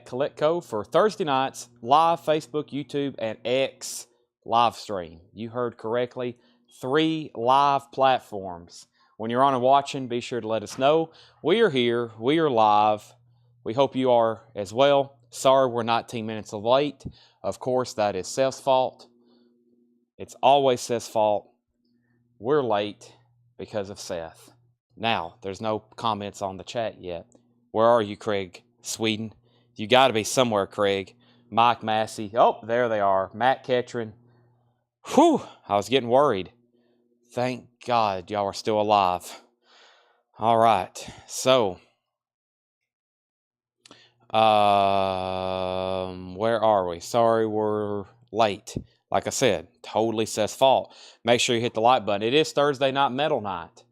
Collect Co. for Thursday nights, live Facebook, YouTube, and X live stream. You heard correctly. 3 live platforms. When you're on and watching, be sure to let us know. We are here. We are live. We hope you are as well. Sorry we're 19 minutes late. Of course, that is Seth's fault. It's always Seth's fault. We're late because of Seth. Now, there's no comments on the chat yet. Where are you, Craig? Sweden? You got to be somewhere, Craig. Mike Massey. Oh, there they are. Matt Ketron. Whew, I was getting worried. Thank God y'all are still alive. All right, so where are we? Sorry we're late. Like I said, totally Seth's fault. Make sure you hit the like button. It is Thursday night metal night.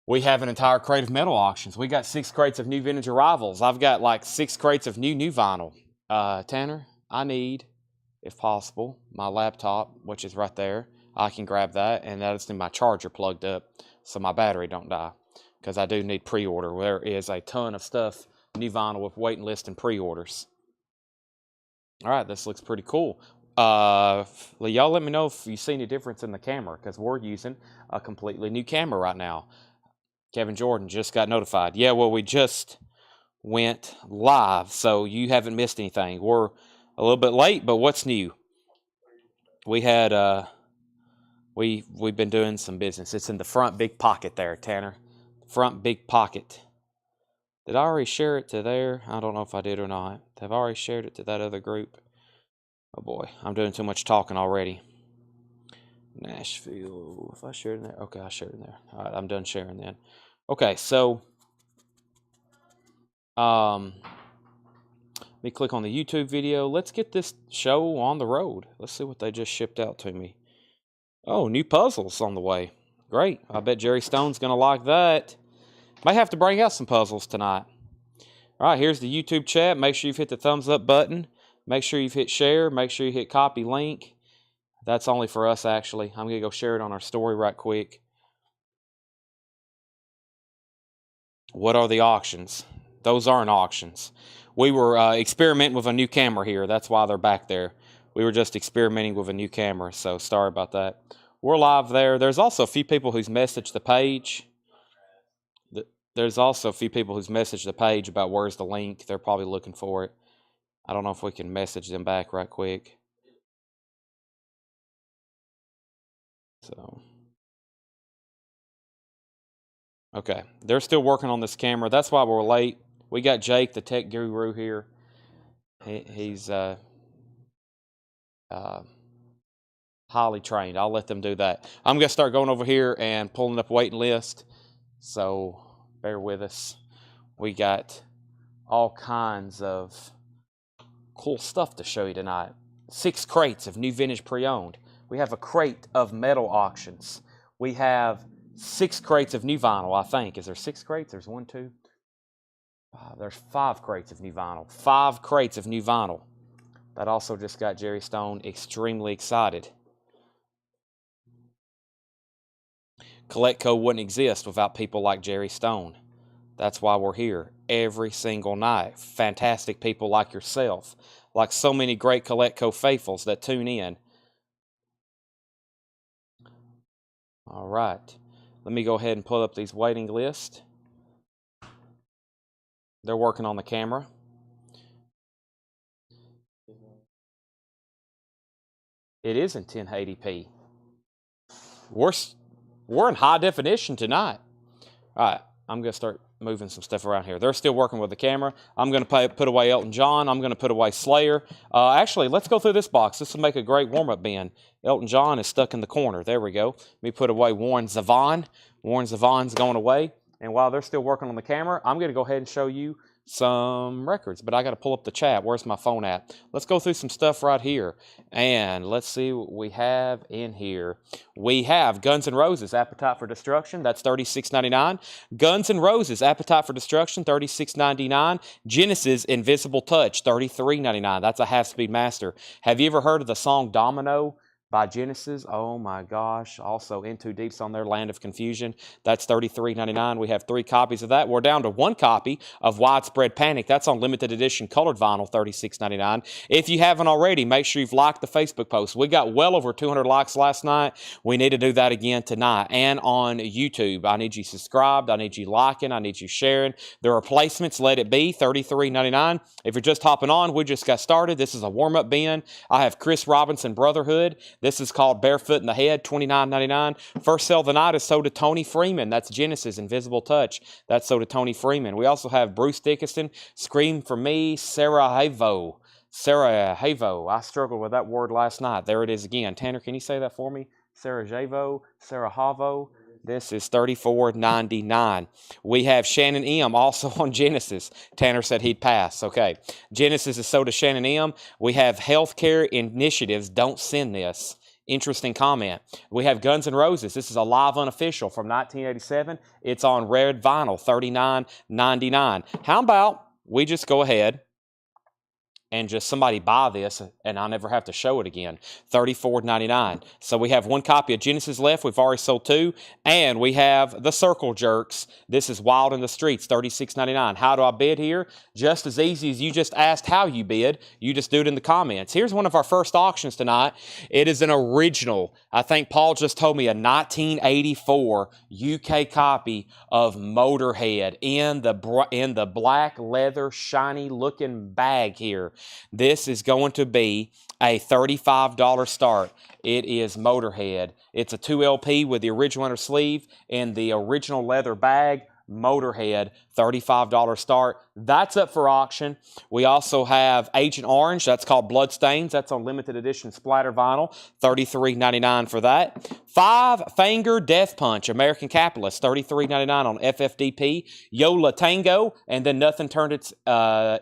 We have an entire crate of metal auctions. We got 6 crates of new vintage arrivals. I've got like 6 crates of new vinyl. Tanner, I need, if possible, my laptop, which is right there. I can grab that, and that's in my charger plugged up so my battery don't die, because I do need pre-order. There is a ton of stuff, new vinyl with waiting list and pre-orders. All right, this looks pretty cool. Y'all let me know if you see any difference in the camera, because we're using a completely new camera right now. Kevin Jordan just got notified. Yeah, well, we just went live, so you haven't missed anything. We're a little bit late, but what's new? We had we've been doing some business. It's in the front big pocket there, Tanner. Front big pocket. Did I already share it to there? I don't know if I did or not. Have I already shared it to that other group? Oh boy, I'm doing too much talking already. Nashville. If I shared in there, okay, I shared in there. All right, I'm done sharing then. Okay, so let me click on the YouTube video. Let's get this show on the road. Let's see what they just shipped out to me. Oh, new puzzles on the way. Great. I bet Jerry Stone's going to like that. Might have to bring out some puzzles tonight. All right, here's the YouTube chat. Make sure you've hit the thumbs up button. Make sure you've hit share. Make sure you hit copy link. That's only for us, actually. I'm going to go share it on our story right quick. What are the auctions? Those aren't auctions. We were experimenting with a new camera here. That's why they're back there. We were just experimenting with a new camera, so sorry about that. We're live there. There's also a few people who's messaged the page. There's also a few people who's messaged the page about where's the link. They're probably looking for it. I don't know if we can message them back right quick. So, okay, they're still working on this camera. That's why we're late. We got Jake, the tech guru here. He's highly trained. I'll let them do that. I'm going to start going over here and pulling up a waiting list. So bear with us. We got all kinds of cool stuff to show you tonight. 6 crates of new vintage pre-owned. We have a crate of metal auctions. We have 6 crates of new vinyl, I think. Is there 6 crates? There's 1, 2. There's 5 crates of new vinyl. 5 crates of new vinyl. That also just got Jerry Stone extremely excited. Collect Co. wouldn't exist without people like Jerry Stone. That's why we're here every single night. Fantastic people like yourself, like so many great Collect Co. faithfuls that tune in. All right. Let me go ahead and pull up these waiting lists. They're working on the camera. It is in 1080p. We're in high definition tonight. All right, I'm going to start moving some stuff around here. They're still working with the camera. I'm going to put away Elton John. I'm going to put away Slayer. Actually, let's go through this box. This will make a great warm-up bin. Elton John is stuck in the corner. There we go. Let me put away Warren Zevon. Warren Zevon's going away. And while they're still working on the camera, I'm going to go ahead and show you some records, but I got to pull up the chat. Where's my phone at? Let's go through some stuff right here, and let's see what we have in here. We have Guns N' Roses, Appetite for Destruction. That's $36.99. Guns N' Roses, Appetite for Destruction, $36.99. Genesis, Invisible Touch, $33.99. That's a half-speed master. Have you ever heard of the song Domino by Genesis. Oh my gosh. Also, In Too Deep's on their Land of Confusion. That's $33.99. We have 3 copies of that. We're down to 1 copy of Widespread Panic. That's on limited edition colored vinyl, $36.99. If you haven't already, make sure you've liked the Facebook post. We got well over 200 likes last night. We need to do that again tonight. And on YouTube, I need you subscribed. I need you liking. I need you sharing. The replacements, Let It Be, $33.99. If you're just hopping on, we just got started. This is a warm-up bin. I have Chris Robinson Brotherhood. This is called Barefoot in the Head, $29.99. First sale of the night is sold to Tony Freeman. That's Genesis, Invisible Touch. That's sold to Tony Freeman. We also have Bruce Dickinson, Scream for Me, Sarajevo. Sarajevo. I struggled with that word last night. There it is again. Tanner, can you say that for me? Sarajevo. This is $34.99. We have Shannon M. also on Genesis. Tanner said he'd pass. Okay. Genesis is sold to Shannon M. We have Healthcare Initiatives. Don't send this. Interesting comment. We have Guns N' Roses. This is a live unofficial from 1987. It's on red vinyl, $39.99. How about we just go ahead and just somebody buy this and I never have to show it again. $34.99. So we have 1 copy of Genesis left. We've already sold 2. And we have the Circle Jerks. This is Wild in the Streets, $36.99. How do I bid here? Just as easy as you just asked how you bid. You just do it in the comments. Here's one of our first auctions tonight. It is an original. I think Paul just told me a 1984 UK copy of Motorhead in the black leather shiny looking bag here. This is going to be a $35 start. It is Motorhead. It's a 2 LP with the original inner sleeve and the original leather bag. Motorhead, $35 start. That's up for auction. We also have Agent Orange. That's called Bloodstains. That's on limited edition splatter vinyl, $33.99 for that. 5 Finger Death Punch, American Capitalist, $33.99 on FFDP. Yola Tango, and then Nothing Turned Its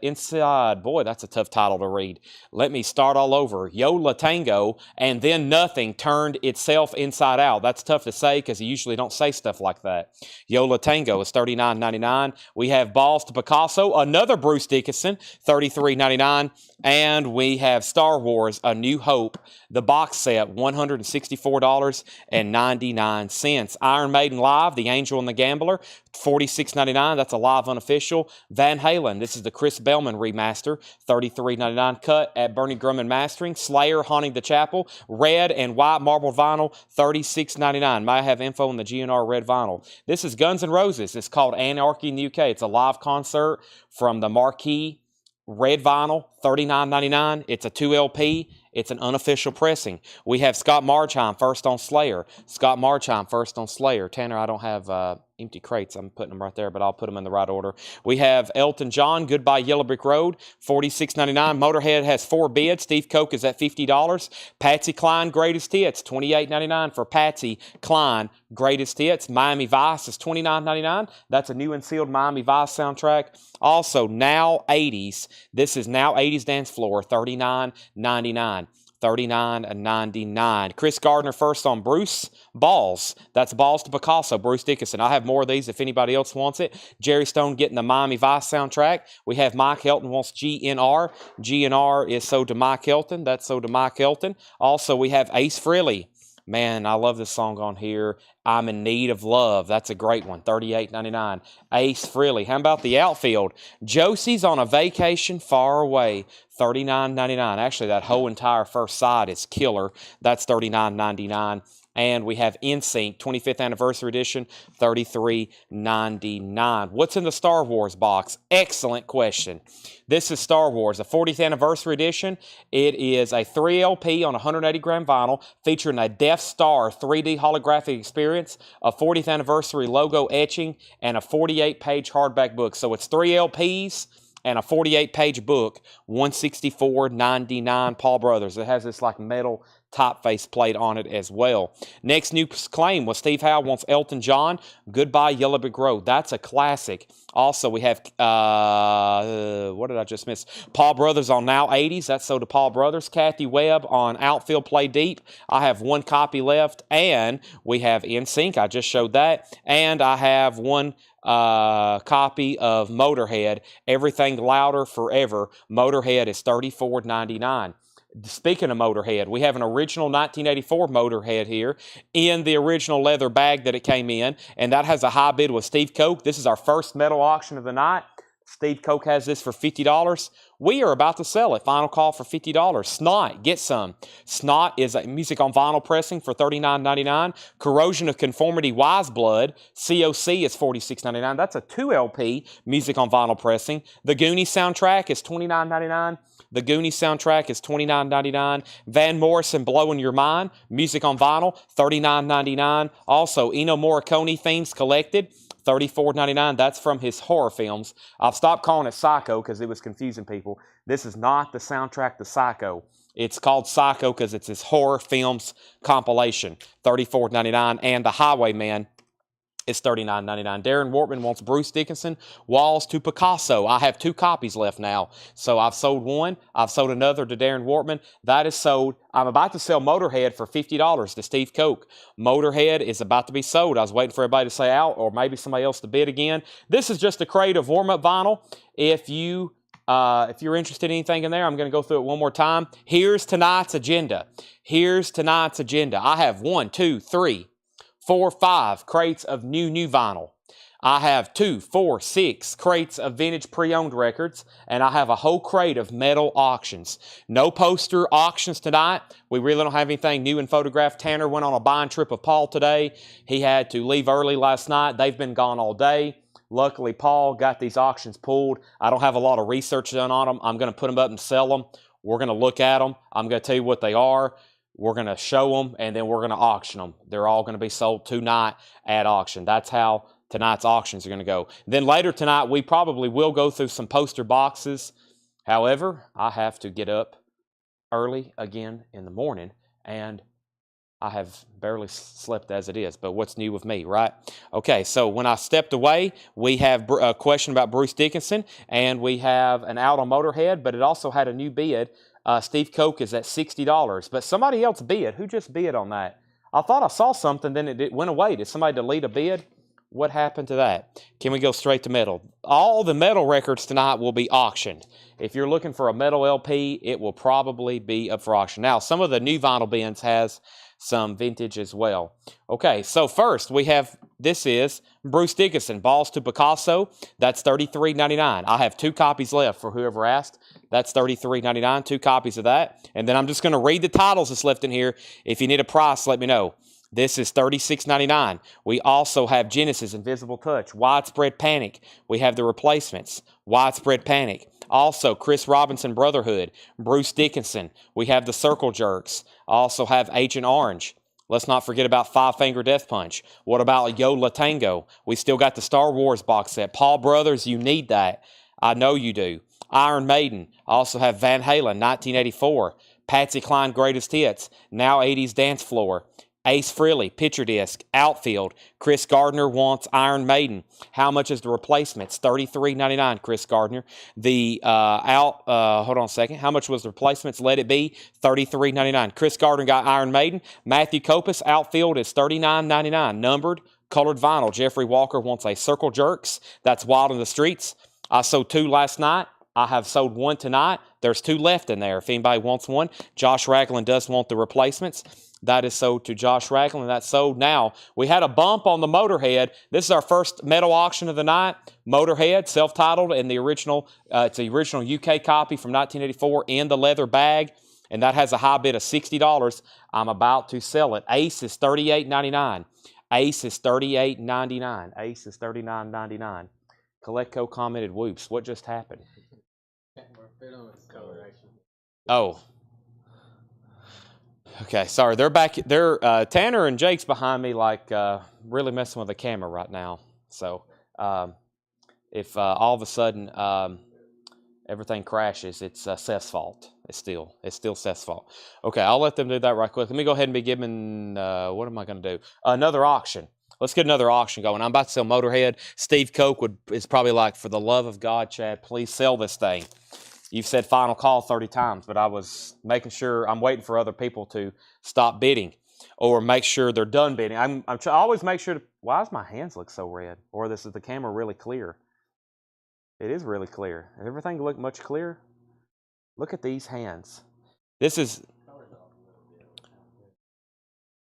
Inside. Boy, that's a tough title to read. Let me start all over. Yola Tango, and then Nothing Turned Itself Inside Out. That's tough to say because you usually don't say stuff like that. Yola Tango is $39.99. We have Balls to Picasso, another Bruce Dickinson, $33.99. And we have Star Wars, A New Hope, the box set, $164.99. Iron Maiden Live, The Angel and the Gambler, $46.99. That's a live unofficial. Van Halen, this is the Chris Bellman remaster, $33.99 cut at Bernie Grumman Mastering. Slayer, Haunting the Chapel, red and white marble vinyl, $36.99. Might have info on the GNR red vinyl. This is Guns N' Roses. It's called Anarchy in the UK. It's a live concert from the Marquee red vinyl, $39.99. It's a 2 LP. It's an unofficial pressing. We have Scott Marchheim first on Slayer. Scott Marchheim first on Slayer. Tanner, I don't have empty crates. I'm putting them right there, but I'll put them in the right order. We have Elton John, Goodbye Yellow Brick Road, $46.99. Motorhead has 4 bids. Steve Koch is at $50. Patsy Cline, Greatest Hits, $28.99 for Patsy Cline, Greatest Hits. Miami Vice is $29.99. That's a new and sealed Miami Vice soundtrack. Also, Now 80s. This is Now 80s Dance Floor, $39.99. $39.99. Chris Gardner first on Bruce Balls. That's Balls to Picasso, Bruce Dickinson. I have more of these if anybody else wants it. Jerry Stone getting the Miami Vice soundtrack. We have Mike Helton wants GNR. GNR is sold to Mike Helton. That's sold to Mike Helton. Also, we have Ace Frehley. Man, I love this song on here. I'm in Need of Love. That's a great one. $38.99. Ace Frehley. How about the outfield? Josie's on a Vacation Far Away. $39.99. Actually, that whole entire first side is killer. That's $39.99. And we have NSYNC 25th Anniversary Edition, $33.99. What's in the Star Wars box? Excellent question. This is Star Wars, a 40th Anniversary Edition. It is a 3 LP on 180-gram vinyl featuring a Death Star 3D holographic experience, a 40th Anniversary logo etching, and a 48-page hardback book. So it's 3 LPs and a 48-page book, $164.99, Paul Brothers. It has this like metal typeface plate on it as well. Next new claim was Steve Howe wants Elton John, Goodbye Yellow Brick Road. That's a classic. Also, we have, what did I just miss? Paul Brothers on Now 80s. That's sold to Paul Brothers. Kathy Webb on Outfield Play Deep. I have 1 copy left. And we have NSYNC. I just showed that. And I have 1 copy of Motorhead, Everything Louder Forever. Motorhead is $34.99. Speaking of Motorhead, we have an original 1984 Motorhead here in the original leather bag that it came in, and that has a high bid with Steve Koch. This is our first metal auction of the night. Steve Koch has this for $50. We are about to sell it. Final call for $50. Snot, get some. Snot is music on vinyl pressing for $39.99. Corrosion of Conformity Wise Blood, COC is $46.99. That's a 2 LP music on vinyl pressing. The Goonies soundtrack is $29.99. The Goonies soundtrack is $29.99. Van Morrison, Blowing Your Mind, music on vinyl, $39.99. Also, Ennio Morricone themes collected, $34.99. That's from his horror films. I've stopped calling it Psycho because it was confusing people. This is not the soundtrack to Psycho. It's called Psycho because it's his horror films compilation, $34.99. And The Highwayman is $39.99. Darren Wortman wants Bruce Dickinson, Walls to Picasso. I have 2 copies left now. So I've sold one. I've sold another to Darren Wortman. That is sold. I'm about to sell Motorhead for $50 to Steve Koch. Motorhead is about to be sold. I was waiting for everybody to say out or maybe somebody else to bid again. This is just a crate of warm-up vinyl. If you're interested in anything in there, I'm going to go through it one more time. Here's tonight's agenda. I have 1, 2, 3, 4, 5 crates of new vinyl. I have 2, 4, 6 crates of vintage pre-owned records, and I have a whole crate of metal auctions. No poster auctions tonight. We really don't have anything new in photograph. Tanner went on a buying trip with Paul today. He had to leave early last night. They've been gone all day. Luckily, Paul got these auctions pulled. I don't have a lot of research done on them. I'm going to put them up and sell them. We're going to look at them. I'm going to tell you what they are. We're going to show them, and then we're going to auction them. They're all going to be sold tonight at auction. That's how tonight's auctions are going to go. Then later tonight, we probably will go through some poster boxes. However, I have to get up early again in the morning, and I have barely slept as it is. But what's new with me, right? Okay, so when I stepped away, we have a question about Bruce Dickinson, and we have an out on Motorhead, but it also had a new bid. Steve Koch is at $60, but somebody else bid. Who just bid on that? I thought I saw something, then it went away. Did somebody delete a bid? What happened to that? Can we go straight to metal? All the metal records tonight will be auctioned. If you're looking for a metal LP, it will probably be up for auction. Now, some of the new vinyl bins has some vintage as well. Okay, so first we have, this is Bruce Dickinson, Balls to Picasso. That's $33.99. I have 2 copies left for whoever asked. That's $33.99, 2 copies of that. And then I'm just going to read the titles that's left in here. If you need a price, let me know. This is $36.99. We also have Genesis, Invisible Touch, Widespread Panic. We have the replacements, Widespread Panic. Also, Chris Robinson, Brotherhood, Bruce Dickinson. We have the Circle Jerks. Also have Agent Orange. Let's not forget about Five Finger Death Punch. What about Yo La Tango? We still got the Star Wars box set. Paul Brothers, you need that. I know you do. Iron Maiden. Also have Van Halen, 1984. Patsy Cline, Greatest Hits. Now 80s Dance Floor. Ace Frehley, Picture Disc, Outfield. Chris Gardner wants Iron Maiden. How much is the replacements? $33.99, Chris Gardner. Hold on a second. How much was the replacements? Let It Be, $33.99. Chris Gardner got Iron Maiden. Matthew Kopus, Outfield is $39.99. Numbered, colored vinyl. Jeffrey Walker wants a Circle Jerks. That's Wild in the Streets. I sold 2 last night. I have sold 1 tonight. There's 2 left in there if anybody wants one. Josh Ragland does want the replacements. That is sold to Josh Ragland. That's sold now. We had a bump on the Motorhead. This is our first metal auction of the night. Motorhead, self-titled, and the original. It's the original UK copy from 1984 in the leather bag, and that has a high bid of $60. I'm about to sell it. Ace is $38.99. Ace is $38.99. Ace is $39.99. Colecco commented, "Whoops! What just happened?" Oh. Okay, sorry. They're back. Tanner and Jake's behind me, like really messing with the camera right now. So if all of a sudden everything crashes, it's Seth's fault. It's still Seth's fault. Okay, I'll let them do that right quick. Let me go ahead and be giving. What am I going to do? Another auction. Let's get another auction going. I'm about to sell Motorhead. Steve Koch is probably like, for the love of God, Chad, please sell this thing. You've said final call 30 times, but I was making sure, I'm waiting for other people to stop bidding or make sure they're done bidding. I always make sure why does my hands look so red? Or is the camera really clear? It is really clear. Does everything look much clearer? Look at these hands. This is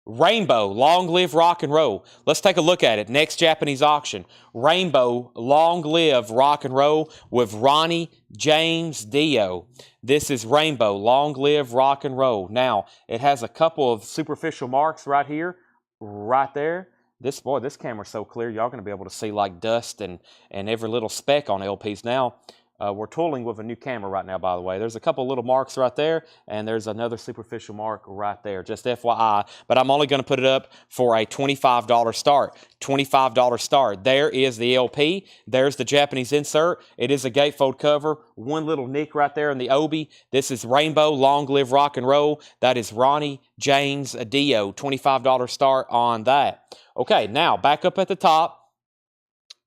Rainbow, long live rock and roll. Let's take a look at it. Next Japanese auction. Rainbow, long live rock and roll with Ronnie James Dio. This is Rainbow, long live rock and roll. Now, it has a couple of superficial marks right here, right there. This camera's so clear, y'all going to be able to see like dust and every little speck on LPs now. We're tooling with a new camera right now, by the way. There's a couple little marks right there, and there's another superficial mark right there, just FYI. But I'm only going to put it up for a $25 start. $25 start. There is the LP. There's the Japanese insert. It is a gatefold cover. One little nick right there in the obi. This is Rainbow, long live rock and roll. That is Ronnie James Dio. $25 start on that. Okay, now back up at the top.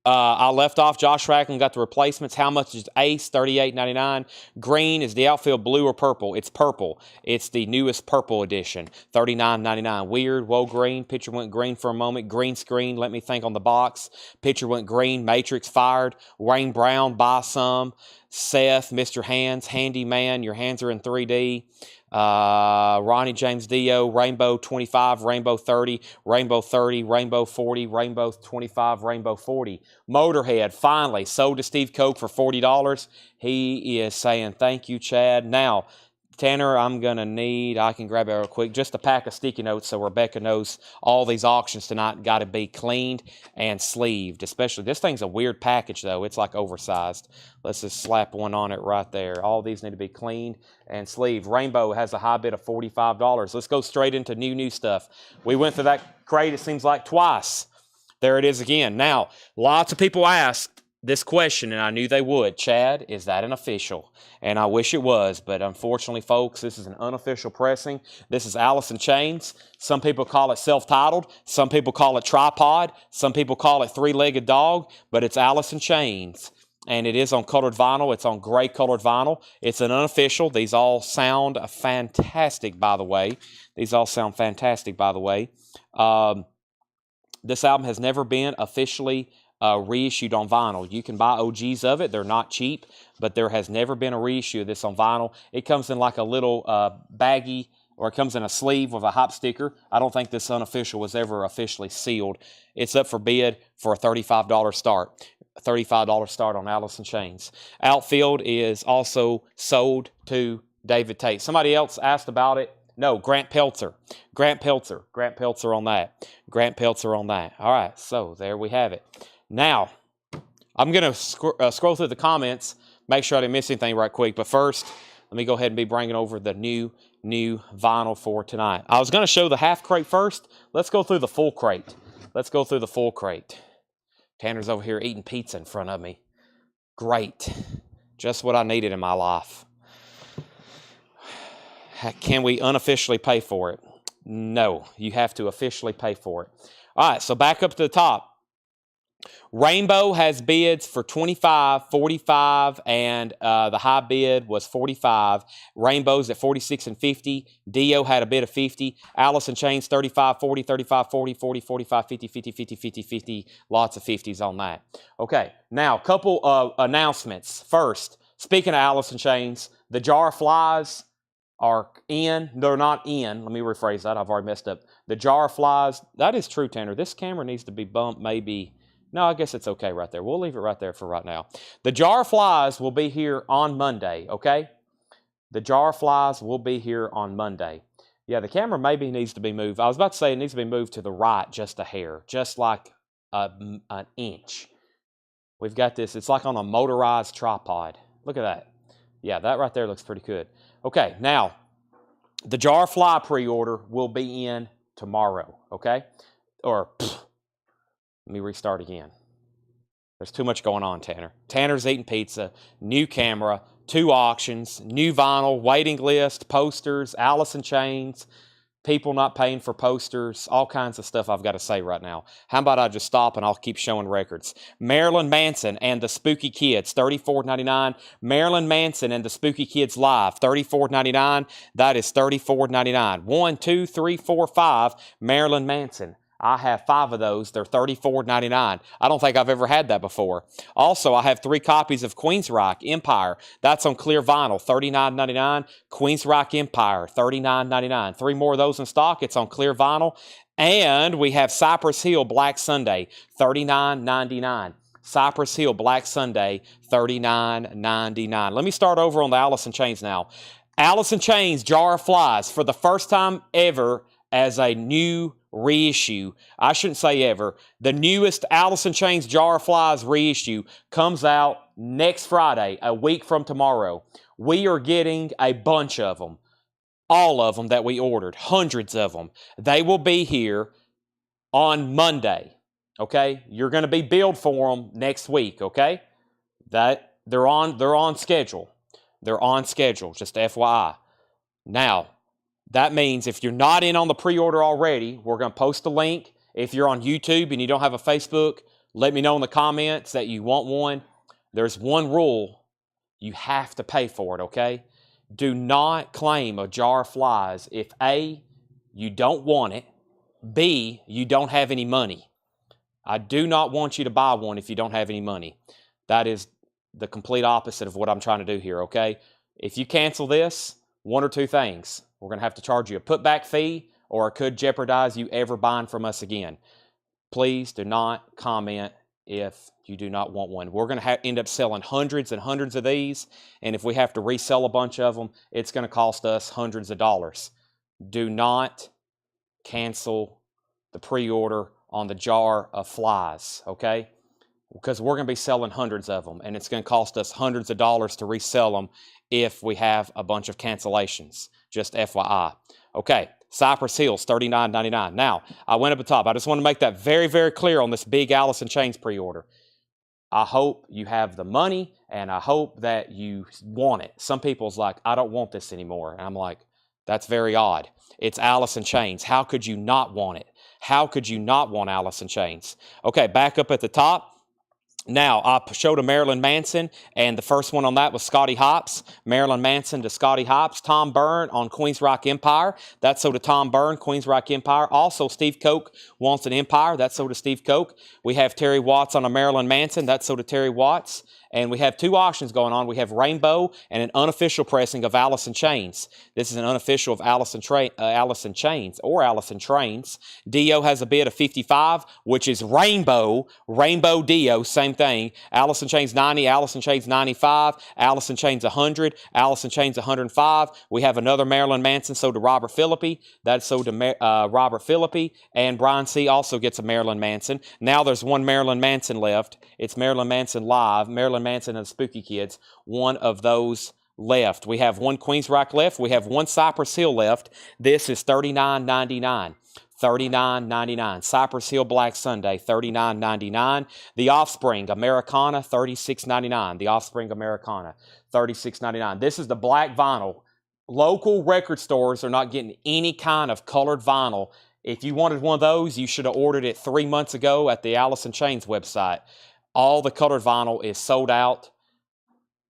I left off Josh Racklin, got the replacements. How much is Ace? $38.99. Green is the outfield blue or purple? It's purple. It's the newest purple edition. $39.99. Weird. Whoa, green. Pitcher went green for a moment. Green screen. Let me think on the box. Pitcher went green. Matrix fired. Wayne Brown. Buy some. Seth. Mr. Hands. Handyman. Your hands are in 3D. Ronnie James Dio, Rainbow 25, Rainbow 30, Rainbow 30, Rainbow 40, Rainbow 25, Rainbow 40. Motorhead finally sold to Steve Koch for $40. He is saying thank you, Chad. Now, Tanner, I'm going to need, I can grab it real quick, just a pack of sticky notes so Rebecca knows all these auctions tonight got to be cleaned and sleeved. Especially, this thing's a weird package, though. It's like oversized. Let's just slap one on it right there. All these need to be cleaned and sleeved. Rainbow has a high bid of $45. Let's go straight into new stuff. We went through that crate, it seems like, twice. There it is again. Now, lots of people asked this question, and I knew they would. Chad, is that an official? And I wish it was, but unfortunately, folks, this is an unofficial pressing. This is Alice in Chains. Some people call it self-titled. Some people call it tripod. Some people call it three-legged dog, but it's Alice in Chains. And it is on colored vinyl. It's on gray colored vinyl. It's an unofficial. These all sound fantastic, by the way. These all sound fantastic, by the way. This album has never been officially reissued on vinyl. You can buy OGs of it. They're not cheap, but there has never been a reissue of this on vinyl. It comes in like a little baggie, or it comes in a sleeve with a hop sticker. I don't think this unofficial was ever officially sealed. It's up for bid for a $35 start. A $35 start on Alice in Chains. Outfield is also sold to David Tate. Somebody else asked about it. No, Grant Peltzer. Grant Peltzer on that. Grant Peltzer on that. All right, so there we have it. Now, I'm going to scroll through the comments, make sure I didn't miss anything right quick. But first, let me go ahead and be bringing over the new vinyl for tonight. I was going to show the half crate first. Let's go through the full crate. Let's go through the full crate. Tanner's over here eating pizza in front of me. Great. Just what I needed in my life. Can we unofficially pay for it? No, you have to officially pay for it. All right, so back up to the top. Rainbow has bids for $25, $45, and the high bid was $45. Rainbow's at $46 and $50. Dio had a bid of $50. Alice in Chains $35, $40, $35, $40, $40, $45, $50, $50, $50, $50, $50. Lots of 50s on that. Okay, now a couple of announcements. First, speaking of Alice in Chains, the Jar of Flies are in. They're not in. Let me rephrase that. I've already messed up. The Jar of Flies, that is true, Tanner. This camera needs to be bumped maybe. No, I guess it's okay right there. We'll leave it right there for right now. The Jar of Flies will be here on Monday, okay? The Jar of Flies will be here on Monday. Yeah, the camera maybe needs to be moved. I was about to say it needs to be moved to the right just a hair, just like an inch. We've got this. It's like on a motorized tripod. Look at that. Yeah, that right there looks pretty good. Okay, now, the Jar of Fly pre-order will be in tomorrow, okay? Let me restart again. There's too much going on, Tanner. Tanner's eating pizza, new camera, 2 auctions, new vinyl, waiting list, posters, Alice in Chains, people not paying for posters, all kinds of stuff I've got to say right now. How about I just stop and I'll keep showing records. Marilyn Manson and the Spooky Kids, $34.99. Marilyn Manson and the Spooky Kids Live, $34.99. That is $34.99. 1, 2, 3, 4, 5, Marilyn Manson. I have 5 of those. They're $34.99. I don't think I've ever had that before. Also, I have 3 copies of Queensryche Empire. That's on clear vinyl, $39.99. Queensryche Empire, $39.99. 3 more of those in stock. It's on clear vinyl. And we have Cypress Hill Black Sunday, $39.99. Cypress Hill Black Sunday, $39.99. Let me start over on the Alice in Chains now. Alice in Chains Jar of Flies, for the first time ever as a new reissue. I shouldn't say ever. The newest Alice in Chains Jar of Flies reissue comes out next Friday, a week from tomorrow. We are getting a bunch of them. All of them that we ordered, hundreds of them. They will be here on Monday. Okay? You're going to be billed for them next week, okay? That they're on schedule. They're on schedule, just FYI. Now, that means if you're not in on the pre-order already, we're going to post a link. If you're on YouTube and you don't have a Facebook, let me know in the comments that you want one. There's one rule. You have to pay for it, okay? Do not claim a jar of flies if A, you don't want it, B, you don't have any money. I do not want you to buy one if you don't have any money. That is the complete opposite of what I'm trying to do here, okay? If you cancel this, one or two things. We're going to have to charge you a putback fee, or it could jeopardize you ever buying from us again. Please do not comment if you do not want one. We're going to end up selling hundreds and hundreds of these, and if we have to resell a bunch of them, it's going to cost us hundreds of dollars. Do not cancel the pre-order on the jar of flies, okay? Because we're going to be selling hundreds of them, and it's going to cost us hundreds of dollars to resell them if we have a bunch of cancellations. Just FYI. Okay, Cypress Hills, $39.99. Now, I went up the top. I just want to make that very, very clear on this big Alice in Chains pre-order. I hope you have the money, and I hope that you want it. Some people's like, I don't want this anymore. And I'm like, that's very odd. It's Alice in Chains. How could you not want it? How could you not want Alice in Chains? Okay, back up at the top. Now, I showed a Marilyn Manson, and the first one on that was Scotty Hops. Marilyn Manson to Scotty Hops. Tom Byrne on Queensryche Empire. That's so to Tom Byrne, Queensryche Empire. Also, Steve Koch wants an Empire. That's so to Steve Koch. We have Terry Watts on a Marilyn Manson. That's so to Terry Watts. And we have 2 auctions going on. We have Rainbow and an unofficial pressing of Alice in Chains. This is an unofficial of Alice in Chains or Alice in Trains. Dio has a bid of 55, which is Rainbow. Rainbow Dio, same thing. Alice in Chains 90, Alice in Chains 95, Alice in Chains 100, Alice in Chains 105. We have another Marilyn Manson sold to Robert Philippi. That's sold to Robert Philippi. And Brian C. also gets a Marilyn Manson. Now there's one Marilyn Manson left. It's Marilyn Manson Live. Marilyn Manson and the Spooky Kids. One of those left. We have one Queensryche left. We have one Cypress Hill left. This is $39.99. $39.99. Cypress Hill Black Sunday, $39.99. The Offspring Americana, $36.99. The Offspring Americana, $36.99. This is the black vinyl. Local record stores are not getting any kind of colored vinyl. If you wanted one of those, you should have ordered it 3 months ago at the Alice in Chains website. All the colored vinyl is sold out,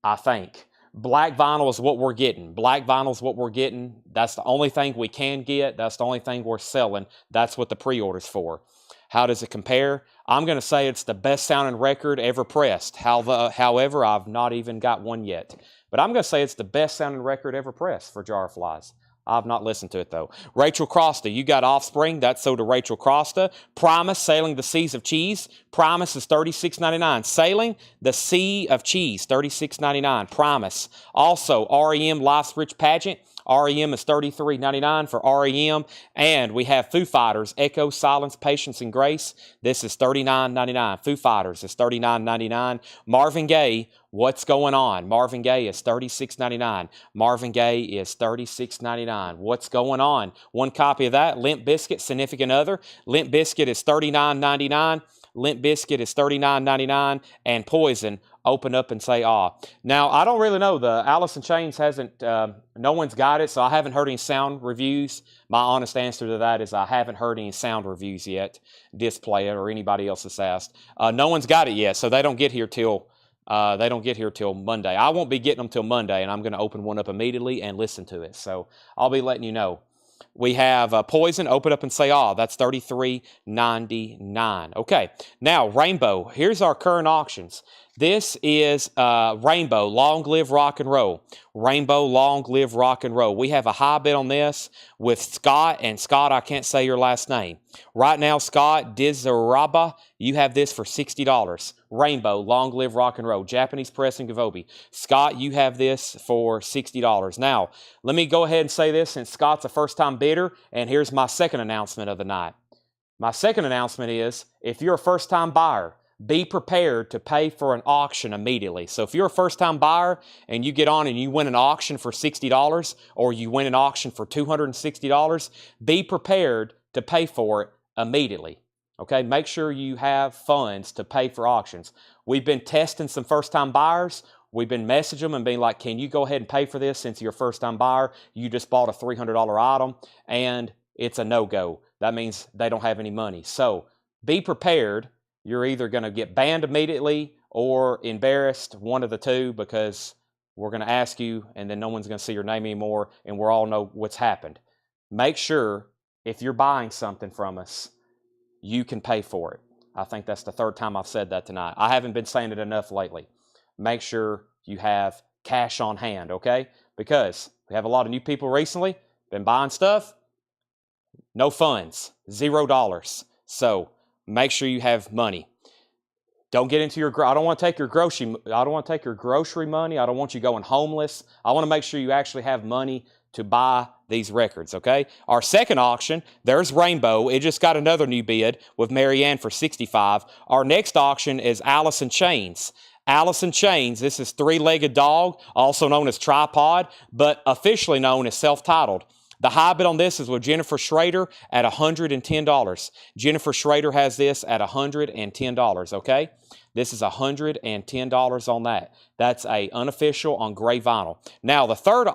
I think. Black vinyl is what we're getting. Black vinyl is what we're getting. That's the only thing we can get. That's the only thing we're selling. That's what the pre-order's for. How does it compare? I'm going to say it's the best sounding record ever pressed. However, I've not even got one yet. But I'm going to say it's the best sounding record ever pressed for Jar of Flies. I've not listened to it, though. Rachel Crosta, you got Offspring. That's sold to Rachel Crosta. Primus, Sailing the Seas of Cheese. Primus is $36.99. Sailing the Sea of Cheese, $36.99. Primus. Also, REM Life's Rich Pageant. REM is $33.99 for REM. And we have Foo Fighters, Echo, Silence, Patience, and Grace. This is $39.99. Foo Fighters is $39.99. Marvin Gaye, What's Going On? Marvin Gaye is $36.99. Marvin Gaye is $36.99. What's Going On? One copy of that. Limp Bizkit, Significant Other. Limp Bizkit is $39.99. Limp Bizkit is $39.99. And Poison, Open Up and Say Ah. Now, I don't really know. The Alice in Chains hasn't, no one's got it, so I haven't heard any sound reviews. My honest answer to that is I haven't heard any sound reviews yet. Display it or anybody else has asked. No one's got it yet, so they don't get here till Monday. I won't be getting them till Monday, and I'm going to open one up immediately and listen to it. So I'll be letting you know. We have Poison, Open Up and Say Ah. That's $33.99. Okay, now Rainbow. Here's our current auctions. This is Rainbow, Long Live Rock and Roll. Rainbow, Long Live Rock and Roll. We have a high bid on this with Scott, and Scott, I can't say your last name. Right now, Scott Dizaraba, you have this for $60. Rainbow, Long Live Rock and Roll. Japanese press and Gavobi. Scott, you have this for $60. Now, let me go ahead and say this since Scott's a first-time bidder, and here's my second announcement of the night. My second announcement is, if you're a first-time buyer, be prepared to pay for an auction immediately. So if you're a first-time buyer and you get on and you win an auction for $60 or you win an auction for $260, be prepared to pay for it immediately. Okay, make sure you have funds to pay for auctions. We've been testing some first-time buyers. We've been messaging them and being like, can you go ahead and pay for this since you're a first-time buyer? You just bought a $300 item and it's a no-go. That means they don't have any money. So be prepared. You're either going to get banned immediately or embarrassed, one of the two, because we're going to ask you and then no one's going to see your name anymore and we'll all know what's happened. Make sure if you're buying something from us, you can pay for it. I think that's the third time I've said that tonight. I haven't been saying it enough lately. Make sure you have cash on hand, okay? Because we have a lot of new people recently, been buying stuff, no funds, $0. So make sure you have money. Don't get into I don't want to take your grocery money. I don't want you going homeless. I want to make sure you actually have money to buy these records, okay? Our second auction, there's Rainbow. It just got another new bid with Marianne for $65. Our next auction is Alice in Chains. Alice in Chains, this is three-legged dog, also known as tripod, but officially known as self-titled. The high bid on this is with Jennifer Schrader at $110. Jennifer Schrader has this at $110, okay? This is $110 on that. That's a unofficial on gray vinyl. Now, the third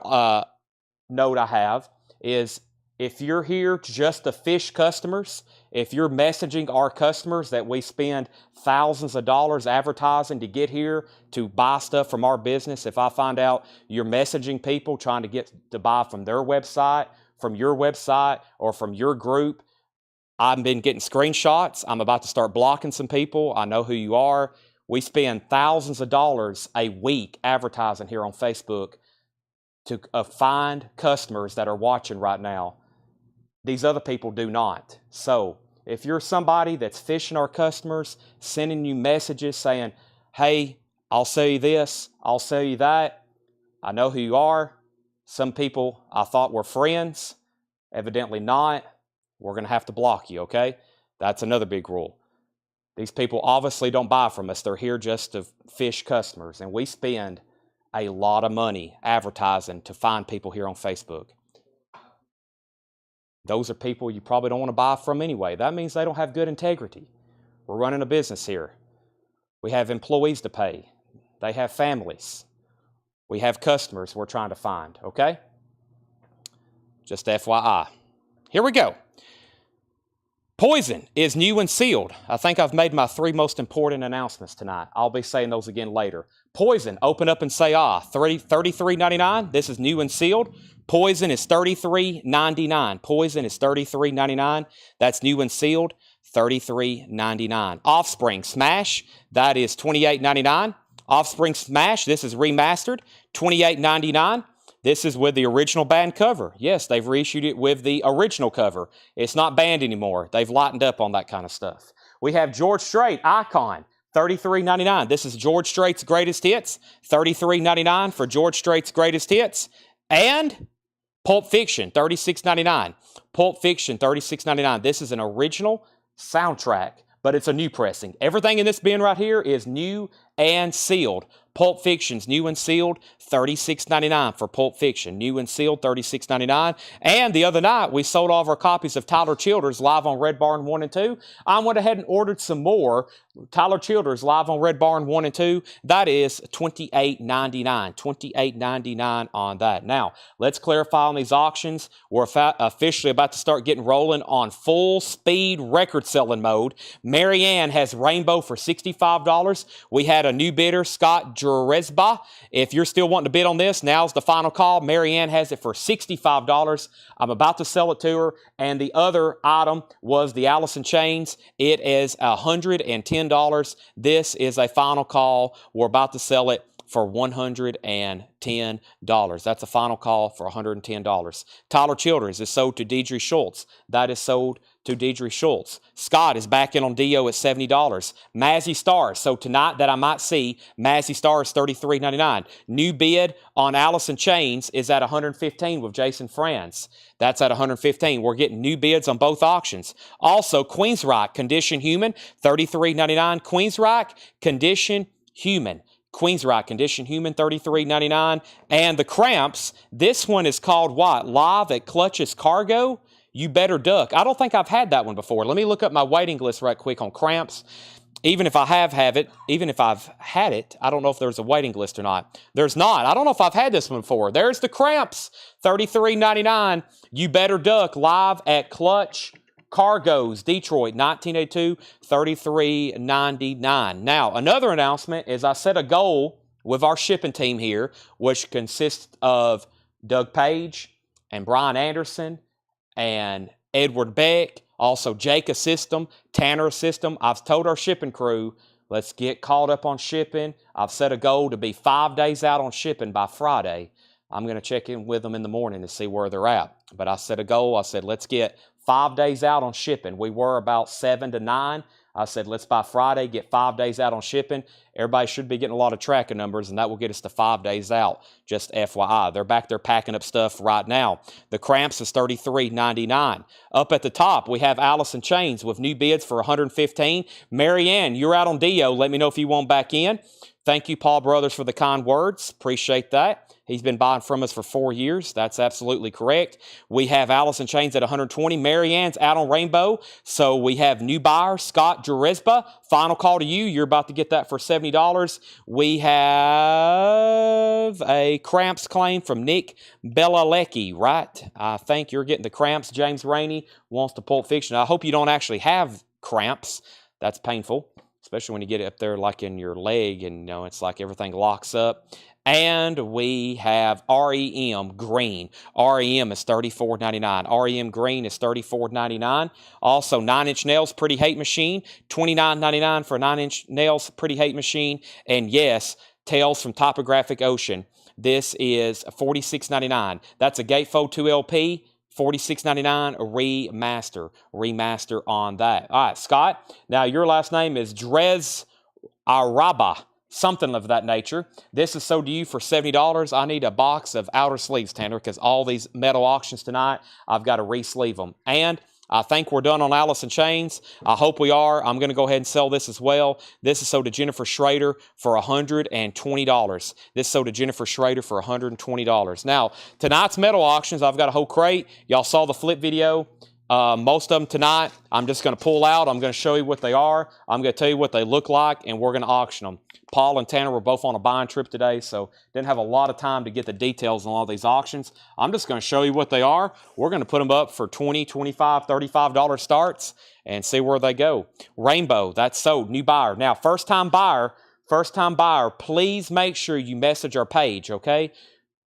note I have is if you're here just to fish customers, if you're messaging our customers that we spend thousands of dollars advertising to get here to buy stuff from our business, if I find out you're messaging people trying to get to buy from their website, from your website, or from your group, I've been getting screenshots. I'm about to start blocking some people. I know who you are. We spend thousands of dollars a week advertising here on Facebook to find customers that are watching right now. These other people do not. So if you're somebody that's fishing our customers, sending you messages saying, hey, I'll sell you this, I'll sell you that, I know who you are. Some people I thought were friends, evidently not. We're going to have to block you, okay? That's another big rule. These people obviously don't buy from us. They're here just to fish customers, and we spend a lot of money advertising to find people here on Facebook. Those are people you probably don't want to buy from anyway. That means they don't have good integrity. We're running a business here. We have employees to pay. They have families. We have customers we're trying to find, okay? Just FYI. Here we go. Poison is new and sealed. I think I've made my three most important announcements tonight. I'll be saying those again later. Poison, Open Up and Say Ah, $33.99. This is new and sealed. Poison is $33.99. Poison is $33.99. That's new and sealed, $33.99. Offspring Smash, that is $28.99. Offspring Smash, this is remastered, $28.99. This is with the original band cover. Yes, they've reissued it with the original cover. It's not banned anymore. They've lightened up on that kind of stuff. We have George Strait, Icon, $33.99. This is George Strait's Greatest Hits, $33.99 for George Strait's Greatest Hits. And Pulp Fiction, $36.99. Pulp Fiction, $36.99. This is an original soundtrack, but it's a new pressing. Everything in this bin right here is new and sealed. Pulp Fiction's new and sealed, $36.99 for Pulp Fiction. New and sealed, $36.99. And the other night, we sold all of our copies of Tyler Childers live on Red Barn 1 and 2. I went ahead and ordered some more. Tyler Childers live on Red Barn 1 and 2. That is $28.99. $28.99 on that. Now, let's clarify on these auctions. We're officially about to start getting rolling on full speed record selling mode. Marianne has Rainbow for $65. We had a new bidder, Scott Dresba. If you're still wanting to bid on this, now's the final call. Marianne has it for $65. I'm about to sell it to her. And the other item was the Allison Chains. It is $110. This is a final call. We're about to sell it for $110. That's a final call for $110. Tyler Childers is sold to Deidre Schultz. That is sold to Deidre Schultz. Scott is back in on Dio at $70. Mazzy Stars. So tonight that I might see, Mazzy Stars $33.99. New bid on Allison Chains is at $115 with Jason Franz. That's at $115. We're getting new bids on both auctions. Also, Queensryche Condition Human, $33.99. Queensryche Condition Human. Queensryche Condition Human, $33.99. And the Cramps, this one is called what? Live at Clutches Cargo? You Better Duck. I don't think I've had that one before. Let me look up my waiting list right quick on Cramps. Even if I have it, even if I've had it, I don't know if there's a waiting list or not. There's not. I don't know if I've had this one before. There's the Cramps, $33.99. You Better Duck, live at Clutch Cargoes, Detroit, 1982, $33.99. Now, another announcement is I set a goal with our shipping team here, which consists of Doug Page and Brian Anderson and Edward Beck, also Jake System, Tanner System. I've told our shipping crew, let's get caught up on shipping. I've set a goal to be 5 days out on shipping by Friday. I'm going to check in with them in the morning to see where they're at. But I set a goal. I said, let's get 5 days out on shipping. We were about 7 to 9. I said, let's by Friday get 5 days out on shipping. Everybody should be getting a lot of tracking numbers, and that will get us to 5 days out. Just FYI. They're back there packing up stuff right now. The Cramps is $33.99. Up at the top, we have Allison Chains with new bids for $115. Marianne, you're out on Dio. Let me know if you want back in. Thank you, Paul Brothers, for the kind words. Appreciate that. He's been buying from us for 4 years. That's absolutely correct. We have Allison Chains at $120. Marianne's out on Rainbow. So we have new buyer, Scott Dresba. Final call to you. You're about to get that for $70. We have a Cramps claim from Nick Belalecki, right? I think you're getting the Cramps. James Rainey wants to Pulp Fiction. I hope you don't actually have Cramps. That's painful, especially when you get it up there like in your leg and, it's like everything locks up. And we have REM Green. REM is $34.99. REM Green is $34.99. Also, 9-inch nails, Pretty Hate Machine, $29.99 for a 9-inch nails, Pretty Hate Machine. And yes, Tales from Topographic Ocean. This is $46.99. That's a Gatefold 2 LP. $46.99 remaster on that. All right, Scott. Now your last name is Drez Araba. Something of that nature. This is sold to you for $70. I need a box of outer sleeves, Tanner, because all these metal auctions tonight, I've got to re-sleeve them. And I think we're done on Allison Chains. I hope we are. I'm going to go ahead and sell this as well. This is sold to Jennifer Schrader for $120. This is sold to Jennifer Schrader for $120. Now, tonight's metal auctions, I've got a whole crate. Y'all saw the flip video. Most of them tonight, I'm just going to pull out. I'm going to show you what they are. I'm going to tell you what they look like, and we're going to auction them. Paul and Tanner were both on a buying trip today, so didn't have a lot of time to get the details on all these auctions. I'm just going to show you what they are. We're going to put them up for $20, $25, $35 starts and see where they go. Rainbow, that's sold. New buyer. Now, first-time buyer, please make sure you message our page, okay?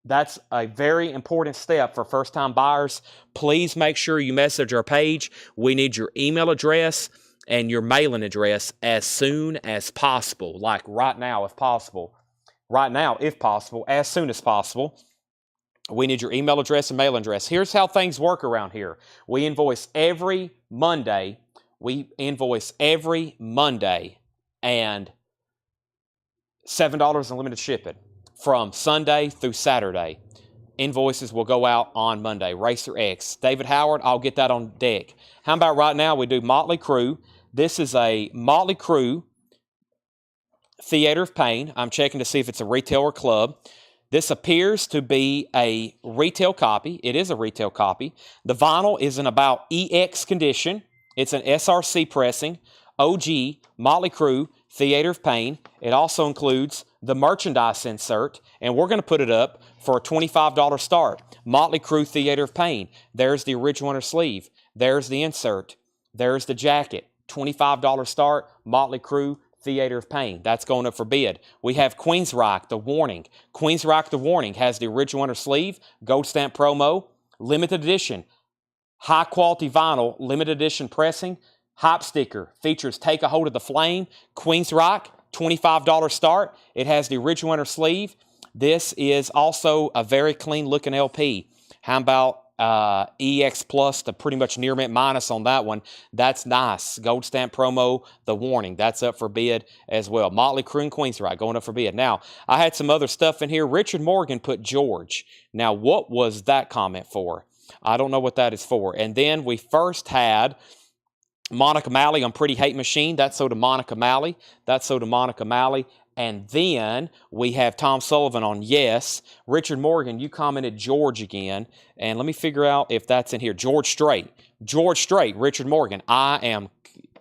That's a very important step for first-time buyers. Please make sure you message our page. We need your email address and your mailing address as soon as possible, like right now if possible. Right now, if possible, as soon as possible. We need your email address and mailing address. Here's how things work around here. We invoice every Monday. And $7 unlimited shipping from Sunday through Saturday. Invoices will go out on Monday. Racer X. David Howard, I'll get that on deck. How about right now we do Motley Crue. This is a Motley Crue Theater of Pain. I'm checking to see if it's a retail or club. This appears to be a retail copy. It is a retail copy. The vinyl is in about EX condition. It's an SRC pressing. OG, Motley Crue, Theater of Pain. It also includes the merchandise insert, and we're going to put it up for a $25 start. Motley Crue, Theater of Pain. There's the original inner sleeve. There's the insert. There's the jacket. $25 start, Motley Crue, Theater of Pain. That's going up for bid. We have Queensryche, The Warning. Queensryche, The Warning has the original inner sleeve, gold stamp promo, limited edition, high quality vinyl, limited edition pressing, hype sticker, features Take a Hold of the Flame. Queensryche, $25 start. It has the original inner sleeve. This is also a very clean looking LP. How about EX Plus to pretty much near mint minus on that one? That's nice. Gold stamp promo, The Warning. That's up for bid as well. Motley Crue and Queensryche going up for bid. Now, I had some other stuff in here. Richard Morgan put George. Now, what was that comment for? I don't know what that is for. And then we first had Monica Malley on Pretty Hate Machine. That's so to Monica Malley. That's so to Monica Malley. And then we have Tom Sullivan on Yes. Richard Morgan, you commented George again. And let me figure out if that's in here. George Strait. George Strait, Richard Morgan.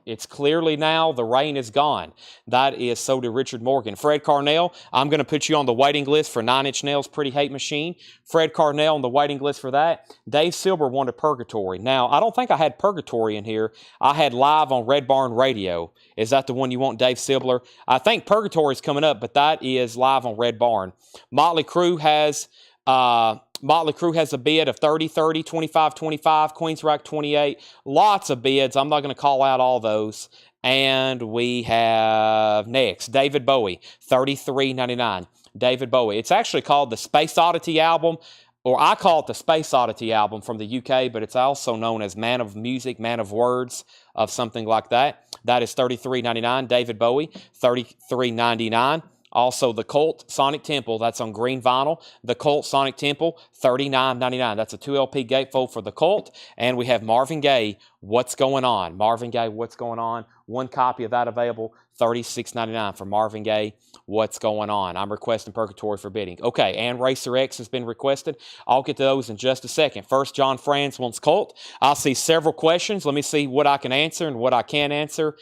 It's clearly now the rain is gone. That is so to Richard Morgan. Fred Carnell, I'm going to put you on the waiting list for 9 Inch Nails Pretty Hate Machine. Fred Carnell on the waiting list for that. Dave Silber wanted Purgatory. Now, I don't think I had Purgatory in here. I had Live on Red Barn Radio. Is that the one you want, Dave Silber? I think Purgatory is coming up, but that is Live on Red Barn. Motley Crue has a bid of 30, 30, 25, 25, Queensryche 28. Lots of bids. I'm not going to call out all those. And we have next, David Bowie, $33.99. David Bowie. It's actually called the Space Oddity album, or I call it the Space Oddity album from the UK, but it's also known as Man of Music, Man of Words, of something like that. That is $33.99. David Bowie, $33.99. Also, The Cult, Sonic Temple, that's on green vinyl. The Cult, Sonic Temple, $39.99. That's a 2LP gatefold for The Cult. And we have Marvin Gaye, What's Going On? Marvin Gaye, What's Going On? One copy of that available, $36.99 for Marvin Gaye, What's Going On? I'm requesting Purgatory for bidding. Okay, and Racer X has been requested. I'll get to those in just a second. First, John Franz wants Cult. I'll see several questions. Let me see what I can answer and what I can't answer.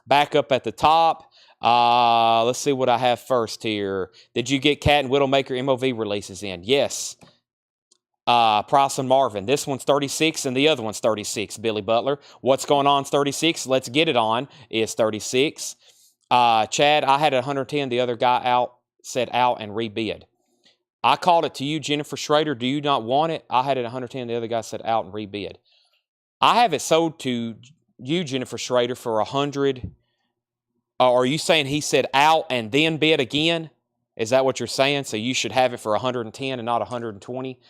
Back up at the top. Let's see what I have first here. Did you get Cat and Widowmaker MOV releases in? Yes. Price and Marvin. This one's 36 and the other one's 36. Billy Butler. What's Going On's 36. Let's Get It On is 36. Chad, I had 110. The other guy said out and rebid. I called it to you, Jennifer Schrader. Do you not want it? I had it 110. The other guy said out and rebid. I have it sold to you, Jennifer Schrader, for 100. Are you saying he said out and then bid again? Is that what you're saying? So you should have it for 110 and not 120?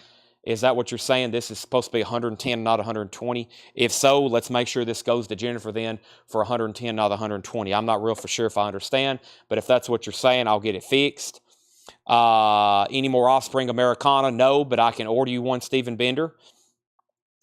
Is that what you're saying? This is supposed to be 110 and not 120? If so, let's make sure this goes to Jennifer then for 110, not 120. I'm not real for sure if I understand, but if that's what you're saying, I'll get it fixed. Any more Offspring Americana? No, but I can order you one, Stephen Bender.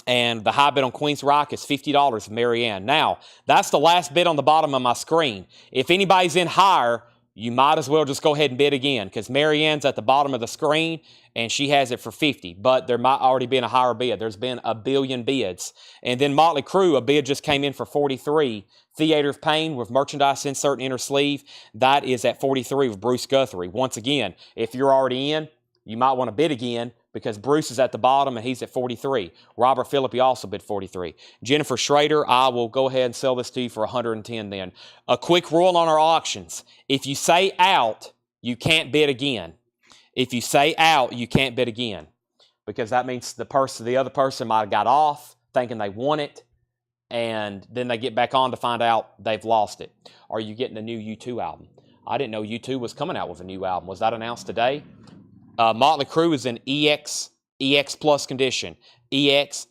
And the high bid on Queensryche is $50 from Marianne. Now, that's the last bid on the bottom of my screen. If anybody's in higher, you might as well just go ahead and bid again, because Marianne's at the bottom of the screen, and she has it for 50. But there might already been a higher bid. There's been a billion bids. And then Motley Crue, a bid just came in for 43. Theater of Pain with merchandise insert and inner sleeve, that is at 43 with Bruce Guthrie. Once again, if you're already in, you might want to bid again, because Bruce is at the bottom and he's at 43. Robert Philippi also bid 43. Jennifer Schrader, I will go ahead and sell this to you for 110 then. A quick rule on our auctions. If you say out, you can't bid again. If you say out, you can't bid again, because that means the other person might have got off thinking they won it, and then they get back on to find out they've lost it. Are you getting the new U2 album? I didn't know U2 was coming out with a new album. Was that announced today? Motley Crue is in EX plus condition. EX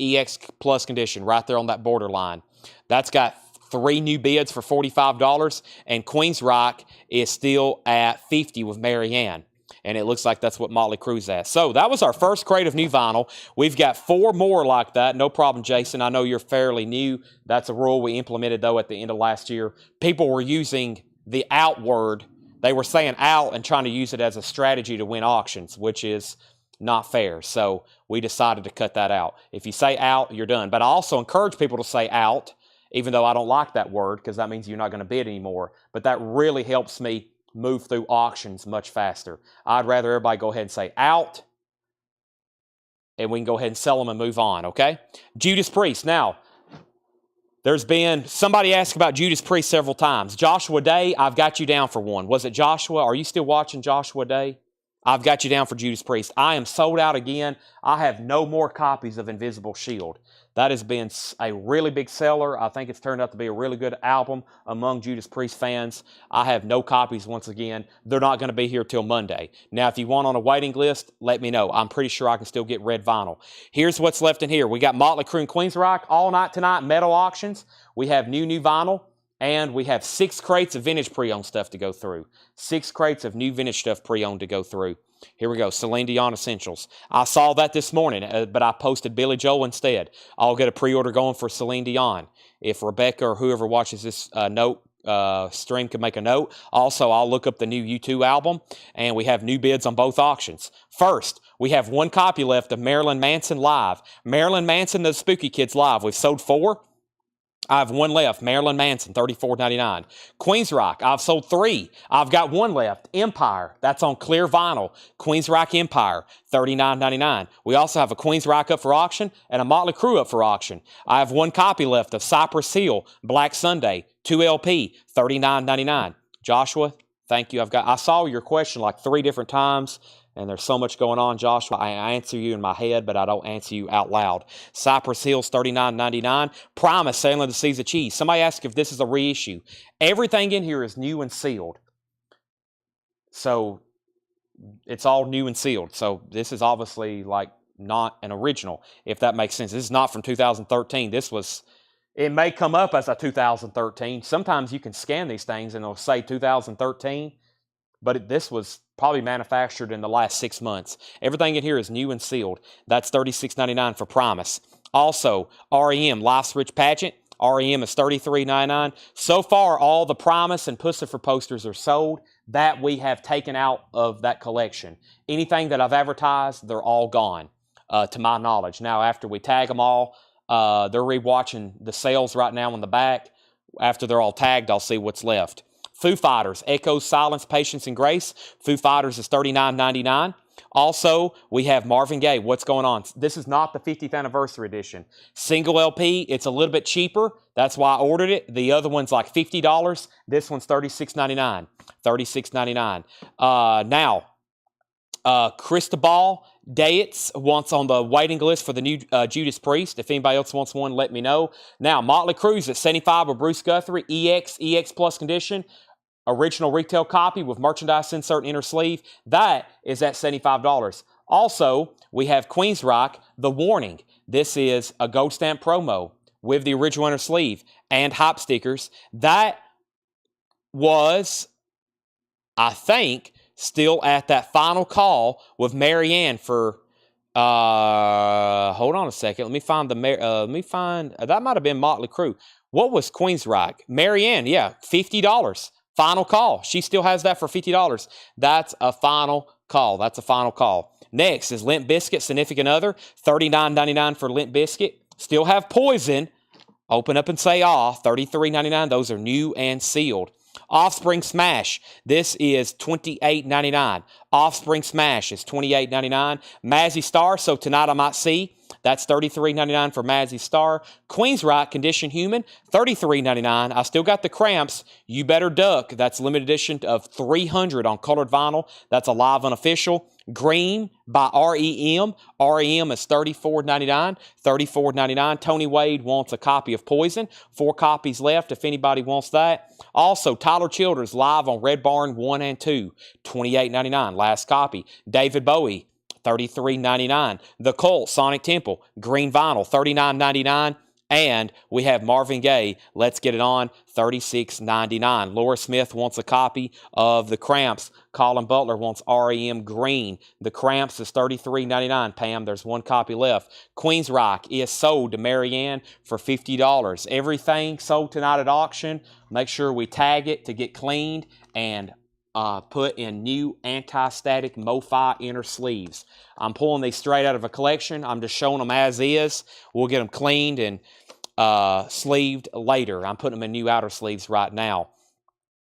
plus condition, right there on that borderline. That's got 3 new bids for $45, and Queensryche is still at 50 with Marianne. And it looks like that's what Motley Crue's at. So that was our first crate of new vinyl. We've got 4 more like that. No problem, Jason. I know you're fairly new. That's a rule we implemented, though, at the end of last year. People were using the out word. They were saying out and trying to use it as a strategy to win auctions, which is not fair. So we decided to cut that out. If you say out, you're done. But I also encourage people to say out even though I don't like that word because that means you're not going to bid anymore. But that really helps me move through auctions much faster. I'd rather everybody go ahead and say out, and we can go ahead and sell them and move on, okay? Judas Priest. Now, there's been somebody asked about Judas Priest several times. Joshua Day, I've got you down for one. Was it Joshua? Are you still watching Joshua Day? I've got you down for Judas Priest. I am sold out again. I have no more copies of Invisible Shield. That has been a really big seller. I think it's turned out to be a really good album among Judas Priest fans. I have no copies once again. They're not going to be here till Monday. Now, if you want on a waiting list, let me know. I'm pretty sure I can still get red vinyl. Here's what's left in here. We got Motley Crue and Queensryche all night tonight, metal auctions. We have new vinyl. And we have 6 crates of vintage pre-owned stuff to go through. 6 crates of new vintage stuff pre-owned to go through. Here we go, Celine Dion Essentials. I saw that this morning, but I posted Billy Joel instead. I'll get a pre-order going for Celine Dion. If Rebecca or whoever watches this stream can make a note. Also, I'll look up the new U2 album, and we have new bids on both auctions. First, we have 1 copy left of Marilyn Manson Live. Marilyn Manson, the Spooky Kids Live. We've sold 4. I have 1 left, Marilyn Manson, $34.99. Queensryche, I've sold 3. I've got 1 left, Empire, that's on clear vinyl. Queensryche Empire, $39.99. We also have a Queensryche up for auction and a Motley Crue up for auction. I have 1 copy left of Cypress Hill, Black Sunday, 2 LP, $39.99. Joshua, thank you. I saw your question like 3 different times. And there's so much going on, Joshua. I answer you in my head, but I don't answer you out loud. Cypress Hills, $39.99. Promise, Sailing the Seas of Cheese. Somebody asked if this is a reissue. Everything in here is new and sealed. So it's all new and sealed. So this is obviously like not an original, if that makes sense. This is not from 2013. It may come up as a 2013. Sometimes you can scan these things and it'll say 2013. But this was probably manufactured in the last 6 months. Everything in here is new and sealed. That's $36.99 for Promise. Also, REM, Life's Rich Pageant. REM is $33.99. So far, all the Promise and Pussifer posters are sold. That we have taken out of that collection. Anything that I've advertised, they're all gone, to my knowledge. Now, after we tag them all, they're rewatching the sales right now on the back. After they're all tagged, I'll see what's left. Foo Fighters, Echoes, Silence, Patience, and Grace. Foo Fighters is $39.99. Also, we have Marvin Gaye, What's Going On. This is not the 50th anniversary edition. Single LP, it's a little bit cheaper. That's why I ordered it. The other one's like $50. This one's $36.99. $36.99. Now, Cristobal Dates wants on the waiting list for the new Judas Priest. If anybody else wants one, let me know. Now, Motley Crue's at 75 with Bruce Guthrie, EX Plus condition. Original retail copy with merchandise insert inner sleeve. That is at $75. Also, we have Queensryche, The Warning. This is a gold stamp promo with the original inner sleeve and hype stickers. That was, I think, still at that final call with Marianne for, hold on a second. Let me find that might have been Motley Crue. What was Queensryche? Marianne, yeah, $50. Final call. She still has that for $50. That's a final call. Next is Limp Bizkit, Significant Other, $39.99 for Limp Bizkit. Still have Poison. Open up and say $33.99. Those are new and sealed. Offspring Smash. This is $28.99. Offspring Smash is $28.99. Mazzy Star, So Tonight I Might See. That's $33.99 for Mazzy Star. Queensryche, Condition Human, $33.99. I still got the Cramps. You Better Duck. That's limited edition of 300 on colored vinyl. That's a live unofficial. Green by REM. REM is $34.99. $34.99. Tony Wade wants a copy of Poison. 4 copies left if anybody wants that. Also, Tyler Childers live on Red Barn 1 and 2. $28.99. Last copy. David Bowie. $33.99. The Cult, Sonic Temple, green vinyl, $39.99. And we have Marvin Gaye, Let's Get It On, $36.99. Laura Smith wants a copy of The Cramps. Colin Butler wants REM Green. The Cramps is $33.99. Pam, there's 1 copy left. Queensryche is sold to Marianne for $50. Everything sold tonight at auction. Make sure we tag it to get cleaned and put in new anti-static MoFi inner sleeves. I'm pulling these straight out of a collection. I'm just showing them as is. We'll get them cleaned and sleeved later. I'm putting them in new outer sleeves right now.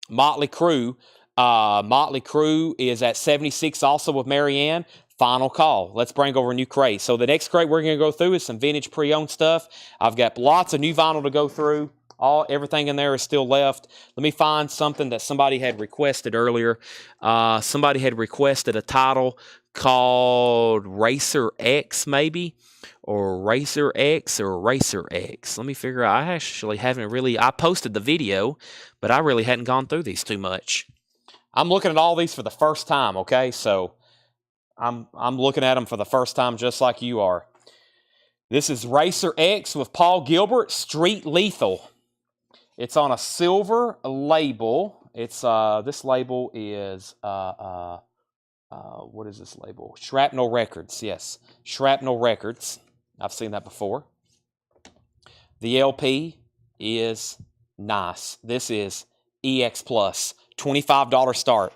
Motley Crue. Motley Crue is at 76 also with Marianne. Final call. Let's bring over a new crate. So the next crate we're going to go through is some vintage pre-owned stuff. I've got lots of new vinyl to go through. Everything in there is still left. Let me find something that somebody had requested earlier. Somebody had requested a title called Racer X, maybe, or Racer X or Racer X. Let me figure out. I actually haven't really. I posted the video, but I really hadn't gone through these too much. I'm looking at all these for the first time. Okay, so I'm looking at them for the first time, just like you are. This is Racer X with Paul Gilbert, Street Lethal. It's on a silver label. It's this label is what is this label? Shrapnel Records. Yes, Shrapnel Records. I've seen that before. The LP is nice. This is EX Plus. $25 start.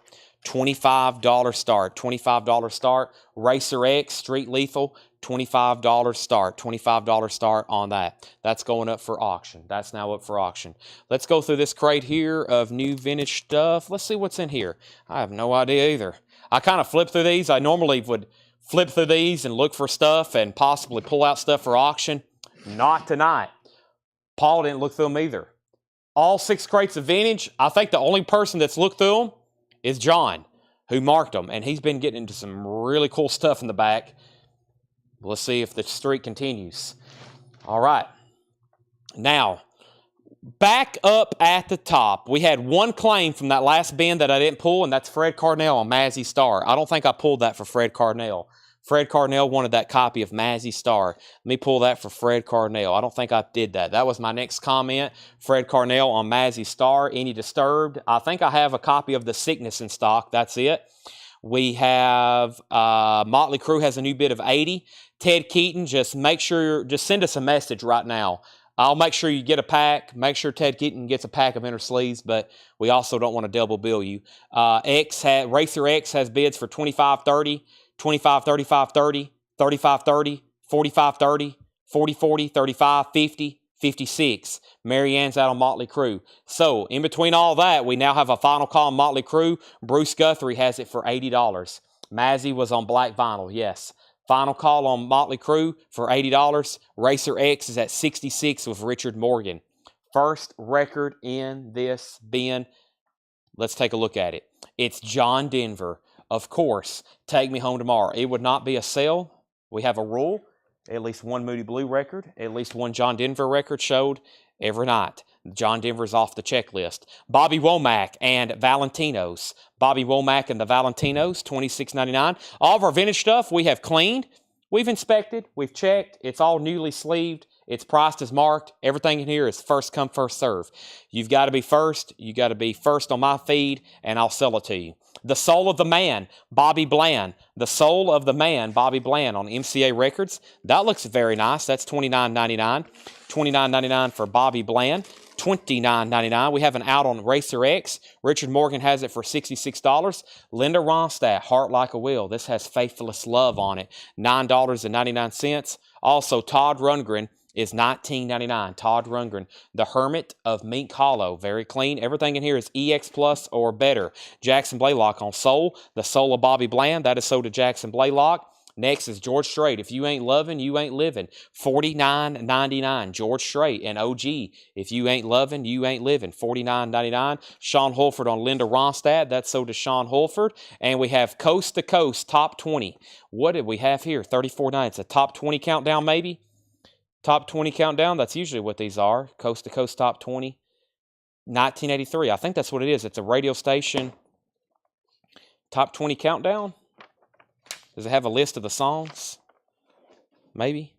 $25 start. $25 start. Racer X Street Lethal. $25 start. $25 start on that. That's going up for auction. That's now up for auction. Let's go through this crate here of new vintage stuff. Let's see what's in here. I have no idea either. I kind of flip through these. I normally would flip through these and look for stuff and possibly pull out stuff for auction. Not tonight. Paul didn't look through them either. All 6 crates of vintage. I think the only person that's looked through them is John, who marked them. And he's been getting into some really cool stuff in the back. Let's see if the streak continues. All right. Now, back up at the top, we had one claim from that last bin that I didn't pull, and that's Fred Carnell on Mazzy Star. I don't think I pulled that for Fred Carnell. Fred Carnell wanted that copy of Mazzy Star. Let me pull that for Fred Carnell. I don't think I did that. That was my next comment. Fred Carnell on Mazzy Star. Any Disturbed? I think I have a copy of The Sickness in stock. That's it. We have Motley Crue has a new bid of 80. Ted Keaton, just send us a message right now. I'll make sure you get a pack. Make sure Ted Keaton gets a pack of inner sleeves, but we also don't want to double bill you. Racer X has bids for 25, 30, 25, 35, 30, 35, 30, 45, 30, 40, 40, 35, 50, 56. Marianne's out on Motley Crue. So, in between all that, we now have a final call on Motley Crue. Bruce Guthrie has it for $80. Mazzy was on black vinyl, yes. Final call on Motley Crue for $80. Racer X is at 66 with Richard Morgan. First record in this bin. Let's take a look at it. It's John Denver. Of course, Take Me Home Tomorrow. It would not be a sale. We have a rule. At least one Moody Blue record, at least one John Denver record showed every night. John Denver's off the checklist. Bobby Womack and Valentinos. Bobby Womack and the Valentinos, $26.99. All of our vintage stuff we have cleaned, we've inspected, we've checked. It's all newly sleeved. It's priced as marked. Everything in here is first come, first serve. You've got to be first. You got to be first on my feed, and I'll sell it to you. The Soul of the Man, Bobby Bland. The Soul of the Man, Bobby Bland on MCA Records. That looks very nice. That's $29.99. $29.99 for Bobby Bland. $29.99. We have an out on Racer X. Richard Morgan has it for $66. Linda Ronstadt, Heart Like a Wheel. This has Faithless Love on it. $9.99. Also, Todd Rundgren is $19.99. Todd Rundgren, The Hermit of Mink Hollow. Very clean. Everything in here is EX Plus or better. Jackson Blaylock on Soul. The Soul of Bobby Bland. That is sold to Jackson Blaylock. Next is George Strait. If you ain't loving, you ain't living. $49.99. George Strait and OG. If you ain't loving, you ain't living. $49.99. Sean Holford on Linda Ronstadt. That's sold to Sean Holford. And we have Coast to Coast Top 20. What did we have here? $34.99. It's a Top 20 countdown maybe? Top 20 countdown. That's usually what these are. Coast to Coast Top 20. 1983. I think that's what it is. It's a radio station. Top 20 countdown. Does it have a list of the songs? Maybe.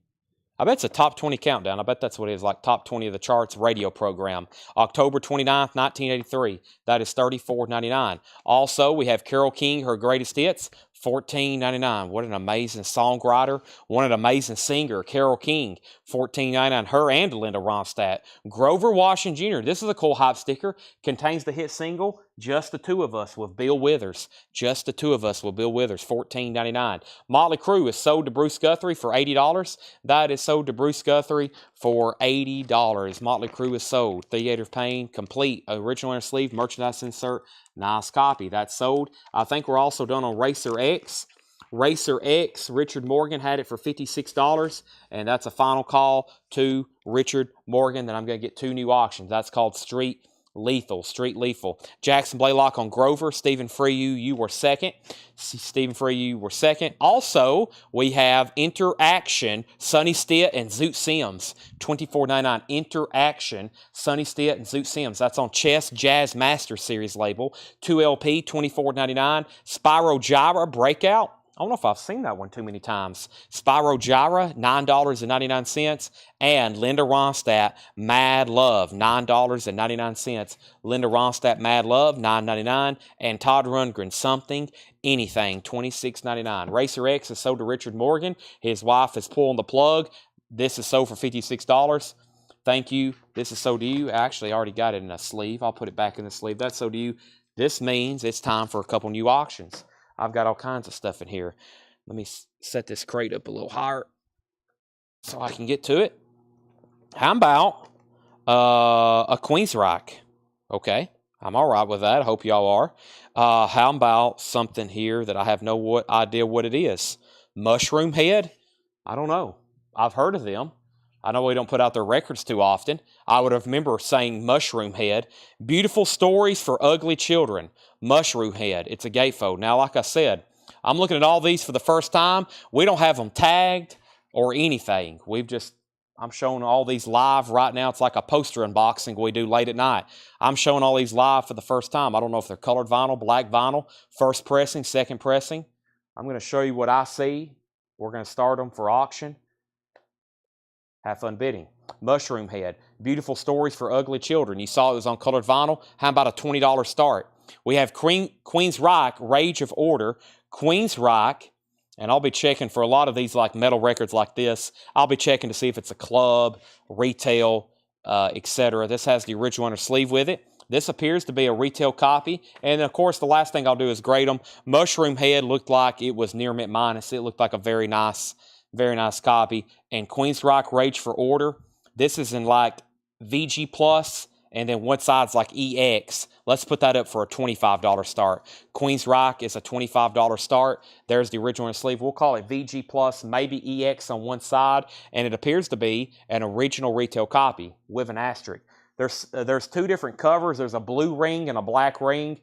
I bet it's a top 20 countdown. I bet that's what it is, like top 20 of the charts radio program. October 29th, 1983. That is $34.99. Also, we have Carole King, her greatest hits, $14.99. What an amazing songwriter. What an amazing singer, Carole King, $14.99. Her and Linda Ronstadt. Grover Washington Jr. This is a cool hype sticker. Contains the hit single, Just the two of us with Bill Withers. Just the two of us with Bill Withers, $14.99. Motley Crue is sold to Bruce Guthrie for $80. That is sold to Bruce Guthrie for $80. Motley Crue is sold. Theater of Pain, complete. Original inner sleeve, merchandise insert. Nice copy. That's sold. I think we're also done on Racer X. Racer X, Richard Morgan had it for $56, and that's a final call to Richard Morgan. Then I'm going to get 2 new auctions. That's called Street Lethal. Jackson Blaylock on Grover. Stephen Freyu, you were second. Also, we have Interaction, Sonny Stitt and Zoot Sims, $24.99. Interaction, Sonny Stitt and Zoot Sims. That's on Chess Jazz Master Series label. 2LP, $24.99. Spyro Gyra Breakout. I don't know if I've seen that one too many times. Spyro Gyra, $9.99. And Linda Ronstadt, Mad Love, $9.99. Linda Ronstadt, Mad Love, $9.99. And Todd Rundgren, Something, Anything, $26.99. Racer X is sold to Richard Morgan. His wife is pulling the plug. This is sold for $56. Thank you. This is sold to you. Actually, I already got it in a sleeve. I'll put it back in the sleeve. That's sold to you. This means it's time for a couple new auctions. I've got all kinds of stuff in here. Let me set this crate up a little higher so I can get to it. How about a Queensryche? Okay, I'm all right with that. I hope y'all are. How about something here that I have no idea what it is? Mushroom Head? I don't know. I've heard of them. I know we don't put out their records too often. I would remember saying Mushroom Head. Beautiful Stories for Ugly Children. Mushroom Head. It's a gatefold. Now, like I said, I'm looking at all these for the first time. We don't have them tagged or anything. I'm showing all these live right now. It's like a poster unboxing we do late at night. I'm showing all these live for the first time. I don't know if they're colored vinyl, black vinyl, first pressing, second pressing. I'm going to show you what I see. We're going to start them for auction. Have fun bidding. Mushroom Head. Beautiful Stories for Ugly Children. You saw it was on colored vinyl. How about a $20 start? We have Queensryche, Rage of Order. Queensryche, and I'll be checking for a lot of these like metal records like this. I'll be checking to see if it's a club, retail, etc. This has the original inner sleeve with it. This appears to be a retail copy. And, of course, the last thing I'll do is grade them. Mushroom Head looked like it was near mint minus. It looked like a very nice copy. And Queensryche, Rage for Order. This is in like VG Plus, and then one side's like EX. Let's put that up for a $25 start. Queensryche is a $25 start. There's the original sleeve. We'll call it VG Plus, maybe EX on one side, and it appears to be an original retail copy with an asterisk. There's 2 different covers. There's a blue ring and a black ring.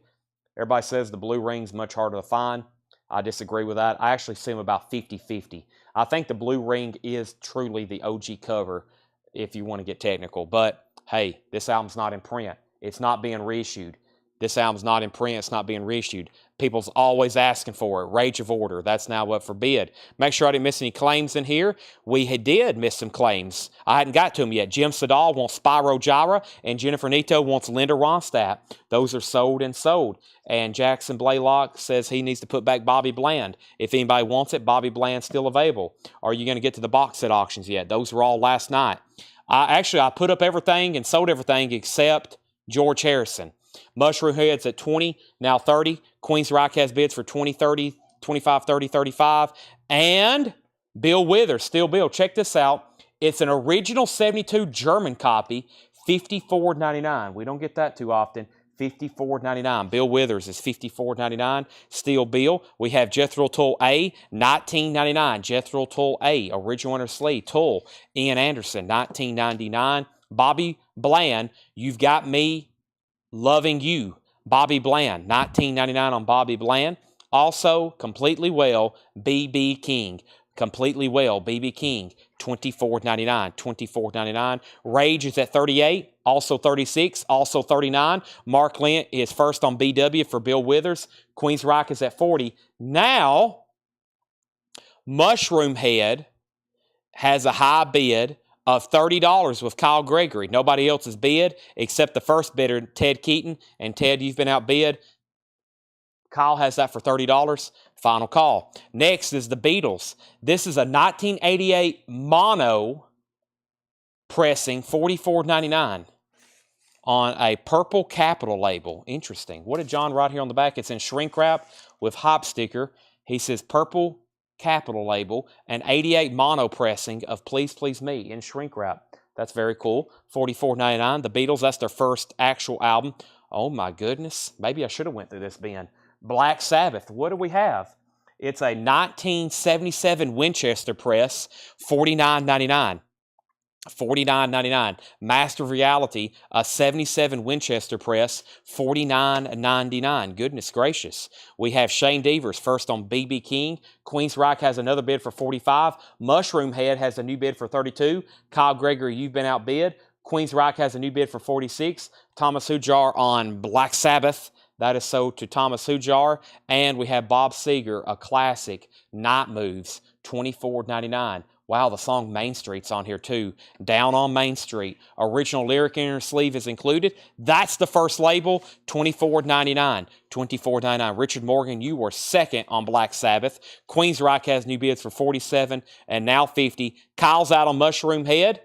Everybody says the blue ring's much harder to find. I disagree with that. I actually see them about 50-50. I think the blue ring is truly the OG cover if you want to get technical. But, hey, this album's not in print. It's not being reissued. This album's not in print. It's not being reissued. People's always asking for it. Rage of Order. That's now up for bid. Make sure I didn't miss any claims in here. We did miss some claims. I hadn't got to them yet. Jim Sedal wants Spyro Gyra, and Jennifer Nito wants Linda Ronstadt. Those are sold and sold. And Jackson Blaylock says he needs to put back Bobby Bland. If anybody wants it, Bobby Bland's still available. Are you going to get to the box set auctions yet? Those were all last night. I put up everything and sold everything except George Harrison. Mushroom Head's at 20, now 30. Queensryche has bids for 20, 30, 25, 30, 35. And Bill Withers, still Bill. Check this out. It's an original 72 German copy, $54.99. We don't get that too often. $54.99. Bill Withers is $54.99. Still Bill. We have Jethro Tull A, $19.99. Jethro Tull A, original inner sleeve. Tull, Ian Anderson, $19.99. Bobby Bland, You've Got Me Loving You. Bobby Bland, $19.99 on Bobby Bland. Also, Completely Well, B.B. King. Completely Well, B.B. King, $24.99. $24.99. Rage is at 38, also 36, also 39. Mark Lent is first on BW for Bill Withers. Queensryche is at 40. Now, Mushroom Head has a high bid of $30 with Kyle Gregory. Nobody else's bid except the first bidder, Ted Keaton. And Ted, you've been outbid. Kyle has that for $30. Final call. Next is the Beatles. This is a 1988 mono pressing, $44.99 on a purple capital label. Interesting. What did John write here on the back? It's in shrink wrap with hop sticker. He says purple capital label and 88 mono pressing of Please Please Me in shrink wrap. That's very cool. $44.99. The Beatles, that's their first actual album. Oh my goodness. Maybe I should have went through this bin. Black Sabbath. What do we have? It's a 1977 Winchester press, $49.99. $49.99. Master of Reality, a 77 Winchester press, $49.99. Goodness gracious. We have Shane Devers first on BB King. Queensryche has another bid for $45. Mushroom Head has a new bid for $32. Kyle Gregory, you've been outbid. Queensryche has a new bid for $46. Thomas Hujar on Black Sabbath. That is sold to Thomas Hujar. And we have Bob Seger, a classic, Night Moves, $24.99. Wow, the song Main Street's on here too. Down on Main Street. Original lyric in your sleeve is included. That's the first label, $24.99. $24.99. Richard Morgan, you were second on Black Sabbath. Queensryche has new bids for $47 and now $50. Kyle's out on Mushroom Head.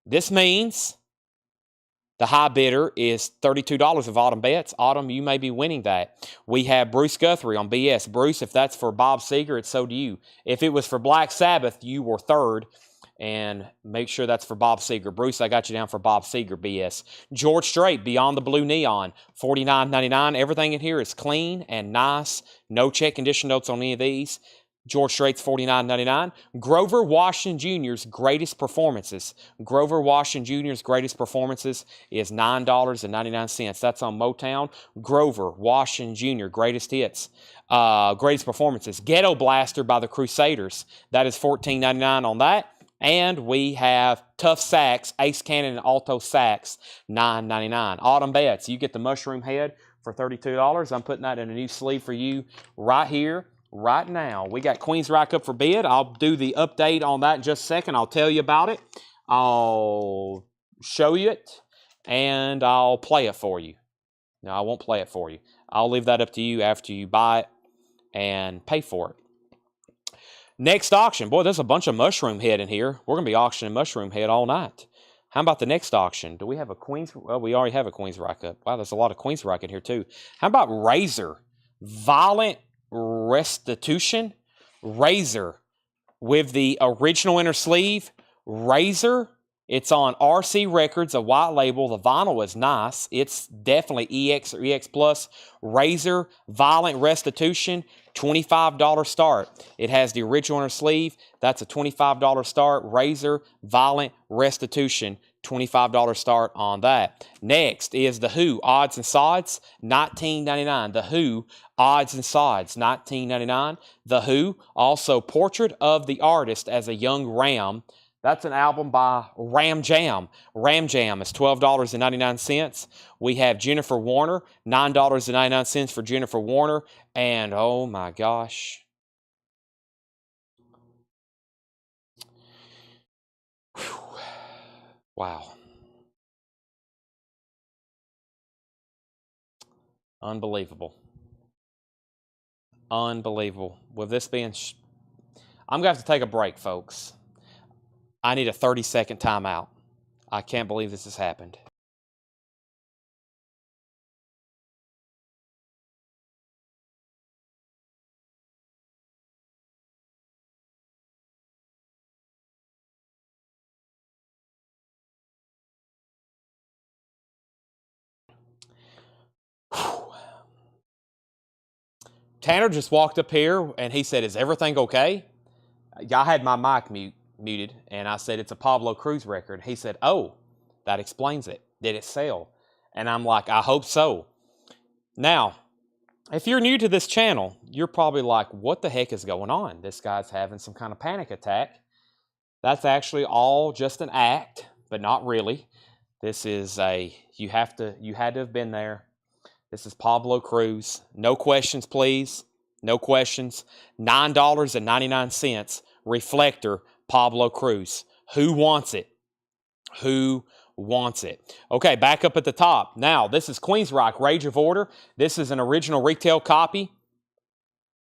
This means the high bidder is $32 of Autumn bets. Autumn, you may be winning that. We have Bruce Guthrie on BS. Bruce, if that's for Bob Seger, it's so do you. If it was for Black Sabbath, you were third. And make sure that's for Bob Seger. Bruce, I got you down for Bob Seger, BS. George Strait, Beyond the Blue Neon, $49.99. Everything in here is clean and nice. No check condition notes on any of these. George Strait's $49.99. Grover Washington Jr.'s Greatest Performances. Grover Washington Jr.'s Greatest Performances is $9.99. That's on Motown. Grover Washington Jr. Greatest Hits. Greatest Performances. Ghetto Blaster by the Crusaders. That is $14.99 on that. And we have Tough Sax, Ace Cannon and Alto Sax, $9.99. Autumn bets. You get the Mushroom Head for $32. I'm putting that in a new sleeve for you right here. Right now, we got Queensryche up for bid. I'll do the update on that in just a second. I'll tell you about it. I'll show you it, and I'll play it for you. No, I won't play it for you. I'll leave that up to you after you buy it and pay for it. Next auction. Boy, there's a bunch of Mushroom Head in here. We're going to be auctioning Mushroom Head all night. How about the next auction? Do we have a Well, we already have a Queensryche up. Wow, there's a lot of Queensryche in here, too. How about Razor? Violent Restitution. Razor with the original inner sleeve. Razor. It's on RC Records, a white label. The vinyl is nice. It's definitely EX or EX Plus. Razor Violent Restitution, $25 start. It has the original inner sleeve. That's a $25 start. Razor Violent Restitution, $25 start on that. Next is The Who, Odds and Sods, $19.99. The Who, Odds and Sods, $19.99. The Who, also Portrait of the Artist as a Young Ram. That's an album by Ram Jam. Ram Jam is $12.99. We have Jennifer Warner, $9.99 for Jennifer Warner. And oh my gosh. Whew. Wow. Unbelievable. Unbelievable. With this being... I'm going to have to take a break, folks. I need a 30-second timeout. I can't believe this has happened. Whew. Tanner just walked up here and he said, "Is everything okay?" I had my mic muted, and I said, "It's a Pablo Cruz record." He said, "Oh, that explains it. Did it sell?" And I'm like, "I hope so." Now, if you're new to this channel, you're probably like, "What the heck is going on? This guy's having some kind of panic attack." That's actually all just an act, but not really. This is you had to have been there. This is Pablo Cruz. No questions, please. No questions. $9.99. Reflector, Pablo Cruz. Who wants it? Who wants it? Okay, back up at the top. Now, this is Queensryche, Rage of Order. This is an original retail copy.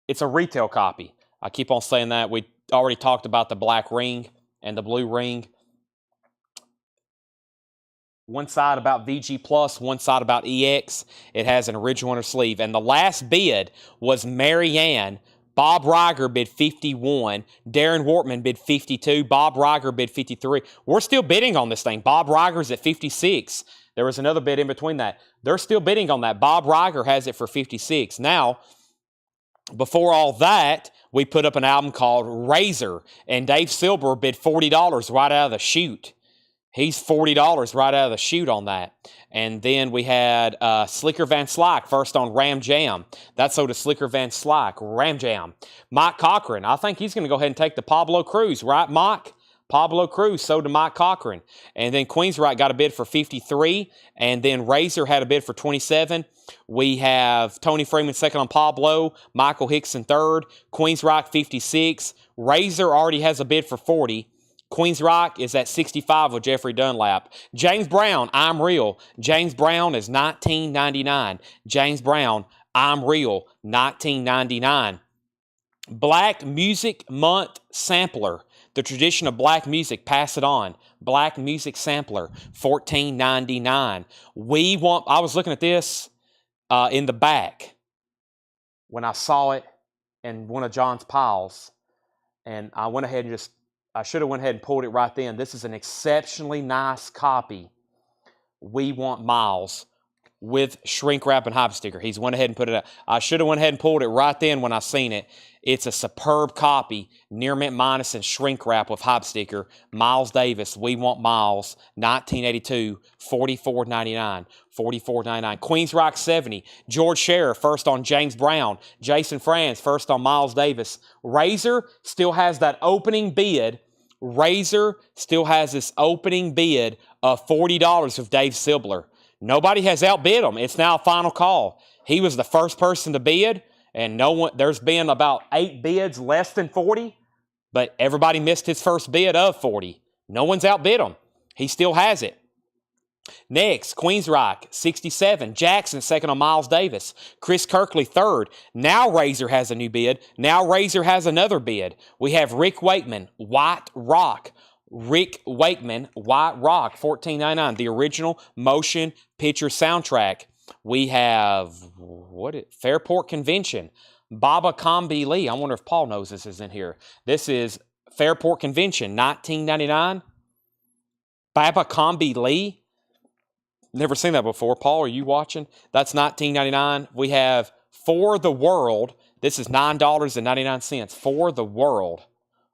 It's a retail copy. I keep on saying that. We already talked about the black ring and the blue ring. One side about VG Plus, one side about EX. It has an original on her sleeve. And the last bid was Marianne. Bob Reiger bid 51. Darren Wortman bid 52. Bob Reiger bid 53. We're still bidding on this thing. Bob Reiger's at 56. There was another bid in between that. They're still bidding on that. Bob Reiger has it for 56. Now, before all that, we put up an album called Razor, and Dave Silber bid $40 right out of the chute. He's $40 right out of the chute on that. And then we had Slicker Van Slyke first on Ram Jam. That's sold to Slicker Van Slyke, Ram Jam. Mike Cochran, I think he's going to go ahead and take the Pablo Cruz, right, Mike? Pablo Cruz sold to Mike Cochran. And then Queensryche got a bid for 53. And then Razor had a bid for 27. We have Tony Freeman second on Pablo. Michael Hickson third. Queensryche 56. Razor already has a bid for 40. Queensryche is at 65 with Jeffrey Dunlap. James Brown, I'm Real. James Brown is $19.99. James Brown, I'm Real, $19.99. Black Music Month Sampler. The tradition of black music, pass it on. Black Music Sampler, $14.99. I was looking at this in the back when I saw it in one of John's piles, and I went ahead and I should have went ahead and pulled it right then. This is an exceptionally nice copy. We Want Miles with shrink wrap and hype sticker. He's went ahead and put it up. I should have went ahead and pulled it right then when I seen it. It's a superb copy, near mint minus and shrink wrap with hype sticker. Miles Davis, We Want Miles, 1982, $44.99. $44.99. Queensryche 70. George Scherer first on James Brown. Jason Franz first on Miles Davis. Razor still has that opening bid. Razor still has this opening bid of $40 with Dave Silbler. Nobody has outbid him. It's now a final call. He was the first person to bid, and there's been about 8 bids less than 40, but everybody missed his first bid of 40. No one's outbid him. He still has it. Next, Queensryche, 67. Jackson, second on Miles Davis. Chris Kirkley, third. Now Razor has a new bid. Now Razor has another bid. We have Rick Wakeman, White Rock. Rick Wakeman, White Rock, $14.99. The original motion picture soundtrack. We have, Fairport Convention. Baba Kambi Lee. I wonder if Paul knows this is in here. This is Fairport Convention, $19.99. Baba Kambi Lee. Never seen that before. Paul, are you watching? That's $19.99. We have For the World. This is $9.99. For the World.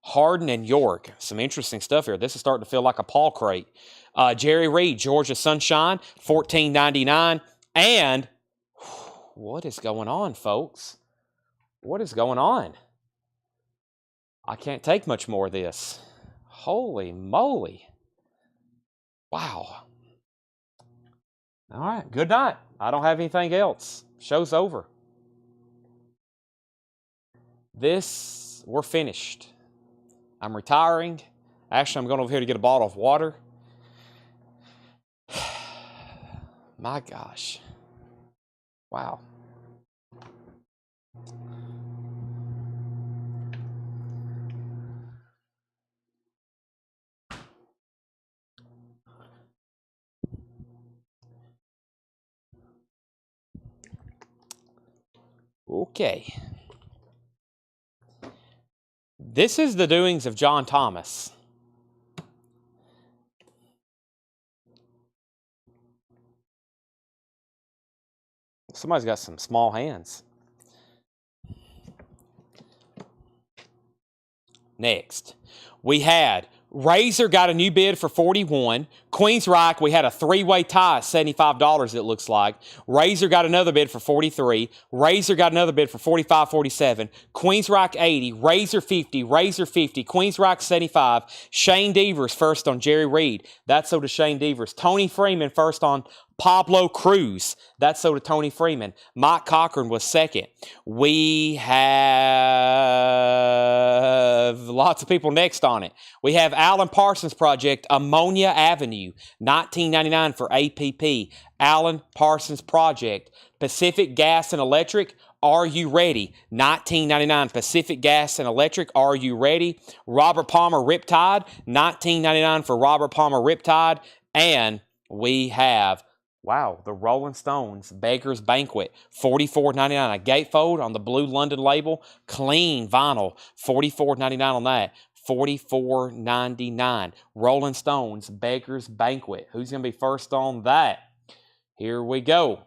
Harden and York. Some interesting stuff here. This is starting to feel like a Paul crate. Jerry Reed, Georgia Sunshine, $14.99. And what is going on, folks? What is going on? I can't take much more of this. Holy moly. Wow. All right, good night. I don't have anything else. Show's over. We're finished. I'm retiring. Actually, I'm going over here to get a bottle of water. My gosh. Wow. Okay. This is the doings of John Thomas. Somebody's got some small hands. Next, we had Razor got a new bid for 41. Queensryche, we had a three-way tie, $75 it looks like. Razor got another bid for 43. Razor got another bid for 45, 47. Queensryche 80. Razor 50. Razor 50. Queensryche 75. Shane Devers first on Jerry Reed. That's so to Shane Devers. Tony Freeman first on Pablo Cruz. That's so to Tony Freeman. Mike Cochran was second. We have lots of people next on it. We have Alan Parsons Project, Ammonia Avenue, $19.99 for APP. Alan Parsons Project. Pacific Gas and Electric, Are You Ready? $19.99. Pacific Gas and Electric, Are You Ready? Robert Palmer Riptide, $19.99 for Robert Palmer Riptide. And we have, wow, the Rolling Stones Beggar's Banquet, $44.99. A gatefold on the blue London label, clean vinyl, $44.99 on that. $44.99. Rolling Stones Beggar's Banquet. Who's going to be first on that? Here we go.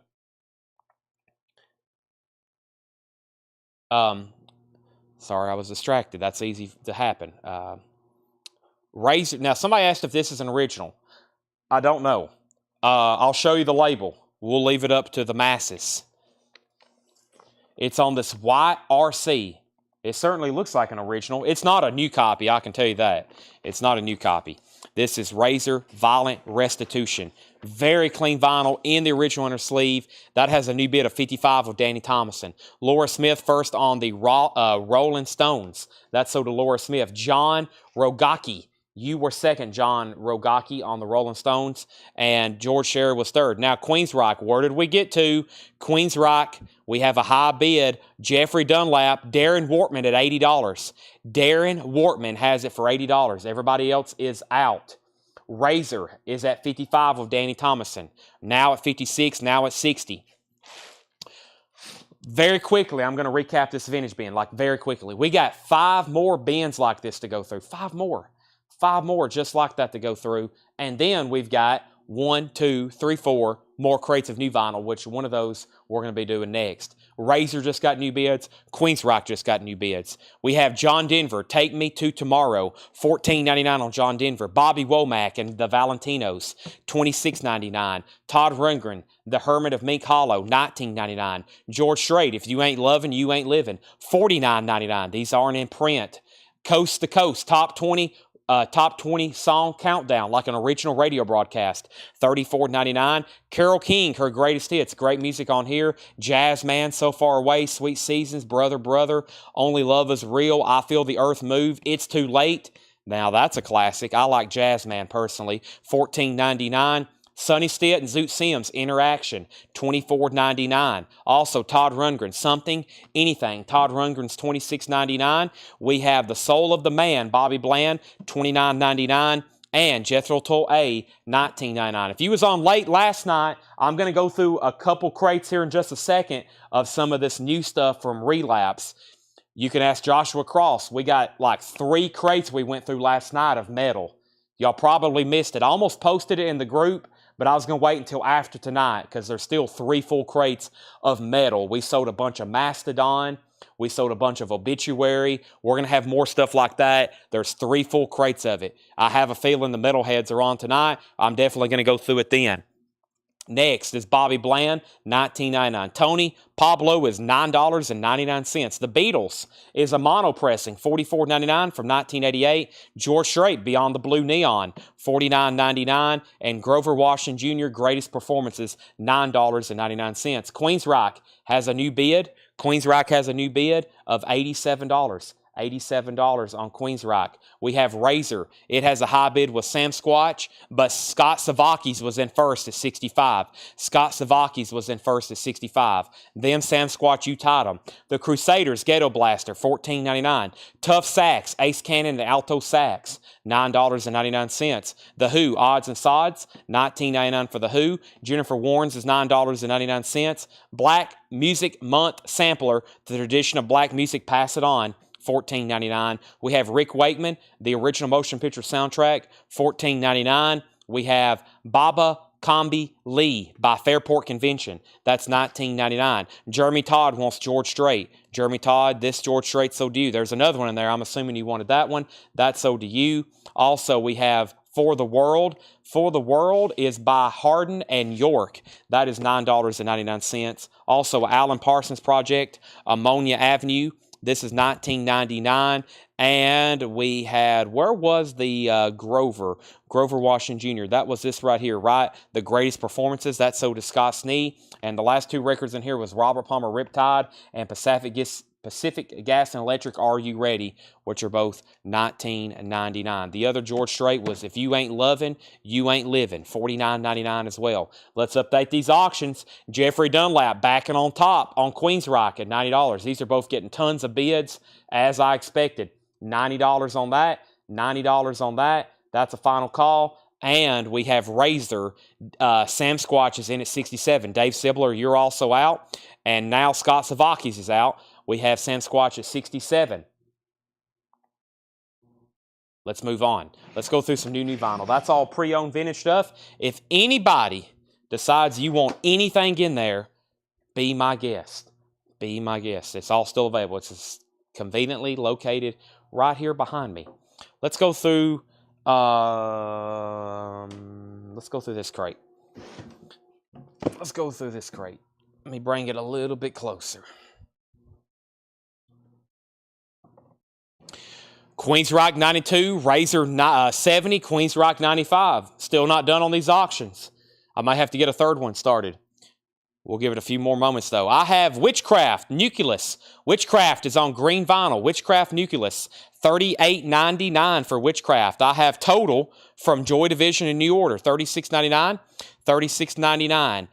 Sorry, I was distracted. That's easy to happen. Razor. Now, somebody asked if this is an original. I don't know. I'll show you the label. We'll leave it up to the masses. It's on this white RC. It certainly looks like an original. It's not a new copy, I can tell you that. It's not a new copy. This is Razor Violent Restitution. Very clean vinyl in the original inner sleeve. That has a new bid of 55 of Danny Thomason. Laura Smith first on the Rolling Stones. That's so to Laura Smith. John Rogacki. You were second, John Rogacki, on the Rolling Stones, and George Sherry was third. Now, Queensryche, where did we get to? Queensryche, we have a high bid. Jeffrey Dunlap, Darren Wortman at $80. Darren Wortman has it for $80. Everybody else is out. Razor is at 55 of Danny Thomason. Now at 56, now at 60. Very quickly, I'm going to recap this vintage bin, like very quickly. We got 5 more bins like this to go through. 5 more. 5 more just like that to go through. And then we've got 1, 2, 3, 4 more crates of new vinyl, which one of those we're going to be doing next. Razor just got new bids. Queensryche just got new bids. We have John Denver, Take Me to Tomorrow, $14.99 on John Denver. Bobby Womack and the Valentinos, $26.99. Todd Rundgren, The Hermit of Mink Hollow, $19.99. George Strait, If You Ain't Lovin', You Ain't Livin', $49.99. These aren't in print. Coast to Coast, top 20 song countdown, like an original radio broadcast, $34.99. Carole King, her greatest hits, great music on here. Jazz Man, So Far Away, Sweet Seasons, Brother, Brother, Only Love Is Real, I Feel the Earth Move, It's Too Late. Now that's a classic. I like Jazz Man personally. $14.99. Sonny Stitt and Zoot Sims, Interaction, $24.99. Also, Todd Rundgren, Something, Anything. Todd Rundgren's $26.99. We have The Soul of the Man, Bobby Bland, $29.99. And Jethro Tull A, $19.99. If you was on late last night, I'm going to go through a couple crates here in just a second of some of this new stuff from Relapse. You can ask Joshua Cross. We got like 3 crates we went through last night of metal. Y'all probably missed it. I almost posted it in the group, but I was going to wait until after tonight because there's still 3 full crates of metal. We sold a bunch of Mastodon. We sold a bunch of Obituary. We're going to have more stuff like that. There's 3 full crates of it. I have a feeling the metalheads are on tonight. I'm definitely going to go through it then. Next is Bobby Bland, $19.99. Tony Pablo is $9.99. The Beatles is a mono pressing, $44.99 from 1988. George Strait, Beyond the Blue Neon, $49.99. And Grover Washington Jr., Greatest Performances, $9.99. Queensryche has a new bid. Queensryche has a new bid of $87. $87 on Queensryche. We have Razor. It has a high bid with Sam Squatch, but Scott Savakis was in first at $65. Scott Savakis was in first at $65. Then Sam Squatch, You Tied 'Em. The Crusaders, Ghetto Blaster, $14.99. Tough Sax, Ace Cannon and Alto Sax, $9.99. The Who, Odds and Sods, $19.99 for The Who. Jennifer Warnes is $9.99. Black Music Month Sampler, the tradition of black music, pass it on, $14.99. We have Rick Wakeman, the original motion picture soundtrack, $14.99. We have Baba Combi Lee by Fairport Convention. That's $19.99. Jeremy Todd wants George Strait. Jeremy Todd, This George Strait, So Do You. There's another one in there. I'm assuming you wanted that one. That's So Do You. Also, we have For the World. For the World is by Hardin and York. That is $9.99. Also, Alan Parsons Project, Ammonia Avenue. This is $19.99. And we had, where was the Grover Washington Jr.? That was this right here, right? The Greatest Performances. That's so to Scott Snee. And the last 2 records in here was Robert Palmer, Riptide, and Pacific Gas and Electric, Are You Ready? Which are both $19.99. The other George Strait was If You Ain't Lovin', You Ain't Livin', $49.99 as well. Let's update these auctions. Jeffrey Dunlap backing on top on Queensryche at $90. These are both getting tons of bids, as I expected. $90 on that, $90 on that. That's a final call. And we have Razor. Sam Squatch is in at 67. Dave Sibler, you're also out. And now Scott Savakis is out. We have Sam Squatch at 67. Let's move on. Let's go through some new vinyl. That's all pre-owned vintage stuff. If anybody decides you want anything in there, be my guest. Be my guest. It's all still available. It's conveniently located right here behind me. Let's go through this crate. Let's go through this crate. Let me bring it a little bit closer. Queensryche 92, Razor 70, Queensryche 95. Still not done on these auctions. I might have to get a third one started. We'll give it a few more moments, though. I have Witchcraft Nucleus. Witchcraft is on green vinyl. Witchcraft Nucleus, $38.99 for Witchcraft. I have Total from Joy Division in New Order, $36.99. $36.99.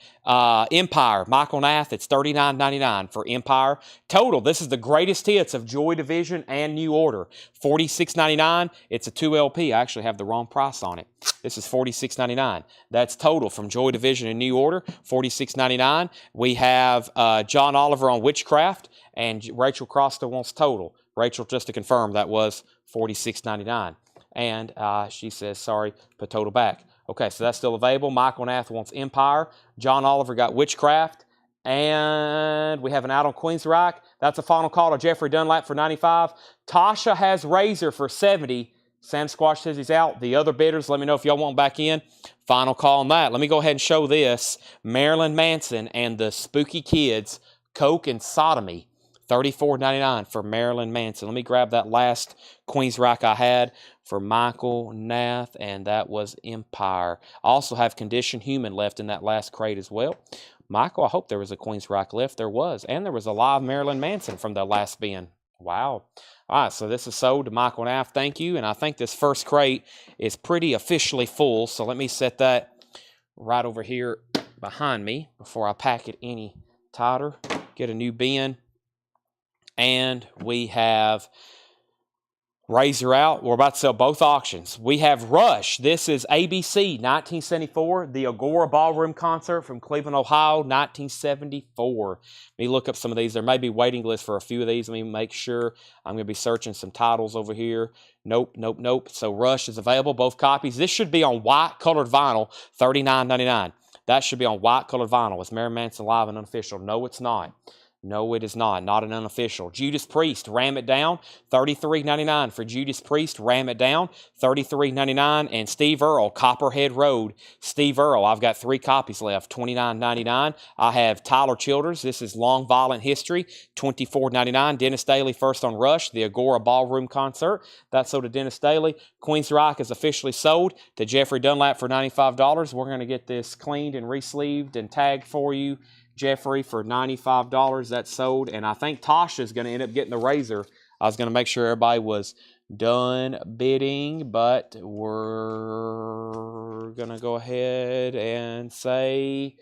Empire, Michael Nath, it's $39.99 for Empire. Total, this is the greatest hits of Joy Division and New Order. $46.99. It's a 2LP. I actually have the wrong price on it. This is $46.99. That's Total from Joy Division and New Order, $46.99. We have John Oliver on Witchcraft, and Rachel Crosta wants Total. Rachel, just to confirm, that was $46.99. And she says, sorry, put Total back. Okay, so that's still available. Michael Nath wants Empire. John Oliver got Witchcraft. And we have an out on Queensryche. That's a final call to Jeffrey Dunlap for $95. Tasha has Razor for $70. Sam Squatch says he's out. The other bidders, let me know if y'all want back in. Final call on that. Let me go ahead and show this. Marilyn Manson and the Spooky Kids, Coke and Sodomy. $34.99 for Marilyn Manson. Let me grab that last Queensryche I had for Michael Nath, and that was Empire. I also have Condition Human left in that last crate as well. Michael, I hope there was a Queensryche left. There was. And there was a live Marilyn Manson from the last bin. Wow. All right, so this is sold to Michael Nath. Thank you. And I think this first crate is pretty officially full, so let me set that right over here behind me before I pack it any tighter. Get a new bin. And we have Razor out. We're about to sell both auctions. We have Rush. This is ABC 1974, the Agora Ballroom Concert from Cleveland, Ohio, 1974. Let me look up some of these. There may be waiting lists for a few of these. Let me make sure. I'm going to be searching some titles over here. Nope, nope, nope. So Rush is available, both copies. This should be on white colored vinyl, $39.99. That should be on white colored vinyl. It's Marilyn Manson live and unofficial. No, it's not. No, it is not. Not an unofficial. Judas Priest, Ram It Down, $33.99 for Judas Priest, Ram It Down, $33.99. And Steve Earle, Copperhead Road. Steve Earle, I've got 3 copies left, $29.99. I have Tyler Childers, this is Long Violent History, $24.99. Dennis Daly, first on Rush, the Agora Ballroom Concert. That's sold to Dennis Daly. Queensryche is officially sold to Jeffrey Dunlap for $95. We're going to get this cleaned and re-sleeved and tagged for you, Jeffrey, for $95. That's sold. And I think Tasha's going to end up getting the Razor. I was going to make sure everybody was done bidding, but we're going to go ahead and say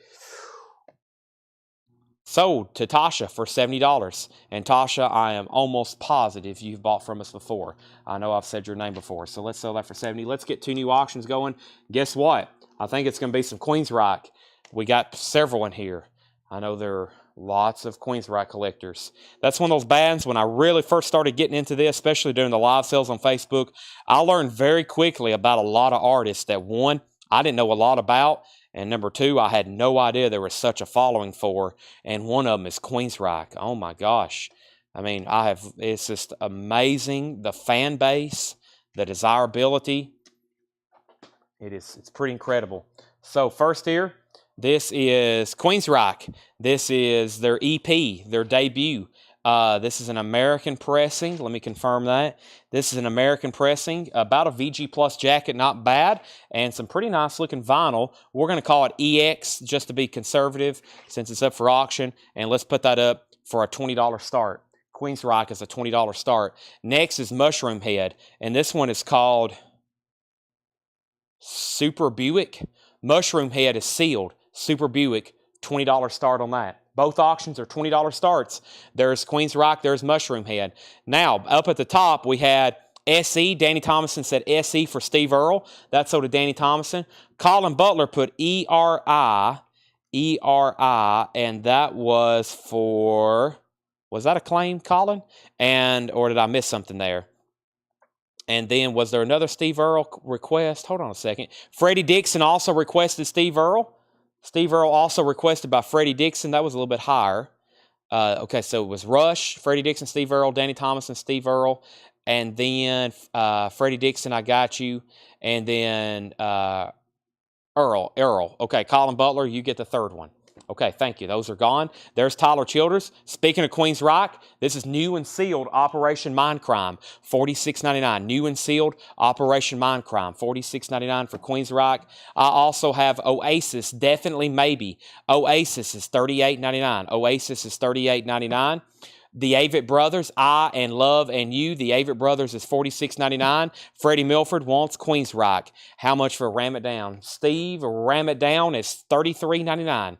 sold to Tasha for $70. And Tasha, I am almost positive you've bought from us before. I know I've said your name before. So let's sell that for $70. Let's get 2 new auctions going. Guess what? I think it's going to be some Queensryche. We got several in here. I know there are lots of Queensryche collectors. That's one of those bands when I really first started getting into this, especially during the live sales on Facebook. I learned very quickly about a lot of artists that, one, I didn't know a lot about, and number 2, I had no idea there was such a following for, and one of them is Queensryche. Oh my gosh. I mean, it's just amazing, the fan base, the desirability. It's pretty incredible. So first here, this is Queensryche. This is their EP, their debut. This is an American pressing. Let me confirm that. This is an American pressing. About a VG Plus jacket, not bad. And some pretty nice looking vinyl. We're going to call it EX just to be conservative since it's up for auction. And let's put that up for a $20 start. Queensryche is a $20 start. Next is Mushroom Head. And this one is called Super Buick. Mushroom Head is sealed. Super Buick, $20 start on that. Both auctions are $20 starts. There's Queensryche, there's Mushroom Head. Now, up at the top, we had SE, Danny Thomason said SE for Steve Earle. That's so to Danny Thomason. Colin Butler put ERI, and that was for, was that a claim, Colin? Or did I miss something there? And then was there another Steve Earle request? Hold on a second. Freddie Dixon also requested Steve Earle. Steve Earle also requested by Freddie Dixon. That was a little bit higher. Okay, so it was Rush, Freddie Dixon, Steve Earle, Danny Thomason, Steve Earle, and then Freddie Dixon, I got you, and then Earl. Okay, Colin Butler, you get the third one. Okay, thank you. Those are gone. There's Tyler Childers. Speaking of Queens Rock, this is new and sealed Operation Mindcrime, $46.99. New and sealed Operation Mindcrime, $46.99 for Queens Rock. I also have Oasis, Definitely Maybe. Oasis is $38.99. Oasis is $38.99. The Avett Brothers, I and Love and You. The Avett Brothers is $46.99. Freddie Milford wants Queens Rock. How much for Ram It Down? Steve, Ram It Down is $33.99.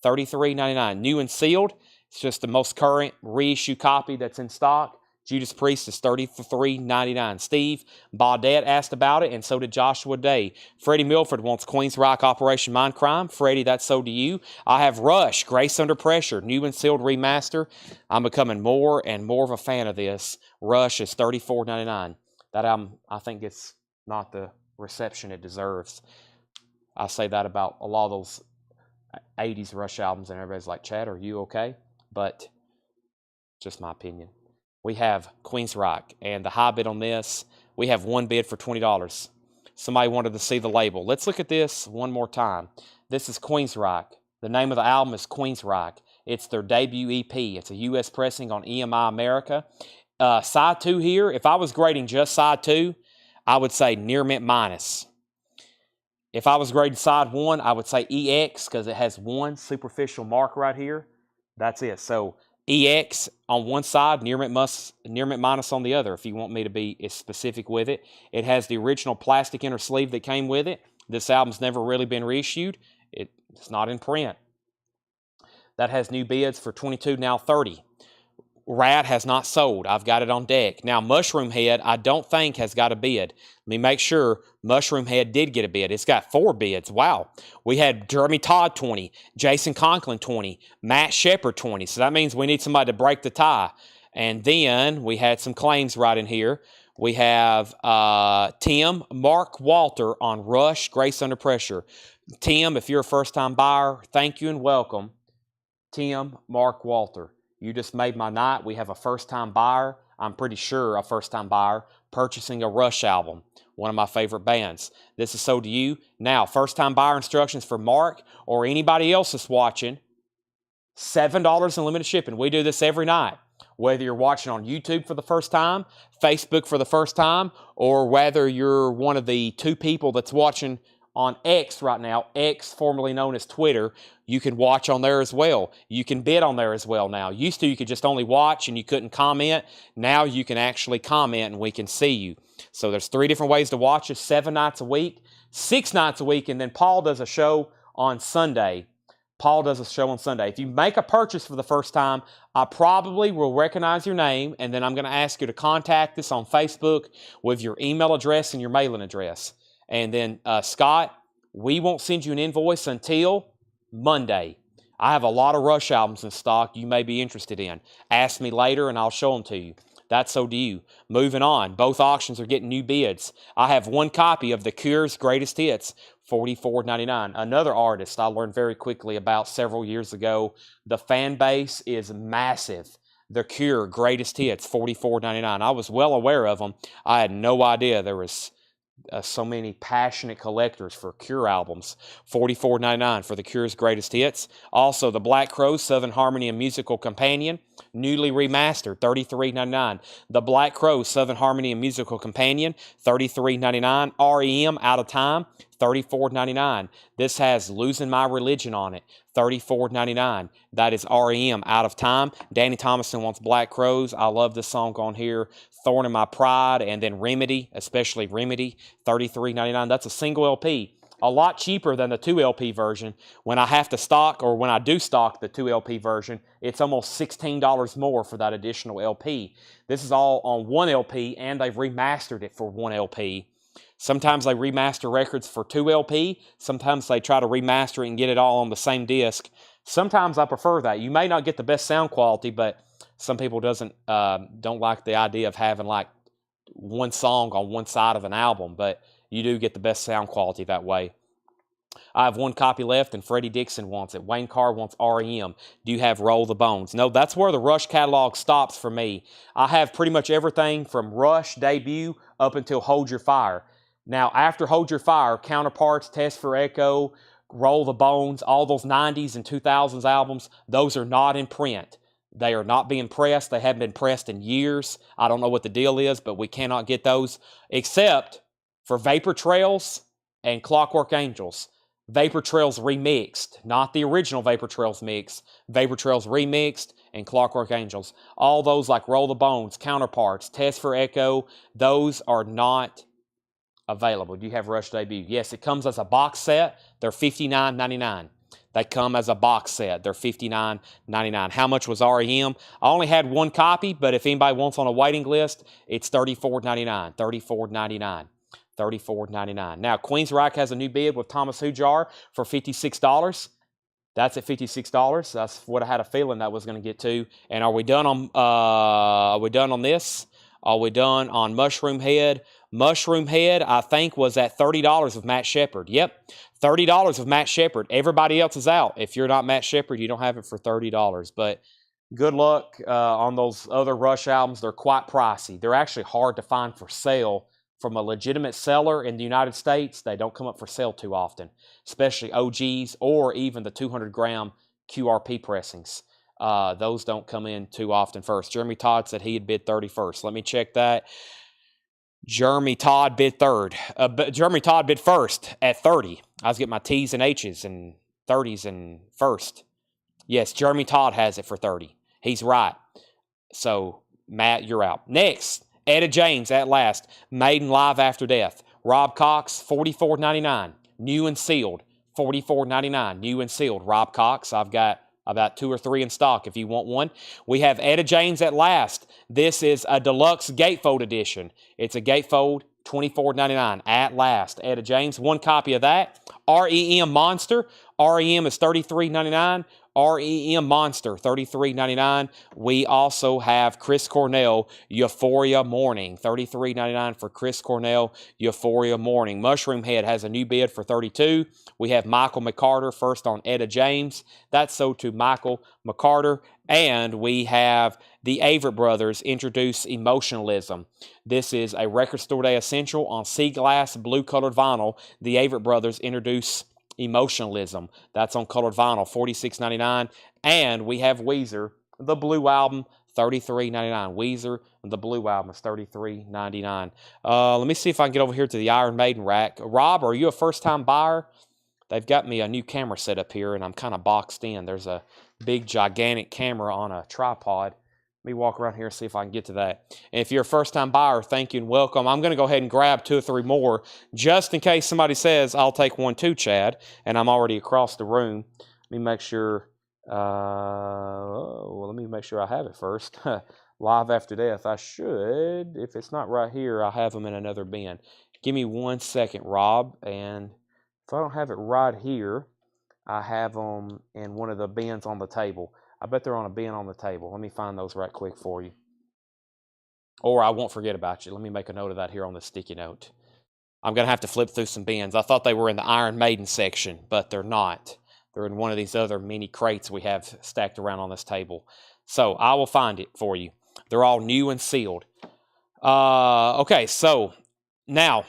$33.99. New and sealed. It's just the most current reissue copy that's in stock. Judas Priest is $33.99. Steve Baudette asked about it, and so did Joshua Day. Freddie Milford wants Queens Rock Operation Mindcrime. Freddie, that's so do you. I have Rush, Grace Under Pressure, new and sealed remaster. I'm becoming more and more of a fan of this. Rush is $34.99. That album, I think it's not the reception it deserves. I say that about a lot of those 80s Rush albums, and everybody's like, Chad, are you okay? But just my opinion. We have Queens Rock, and the high bid on this, we have one bid for $20. Somebody wanted to see the label. Let's look at this one more time. This is Queens Rock. The name of the album is Queens Rock. It's their debut EP. It's a U.S. pressing on EMI America. Side 2 here, if I was grading just side 2, I would say near mint minus. If I was grading side 1, I would say EX because it has one superficial mark right here. That's it. So EX on one side, near mint minus on the other, if you want me to be as specific with it. It has the original plastic inner sleeve that came with it. This album's never really been reissued. It's not in print. That has new bids for $22, now $30. Rat has not sold. I've got it on deck. Now, Mushroom Head, I don't think has got a bid. Let me make sure Mushroom Head did get a bid. It's got 4 bids. Wow. We had Jeremy Todd 20, Jason Conklin 20, Matt Shepard 20. So that means we need somebody to break the tie. And then we had some claims right in here. We have Tim, Mark Walter on Rush, Grace Under Pressure. Tim, if you're a first-time buyer, thank you and welcome. Tim, Mark Walter. You just made my night. We have a first-time buyer, I'm pretty sure a first-time buyer, purchasing a Rush album, one of my favorite bands. This is so do you. Now, first-time buyer instructions for Mark or anybody else that's watching, $7 in limited shipping. We do this every night. Whether you're watching on YouTube for the first time, Facebook for the first time, or whether you're one of the 2 people that's watching on X right now, X formerly known as Twitter, you can watch on there as well. You can bid on there as well now. Used to you could just only watch and you couldn't comment. Now you can actually comment and we can see you. So there's 3 different ways to watch us, 7 nights a week, 6 nights a week, and then Paul does a show on Sunday. If you make a purchase for the first time, I probably will recognize your name, and then I'm going to ask you to contact us on Facebook with your email address and your mailing address. And then, Scott, we won't send you an invoice until Monday. I have a lot of Rush albums in stock you may be interested in. Ask me later and I'll show them to you. That's so do you. Moving on, both auctions are getting new bids. I have 1 copy of The Cure's Greatest Hits, $44.99. Another artist I learned very quickly about several years ago. The fan base is massive. The Cure Greatest Hits, $44.99. I was well aware of them. I had no idea there was so many passionate collectors for Cure albums. $44.99 for The Cure's Greatest Hits. Also, the Black Crowes Southern Harmony and Musical Companion, newly remastered, $33.99. The Black Crowes Southern Harmony and Musical Companion, $33.99. REM Out of Time, $34.99. This has Losing My Religion on it, $34.99. That is REM Out of Time. Danny Thomason wants Black Crowes. I love this song on here. Thorn in My Pride, and then Remedy, especially Remedy, $33.99. That's a single LP. a lot cheaper than the 2 LP version. When I have to stock, or when I do stock the 2 LP version, it's almost $16 more for that additional LP. This is all on 1 LP, and they've remastered it for 1 LP. Sometimes they remaster records for 2 LP. Sometimes they try to remaster it and get it all on the same disc. Sometimes I prefer that. You may not get the best sound quality, but some people don't like the idea of having like one song on one side of an album, but you do get the best sound quality that way. I have 1 copy left, and Freddie Dixon wants it. Wayne Carr wants REM. Do you have Roll the Bones? No, that's where the Rush catalog stops for me. I have pretty much everything from Rush debut up until Hold Your Fire. Now, after Hold Your Fire, Counterparts, Test for Echo, Roll the Bones, all those 90s and 2000s albums, those are not in print. They are not being pressed. They haven't been pressed in years. I don't know what the deal is, but we cannot get those except for Vapor Trails and Clockwork Angels. Vapor Trails remixed, not the original Vapor Trails mix. Vapor Trails remixed and Clockwork Angels. All those like Roll the Bones, Counterparts, Test for Echo, those are not available. Do you have Rush debut? Yes, it comes as a box set. They're $59.99. They come as a box set. They're $59.99. How much was REM? I only had 1 copy, but if anybody wants on a waiting list, it's $34.99. $34.99. $34.99. Now, Queensryche has a new bid with Thomas Hujar for $56. That's at $56. That's what I had a feeling that was going to get to. And are we done on this? Are we done on Mushroom Head? Mushroom Head, I think, was at $30 with Matt Shepard. Yep, $30 with Matt Shepard. Everybody else is out. If you're not Matt Shepard, you don't have it for $30. But good luck on those other Rush albums. They're quite pricey. They're actually hard to find for sale from a legitimate seller in the United States. They don't come up for sale too often, especially OGs or even the 200-gram QRP pressings. Those don't come in too often first. Jeremy Todd said he had bid 31st. Let me check that. Jeremy Todd bid third. Jeremy Todd bid first at 30. I was getting my T's and H's and 30s and first. Yes, Jeremy Todd has it for 30. He's right. So, Matt, you're out. Next, Etta James at last. Maiden Live After Death. Rob Cox, $44.99. New and sealed. $44.99. New and sealed. Rob Cox, I've got about 2 or 3 in stock if you want one. We have Etta James at last. This is a deluxe gatefold edition. It's a gatefold, $24.99 at last. Etta James, 1 copy of that. REM Monster. REM is $33.99. REM Monster, $33.99. We also have Chris Cornell, Euphoria Morning, $33.99 for Chris Cornell, Euphoria Morning. Mushroom Head has a new bid for $32. We have Michael McCarter first on Etta James. That's sold to Michael McCarter. And we have the Averitt Brothers introduce Emotionalism. This is a Record Store Day essential on sea glass blue-colored vinyl. The Averitt Brothers introduce Emotionalism. That's on colored vinyl, $46.99. And we have Weezer, the Blue Album, $33.99. Weezer, the Blue Album is $33.99. Let me see if I can get over here to the Iron Maiden rack. Rob, are you a first-time buyer? They've got me a new camera set up here, and I'm kind of boxed in. There's a big, gigantic camera on a tripod. Let me walk around here and see if I can get to that. And if you're a first-time buyer, thank you and welcome. I'm going to go ahead and grab 2 or 3 more just in case somebody says, I'll take one too, Chad, and I'm already across the room. Let me make sure, let me make sure I have it first. Live After Death, I should. If it's not right here, I'll have them in another bin. Give me 1 second, Rob, and if I don't have it right here, I have them in one of the bins on the table. I bet they're on a bin on the table. Let me find those right quick for you. Or I won't forget about you. Let me make a note of that here on the sticky note. I'm going to have to flip through some bins. I thought they were in the Iron Maiden section, but they're not. They're in one of these other mini crates we have stacked around on this table. So I will find it for you. They're all new and sealed. Okay, so now,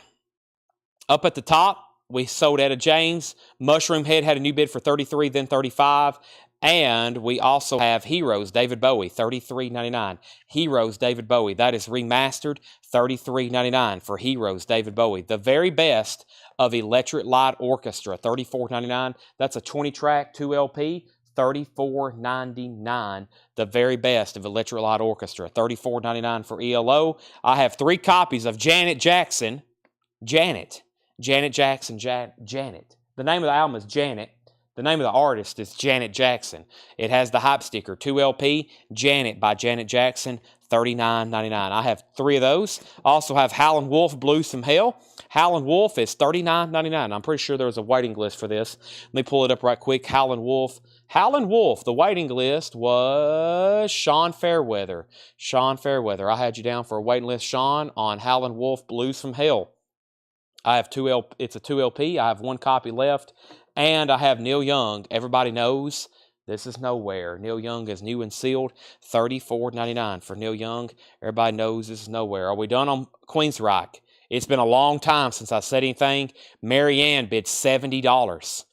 up at the top, we sold Etta James. Mushroom Head had a new bid for $33, then $35. And we also have Heroes, David Bowie, $33.99. Heroes, David Bowie. That is remastered, $33.99 for Heroes, David Bowie. The very best of Electric Light Orchestra, $34.99. That's a 20-track, 2 LP, $34.99. The very best of Electric Light Orchestra, $34.99 for ELO. I have 3 copies of Janet Jackson. Janet Janet Jackson, Janet. The name of the album is Janet. The name of the artist is Janet Jackson. It has the hype sticker, 2LP, Janet by Janet Jackson, $39.99. I have 3 of those. I also have Howlin' Wolf, Blues from Hell. Howlin' Wolf is $39.99. I'm pretty sure there was a waiting list for this. Let me pull it up right quick. Howlin' Wolf. Howlin' Wolf, the waiting list was Sean Fairweather. Sean Fairweather. I had you down for a waiting list, Sean, on Howlin' Wolf, Blues from Hell. I have it's a 2LP. I have 1 copy left. And I have Neil Young. Everybody knows this is nowhere. Neil Young is new and sealed. $34.99 for Neil Young. Everybody knows this is nowhere. Are we done on Queensryche? It's been a long time since I said anything. Marianne bid $70.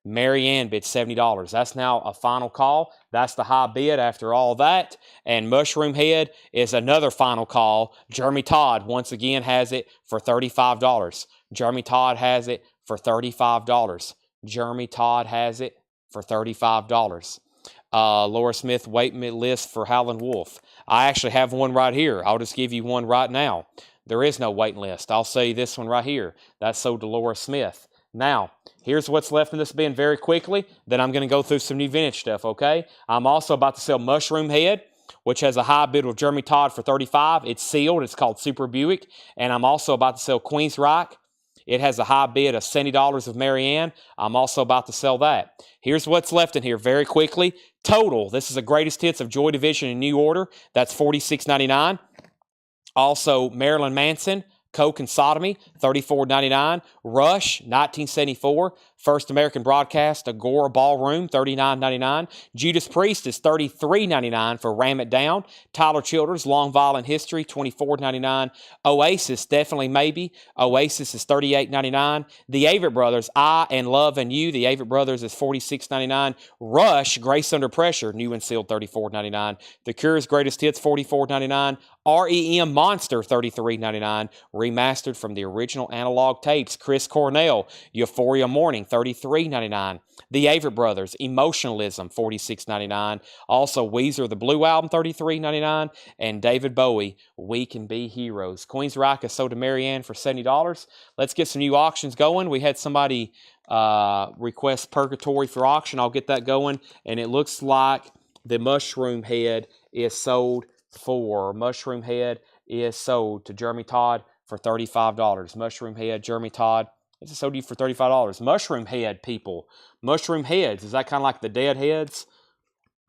Marianne bid $70. That's now a final call. That's the high bid after all that. And Mushroom Head is another final call. Jeremy Todd once again has it for $35. Jeremy Todd has it for $35. Jeremy Todd has it for $35. Laura Smith wait list for Howlin' Wolf. I actually have one right here. I'll just give you one right now. There is no waiting list. I'll say this one right here. That's sold to Laura Smith. Now, here's what's left in this bin very quickly. Then I'm going to go through some new vintage stuff, okay? I'm also about to sell Mushroom Head, which has a high bid with Jeremy Todd for $35. It's sealed. It's called Super Buick. And I'm also about to sell Queensryche. It has a high bid of $70 of Marianne. I'm also about to sell that. Here's what's left in here very quickly. Total, this is the greatest hits of Joy Division in new order. That's $46.99. Also, Marilyn Manson, Coke and Sodomy, $34.99. Rush, 1974. First American Broadcast, Agora Ballroom, $39.99. Judas Priest is $33.99 for Ram It Down. Tyler Childers, Long Violent History, $24.99. Oasis, Definitely Maybe. Oasis is $38.99. The Avett Brothers, I and Love and You. The Avett Brothers is $46.99. Rush, Grace Under Pressure, new and sealed, $34.99. The Cure's Greatest Hits, $44.99. REM Monster, $33.99. Remastered from the original analog tapes. Chris Cornell, Euphoria Morning, $33.99. The Avett Brothers, Emotionalism, $46.99. Also, Weezer, The Blue Album, $33.99. And David Bowie, We Can Be Heroes. Queensryche is sold to Marianne for $70. Let's get some new auctions going. We had somebody request Purgatory for auction. I'll get that going. And it looks like the Mushroom Head is sold to Jeremy Todd for $35. Mushroom Head, Jeremy Todd. It's sold to you for $35. Mushroom Head, people. Mushroom Heads. Is that kind of like the dead heads?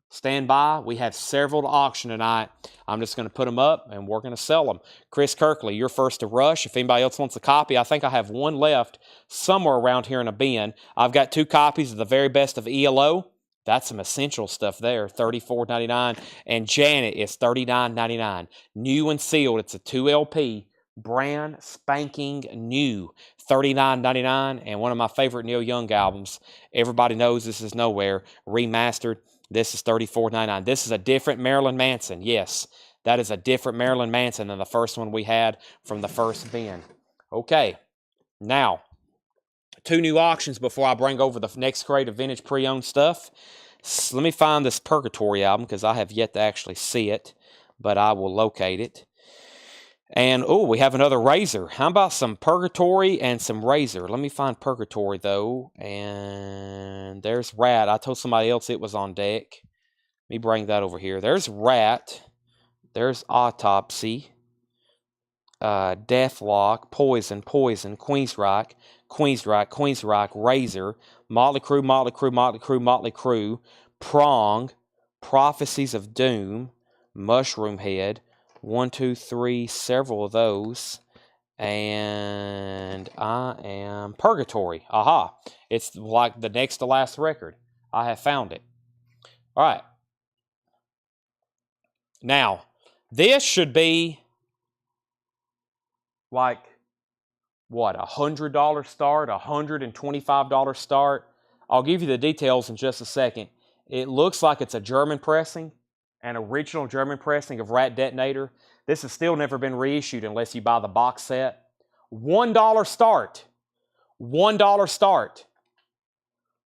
Stand by. We have several to auction tonight. I'm just going to put them up, and we're going to sell them. Chris Kirkley, you're first to rush. If anybody else wants a copy, I think I have one left somewhere around here in a bin. I've got 2 copies of the very best of ELO. That's some essential stuff there, $34.99. And Janet is $39.99. New and sealed. It's a 2LP, brand spanking new, $39.99. And one of my favorite Neil Young albums, Everybody Knows This Is Nowhere, remastered. This is $34.99. This is a different Marilyn Manson. Yes, that is a different Marilyn Manson than the first one we had from the first bin. Okay, now, 2 new auctions before I bring over the next crate of vintage pre-owned stuff. So let me find this Purgatory album because I have yet to actually see it, but I will locate it. And, oh, we have another Razor. How about some Purgatory and some Razor? Let me find Purgatory, though. And there's Rat. I told somebody else it was on deck. Let me bring that over here. There's Rat. There's Autopsy. Deathlock. Poison. Queensryche. Razor. Motley Crue. Prong. Prophecies of Doom. Mushroom Head. 1, 2, 3, several of those. And I am Purgatory. Aha. It's like the next to last record. I have found it. All right. Now, this should be like, what, $100 start, $125 start. I'll give you the details in just a second. It looks like it's a German pressing. An original German pressing of Rat Detonator. This has still never been reissued unless you buy the box set. $1 start. $1 start.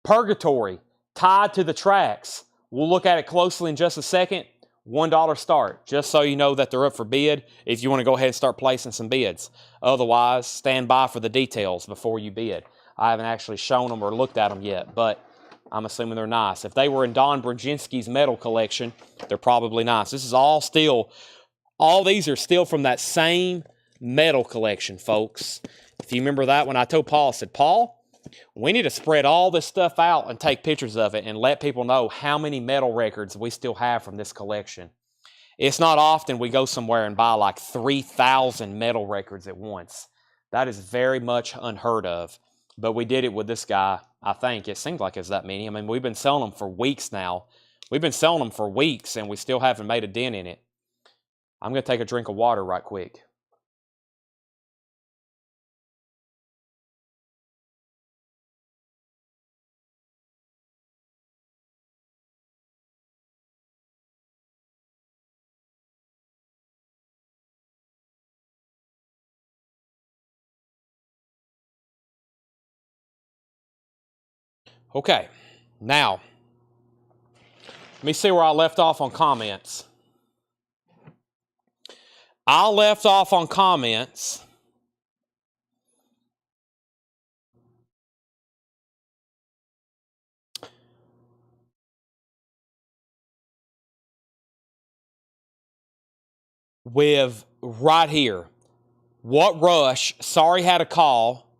Purgatory, tied to the tracks. We'll look at it closely in just a second. $1 start, just so you know that they're up for bid if you want to go ahead and start placing some bids. Otherwise, stand by for the details before you bid. I haven't actually shown them or looked at them yet, but I'm assuming they're nice. If they were in Don Brzezinski's metal collection, they're probably nice. This is all still, all these are still from that same metal collection, folks. If you remember that when I told Paul, I said, Paul, we need to spread all this stuff out and take pictures of it and let people know how many metal records we still have from this collection. It's not often we go somewhere and buy like 3,000 metal records at once. That is very much unheard of. But we did it with this guy, I think. It seems like it's that many. I mean, we've been selling them for weeks now. We've been selling them for weeks, and we still haven't made a dent in it. I'm going to take a drink of water right quick. Okay, now, let me see where I left off on comments. I left off on comments with right here. What rush? Sorry, had a call.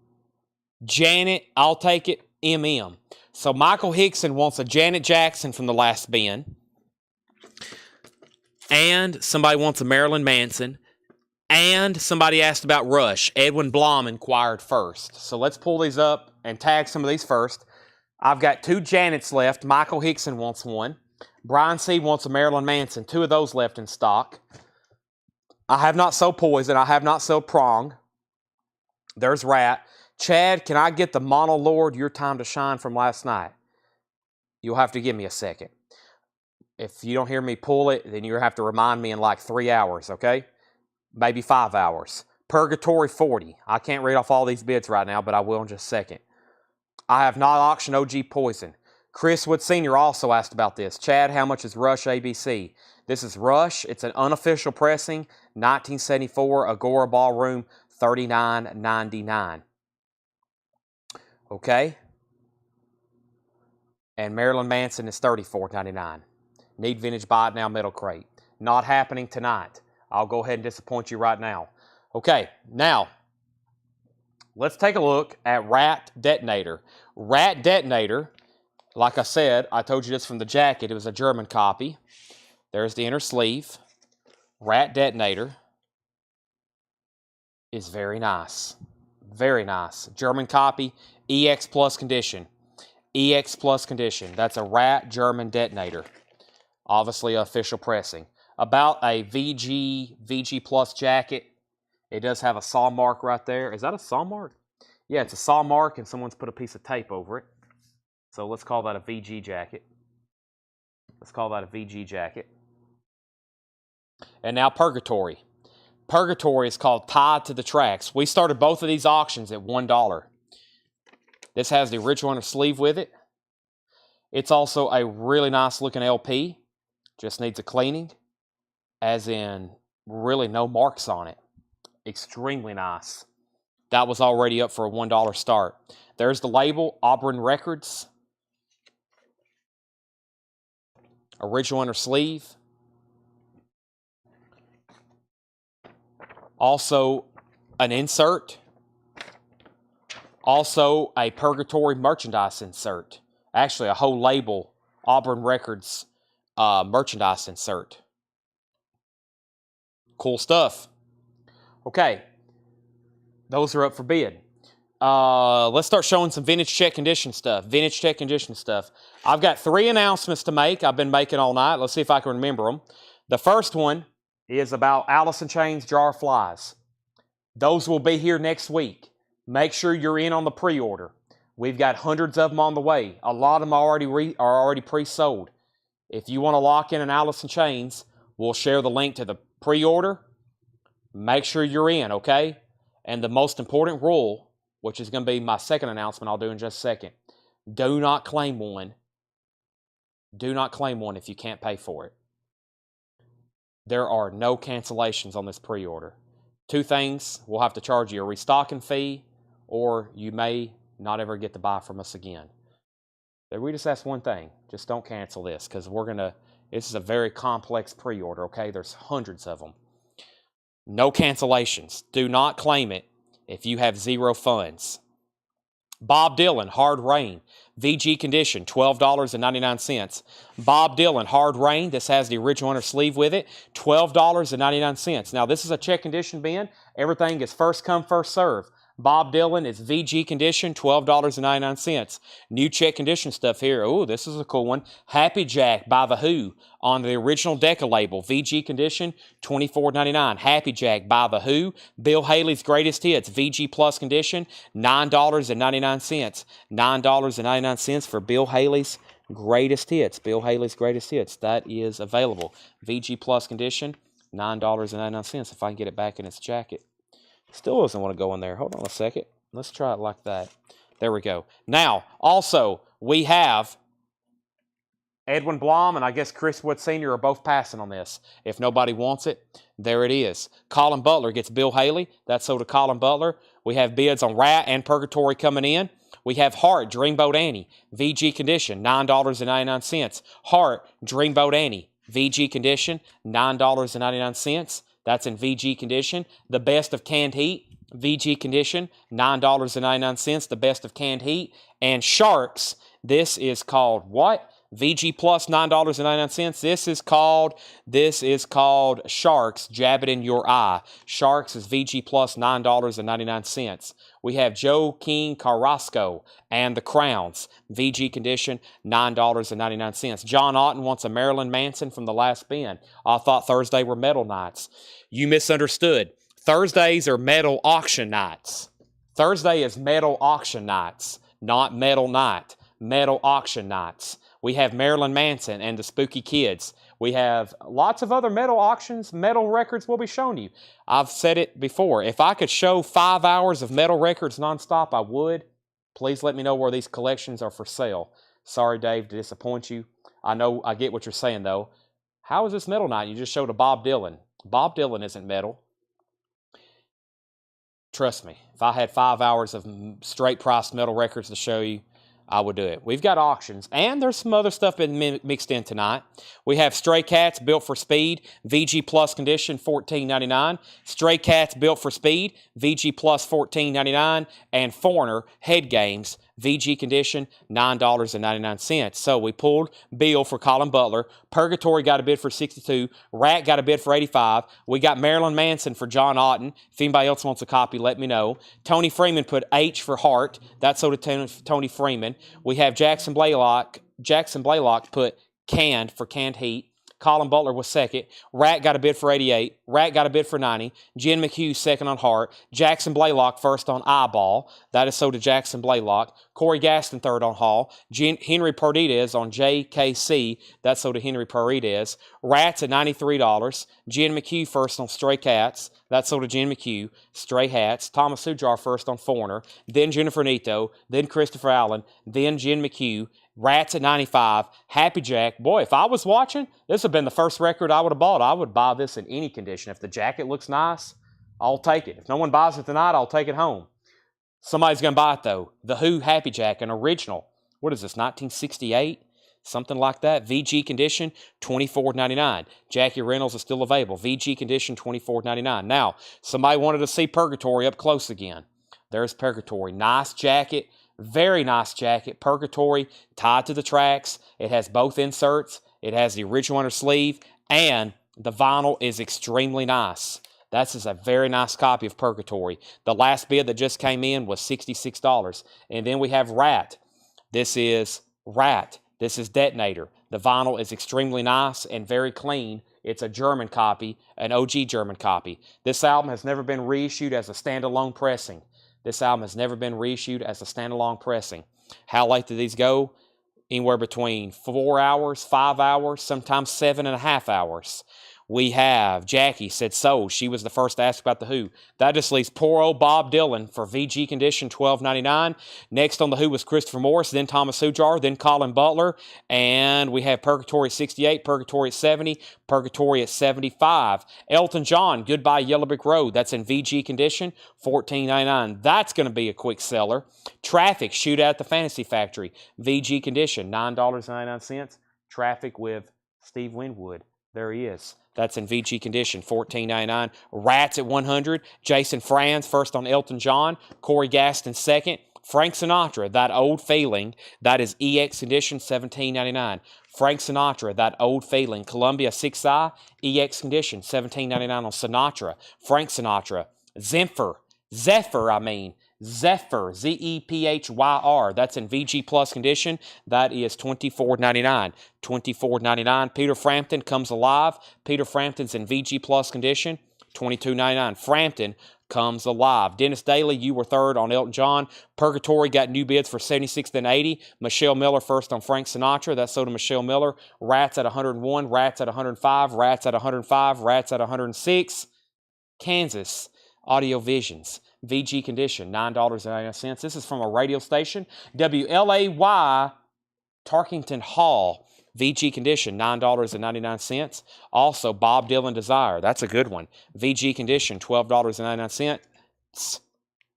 Janet, I'll take it. MM. So Michael Hickson wants a Janet Jackson from the last bin. And somebody wants a Marilyn Manson. And somebody asked about Rush. Edwin Blom inquired first. So let's pull these up and tag some of these first. I've got 2 Janets left. Michael Hickson wants one. Brian C. wants a Marilyn Manson. 2 of those left in stock. I have not sold Poison. I have not sold Prong. There's Rat. Chad, can I get the Mono Lord, Your Time to Shine from last night? You'll have to give me a second. If you don't hear me pull it, then you'll have to remind me in like 3 hours, okay? Maybe 5 hours. Purgatory 40. I can't read off all these bids right now, but I will in just a second. I have not auctioned OG Poison. Chris Wood Sr. also asked about this. Chad, how much is Rush ABC? This is Rush. It's an unofficial pressing, 1974 Agora Ballroom, $39.99. Okay? And Marilyn Manson is $34.99. Need vintage, buy it now, metal crate. Not happening tonight. I'll go ahead and disappoint you right now. Okay, now, let's take a look at Rat Detonator. Rat Detonator, like I said, I told you this from the jacket. It was a German copy. There's the inner sleeve. Rat Detonator is very nice. Very nice. German copy, EX Plus condition. EX Plus condition. That's a Rat German Detonator. Obviously, official pressing. About a VG Plus jacket. It does have a saw mark right there. Is that a saw mark? Yeah, it's a saw mark, and someone's put a piece of tape over it. So let's call that a VG jacket. Let's call that a VG jacket. And now Purgatory. Purgatory is called Tied to the Tracks. We started both of these auctions at $1. This has the original inner sleeve with it. It's also a really nice looking LP. Just needs a cleaning. As in, really no marks on it. Extremely nice. That was already up for a $1 start. There's the label, Auburn Records. Original inner sleeve. Also, an insert. Also, a Purgatory merchandise insert. Actually, a whole label, Auburn Records merchandise insert. Cool stuff. Okay. Those are up for bid. Let's start showing some vintage check condition stuff. Vintage check condition stuff. I've got 3 announcements to make. I've been making all night. Let's see if I can remember them. The first one is about Alice in Chains Jar of Flies. Those will be here next week. Make sure you're in on the pre-order. We've got hundreds of them on the way. A lot of them are already pre-sold. If you want to lock in an Alice in Chains, we'll share the link to the pre-order. Make sure you're in, okay? And the most important rule, which is going to be my second announcement I'll do in just a second, do not claim one. Do not claim one if you can't pay for it. There are no cancellations on this pre-order. Two things, we'll have to charge you a restocking fee, or you may not ever get to buy from us again. We just ask one thing, just don't cancel this, because this is a very complex pre-order, okay? There's hundreds of them. No cancellations. Do not claim it if you have zero funds. Bob Dylan, Hard Rain, VG condition, $12.99. Bob Dylan, Hard Rain, this has the original inner sleeve with it, $12.99. Now, this is a check condition bin. Everything is first come, first serve. Bob Dylan is VG condition, $12.99. New check condition stuff here. Oh, this is a cool one. Happy Jack by The Who on the original Decca label. VG condition, $24.99. Happy Jack by The Who. Bill Haley's Greatest Hits, VG Plus condition, $9.99. $9.99 for Bill Haley's Greatest Hits. Bill Haley's Greatest Hits. That is available. VG Plus condition, $9.99. If I can get it back in its jacket. Still doesn't want to go in there. Hold on a second. Let's try it like that. There we go. Now, also, we have Edwin Blom and I guess Chris Wood Sr. are both passing on this. If nobody wants it, there it is. Colin Butler gets Bill Haley. That's sold to Colin Butler. We have bids on Rat and Purgatory coming in. We have Heart, Dreamboat Annie, VG condition, $9.99. Heart, Dreamboat Annie, VG condition, $9.99. That's in VG condition. The Best of Canned Heat, VG condition, $9.99. The Best of Canned Heat. And Sharks, this is called what? VG Plus, $9.99. This is called Sharks, Jab It in Your Eye. Sharks is VG Plus, $9.99. We have Joe King Carrasco and the Crowns, VG condition, $9.99. John Otten wants a Marilyn Manson from the last bin. I thought Thursday were metal nights. You misunderstood. Thursdays are metal auction nights. Thursday is metal auction nights, not metal night. Metal auction nights. We have Marilyn Manson and the Spooky Kids. We have lots of other metal auctions, metal records we'll be showing you. I've said it before. If I could show 5 hours of metal records nonstop, I would. Please let me know where these collections are for sale. Sorry, Dave, to disappoint you. I know I get what you're saying, though. How is this metal night? You just showed a Bob Dylan. Bob Dylan isn't metal. Trust me, if I had 5 hours of straight price metal records to show you, I would do it. We've got auctions, and there's some other stuff been mixed in tonight. We have Stray Cats Built for Speed, VG Plus condition, $14.99. Stray Cats Built for Speed, VG Plus, $14.99. And Foreigner Head Games, VG condition, $9.99. So we pulled Bill for Colin Butler. Purgatory got a bid for $62. Rat got a bid for $85. We got Marilyn Manson for John Otten. If anybody else wants a copy, let me know. Tony Freeman put H for Heart. That's sold to Tony Freeman. We have Jackson Blaylock put Canned for Canned Heat. Colin Butler was second. Rat got a bid for 88. Rat got a bid for 90. Jen McHugh second on Heart. Jackson Blaylock first on Eyeball. That is sold to Jackson Blaylock. Corey Gaston third on Hall. Henry Perditez on JKC. That's sold to Henry Perditez. Rats at $93. Jen McHugh first on Stray Cats. That's sold to Jen McHugh. Stray Hats. Thomas Sujar first on Foreigner. Then Jennifer Nito. Then Christopher Allen. Then Jen McHugh. Rats at 95, Happy Jack. Boy, if I was watching, this would have been the first record I would have bought. I would buy this in any condition. If the jacket looks nice, I'll take it. If no one buys it tonight, I'll take it home. Somebody's going to buy it, though. The Who Happy Jack, an original. What is this, 1968? Something like that. VG condition, $24.99. Jackie Reynolds is still available. VG condition, $24.99. Now, somebody wanted to see Purgatory up close again. There's Purgatory. Nice jacket. Very nice jacket. Purgatory, tied to the tracks. It has both inserts. It has the original inner sleeve, and the vinyl is extremely nice. That's just a very nice copy of Purgatory. The last bid that just came in was $66. And then we have Rat. This is Rat. This is Detonator. The vinyl is extremely nice and very clean. It's a German copy, an OG German copy. This album has never been reissued as a standalone pressing. This album has never been reissued as a standalone pressing. How late do these go? Anywhere between 4 hours, 5 hours, sometimes 7.5 hours. We have Jackie said sold. She was the first to ask about the Who. That just leaves poor old Bob Dylan for VG condition, $12.99. Next on the Who was Christopher Morris, then Thomas Hujar, then Colin Butler. And we have Purgatory at 68, Purgatory at 70, Purgatory at 75. Elton John, Goodbye Yellow Brick Road. That's in VG condition, $14.99. That's going to be a quick seller. Traffic, Shootout at the Fantasy Factory. VG condition, $9.99. Traffic with Steve Winwood. There he is. That's in VG condition, $14.99. Rats at 100. Jason Franz first on Elton John. Corey Gaston second. Frank Sinatra, That Old Feeling. That is EX condition, $17.99. Frank Sinatra, That Old Feeling. Columbia 6i, EX condition, $17.99 on Sinatra. Frank Sinatra. Zephyr, Zephyr, that's in VG Plus condition. That is $24.99. $24.99. Peter Frampton, Comes Alive. Peter Frampton's in VG Plus condition. $22.99. Frampton, Comes Alive. Dennis Daly, You Were Third on Elton John. Purgatory got new bids for $76 and $80. Michelle Miller first on Frank Sinatra. That's sold to Michelle Miller. Rats at 101. Rats at 105. Rats at 105. Rats at 106. Kansas Audio Visions. VG condition, $9.99. This is from a radio station. WLAY, Tarkington Hall. VG condition, $9.99. Also, Bob Dylan Desire. That's a good one. VG condition, $12.99.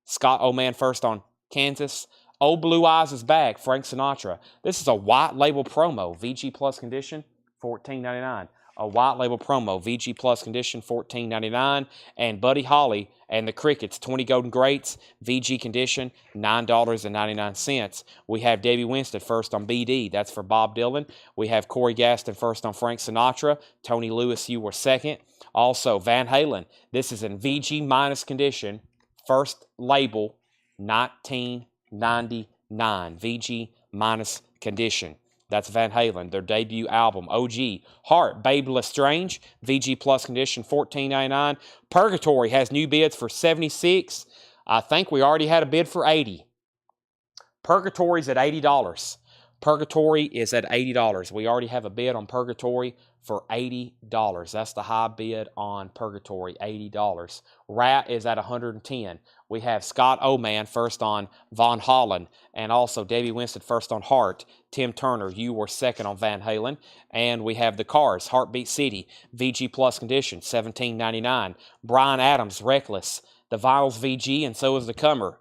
Scott Oman first on Kansas. Old Blue Eyes is back. Frank Sinatra. This is a white label promo. VG Plus condition, $14.99. A white label promo, VG Plus condition, $14.99. And Buddy Holly and the Crickets, 20 Golden Greats, VG condition, $9.99. We have Debbie Winston first on BD. That's for Bob Dylan. We have Corey Gaston first on Frank Sinatra. Tony Lewis, You Were second. Also, Van Halen. This is in VG minus condition. First label, 1999. VG minus condition. That's Van Halen, their debut album, OG. Heart, Babe Lestrange, VG Plus condition, $14.99. Purgatory has new bids for $76. I think we already had a bid for $80. Purgatory's at $80. Purgatory is at $80. We already have a bid on Purgatory for $80. That's the high bid on Purgatory, $80. Rat is at $110. We have Scott Oman first on Von Holland, and also Debbie Winston first on Heart. Tim Turner, You Were second on Van Halen. And we have the Cars, Heartbeat City, VG Plus condition, $17.99. Bryan Adams, Reckless. The vinyl's VG, and so is the cover.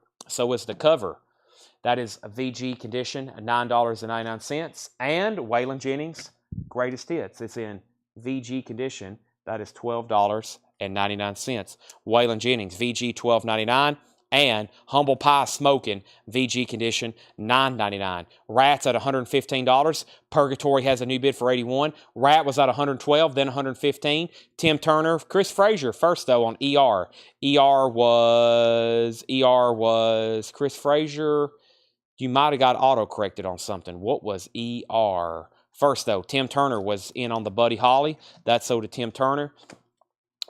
That is a VG condition, $9.99. And Waylon Jennings, Greatest Hits. It's in VG condition. That is $12.99. Waylon Jennings, VG $12.99. And Humble Pie Smoking, VG condition, $9.99. Rats at $115. Purgatory has a new bid for $81. Rat was at $112, then $115. Tim Turner, Chris Frazier first though on ER. ER was Chris Frazier. You might have got auto-corrected on something. What was ER? First, though, Tim Turner was in on the Buddy Holly. That's sold to Tim Turner.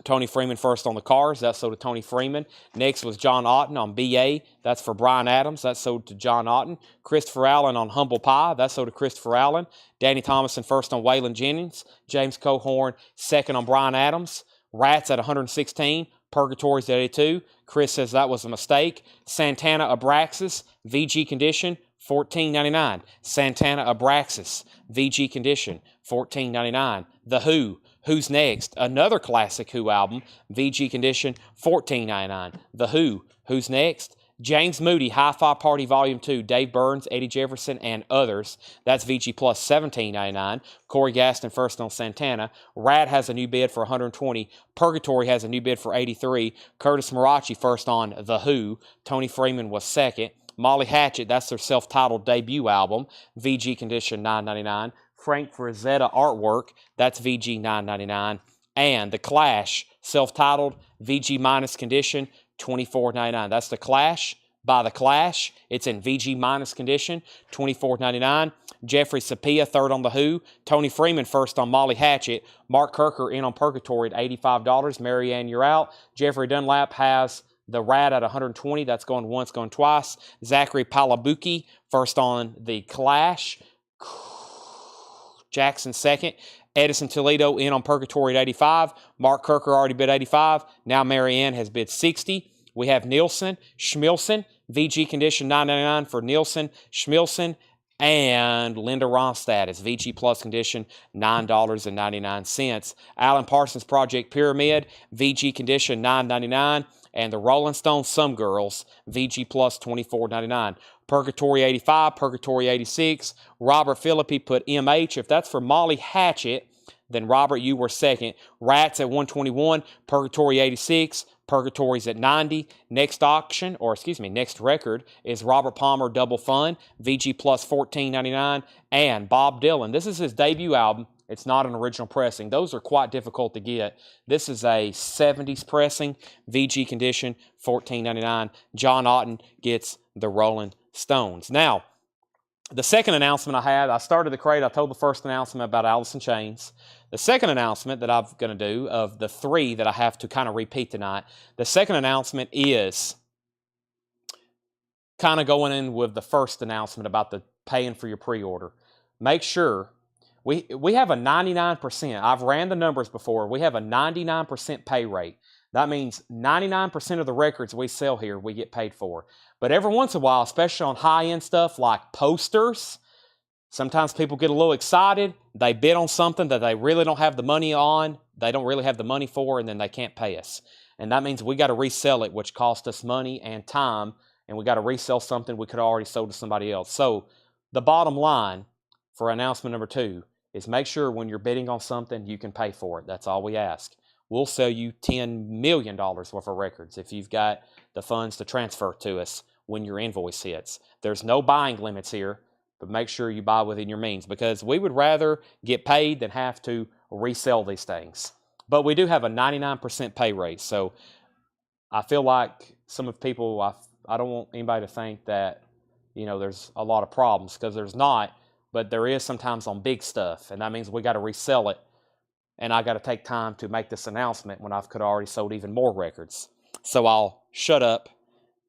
Tony Freeman first on the Cars. That's sold to Tony Freeman. Next was John Otten on BA. That's for Bryan Adams. That's sold to John Otten. Christopher Allen on Humble Pie. That's sold to Christopher Allen. Danny Thomason first on Waylon Jennings. James Cohorn second on Bryan Adams. Rats at 116. Purgatory's at 82. Chris says that was a mistake. Santana Abraxas, VG condition, $14.99. Santana Abraxas, VG condition, $14.99. The Who, Who's Next? Another classic Who album, VG condition, $14.99. The Who, Who's Next? James Moody, Hi-Fi Party Volume 2, Dave Burns, Eddie Jefferson, and others. That's VG Plus, $17.99. Corey Gaston first on Santana. Rat has a new bid for $120. Purgatory has a new bid for $83. Curtis Marachi first on The Who. Tony Freeman was second. Molly Hatchet, that's their self-titled debut album. VG condition, $9.99. Frank Frazetta artwork, that's VG, $9.99. And The Clash, self-titled, VG minus condition, $24.99. That's The Clash by The Clash. It's in VG minus condition, $24.99. Jeffrey Sapia, third on The Who. Tony Freeman, first on Molly Hatchet. Mark Kirker in on Purgatory at $85. Marianne, You're Out. Jeffrey Dunlap has The Rat at $120. That's going once, going twice. Zachary Palabuki, first on The Clash. Jackson, second. Edison Toledo in on Purgatory at 85. Mark Kirker already bid 85. Now Marianne has bid 60. We have Nielsen, Schmilson, VG condition $9.99 for Nielsen, Schmilson, and Linda Ronstadt is VG Plus condition $9.99. Alan Parsons Project Pyramid, VG condition $9.99. And the Rolling Stone Some Girls, VG Plus $24.99. Purgatory 85, Purgatory 86. Robert Philippi put MH. If that's for Molly Hatchet, then Robert, you were second. Rats at 121, Purgatory 86. Purgatory's at 90. Next auction, or excuse me, next record is Robert Palmer Double Fun, VG Plus $14.99, and Bob Dylan. This is his debut album. It's not an original pressing. Those are quite difficult to get. This is a 70s pressing, VG condition, $14.99. John Otten gets the Rolling Stones. Now, the second announcement I started the crate. I told the first announcement about Allison Chains. The second announcement that I'm going to do, of the three that I have to kind of repeat tonight, the second announcement is kind of going in with the first announcement about the paying for your pre-order. Make sure, we have a 99%, I've ran the numbers before, we have a 99% pay rate. That means 99% of the records we sell here, we get paid for. But every once in a while, especially on high-end stuff like posters, sometimes people get a little excited. They bid on something that they really don't have the money on, they don't really have the money for, and then they can't pay us. And that means we got to resell it, which cost us money and time, and we got to resell something we could have already sold to somebody else. So the bottom line for announcement number 2 is make sure when you're bidding on something, you can pay for it. That's all we ask. We'll sell you $10 million worth of records if you've got the funds to transfer to us when your invoice hits. There's no buying limits here, but make sure you buy within your means, because we would rather get paid than have to resell these things. But we do have a 99% pay rate, so I feel like some of the people, I don't want anybody to think that, there's a lot of problems, because there's not, but there is sometimes on big stuff, and that means we got to resell it, and I got to take time to make this announcement when I could have already sold even more records. So I'll shut up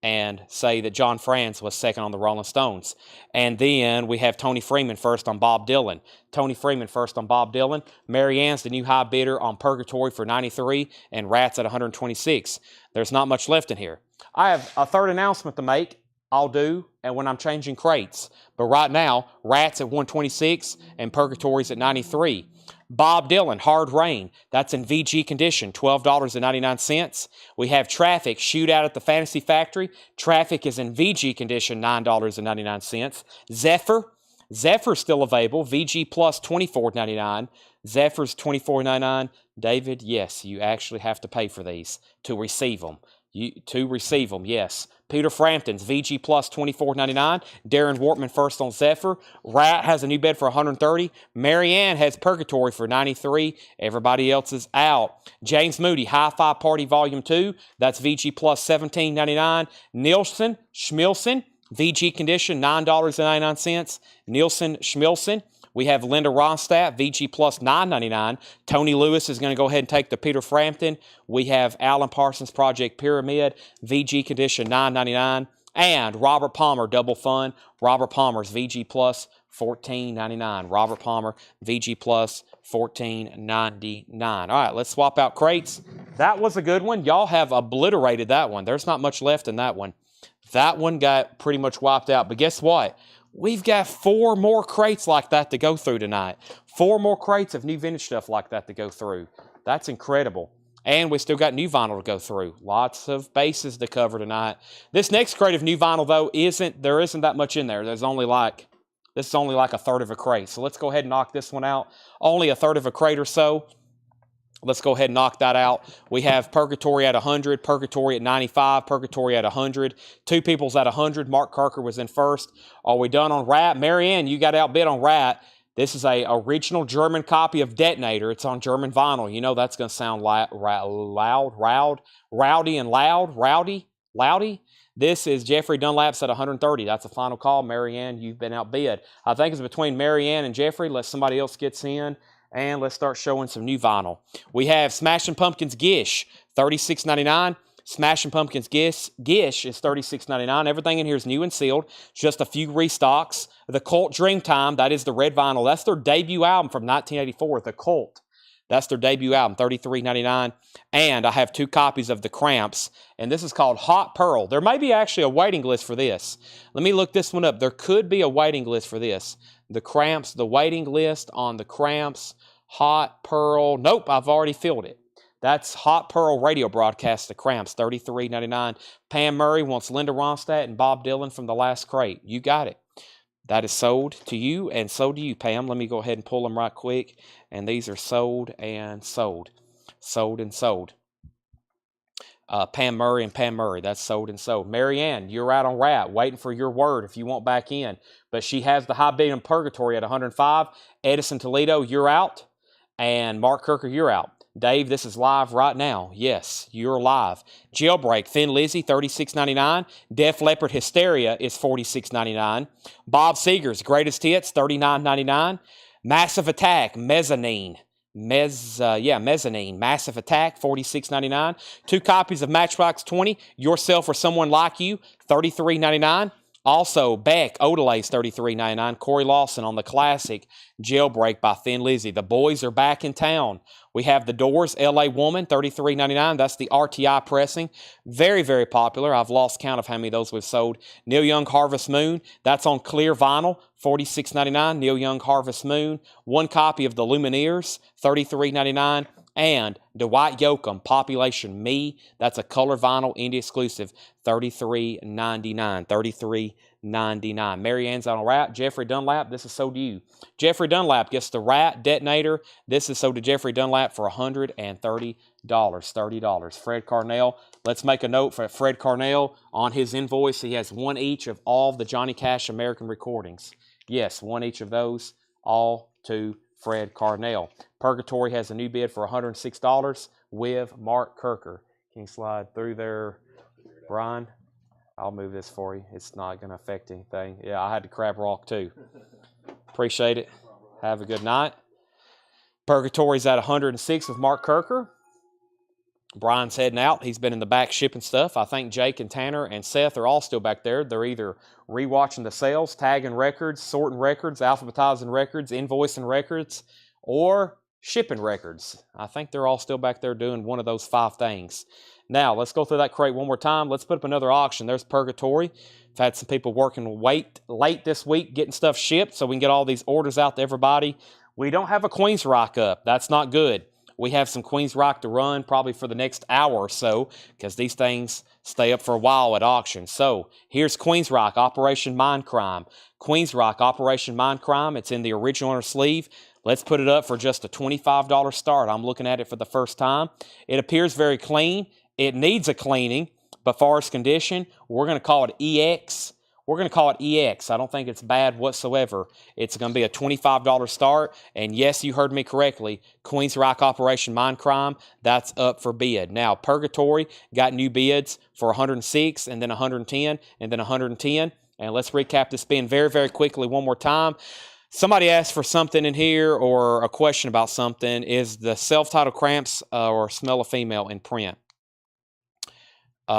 and say that John Franz was second on the Rolling Stones. And then we have Tony Freeman first on Bob Dylan. Tony Freeman first on Bob Dylan. Mary Ann's the new high bidder on Purgatory for 93, and Rats at 126. There's not much left in here. I have a third announcement to make. I'll do, and when I'm changing crates. But right now, Rats at 126 and Purgatory's at 93. Bob Dylan, Hard Rain, that's in VG condition, $12.99. We have Traffic, Shootout at the Fantasy Factory. Traffic is in VG condition, $9.99. Zephyr's still available, VG Plus $24.99. Zephyr's $24.99. David, yes, you actually have to pay for these to receive them. Yes. Peter Frampton's VG Plus $24.99. Darren Wortman first on Zephyr. Rat has a new bid for $130. Marianne has Purgatory for $93. Everybody else is out. James Moody, Hi-Fi Party Volume 2. That's VG Plus $17.99. Nielsen, Schmilson, VG condition $9.99. Nielsen, Schmilson. We have Linda Ronstadt, VG Plus $9.99. Tony Lewis is going to go ahead and take the Peter Frampton. We have Alan Parsons Project Pyramid, VG condition $9.99. And Robert Palmer, Double Fun. Robert Palmer's VG Plus $14.99. Robert Palmer, VG Plus $14.99. All right, let's swap out crates. That was a good one. Y'all have obliterated that one. There's not much left in that one. That one got pretty much wiped out. But guess what? We've got 4 more crates like that to go through tonight. 4 more crates of new vintage stuff like that to go through. That's incredible. And we still got new vinyl to go through. Lots of bases to cover tonight. This next crate of new vinyl, though, isn't that much in there. This is only like a third of a crate. So let's go ahead and knock this one out. Only a third of a crate or so. Let's go ahead and knock that out. We have Purgatory at 100, Purgatory at 95, Purgatory at 100. Two People's at 100. Mark Kirker was in first. Are we done on Rat? Marianne, you got outbid on Rat. This is a original German copy of Detonator. It's on German vinyl. You know that's going to sound rowdy. This is Jeffrey Dunlap's at 130. That's a final call. Marianne, you've been outbid. I think it's between Marianne and Jeffrey. Let somebody else gets in. And let's start showing some new vinyl. We have Smashing Pumpkins Gish, $36.99. Smashing Pumpkins Gish is $36.99. Everything in here is new and sealed. Just a few restocks The Cult Dreamtime, that is the red vinyl. That's their debut album from 1984, The Cult. That's their debut album, $33.99. And I have 2 copies of The Cramps, and this is called Hot Pearl. There may be actually a waiting list for this. Let me look this one up. There could be a waiting list for this. The Cramps, the waiting list on The Cramps, Hot Pearl. Nope, I've already filled it. That's Hot Pearl radio broadcast, The Cramps, $33.99. Pam Murray wants Linda Ronstadt and Bob Dylan from The Last Crate. You got it. That is sold to you, and so do you, Pam. Let me go ahead and pull them right quick. And these are sold and sold. Sold and sold. Pam Murray and Pam Murray, that's sold and sold. Mary Ann, you're out on Rat, waiting for your word if you want back in. But she has the high bid in Purgatory at 105. Edison Toledo, you're out. And Mark Kirker, you're out. Dave, this is live right now. Yes, you're live. Jailbreak, Thin Lizzy, $36.99. Def Leppard Hysteria is $46.99. Bob Seger's Greatest Hits, $39.99. Massive Attack, Mezzanine. Mezzanine. Massive Attack, $46.99. 2 copies of Matchbox 20, Yourself or Someone Like You, $33.99. Also, Beck, Odelay, $33.99. Corey Lawson on the classic Jailbreak by Thin Lizzy. The boys are back in town. We have The Doors, L.A. Woman, $33.99. That's the RTI pressing. Very, very popular. I've lost count of how many of those we've sold. Neil Young, Harvest Moon. That's on clear vinyl, $46.99. Neil Young, Harvest Moon. 1 copy of The Lumineers, $33.99. And Dwight Yoakam, Population Me. That's a color vinyl indie exclusive, $33.99. $33.99. Mary Ann's on a Rat. Jeffrey Dunlap, this is sold to you. Jeffrey Dunlap gets the Rat Detonator. This is sold to Jeffrey Dunlap for $130. $30. Fred Carnell, let's make a note for Fred Carnell. On his invoice, he has 1 each of all the Johnny Cash American recordings. Yes, 1 each of those, all to Fred Carnell. Purgatory has a new bid for $106 with Mark Kirker. Can you slide through there, Brian? I'll move this for you. It's not going to affect anything. Yeah, I had to crab rock too. Appreciate it. Have a good night. Purgatory's at $106 with Mark Kirker. Brian's heading out. He's been in the back shipping stuff. I think Jake and Tanner and Seth are all still back there. They're either rewatching the sales, tagging records, sorting records, alphabetizing records, invoicing records, or shipping records. I think they're all still back there doing one of those 5 things. Now, let's go through that crate one more time. Let's put up another auction. There's Purgatory. I've had some people working late this week getting stuff shipped so we can get all these orders out to everybody. We don't have a Queen's Rock up. That's not good. We have some Queen's Rock to run probably for the next hour or so because these things stay up for a while at auction. So here's Queen's Rock, Operation Mindcrime. Queen's Rock, Operation Mindcrime. It's in the original inner sleeve. Let's put it up for just a $25 start. I'm looking at it for the first time. It appears very clean. It needs a cleaning, but forest condition, we're going to call it EX. We're going to call it EX. I don't think it's bad whatsoever. It's going to be a $25 start. And yes, you heard me correctly. Queen's Rock Operation Mindcrime, that's up for bid. Now, Purgatory got new bids for 106 and then 110 and then 110. And let's recap this bin very, very quickly one more time. Somebody asked for something in here or a question about something. Is the self-titled Cramps or Smell a Female in print?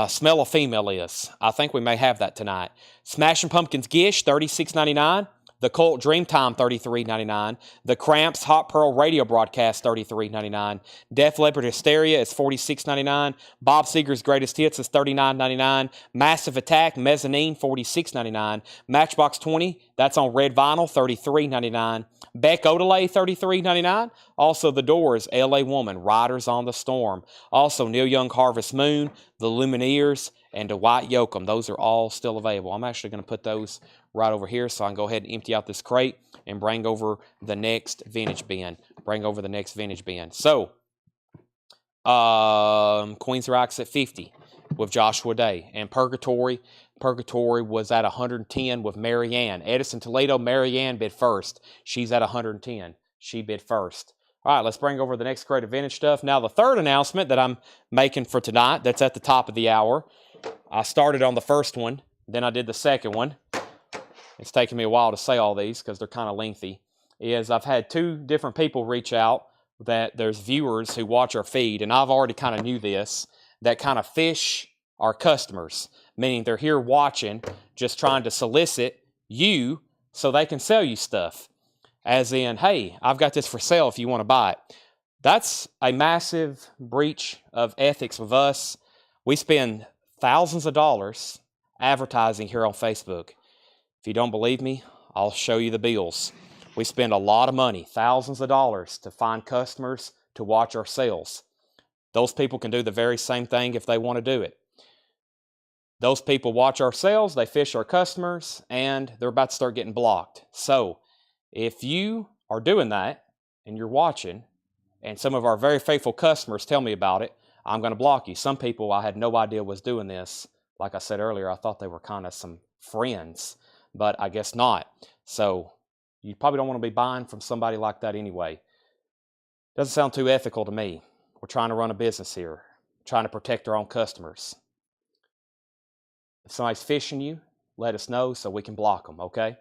Smell a Female is. I think we may have that tonight. Smashing Pumpkins Gish, $36.99. The Cult Dreamtime, $33.99. The Cramps Hot Pearl radio broadcast, $33.99. Def Leppard Hysteria is $46.99. Bob Seger's Greatest Hits is $39.99. Massive Attack Mezzanine, $46.99. Matchbox 20, that's on red vinyl, $33.99. Beck Odelay, $33.99. Also The Doors, L.A. Woman, Riders on the Storm. Also Neil Young, Harvest Moon, The Lumineers, and Dwight Yoakam. Those are all still available. I'm actually going to put those right over here so I can go ahead and empty out this crate and bring over the next vintage bin. So, Queen's Rock's at 50 with Joshua Day. And Purgatory was at 110 with Mary Ann. Edison Toledo, Mary Ann bid first. She's at 110. She bid first. All right, let's bring over the next crate of vintage stuff. Now, the third announcement that I'm making for tonight, that's at the top of the hour. I started on the first one, then I did the second one. It's taken me a while to say all these because they're kind of lengthy, is I've had 2 different people reach out that there's viewers who watch our feed, and I've already kind of knew this, that kind of fish our customers, meaning they're here watching, just trying to solicit you so they can sell you stuff. As in, hey, I've got this for sale if you want to buy it. That's a massive breach of ethics with us. We spend thousands of dollars advertising here on Facebook. If you don't believe me, I'll show you the bills. We spend a lot of money, thousands of dollars, to find customers to watch our sales. Those people can do the very same thing if they want to do it. Those people watch our sales, they fish our customers, and they're about to start getting blocked. So if you are doing that and you're watching, and some of our very faithful customers tell me about it, I'm going to block you. Some people I had no idea was doing this. Like I said earlier, I thought they were kind of some friends, but I guess not. So you probably don't want to be buying from somebody like that anyway. Doesn't sound too ethical to me. We're trying to run a business here, trying to protect our own customers. If somebody's phishing you, let us know so we can block them, okay?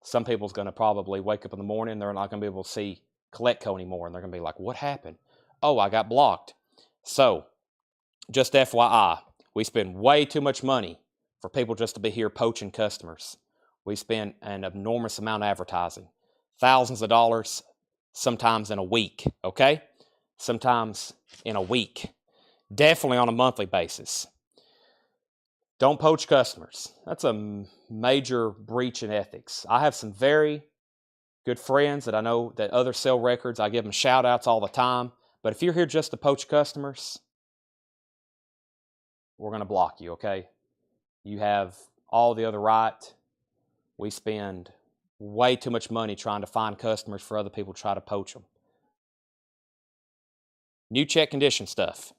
Some people's going to probably wake up in the morning, they're not going to be able to see CollectCo anymore, and they're going to be like, what happened? Oh, I got blocked. So, just FYI, we spend way too much money for people just to be here poaching customers. We spend an enormous amount of advertising, thousands of dollars, sometimes in a week, okay? Sometimes in a week, definitely on a monthly basis. Don't poach customers. That's a major breach in ethics. I have some very good friends that I know that other sell records. I give them shout outs all the time. But if you're here just to poach customers, we're going to block you, okay? You have all the other right. We spend way too much money trying to find customers for other people to try to poach them. New check condition stuff.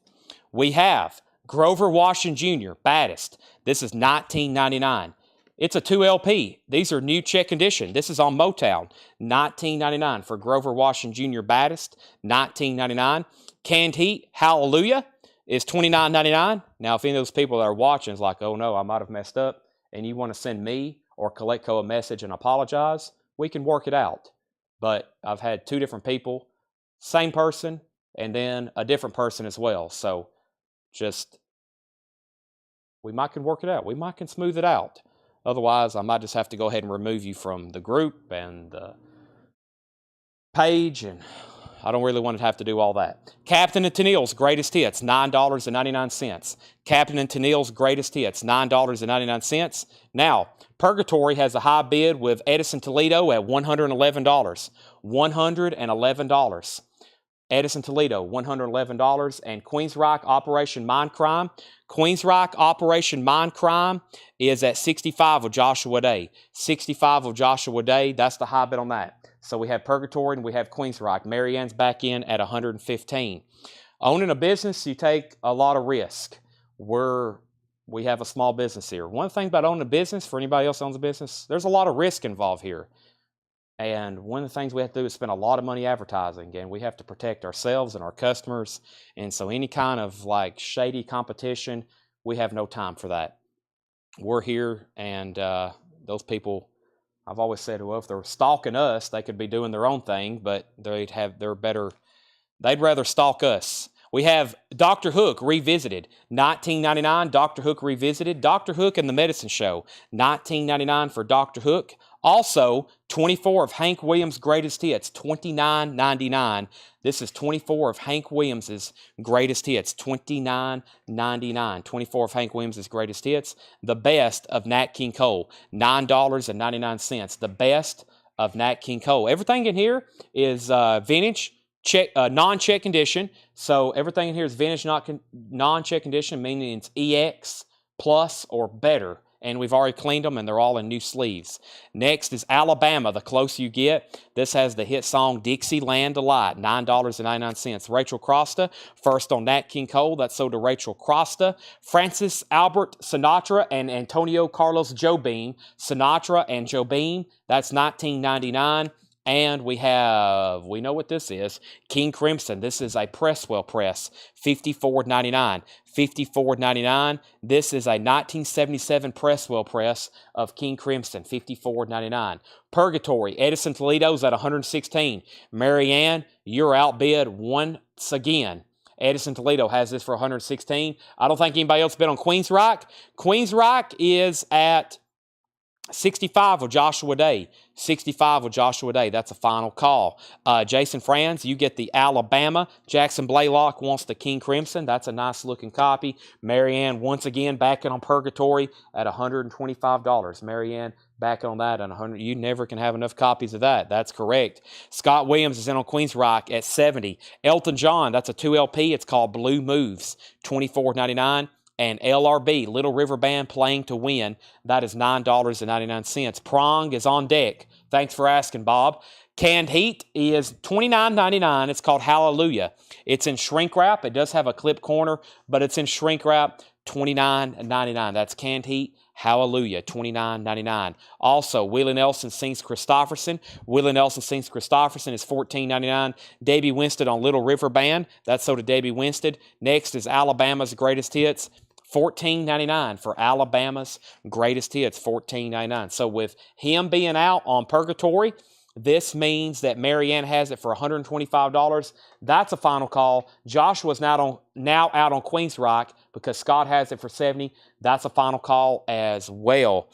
We have Grover Washington Jr., baddest. This is $19.99. It's a 2LP. These are new check condition. This is on Motown. $19.99 for Grover Washington Jr. baddest. $19.99. Canned Heat, Hallelujah, is $29.99. Now, if any of those people that are watching is like, oh no, I might have messed up, and you want to send me or CollectCo a message and apologize, we can work it out. But I've had two different people, same person, and then a different person as well. So we might can work it out. We might can smooth it out. Otherwise, I might just have to go ahead and remove you from the group and the page, and I don't really want to have to do all that. Captain and Tennille's Greatest Hits, $9.99. Captain and Tennille's Greatest Hits, $9.99. Now, Purgatory has a high bid with Edison Toledo at $111. $111. Edison Toledo, $111. And Queensryche Operation Mindcrime. Queensryche Operation Mindcrime is at $65 with Joshua Day. $65 with Joshua Day. That's the high bid on that. So we have Purgatory and we have Queensryche. Marianne's back in at $115. Owning a business, you take a lot of risk. We have a small business here. One thing about owning a business, for anybody else who owns a business, there's a lot of risk involved here. And one of the things we have to do is spend a lot of money advertising, and we have to protect ourselves and our customers. And so any kind of like shady competition, we have no time for that. We're here, and those people, I've always said, well, if they're stalking us, they could be doing their own thing, but they'd rather stalk us. We have Dr. Hook Revisited, $19.99. Dr. Hook Revisited. Dr. Hook and the Medicine Show, $19.99 for Dr. Hook. Also, 24 of Hank Williams' Greatest Hits, $29.99. This is 24 of Hank Williams' Greatest Hits, $29.99. 24 of Hank Williams' Greatest Hits. The Best of Nat King Cole, $9.99. The Best of Nat King Cole. Everything in here is vintage, non-check condition. So everything in here is vintage, non-check condition, meaning it's EX, plus, or better. And we've already cleaned them, and they're all in new sleeves. Next is Alabama, The Closer You Get. This has the hit song Dixieland Delight, $9.99. Rachel Crosta, first on Nat King Cole. That's sold to Rachel Crosta. Francis Albert Sinatra and Antonio Carlos Jobim. Sinatra and Jobim, that's $19.99. And we know what this is, King Crimson. This is a Presswell press, $54.99. $54.99. This is a 1977 Presswell press of King Crimson, $54.99. Purgatory, Edison Toledo's at $116. Marianne, you're outbid once again. Edison Toledo has this for $116. I don't think anybody else bid on Queensryche. Queensryche is at 65 with Joshua Day. 65 with Joshua Day. That's a final call. Jason Franz, you get the Alabama. Jackson Blaylock wants the King Crimson. That's a nice looking copy. Marianne, once again, back in on Purgatory at $125. Marianne, back on that at $100. You never can have enough copies of that. That's correct. Scott Williams is in on Queens Rock at $70. Elton John, that's a 2LP. It's called Blue Moves, $24.99. And LRB, Little River Band, Playing to Win. That is $9.99. Prong is on deck. Thanks for asking, Bob. Canned Heat is $29.99. It's called Hallelujah. It's in shrink wrap. It does have a clip corner, but it's in shrink wrap, $29.99. That's Canned Heat. Hallelujah, $29.99. Also, Willie Nelson sings Christofferson. Willie Nelson sings Christofferson is $14.99. Davey Winstead on Little River Band. That's so to Davey Winstead. Next is Alabama's Greatest Hits. $14.99 for Alabama's Greatest Hits, $14.99. So with him being out on Purgatory, this means that Marianne has it for $125. That's a final call. Joshua's now out on Queens Rock because Scott has it for $70. That's a final call as well.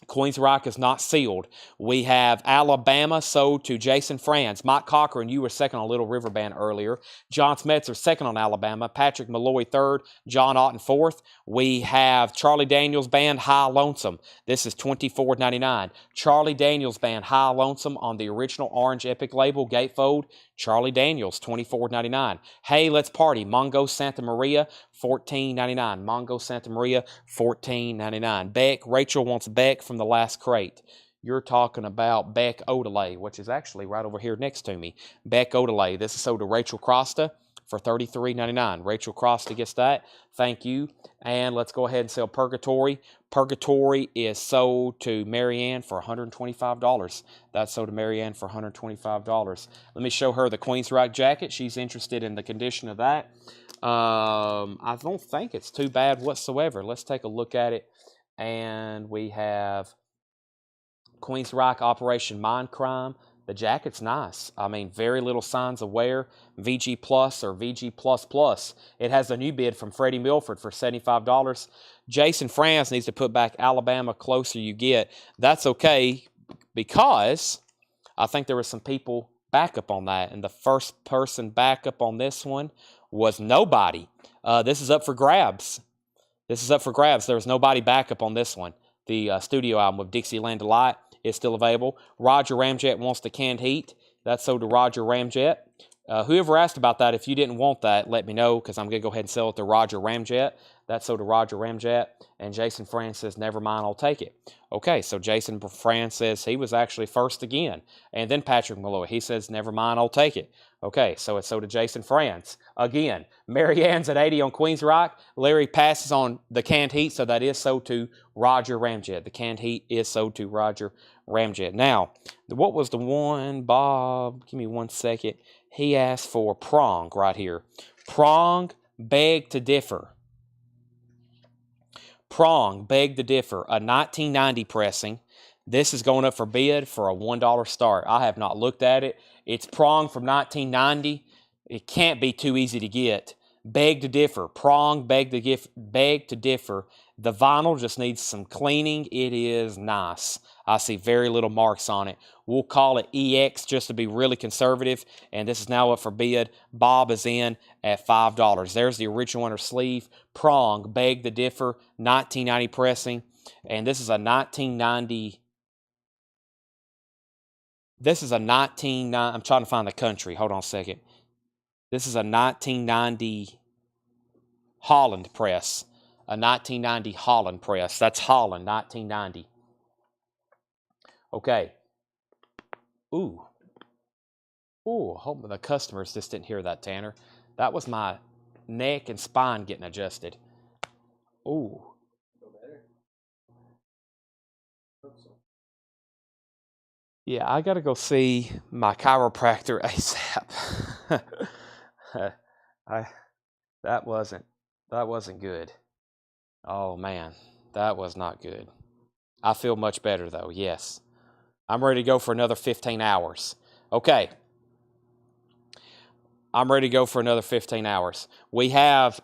Queens Rock is not sealed. We have Alabama sold to Jason Franz. Mike Cochran, you were second on Little River Band earlier. John Smetzer second on Alabama. Patrick Malloy third. John Otten fourth. We have Charlie Daniels Band, High Lonesome. This is $24.99. Charlie Daniels Band, High Lonesome on the original Orange Epic label, gatefold. Charlie Daniels, $24.99. Hey, Let's Party, Mongo Santa Maria, $14.99. Mongo Santa Maria, $14.99. Beck, Rachel wants Beck from the last crate. You're talking about Beck Odelay, which is actually right over here next to me. Beck Odelay. This is sold to Rachel Crosta for $33.99. Rachel Crosta gets that. Thank you. And let's go ahead and sell Purgatory. Purgatory is sold to Marianne for $125. That's sold to Marianne for $125. Let me show her the Queens Rock jacket. She's interested in the condition of that. I don't think it's too bad whatsoever. Let's take a look at it. And we have Queens Rock Operation Mind Crime. The jacket's nice. I mean, very little signs of wear. VG Plus or VG Plus Plus. It has a new bid from Freddie Milford for $75. Jason Franz needs to put back Alabama Closer You Get. That's okay because I think there were some people back up on that. And the first person back up on this one was nobody. This is up for grabs. This is up for grabs. There was nobody back up on this one. The studio album of Dixieland Delight is still available. Roger Ramjet wants the Canned Heat. That's sold to Roger Ramjet. Whoever asked about that, if you didn't want that, let me know because I'm going to go ahead and sell it to Roger Ramjet. That's sold to Roger Ramjet. And Jason Franz says, never mind, I'll take it. Okay, so Jason Franz says he was actually first again. And then Patrick Malloy, he says, never mind, I'll take it. Okay, so it's sold to Jason Franz. Again, Marianne's at 80 on Queens Rock. Larry passes on the Canned Heat, so that is sold to Roger Ramjet. The Canned Heat is sold to Roger Ramjet. Now, what was the one, Bob? Give me 1 second. He asked for Prong right here. Prong, Beg to Differ. Prong, Beg to Differ, a 1990 pressing. This is going up for bid for a $1 start. I have not looked at it. It's Prong from 1990. It can't be too easy to get. Beg to Differ. Prong, Beg to Differ. The vinyl just needs some cleaning. It is nice. I see very little marks on it. We'll call it EX just to be really conservative. And this is now up for bid. Bob is in at $5. There's the original inner sleeve. Prong, Beg to Differ, 1990 pressing. And this is a 1990... I'm trying to find the country. Hold on a second. This is a 1990 Holland press. A 1990 Holland press. That's Holland, 1990. Okay. Ooh. I hope the customers just didn't hear that, Tanner. That was my neck and spine getting adjusted. Ooh. Yeah, I got to go see my chiropractor ASAP. That wasn't good. Oh man, that was not good. I feel much better though. Yes. I'm ready to go for another 15 hours. Okay. I'm ready to go for another 15 hours. We have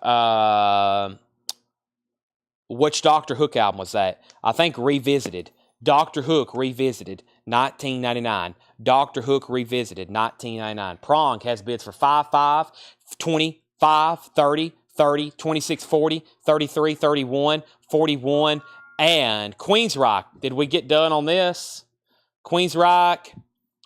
which Doctor Hook album was that? I think Revisited. Dr. Hook Revisited, $19.99. Dr. Hook Revisited, $19.99. Prong has bids for 5, 5, 20, 5, 30, 30, 26, 40, 33, 31, 41, and Queen's Rock. Did we get done on this? Queen's Rock,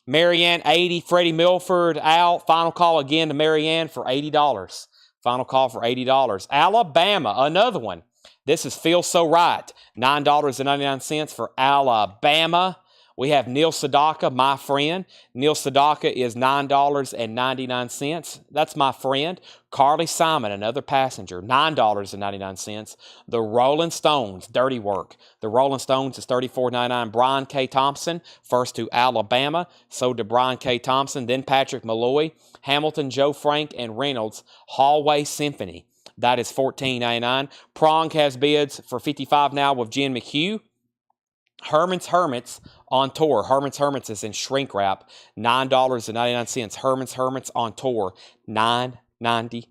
Marianne, 80. Freddie Milford out. Final call again to Marianne for $80. Final call for $80. Alabama, another one. This is Feel So Right, $9.99 for Alabama. We have Neil Sedaka, my friend. Neil Sedaka is $9.99. That's my friend. Carly Simon, another passenger, $9.99. The Rolling Stones, Dirty Work. The Rolling Stones is $34.99. Brian K. Thompson, first to Alabama. So to Brian K. Thompson, then Patrick Malloy. Hamilton, Joe Frank, and Reynolds, Hallway Symphony. That is $14.99. Prong has bids for $55 now with Jen McHugh. Herman's Hermits on tour. Herman's Hermits is in shrink wrap, $9.99. Herman's Hermits on tour, $9.99.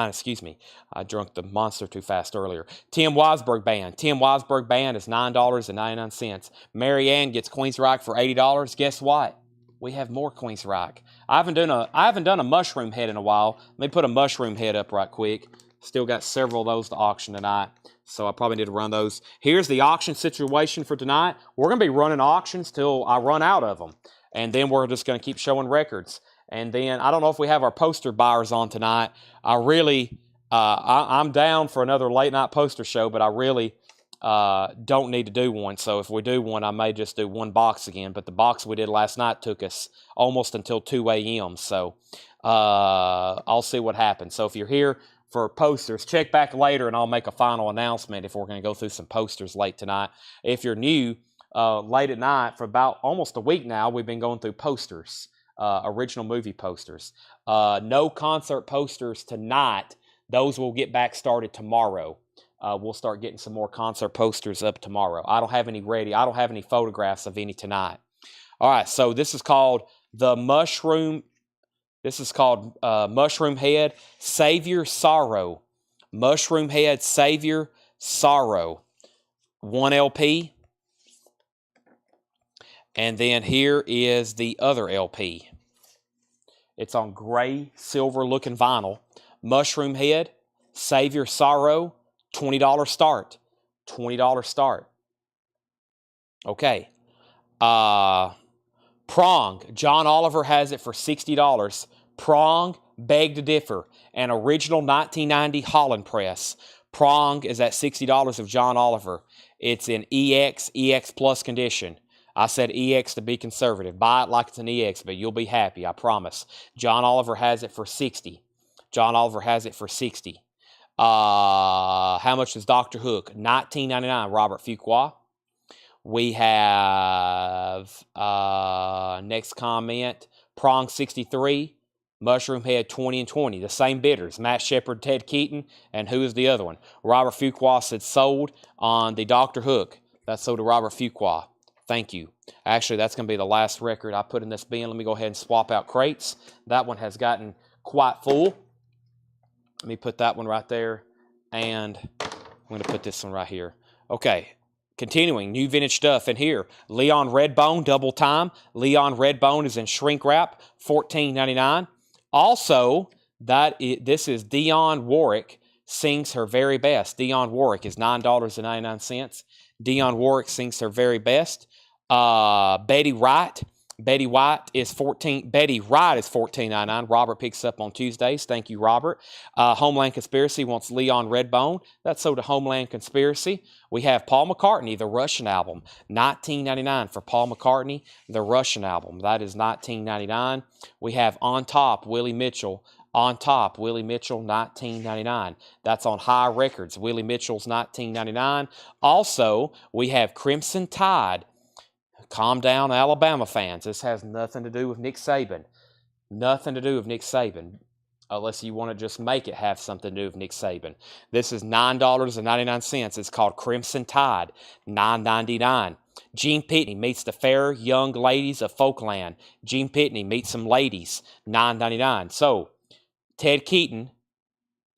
Excuse me. I drunk the monster too fast earlier. Tim Weisberg Band. Tim Weisberg Band is $9.99. Marianne gets Queen's Rock for $80. Guess what? We have more Queen's Rock. I haven't done a mushroom head in a while. Let me put a mushroom head up right quick. Still got several of those to auction tonight, so I probably need to run those. Here's the auction situation for tonight. We're going to be running auctions till I run out of them, and then we're just going to keep showing records. And then I don't know if we have our poster buyers on tonight. I'm down for another late night poster show, but I really don't need to do one. So if we do one, I may just do one box again. But the box we did last night took us almost until 2 a.m. So I'll see what happens. So if you're here for posters, check back later and I'll make a final announcement if we're going to go through some posters late tonight. If you're new, late at night, for about almost a week now, we've been going through posters, original movie posters. No concert posters tonight. Those will get back started tomorrow. We'll start getting some more concert posters up tomorrow. I don't have any ready. I don't have any photographs of any tonight. All right, so this is called the Mushroom. This is called Mushroom Head, Savior Sorrow. Mushroom Head, Savior Sorrow. 1 LP. And then here is the other LP. It's on gray, silver looking vinyl. Mushroom Head, Savior Sorrow, $20 start. $20 start. Okay. Prong, John Oliver has it for $60. Prong, beg to differ. An original 1990 Holland press. Prong is at $60 of John Oliver. It's in EX Plus condition. I said EX to be conservative. Buy it like it's an EX, but you'll be happy, I promise. John Oliver has it for $60. John Oliver has it for $60. How much is Dr. Hook? $19.99, Robert Fuqua. We have, next comment, Prong 63, Mushroom Head 20 and 20. The same bidders, Matt Shepard, Ted Keaton, and who is the other one? Robert Fuqua said sold on the Dr. Hook. That's sold to Robert Fuqua. Thank you. Actually, that's going to be the last record I put in this bin. Let me go ahead and swap out crates. That one has gotten quite full. Let me put that one right there, and I'm going to put this one right here. Okay. Continuing, new vintage stuff in here. Leon Redbone, double time. Leon Redbone is in shrink wrap, $14.99. Also, this is Dionne Warwick sings her very best. Dionne Warwick is $9.99. Dionne Warwick sings her very best. Betty Wright. Betty Wright is $14.99. Robert picks up on Tuesdays. Thank you, Robert. Homeland Conspiracy wants Leon Redbone. That's sold to Homeland Conspiracy. We have Paul McCartney, the Russian album, $19.99 for Paul McCartney, the Russian album. That is $19.99. We have On Top, Willie Mitchell. On Top, Willie Mitchell, $19.99. That's on High Records. Willie Mitchell's $19.99. Also, we have Crimson Tide. Calm down, Alabama fans. This has nothing to do with Nick Saban. Nothing to do with Nick Saban. Unless you want to just make it have something to do with Nick Saban. This is $9.99. It's called Crimson Tide, $9.99. Gene Pitney meets the fair young ladies of Folkland. Gene Pitney meets some ladies, $9.99. So, Ted Keaton,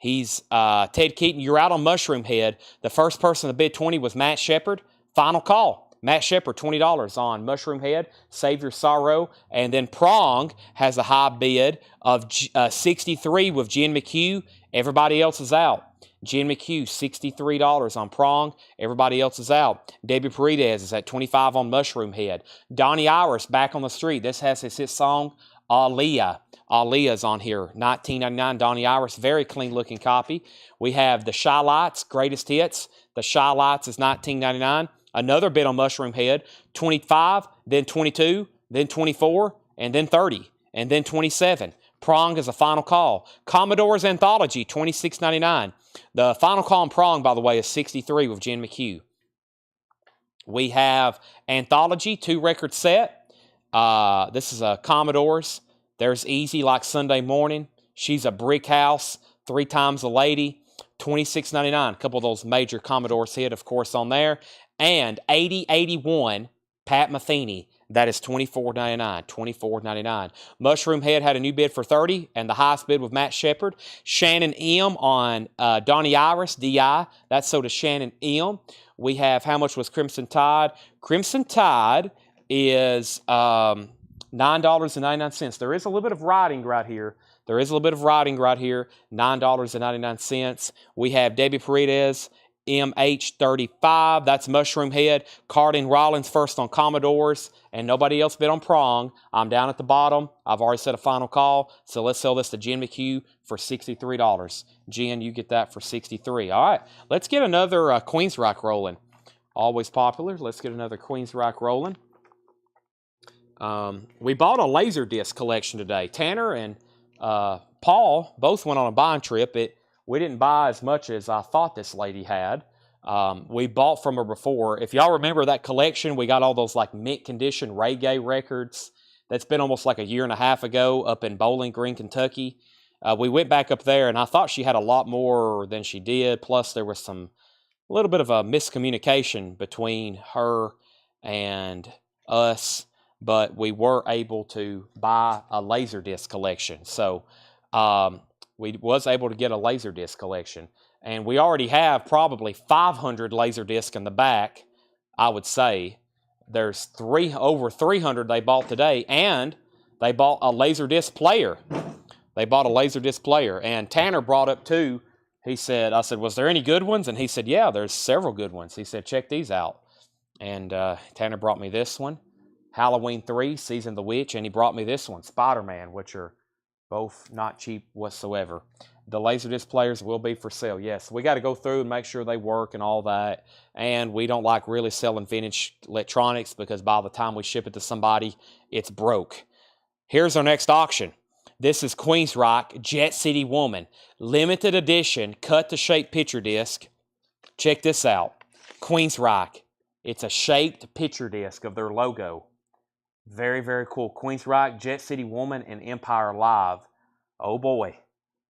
Ted Keaton, you're out on Mushroom Head. The first person to bid 20 was Matt Shepard. Final call. Matt Shepard, $20 on Mushroom Head, Save Your Sorrow. And then Prong has a high bid of 63 with Jen McHugh. Everybody else is out. Jen McHugh, $63 on Prong. Everybody else is out. Debbie Paredes is at $25 on Mushroom Head. Donnie Iris, Back on the Street. This has his hit song, Aaliyah. Aaliyah's on here, $19.99. Donnie Iris, very clean looking copy. We have the Shy Lights, Greatest Hits. The Shy Lights is $19.99. Another bid on Mushroom Head, 25, then 22, then 24, and then 30, and then 27. Prong is a final call. Commodore's Anthology, $26.99. The final call on Prong, by the way, is 63 with Jen McHugh. We have Anthology, 2-record set. This is a Commodore's. There's Easy Like Sunday Morning. She's a Brick House, 3 Times a Lady, $26.99. A couple of those major Commodores hit, of course, on there. And 8081, Pat Metheny. That is $24.99. $24.99. Mushroom Head had a new bid for $30, and the highest bid with Matt Shepard. Shannon M on Donnie Iris, DI. That's so to Shannon M. We have, how much was Crimson Tide? Crimson Tide is $9.99. There is a little bit of writing right here. $9.99. We have Debbie Paredes, MH35. That's Mushroom Head. Cardin Rollins first on Commodores, and nobody else bid on Prong. I'm down at the bottom. I've already set a final call, so let's sell this to Jen McHugh for $63. Jen, you get that for $63. All right, let's get another Queensryche rolling. Always popular. Let's get another Queensryche rolling. We bought a Laserdisc collection today. Tanner and Paul both went on a buying trip. We didn't buy as much as I thought this lady had. We bought from her before. If y'all remember that collection, we got all those like mint condition reggae records. That's been almost like a year and a half ago up in Bowling Green, Kentucky. We went back up there, and I thought she had a lot more than she did. Plus, there was a little bit of a miscommunication between her and us. But we were able to buy a Laserdisc collection. So we was able to get a Laserdisc collection. And we already have probably 500 Laserdisc in the back, I would say. There's over 300 they bought today, and they bought a Laserdisc player. And Tanner brought up 2. I said, was there any good ones? And he said, yeah, there's several good ones. He said, check these out. And Tanner brought me this one. Halloween 3, Season of the Witch, and he brought me this one, Spider-Man, which are both not cheap whatsoever. The Laserdisc players will be for sale, yes. We got to go through and make sure they work and all that, and we don't like really selling vintage electronics because by the time we ship it to somebody, it's broke. Here's our next auction. This is Queensryche Jet City Woman, limited edition, cut-to-shape picture disc. Check this out, Queensryche. It's a shaped picture disc of their logo. Very, very cool. Queensryche, Jet City Woman, and Empire Live. Oh boy.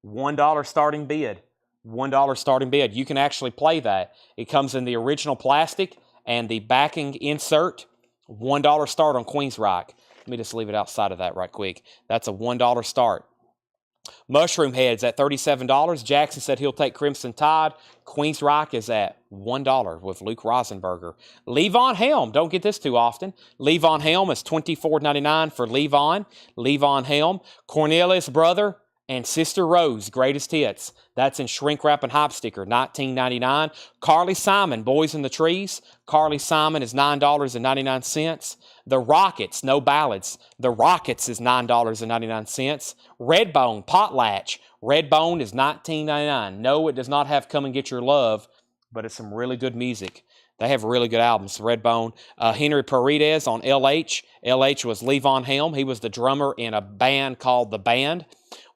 $1 starting bid. $1 starting bid. You can actually play that. It comes in the original plastic and the backing insert. $1 start on Queensryche. Let me just leave it outside of that right quick. That's a $1 start. Mushroom Head's at $37. Jackson said he'll take Crimson Tide. Queensryche is at $1 with Luke Rosenberger. Levon Helm, don't get this too often. Levon Helm is $24.99 for Levon. Levon Helm. Cornelius Brother and Sister Rose, Greatest Hits. That's in shrink wrap and hype sticker, $19.99. Carly Simon, Boys in the Trees. Carly Simon is $9.99. The Rockets, no ballads. The Rockets is $9.99. Redbone, Potlatch. Redbone is $19.99. No, it does not have Come and Get Your Love, but it's some really good music. They have really good albums, Redbone. Henry Paredes on LH. LH was Levon Helm. He was the drummer in a band called The Band.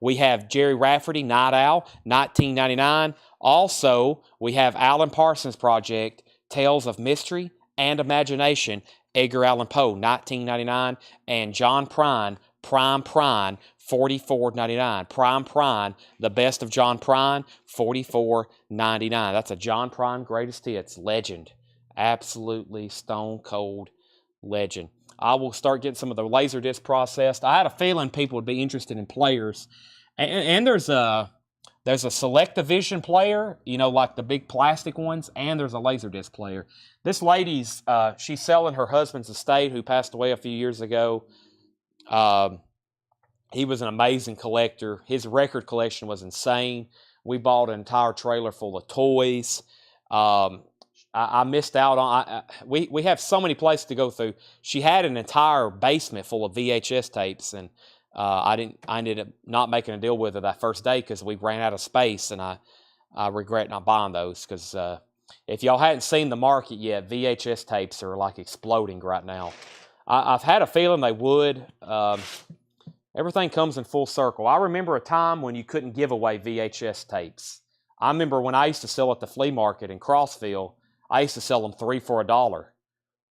We have Jerry Rafferty, Night Owl, $19.99. Also, we have Alan Parsons Project, Tales of Mystery and Imagination, Edgar Allan Poe, $19.99. And John Prine, Prime, $44.99. Prime, the best of John Prine, $44.99. That's a John Prine Greatest Hits, legend. Absolutely stone cold legend. I will start getting some of the Laserdisc processed. I had a feeling people would be interested in players. And there's There's a Select-O-Vision player, you know, like the big plastic ones, and there's a Laserdisc player. This lady's, she's selling her husband's estate, who passed away a few years ago. He was an amazing collector. His record collection was insane. We bought an entire trailer full of toys. I missed out on. We have so many places to go through. She had an entire basement full of VHS tapes, and I ended up not making a deal with her that first day because we ran out of space, and I regret not buying those because if y'all hadn't seen the market yet, VHS tapes are like exploding right now. I've had a feeling they would. Everything comes in full circle. I remember a time when you couldn't give away VHS tapes. I remember when I used to sell at the flea market in Crossville, I used to sell them 3 for $1.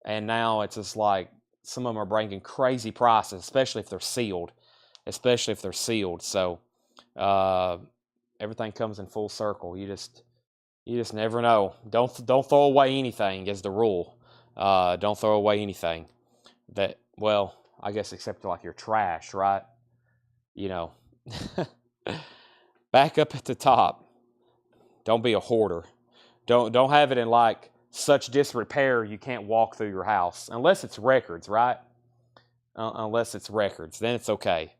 And now it's just like some of them are bringing crazy prices, especially if they're sealed. So everything comes in full circle. You just never know. Don't throw away anything is the rule. Don't throw away anything that, well, I guess except like your trash, right? You know. Back up at the top. Don't be a hoarder. Don't have it in like such disrepair you can't walk through your house. Unless it's records, right? Unless it's records. Then it's okay.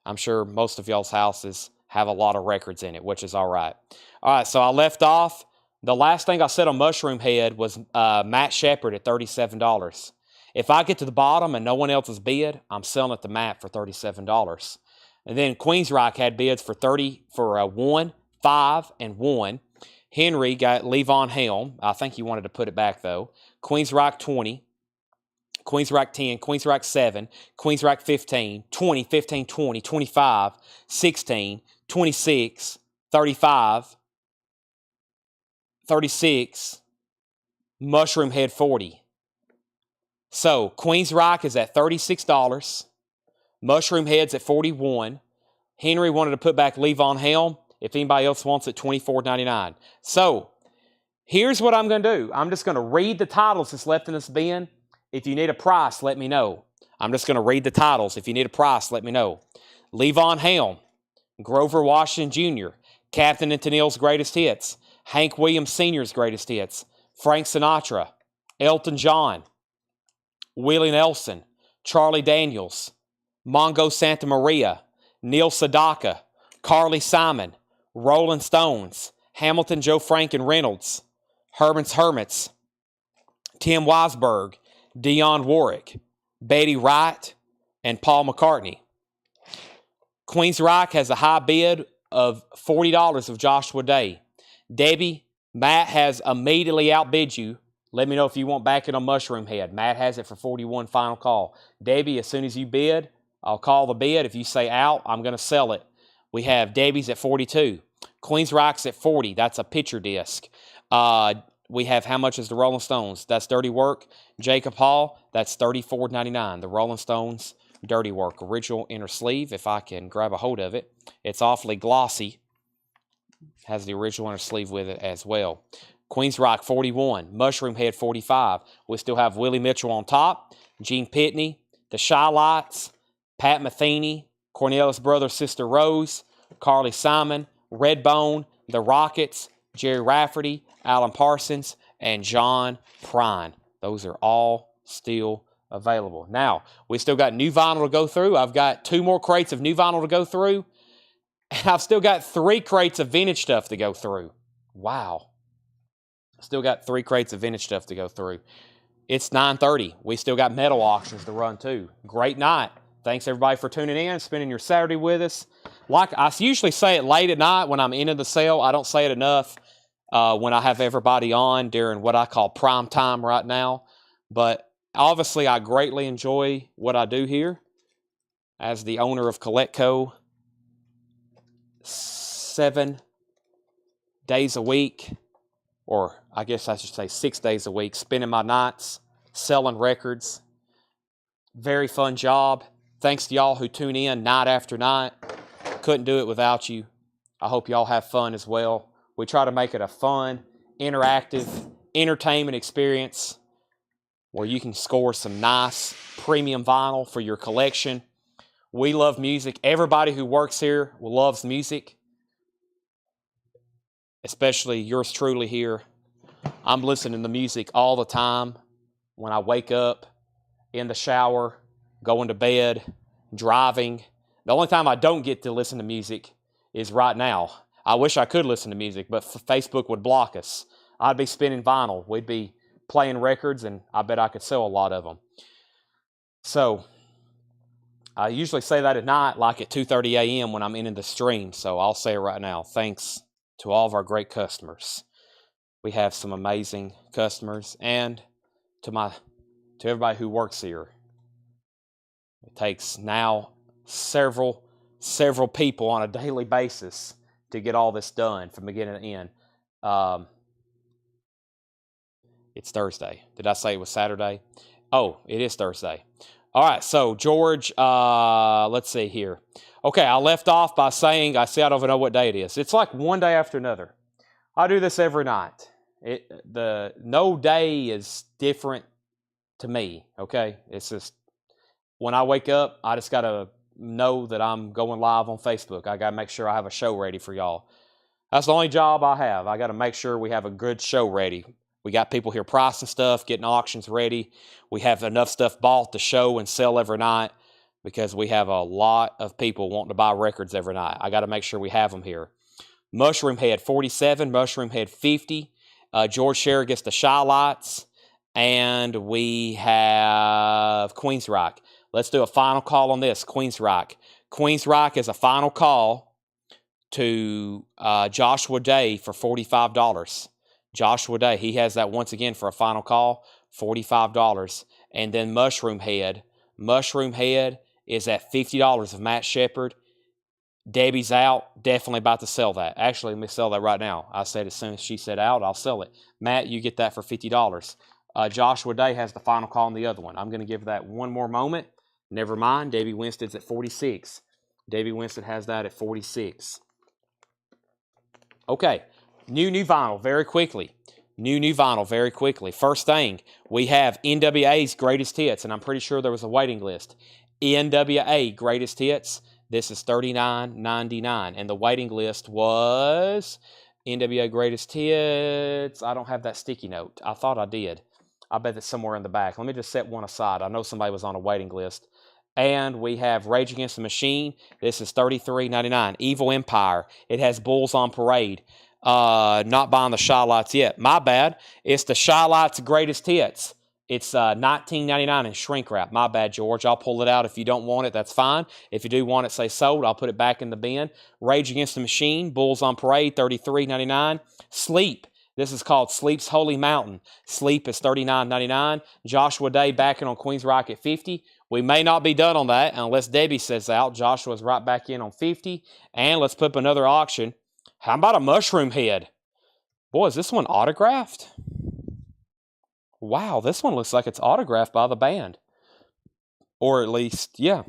I'm sure most of y'all's houses have a lot of records in it, which is all right. All right, so I left off. The last thing I said on Mushroom Head was Matt Shepard at $37. If I get to the bottom and no one else has bid, I'm selling it to Matt for $37. And then Queensryche had bids for 1, 5, and 1. Henry got Levon Helm. I think he wanted to put it back, though. Queensryche 20. Queensryche 10. Queensryche 7. Queensryche 15. 20, 15, 20, 25, 16, 26, 35, 36. Mushroom Head 40. So, Queensryche is at $36. Mushroom Head's at $41. Henry wanted to put back Levon Helm. If anybody else wants it, $24.99. So, here's what I'm going to do. I'm just going to read the titles that's left in this bin. If you need a price, let me know. I'm just going to read the titles. If you need a price, let me know. Levon Helm, Grover Washington Jr., Captain and Tennille's Greatest Hits, Hank Williams Sr.'s Greatest Hits, Frank Sinatra, Elton John, Willie Nelson, Charlie Daniels, Mongo Santa Maria, Neil Sedaka, Carly Simon, Rolling Stones, Hamilton, Joe Frank and Reynolds, Herman's Hermits, Tim Weisberg, Dionne Warwick, Betty Wright, and Paul McCartney. Queensryche has a high bid of $40 of Joshua Day. Debbie, Matt has immediately outbid you. Let me know if you want back in on Mushroom Head. Matt has it for $41, final call. Debbie, as soon as you bid, I'll call the bid. If you say out, I'm going to sell it. We have Debbie's at $42. Queensryche's at $40. That's a picture disc. We have how much is the Rolling Stones? That's Dirty Work. Jacob Hall, that's $34.99. The Rolling Stones Dirty Work. Original inner sleeve, if I can grab a hold of it. It's awfully glossy. Has the original inner sleeve with it as well. Queensryche, $41. Mushroom Head, $45. We still have Willie Mitchell on top. Gene Pitney. The Shy-Lights. Pat Metheny. Cornelius Brothers, Sister Rose. Carly Simon. Redbone. The Rockets. Jerry Rafferty. Alan Parsons. And John Prine. Those are all still available. Now, we still got new vinyl to go through. I've got 2 more crates of new vinyl to go through. And I've still got 3 crates of vintage stuff to go through. Wow. Still got 3 crates of vintage stuff to go through. It's 9:30. We still got metal auctions to run too. Great night. Thanks everybody for tuning in, spending your Saturday with us. Like I usually say it late at night when I'm into the sale. I don't say it enough when I have everybody on during what I call prime time right now. But obviously I greatly enjoy what I do here as the owner of Collectco. 7 days a week, or I guess I should say 6 days a week, spending my nights selling records. Very fun job. Thanks to y'all who tune in night after night. Couldn't do it without you. I hope y'all have fun as well. We try to make it a fun, interactive, entertainment experience where you can score some nice premium vinyl for your collection. We love music. Everybody who works here loves music. especially yours truly here. I'm listening to music all the time when I wake up, in the shower, going to bed, driving. The only time I don't get to listen to music is right now. I wish I could listen to music, but Facebook would block us. I'd be spinning vinyl. We'd be playing records, and I bet I could sell a lot of them. So I usually say that at night, like at 2:30 a.m. when I'm ending the stream. So I'll say it right now. Thanks to all of our great customers. We have some amazing customers, and to everybody who works here. It takes now several people on a daily basis to get all this done from beginning to end. It's Thursday. Did I say it was Saturday? Oh, it is Thursday. All right, so George, let's see here. Okay, I left off by saying I don't even know what day it is. It's like one day after another. I do this every night. No day is different to me, okay? It's just when I wake up, I just got to know that I'm going live on Facebook. I got to make sure I have a show ready for y'all. That's the only job I have. I got to make sure we have a good show ready. We got people here pricing stuff, getting auctions ready. We have enough stuff bought to show and sell every night because we have a lot of people wanting to buy records every night. I got to make sure we have them here. Mushroom Head 47, Mushroom Head 50. George Scherer gets the Shy Lights. And we have Queensryche. Let's do a final call on this, Queensryche. Queensryche is a final call to Joshua Day for $45. Joshua Day, he has that once again for a final call, $45. And then Mushroom Head. Mushroom Head is at $50 of Matt Shepard. Debbie's out, definitely about to sell that. Actually, let me sell that right now. I said as soon as she said out, I'll sell it. Matt, you get that for $50. Joshua Day has the final call on the other one. I'm going to give that one more moment. Never mind, Debbie Winstead's at 46. Debbie Winstead has that at 46. Okay, new vinyl very quickly. New vinyl very quickly. First thing, we have NWA's Greatest Hits, and I'm pretty sure there was a waiting list. NWA Greatest Hits. This is $39.99, and the waiting list was NWA Greatest Hits. I don't have that sticky note. I thought I did. I bet it's somewhere in the back. Let me just set one aside. I know somebody was on a waiting list. And we have Rage Against the Machine. This is $33.99. Evil Empire. It has Bulls on Parade. Not buying the Shy Lights yet. My bad. It's the Shy Lights Greatest Hits. It's $19.99 in shrink wrap. My bad, George. I'll pull it out. If you don't want it, that's fine. If you do want it, say sold. I'll put it back in the bin. Rage Against the Machine. Bulls on Parade. $33.99. Sleep. This is called Sleep's Holy Mountain. Sleep is $39.99. Joshua Day backing on Queensryche at $50. We may not be done on that unless Debbie says out. Joshua's right back in on $50. And let's put up another auction. How about a Mushroom Head? Boy, is this one autographed? Wow, this one looks like it's autographed by the band. Or at least, yeah.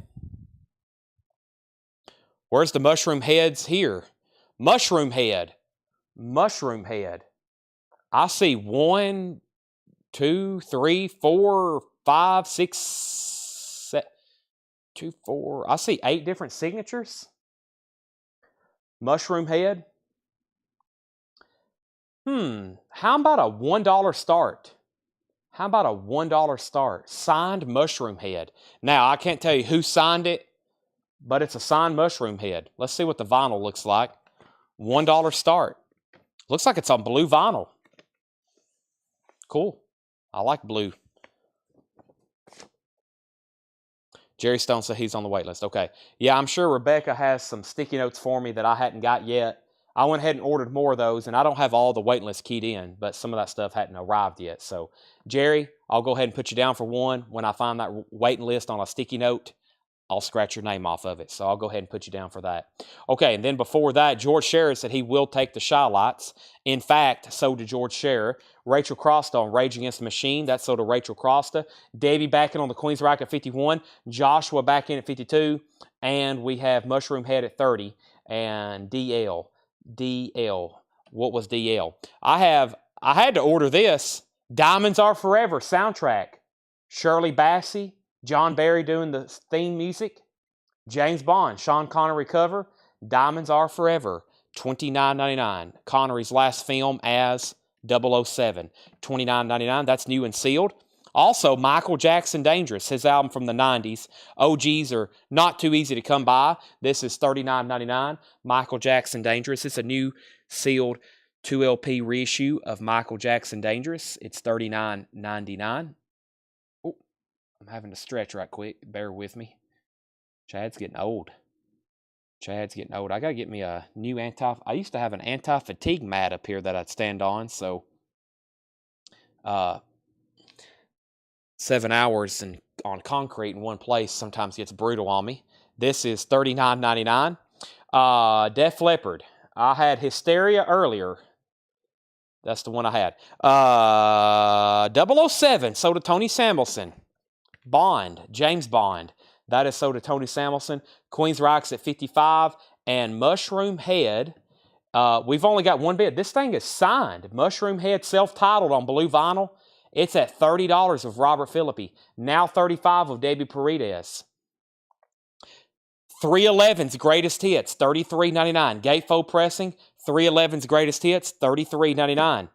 Where's the Mushroom Heads here? Mushroom Head. Mushroom Head. I see 1, 2, 3, 4, 5, 6, 7, 2, 4. I see 8 different signatures. Mushroom Head. How about a $1 start? How about a $1 start? Signed Mushroom Head. Now, I can't tell you who signed it, but it's a signed Mushroom Head. Let's see what the vinyl looks like. $1 start. Looks like it's on blue vinyl. Cool. I like blue. Jerry Stone said he's on the wait list. Okay. Yeah, I'm sure Rebecca has some sticky notes for me that I hadn't got yet. I went ahead and ordered more of those, and I don't have all the wait lists keyed in, but some of that stuff hadn't arrived yet. So, Jerry, I'll go ahead and put you down for one. When I find that waiting list on a sticky note, I'll scratch your name off of it. So I'll go ahead and put you down for that. Okay, and then before that, George Scherer said he will take the Shy Lights. In fact, so did George Scherer. Rachel Crosta on Rage Against the Machine. That's so to Rachel Crosta. Debbie back in on the Queensryche at 51. Joshua back in at 52. And we have Mushroom Head at 30. And DL. What was DL? I had to order this. Diamonds Are Forever soundtrack. Shirley Bassey. John Barry doing the theme music. James Bond, Sean Connery cover. Diamonds Are Forever. $29.99. Connery's last film as 007, $29.99. That's new and sealed. Also, Michael Jackson Dangerous, his album from the 90s. OGs are not too easy to come by. This is $39.99. Michael Jackson Dangerous. It's a new sealed 2LP reissue of Michael Jackson Dangerous. It's $39.99. Oh, I'm having to stretch right quick. Bear with me. Chad's getting old. I got to get me a new I used to have an anti-fatigue mat up here that I'd stand on, so 7 hours on concrete in one place sometimes gets brutal on me. This is $39.99. Def Leppard. I had Hysteria earlier. That's the one I had. 007, sold to Tony Samuelson. Bond, James Bond. That is sold to Tony Samuelson. Queen's Rocks at $55. And Mushroom Head. We've only got one bid. This thing is signed. Mushroom Head, self-titled on blue vinyl. It's at $30 of Robert Philippi. Now $35 of Debbie Paredes. 311's Greatest Hits, $33.99. Gatefold Pressing, 311's Greatest Hits, $33.99.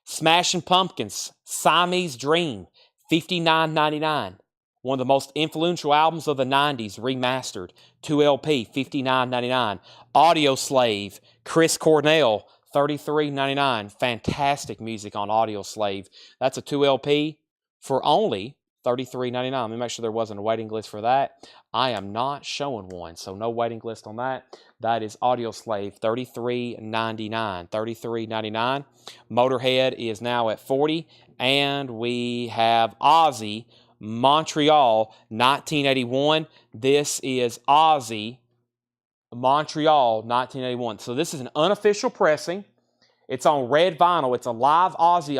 Smashing Pumpkins, Siamese Dream, $59.99. One of the most influential albums of the 90s, remastered. 2LP, $59.99. Audio Slave, Chris Cornell, $33.99. Fantastic music on Audio Slave. That's a 2LP for only $33.99. Let me make sure there wasn't a waiting list for that. I am not showing one, so no waiting list on that. That is Audio Slave, $33.99. $33.99. Motorhead is now at $40. And we have Ozzy, Montreal, 1981. This is Ozzy, Montreal, 1981. So this is an unofficial pressing. It's on red vinyl. It's a live Ozzy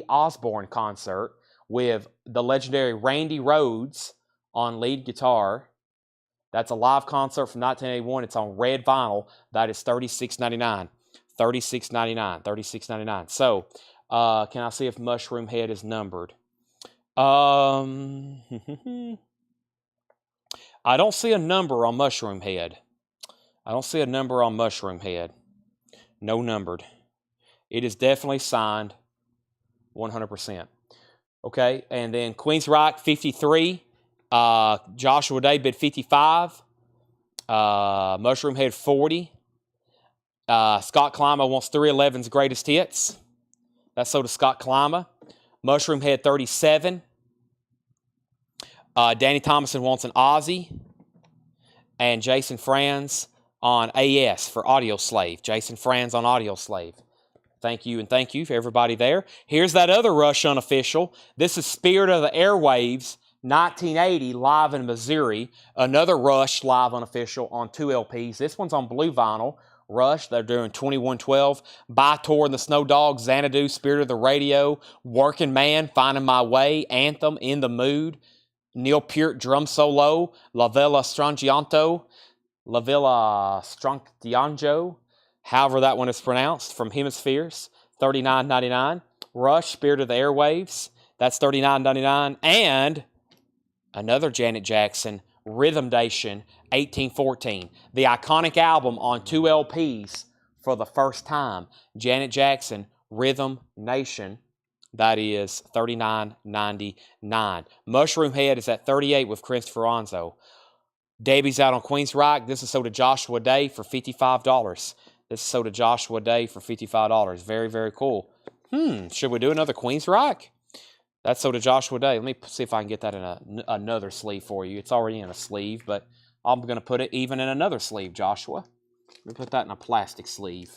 Osbourne concert with the legendary Randy Rhoads on lead guitar. That's a live concert from 1981. It's on red vinyl. That is $36.99. $36.99. $36.99. So, can I see if Mushroom Head is numbered? I don't see a number on Mushroom Head. No numbered. It is definitely signed 100%. Okay, and then Queen's Rock, 53. Joshua Day bid 55. Mushroom Head, 40. Scott Klima wants 311's Greatest Hits. That's sold to Scott Klima. Mushroom Head, 37. Danny Thomason wants an Ozzy. And Jason Franz on AS for Audio Slave. Jason Franz on Audio Slave. Thank you, and thank you for everybody there. Here's that other Rush unofficial. This is Spirit of the Airwaves, 1980, live in Missouri. Another Rush live unofficial on 2 LPs. This one's on blue vinyl. Rush, they're doing 2112. By Tor and the Snow Dogs, Xanadu, Spirit of the Radio, Working Man, Finding My Way, Anthem, In the Mood, Neil Peart drum solo, La Villa Strangianto, however that one is pronounced, from Hemispheres, $39.99. Rush, Spirit of the Airwaves, that's $39.99. And another Janet Jackson, Rhythm Nation, 1814. The iconic album on 2 LPs for the first time. Janet Jackson, Rhythm Nation. That is $39.99. Mushroom Head is at $38 with Christopher Onzo. Debbie's out on Queen's Rock. This is sold to Joshua Day for $55. This is sold to Joshua Day for $55. Very, very cool. Should we do another Queen's Rock? That's sold to Joshua Day. Let me see if I can get that in another sleeve for you. It's already in a sleeve, but I'm going to put it even in another sleeve, Joshua. Let me put that in a plastic sleeve.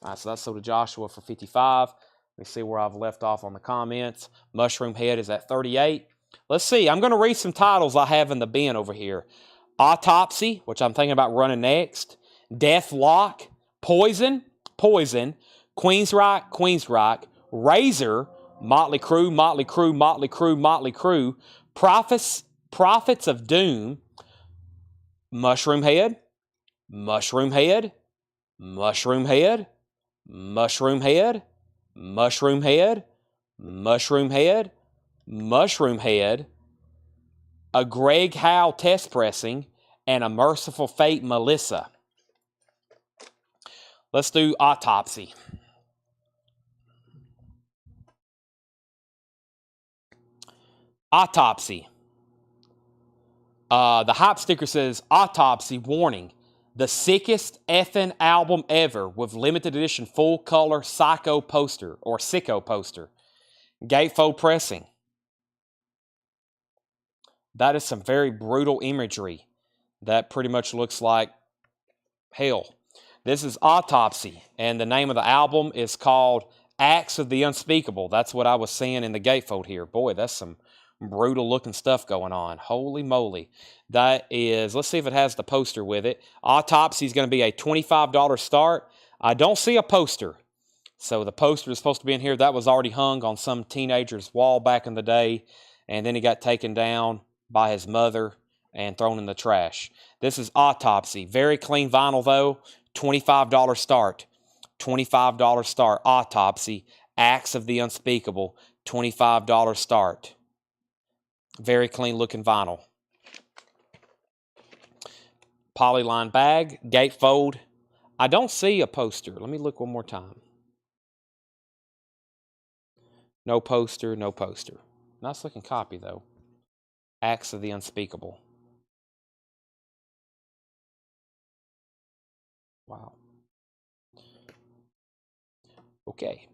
All right, so that's sold to Joshua for $55. Let me see where I've left off on the comments. Mushroom Head is at $38. Let's see. I'm going to read some titles I have in the bin over here. Autopsy, which I'm thinking about running next. Death Lock. Poison. Queen's Rock. Razor. Motley Crue. Prophets of Doom. Mushroom Head. A Greg Howe test pressing, and a Merciful Fate Melissa. Let's do autopsy. Autopsy. The hype sticker says, autopsy warning. The sickest effing album ever with limited edition full color Psycho poster or Sicko poster. Gatefold pressing. That is some very brutal imagery. That pretty much looks like hell. This is Autopsy, and the name of the album is called Acts of the Unspeakable. That's what I was seeing in the gatefold here. Boy, that's some brutal looking stuff going on. Holy moly. That is, let's see if it has the poster with it. Autopsy is going to be a $25 start. I don't see a poster. So the poster is supposed to be in here. That was already hung on some teenager's wall back in the day, and then he got taken down by his mother and thrown in the trash. This is Autopsy. Very clean vinyl though. $25 start. $25 start. Autopsy. Acts of the Unspeakable. $25 start. Very clean looking vinyl. Polyline bag. Gatefold. I don't see a poster. Let me look one more time. No poster, no poster. Nice looking copy though. Acts of the Unspeakable. Wow. Okay.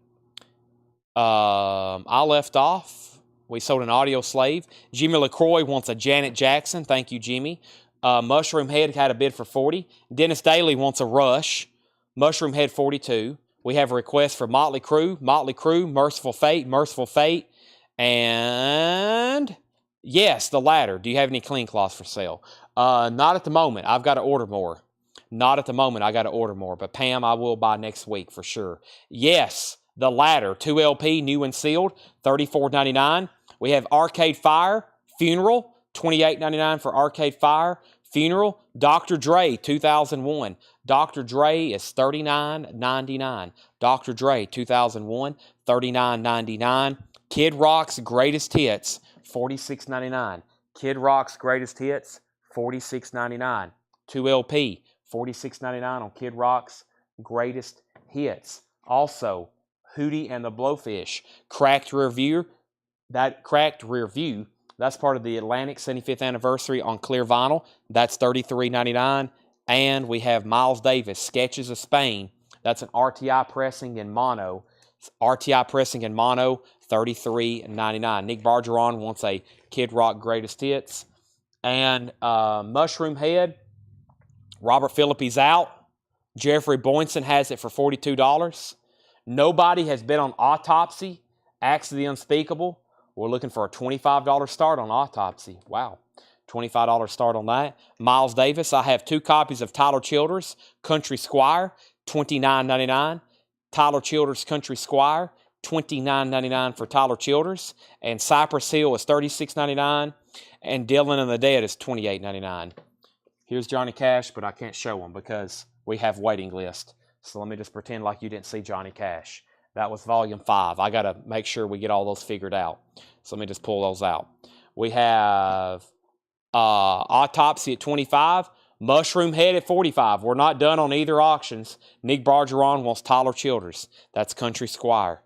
I left off. We sold an Audio Slave. Jimmy LaCroix wants a Janet Jackson. Thank you, Jimmy. Mushroom Head had a bid for 40. Dennis Daly wants a Rush. Mushroom Head 42. We have a request for Motley Crue. Motley Crue, Merciful Fate, Merciful Fate. And yes, the latter. Do you have any clean cloths for sale? Not at the moment. I've got to order more. Not at the moment. I got to order more. But Pam, I will buy next week for sure. Yes, the latter. 2 LP, new and sealed, $34.99. We have Arcade Fire, Funeral, $28.99 for Arcade Fire. Funeral, Dr. Dre, 2001. Dr. Dre is $39.99. Dr. Dre, 2001, $39.99. Kid Rock's Greatest Hits, $46.99. Kid Rock's Greatest Hits, $46.99. 2 LP, $46.99 on Kid Rock's Greatest Hits. Also, Hootie and the Blowfish, Cracked Rear View. That Cracked Rear View, that's part of the Atlantic 75th anniversary on clear vinyl. That's $33.99. And we have Miles Davis, Sketches of Spain. That's an RTI pressing in mono. RTI pressing in mono, $33.99. Nick Bargeron wants a Kid Rock Greatest Hits. And Mushroom Head, Robert Phillippe's out. Jeffrey Boynton has it for $42. Nobody has been on Autopsy, Acts of the Unspeakable. We're looking for a $25 start on Autopsy. Wow. $25 start on that. Miles Davis, I have 2 copies of Tyler Childers, Country Squire, $29.99. Tyler Childers, Country Squire, $29.99 for Tyler Childers. And Cypress Hill is $36.99. And Dylan and the Dead is $28.99. Here's Johnny Cash, but I can't show him because we have waiting list. So let me just pretend like you didn't see Johnny Cash. That was volume 5. I got to make sure we get all those figured out. So let me just pull those out. We have Autopsy at 25. Mushroom Head at 45. We're not done on either auctions. Nick Bargeron wants Tyler Childers. That's Country Squire.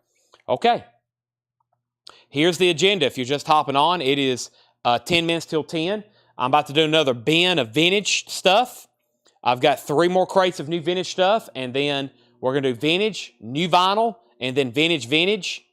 Okay. Here's the agenda. If you're just hopping on, it is 10 minutes till 10. I'm about to do another bin of vintage stuff. I've got 3 more crates of new vintage stuff, and then we're going to do vintage, new vinyl, and then vintage,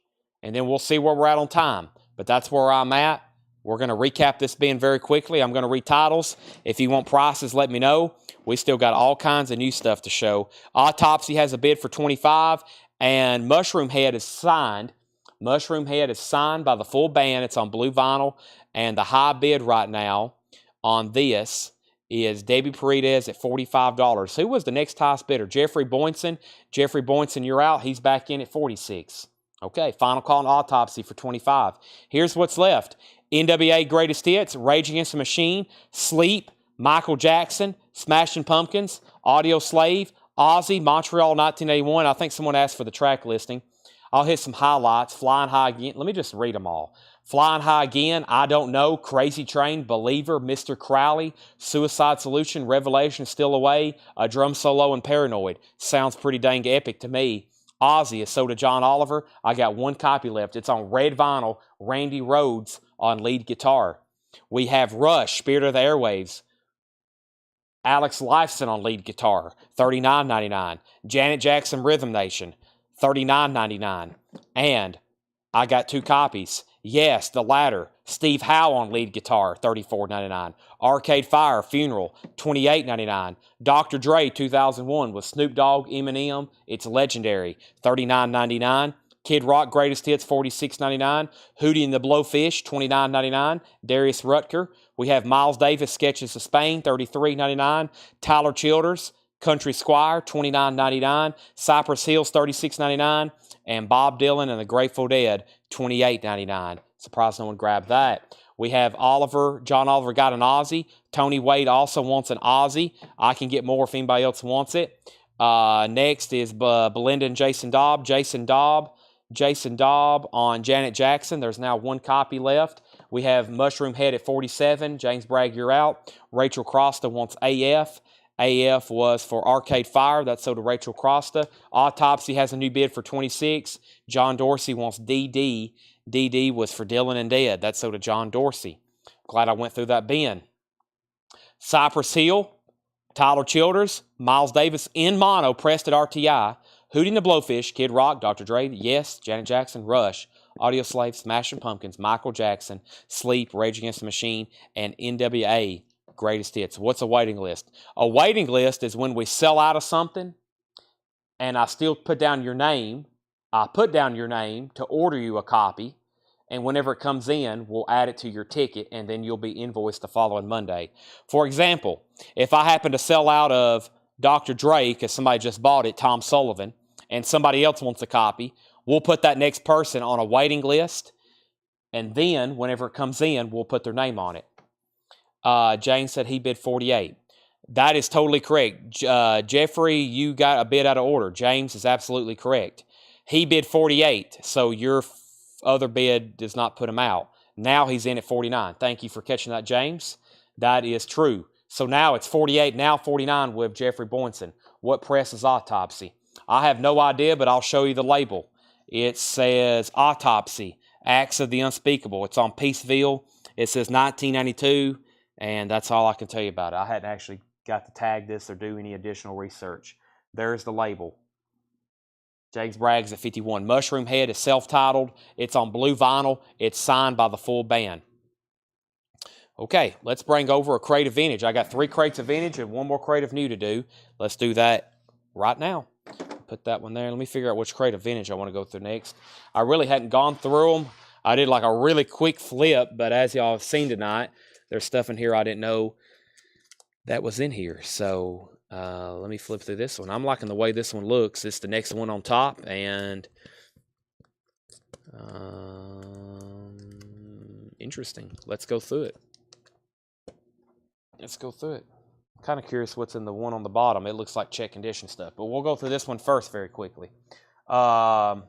and then we'll see where we're at on time. But that's where I'm at. We're going to recap this bin very quickly. I'm going to read titles. If you want prices, let me know. We still got all kinds of new stuff to show. Autopsy has a bid for $25, and Mushroom Head is signed. Mushroom Head is signed by the full band. It's on blue vinyl, and the high bid right now on this is Debbie Paredes at $45. Who was the next highest bidder? Jeffrey Boynton. Jeffrey Boynton, you're out. He's back in at $46. Okay, final call on Autopsy for $25. Here's what's left. NWA Greatest Hits, Rage Against the Machine, Sleep, Michael Jackson, Smashing Pumpkins, Audio Slave, Ozzy, Montreal 1981. I think someone asked for the track listing. I'll hit some highlights. Flying High Again. Let me just read them all. Flying High Again, I Don't Know, Crazy Train, Believer, Mr. Crowley, Suicide Solution, Revelation Still Away, a drum solo, and Paranoid. Sounds pretty dang epic to me. Ozzy is sold to John Oliver. I got one copy left. It's on red vinyl, Randy Rhoads on lead guitar. We have Rush, Spirit of the Airwaves, Alex Lifeson on lead guitar, $39.99. Janet Jackson, Rhythm Nation, $39.99. And I got two copies. Yes, The Ladder, Steve Howe on lead guitar, $34.99. Arcade Fire, Funeral, $28.99. Dr. Dre, 2001 with Snoop Dogg, Eminem, It's Legendary, $39.99. Kid Rock, Greatest Hits, $46.99. Hootie and the Blowfish, $29.99. Darius Rutger. We have Miles Davis, Sketches of Spain, $33.99. Tyler Childers, Country Squire, $29.99. Cypress Hills, $36.99. And Bob Dylan and the Grateful Dead, $28.99. Surprised no one grabbed that. We have John Oliver got an Ozzy. Tony Wade also wants an Ozzy. I can get more if anybody else wants it. Next is Belinda and Jason Daub. Jason Daub on Janet Jackson. There's now one copy left. We have Mushroom Head at 47. James Bragg, you're out. Rachel Crosta wants AF. AF was for Arcade Fire. That's sold to Rachel Crosta. Autopsy has a new bid for 26. John Dorsey wants DD. DD was for Dylan and Dead. That's sold to John Dorsey. Glad I went through that bin. Cypress Hill, Tyler Childers, Miles Davis in mono, pressed at RTI. Hootie and the Blowfish, Kid Rock, Dr. Dre, Yes, Janet Jackson, Rush, Audio Slave, Smashing Pumpkins, Michael Jackson, Sleep, Rage Against the Machine, and NWA, Greatest Hits. What's a waiting list? A waiting list is when we sell out of something and I still put down your name. I put down your name to order you a copy, and whenever it comes in, we'll add it to your ticket, and then you'll be invoiced the following Monday. For example, if I happen to sell out of Dr. Dre because somebody just bought it, Tom Sullivan, and somebody else wants a copy, we'll put that next person on a waiting list, and then whenever it comes in, we'll put their name on it. James said he bid 48. That is totally correct. Jeffrey, you got a bid out of order. James is absolutely correct. He bid 48, so your other bid does not put him out. Now he's in at 49. Thank you for catching that, James. That is true. So now it's 48, now 49 with Jeffrey Boynton. What press is Autopsy? I have no idea, but I'll show you the label. It says Autopsy, Acts of the Unspeakable. It's on Peaceville. It says 1992, and that's all I can tell you about it. I hadn't actually got to tag this or do any additional research. There's the label. James Bragg's at 51. Mushroom Head is self-titled. It's on blue vinyl. It's signed by the full band. Okay, let's bring over a crate of vintage. I got 3 crates of vintage and 1 more crate of new to do. Let's do that right now. Put that one there. Let me figure out which crate of vintage I want to go through next. I really hadn't gone through them. I did like a really quick flip, but as y'all have seen tonight, there's stuff in here I didn't know that was in here. So let me flip through this one. I'm liking the way this one looks. It's the next one on top, and interesting. Let's go through it. Kind of curious what's in the one on the bottom. It looks like check condition stuff, but we'll go through this one first very quickly. Autopsy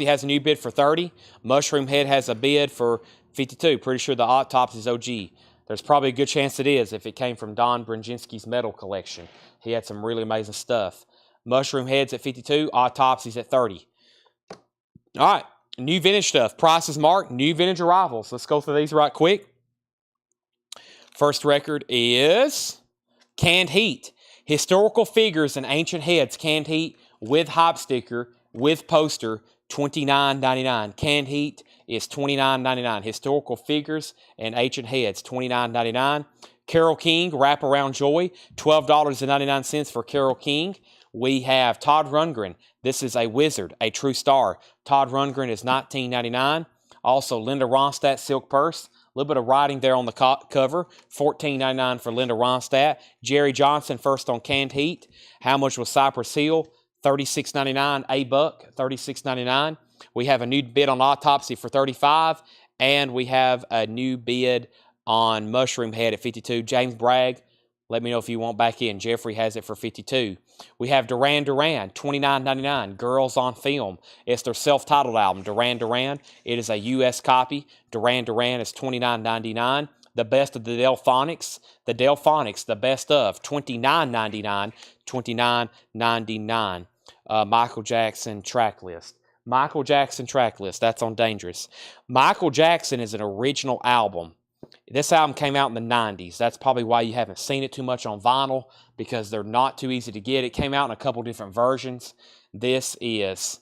has a new bid for 30. Mushroom Head has a bid for 52. Pretty sure the Autopsy is OG. There's probably a good chance it is if it came from Don Brzezinski's metal collection. He had some really amazing stuff. Mushroom Head's at 52. Autopsy's at 30. All right, new vintage stuff. Prices marked, new vintage arrivals. Let's go through these right quick. First record is Canned Heat. Historical Figures and Ancient Heads Canned Heat with hype sticker, with poster, $29.99. Canned Heat is $29.99. Historical Figures and Ancient Heads, $29.99. Carole King, Wraparound Joy, $12.99 for Carole King. We have Todd Rundgren. This is a wizard, a true star. Todd Rundgren is $19.99. Also, Linda Ronstadt, Silk Purse. A little bit of writing there on the cover. $14.99 for Linda Ronstadt. Jerry Johnson, first on Canned Heat. How much was Cypress Hill? $36.99. A-Buck, $36.99. We have a new bid on Autopsy for $35. And we have a new bid on Mushroom Head at $52. James Bragg, Let me know if you want back in. Jeffrey has it for $52. We have Duran Duran, $29.99. Girls on Film. It's their self-titled album, Duran Duran. It is a U.S. copy. Duran Duran is $29.99. The Best of the Delphonics. The Delphonics, the best of, $29.99. $29.99. Michael Jackson track list. Michael Jackson track list. That's on Dangerous. Michael Jackson is an original album. This album came out in the 90s. That's probably why you haven't seen it too much on vinyl, because they're not too easy to get. It came out in a couple different versions. This is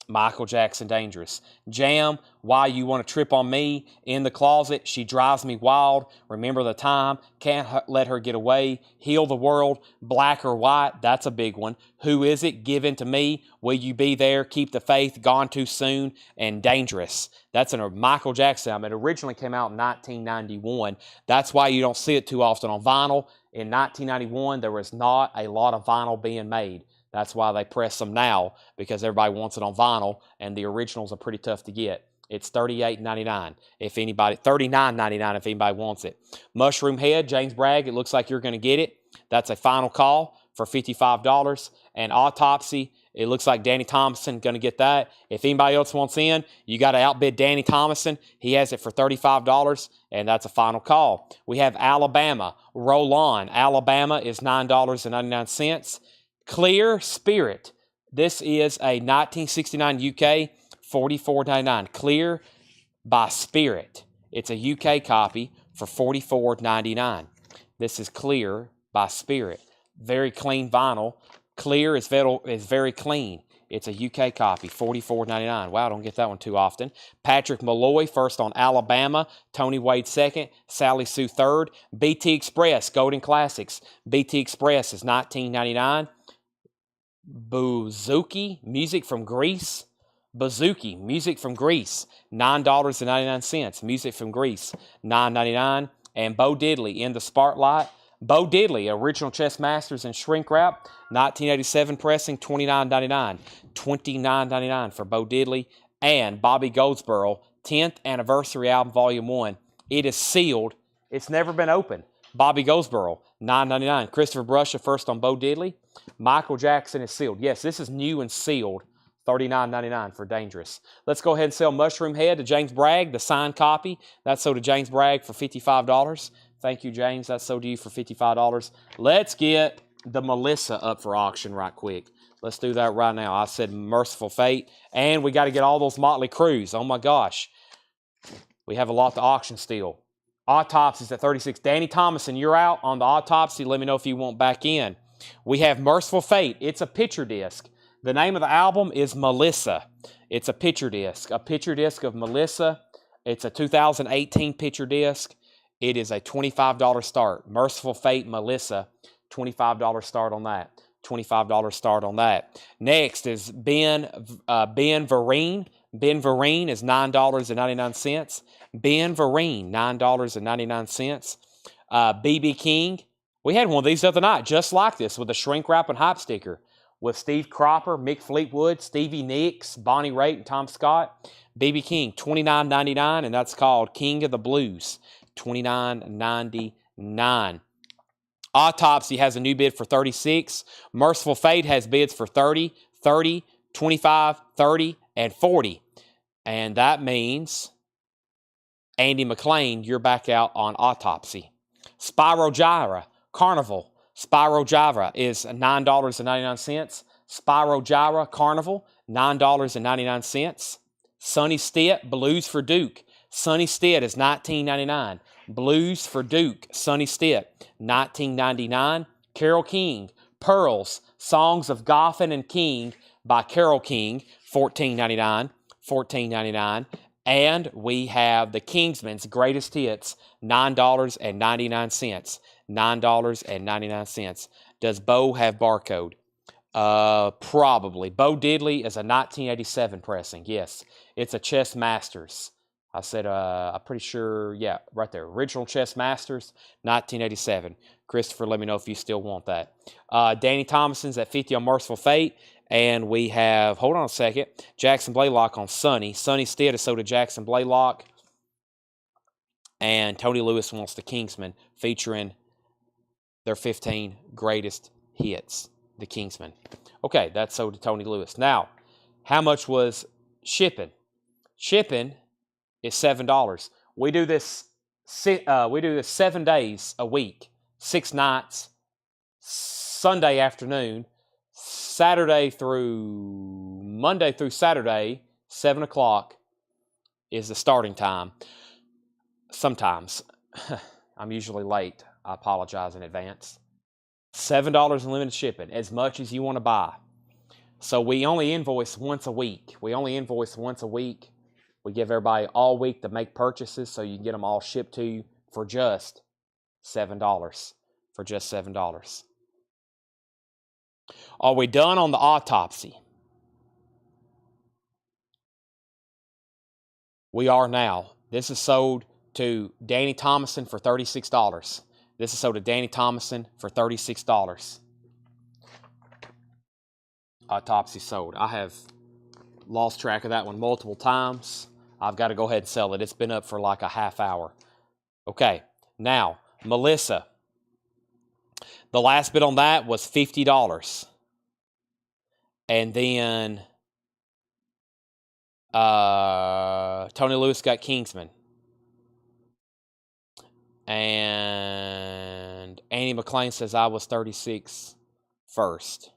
Michael Jackson Dangerous. Jam, Why You Want to Trip on Me, In the Closet, She Drives Me Wild, Remember the Time, Can't Let Her Get Away, Heal the World, Black or White, that's a big one. Who Is It, Give In to Me, Will You Be There, Keep the Faith, Gone Too Soon, and Dangerous. That's a Michael Jackson album. It originally came out in 1991. That's why you don't see it too often on vinyl. In 1991, there was not a lot of vinyl being made. That's why they press them now, because everybody wants it on vinyl, and the originals are pretty tough to get. It's $38.99 if anybody, $39.99 if anybody wants it. Mushroom Head, James Bragg, it looks like you're going to get it. That's a final call for $55. And Autopsy, it looks like Danny Thompson going to get that. If anybody else wants in, you got to outbid Danny Thompson. He has it for $35, and that's a final call. We have Alabama, Roll On. Alabama is $9.99. Clear Spirit. This is a 1969 UK, $44.99. Clear by Spirit. It's a UK copy for $44.99. This is Clear by Spirit. Very clean vinyl. Clear is very clean. It's a UK copy, $44.99. Wow, I don't get that one too often. Patrick Malloy, first on Alabama. Tony Wade, second. Sally Sue, third. BT Express, Golden Classics. BT Express is $19.99. Bouzouki, Music from Greece. Bouzouki, Music from Greece, $9.99. Music from Greece, $9.99. And Bo Diddley, In the Spotlight. Bo Diddley, Original Chess Masters and Shrink Wrap, 1987 pressing, $29.99. $29.99 for Bo Diddley. And Bobby Goldsboro, 10th Anniversary Album, Volume 1. It is sealed. It's never been opened. Bobby Goldsboro, $9.99. Christopher Brusha, first on Bo Diddley. Michael Jackson is sealed. Yes, this is new and sealed. $39.99 for Dangerous. Let's go ahead and sell Mushroom Head to James Bragg, the signed copy. That's sold to James Bragg for $55. Thank you, James. That's sold to you for $55. Let's get the Melissa up for auction right quick. Let's do that right now. I said Merciful Fate. And we got to get all those Motley Crues. Oh, my gosh. We have a lot to auction still. Autopsies at 36. Danny Thomason, you're out on the Autopsy. Let me know if you want back in. We have Merciful Fate. It's a picture disc. The name of the album is Melissa. It's a picture disc of Melissa. It's a 2018 picture disc. It is a $25 start. Merciful Fate, Melissa, $25 start on that. $25 start on that. Next is Ben Vereen. Ben Vereen is $9.99. Ben Vereen, $9.99. BB King. We had one of these the other night, just like this, with a shrink wrap and hype sticker, with Steve Cropper, Mick Fleetwood, Stevie Nicks, Bonnie Raitt, and Tom Scott. BB King, $29.99, and that's called King of the Blues, $29.99. Autopsy has a new bid for $36. Merciful Fate has bids for $30, $30, $25, $30, and $40. And that means, Andy McLean, you're back out on Autopsy. Spyro Gyra, Carnival. Spyro Gyra is $9.99. Spyro Gyra, Carnival, $9.99. Sonny Stitt, Blues for Duke. Sonny Stitt is $19.99. Blues for Duke, Sonny Stitt, $19.99. Carole King, Pearls, Songs of Goffin and King by Carole King, $14.99. $14.99. And we have the Kingsmen's Greatest Hits, $9.99. $9.99. Does Bo have barcode? Probably. Bo Diddley is a 1987 pressing. Yes, it's a Chess Masters. I said, I'm pretty sure, yeah, right there. Original Chess Masters, 1987. Christopher, let me know if you still want that. Danny Thomason's at 50 on Merciful Fate. And we have, hold on a second, Jackson Blaylock on Sonny. Sonny Stitt is sold to Jackson Blaylock. And Tony Lewis wants the Kingsman featuring Their 15 greatest hits, the Kingsmen. Okay, that's sold to Tony Lewis. Now, how much was shipping? Shipping is $7. We do this 7 days a week, 6 nights, Sunday afternoon, Monday through Saturday, 7 o'clock is the starting time. Sometimes. I'm usually late. I apologize in advance. $7 in limited shipping, as much as you want to buy. So we only invoice once a week. We give everybody all week to make purchases so you can get them all shipped to you for just $7. For just $7. Are we done on the autopsy? We are now. This is sold to Danny Thomason for $36. This is sold to Danny Thomason for $36. Autopsy sold. I have lost track of that one multiple times. I've got to go ahead and sell it. It's been up for like a half hour. Okay, now, Melissa. The last bid on that was $50. And then Tony Lewis got Kingsman. And Annie McLean says I was 36 first.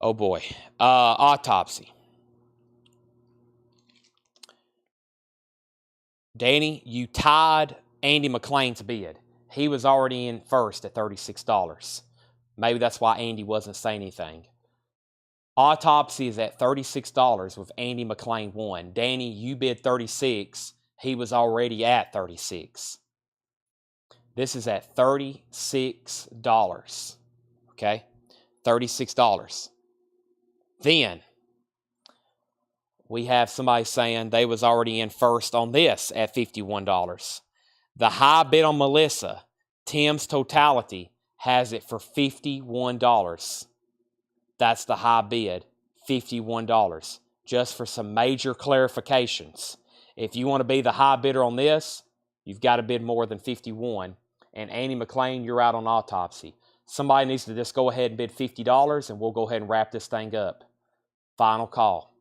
Oh boy. Autopsy. Danny, you tied Andy McLean's bid. He was already in first at $36. Maybe that's why Andy wasn't saying anything. Autopsy is at $36 with Andy McLean won. Danny, you bid 36. He was already at 36. This is at $36. Okay? $36. Then we have somebody saying they was already in first on this at $51. The high bid on Melissa, Tim's Totality, has it for $51. That's the high bid, $51. Just for some major clarifications. If you want to be the high bidder on this, you've got to bid more than $51. And Andy McLean, you're out on autopsy. Somebody needs to just go ahead and bid $50, and we'll go ahead and wrap this thing up. Final call.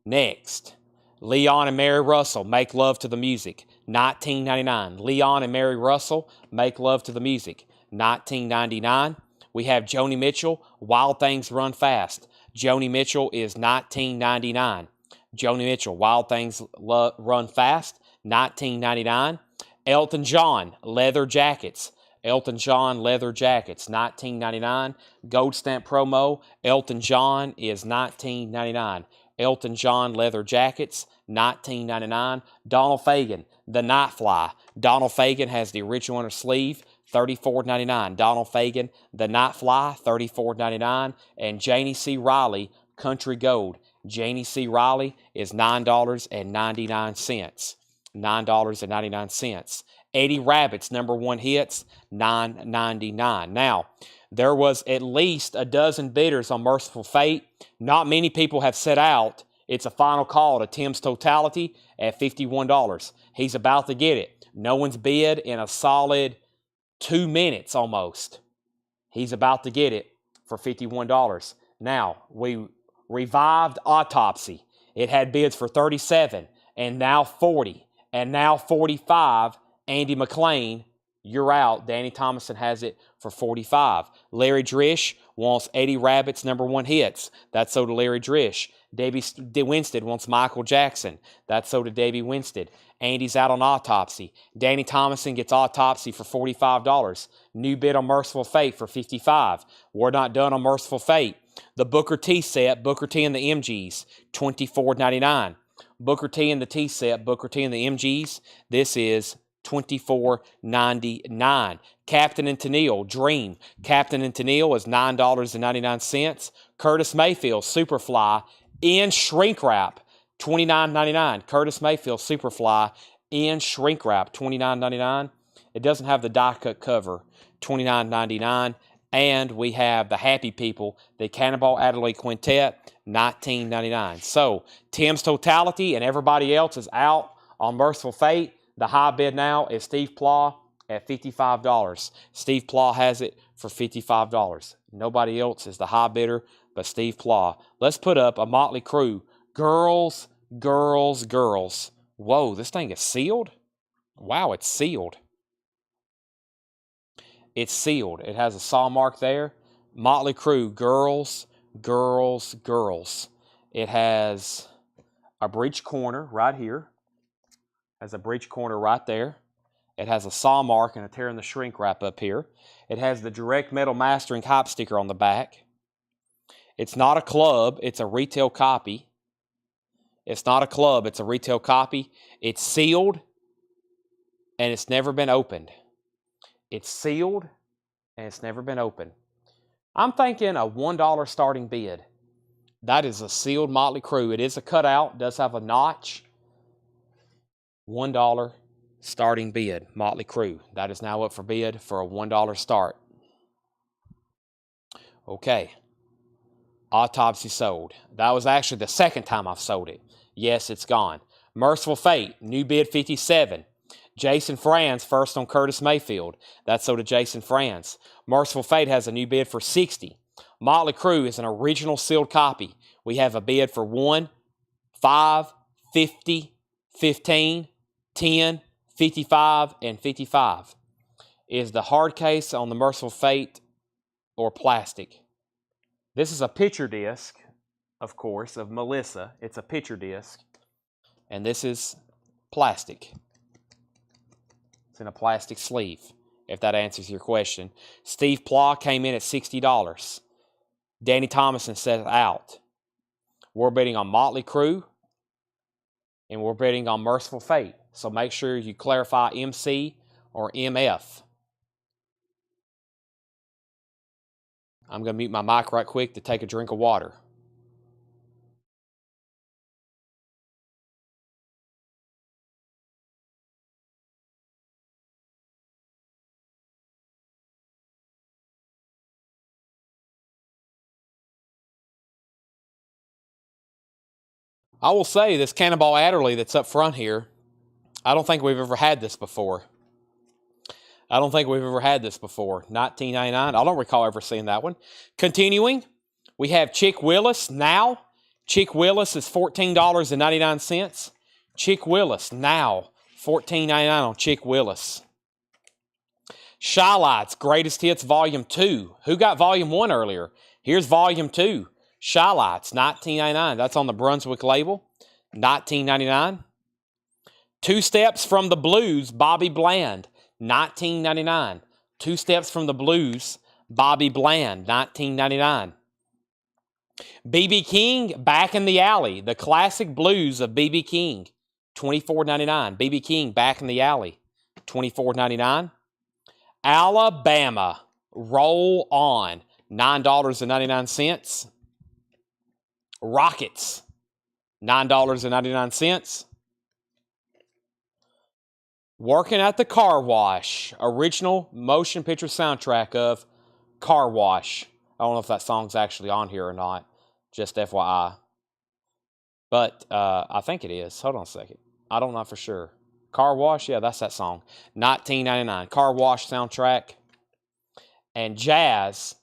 Next, Leon and Mary Russell, Make Love to the Music, $19.99. Leon and Mary Russell, Make Love to the Music, $19.99. We have Joni Mitchell, Wild Things Run Fast. Joni Mitchell is $19.99. Joni Mitchell, Wild Things Run Fast, $19.99. Elton John, Leather Jackets. Elton John, Leather Jackets, $19.99. Gold Stamp promo, Elton John is $19.99. Elton John, Leather Jackets, $19.99. Donald Fagen, The Nightfly. Donald Fagen has the original on his sleeve, $34.99. Donald Fagen, The Nightfly, $34.99. And Janie C. Riley, Country Gold. Janie C. Riley is $9.99. $9.99. Eddie Rabbit's #1 hits, $9.99. Now, there was at least a dozen bidders on Merciful Fate. Not many people have set out. It's a final call to Tim's Totality at $51. He's about to get it. No one's bid in a solid 2 minutes almost. He's about to get it for $51. Now, we revived Autopsy. It had bids for 37 and now 40 and now 45. Andy McLean, you're out. Danny Thomason has it for 45. Larry Drish wants Eddie Rabbit's #1 hits. That's so to Larry Drish. Debbie Winstead wants Michael Jackson. That's so to Debbie Winstead. Andy's out on Autopsy. Danny Thomason gets Autopsy for $45. New bid on Merciful Fate for $55. We're not done on Merciful Fate. The Booker T set, Booker T and the MGs, $24.99. Booker T and the T set, Booker T and the MGs, this is $24.99. Captain and Tennille, Dream. Captain and Tennille is $9.99. Curtis Mayfield, Superfly, in shrink wrap, $29.99. Curtis Mayfield, Superfly, in shrink wrap, $29.99. It doesn't have the die cut cover, $29.99. And we have the Happy People, the Cannonball Adderley Quintet, $19.99. So, Tim's Totality and everybody else is out on Merciful Fate. The high bid now is Steve Plaw at $55. Steve Plaw has it for $55. Nobody else is the high bidder but Steve Plaw. Let's put up a Motley Crue. Girls, girls, girls. Whoa, this thing is sealed? Wow, it's sealed. It's sealed. It has a saw mark there. Motley Crue, girls, girls, girls. It has a breech corner right here. Has a breech corner right there. It has a saw mark and a tear in the shrink wrap up here. It has the direct metal mastering hype sticker on the back. It's not a club, it's a retail copy. It's not a club, it's a retail copy. It's sealed and it's never been opened. It's sealed and it's never been opened. I'm thinking a $1 starting bid. That is a sealed Motley Crue. It is a cutout, does have a notch. $1 starting bid, Motley Crue. That is now up for bid for a $1 start. Okay. Autopsy sold. That was actually the second time I've sold it. Yes, it's gone. Merciful Fate, new bid 57. Jason Franz, first on Curtis Mayfield. That's sold to Jason Franz. Merciful Fate has a new bid for 60. Motley Crue is an original sealed copy. We have a bid for 1, 5, 50, 15, 10, 55, and 55. Is the hard case on the Merciful Fate or plastic? This is a picture disc, of course, of Melissa. It's a picture disc. And this is plastic. It's in a plastic sleeve, if that answers your question. Steve Plaw came in at $60. Danny Thomason said out. We're bidding on Motley Crue, and we're bidding on Merciful Fate. So make sure you clarify MC or MF. I'm going to mute my mic right quick to take a drink of water. I will say this Cannonball Adderley that's up front here, I don't think we've ever had this before. $19.99. I don't recall ever seeing that one. Continuing, we have Chick Willis now. Chick Willis is $14.99. Chick Willis now, $14.99 on Chick Willis. Shy-Lights, Greatest Hits Volume 2. Who got Volume 1 earlier? Here's Volume 2. Shy-Lights, $19.99. That's on the Brunswick label, $19.99. Two Steps from the Blues, Bobby Bland, $19.99. Two Steps from the Blues, Bobby Bland, $19.99. B.B. King, Back in the Alley, the classic blues of B.B. King, $24.99. B.B. King, Back in the Alley, $24.99. Alabama, Roll On, $9.99. Rockets, $9.99. Working at the Car Wash, original motion picture soundtrack of Car Wash. I don't know if that song's actually on here or not, just FYI. But I think it is. Hold on a second. I don't know for sure. Car Wash, yeah, that's that song. $19.99. Car Wash soundtrack. And Jazz,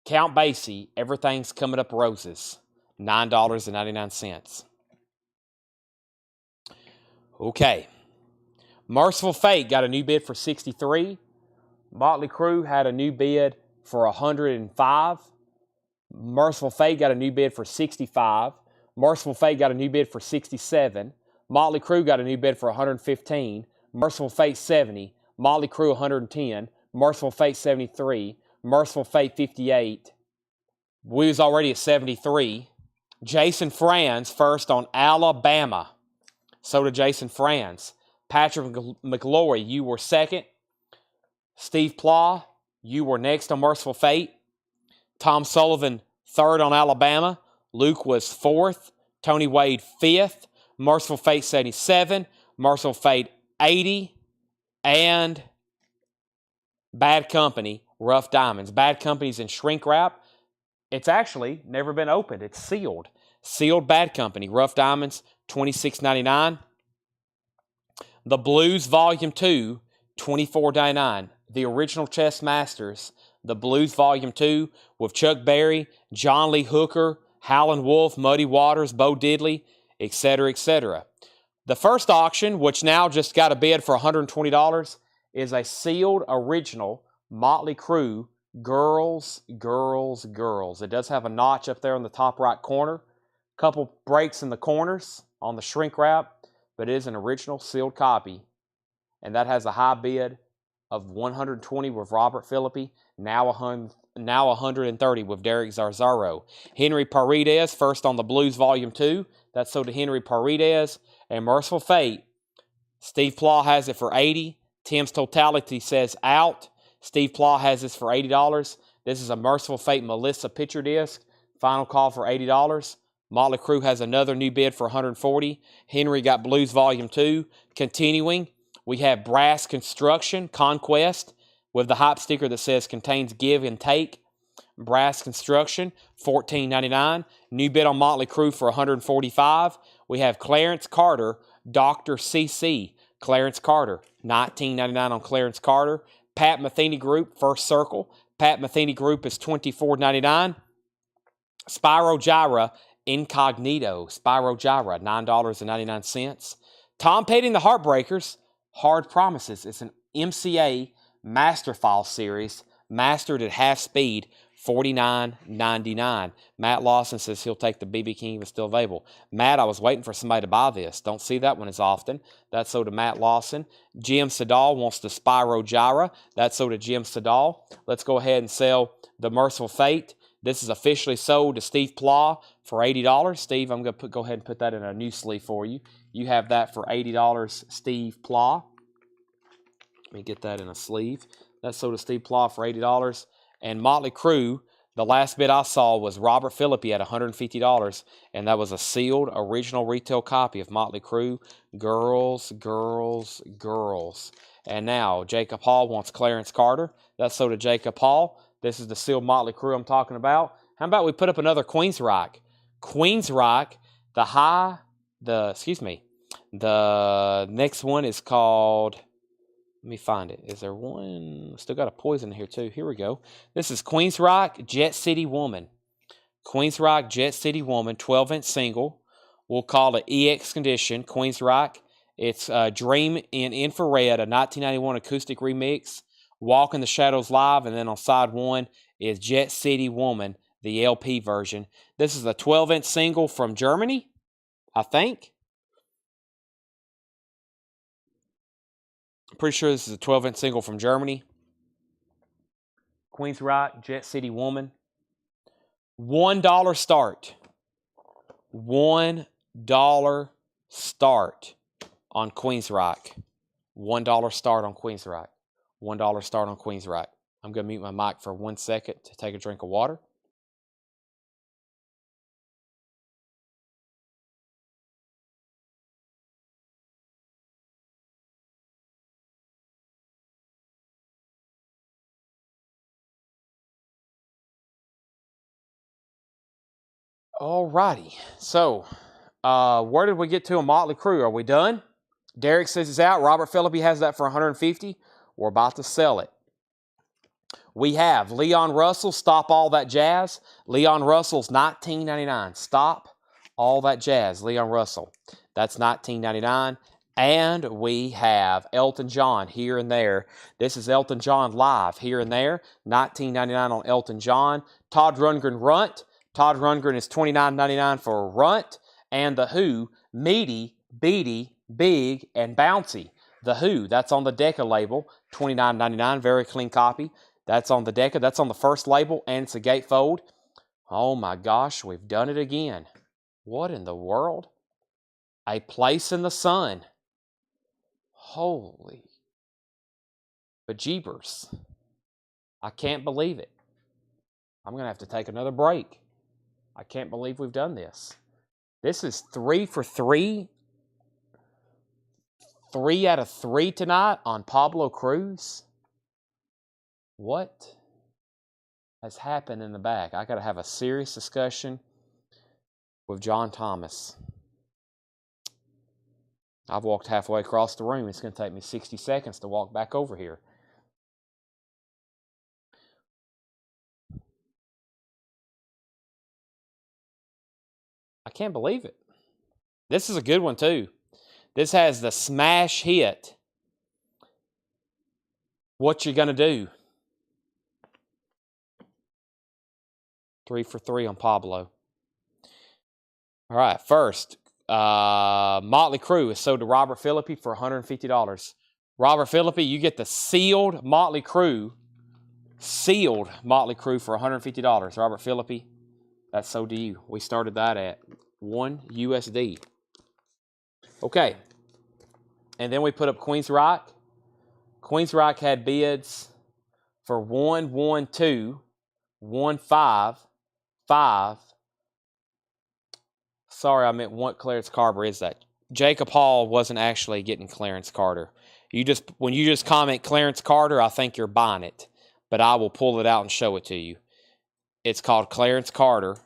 Count Basie, Everything's Coming Up Roses, $9.99. Okay. Merciful Fate got a new bid for $63. Motley Crue had a new bid for $105. Merciful Fate got a new bid for $65. Merciful Fate got a new bid for $67. Motley Crue got a new bid for $115. Merciful Fate $70. Motley Crue $110. Merciful Fate $73. Merciful Fate $58. We was already at $73. Jason Franz first on Alabama. So did Jason Franz. Patrick McLaury, you were second. Steve Plaw, you were next on Merciful Fate. Tom Sullivan, third on Alabama. Luke was fourth. Tony Wade, fifth. Merciful Fate 77. Merciful Fate 80. And Bad Company, Rough Diamonds. Bad Company's in shrink wrap. It's actually never been opened. It's sealed. Sealed Bad Company, Rough Diamonds, $26.99. The Blues Volume 2, $24.99. The Original Chess Masters, The Blues Volume 2 with Chuck Berry, John Lee Hooker, Howlin' Wolf, Muddy Waters, Bo Diddley, etc., etc. The first auction, which now just got a bid for $120, is a sealed original Motley Crue Girls, Girls, Girls. It does have a notch up there in the top right corner, couple breaks in the corners on the shrink wrap, but it is an original sealed copy, and that has a high bid of $120 with Robert Philippi, now $130 with Derek Zarzaro. Henry Paredes, first on the Blues Volume 2. That's sold to Henry Paredes. And Merciful Fate, Steve Plaw has it for $80. Tim's Totality says out. Steve Plaw has this for $80. This is a Merciful Fate Melissa picture disc. Final call for $80. Motley Crue has another new bid for $140. Henry got Blues Volume 2. Continuing, we have Brass Construction Conquest with the hype sticker that says contains give and take. Brass Construction, $14.99. New bid on Motley Crue for $145. We have Clarence Carter, Dr. CC. Clarence Carter, $19.99 on Clarence Carter. Pat Metheny Group, First Circle. Pat Metheny Group is $24.99. Spyro Gyra, Incognito. Spyro Gyra, $9.99. Tom Petty and the Heartbreakers, Hard Promises. It's an MCA Master File series, mastered at half speed, $49.99. Matt Lawson says he'll take the BB King if it's still available. Matt, I was waiting for somebody to buy this. Don't see that one as often. That's sold to Matt Lawson. Jim Sedal wants the Spyro Gyra. That's sold to Jim Sedal. Let's go ahead and sell the Merciful Fate. This is officially sold to Steve Plaw for $80. Steve, I'm going to go ahead and put that in a new sleeve for you. You have that for $80, Steve Plaw. Let me get that in a sleeve. That's sold to Steve Plaw for $80. And Motley Crue, the last bid I saw was Robert Philippi at $150, and that was a sealed original retail copy of Motley Crue, Girls, Girls, Girls. And now Jacob Hall wants Clarence Carter. That's sold to Jacob Hall. This is the sealed Motley Crue I'm talking about. How about we put up another Queensryche? Queensryche, the next one is called... Let me find it. Is there one? Still got a poison here, too. Here we go. This is Queensryche Jet City Woman. Queensryche Jet City Woman, 12-inch single. We'll call it EX Condition. Queensryche. It's Dream in Infrared, a 1991 acoustic remix. Walk in the Shadows Live. And then on side one is Jet City Woman, the LP version. This is a 12-inch single from Germany, I think. I'm pretty sure this is a 12-inch single from Germany. Queensryche, Jet City Woman. $1 start. $1 start on Queensryche. $1 start on Queensryche. $1 start on Queensryche. I'm going to mute my mic for 1 second to take a drink of water. Alrighty, so where did we get to in Motley Crue? Are we done? Derek says it's out. Robert Philippi has that for $150. We're about to sell it. We have Leon Russell, Stop All That Jazz. Leon Russell's $19.99. Stop All That Jazz, Leon Russell. That's $19.99. And we have Elton John, Here and There. This is Elton John Live, Here and There. $19.99 on Elton John. Todd Rundgren, Runt. Todd Rundgren is $29.99 for Runt. And The Who, Meaty, Beady, Big, and Bouncy. The Who, that's on the Decca label, $29.99, very clean copy. That's on the Decca, that's on the first label, and it's a gatefold. Oh my gosh, we've done it again. What in the world? A Place in the Sun. Holy bejeebers. I can't believe it. I'm going to have to take another break. I can't believe we've done this. This is 3 for 3. 3 out of 3 tonight on Pablo Cruz. What has happened in the back? I got to have a serious discussion with John Thomas. I've walked halfway across the room. It's going to take me 60 seconds to walk back over here. I can't believe it. This is a good one, too. This has the smash hit. What you going to do? 3 for 3 on Pablo. All right, first, Motley Crue is sold to Robert Philippi for $150. Robert Philippi, you get the sealed Motley Crue for $150. Robert Philippi, that's sold to you. We started that at $1 USD. Okay, and then we put up Queen's Rock. Queen's Rock had bids for 112, 155. Sorry, I meant what Clarence Carter is that. Jacob Hall wasn't actually getting Clarence Carter. When you just comment Clarence Carter, I think you're buying it. But I will pull it out and show it to you. It's called Clarence Carter,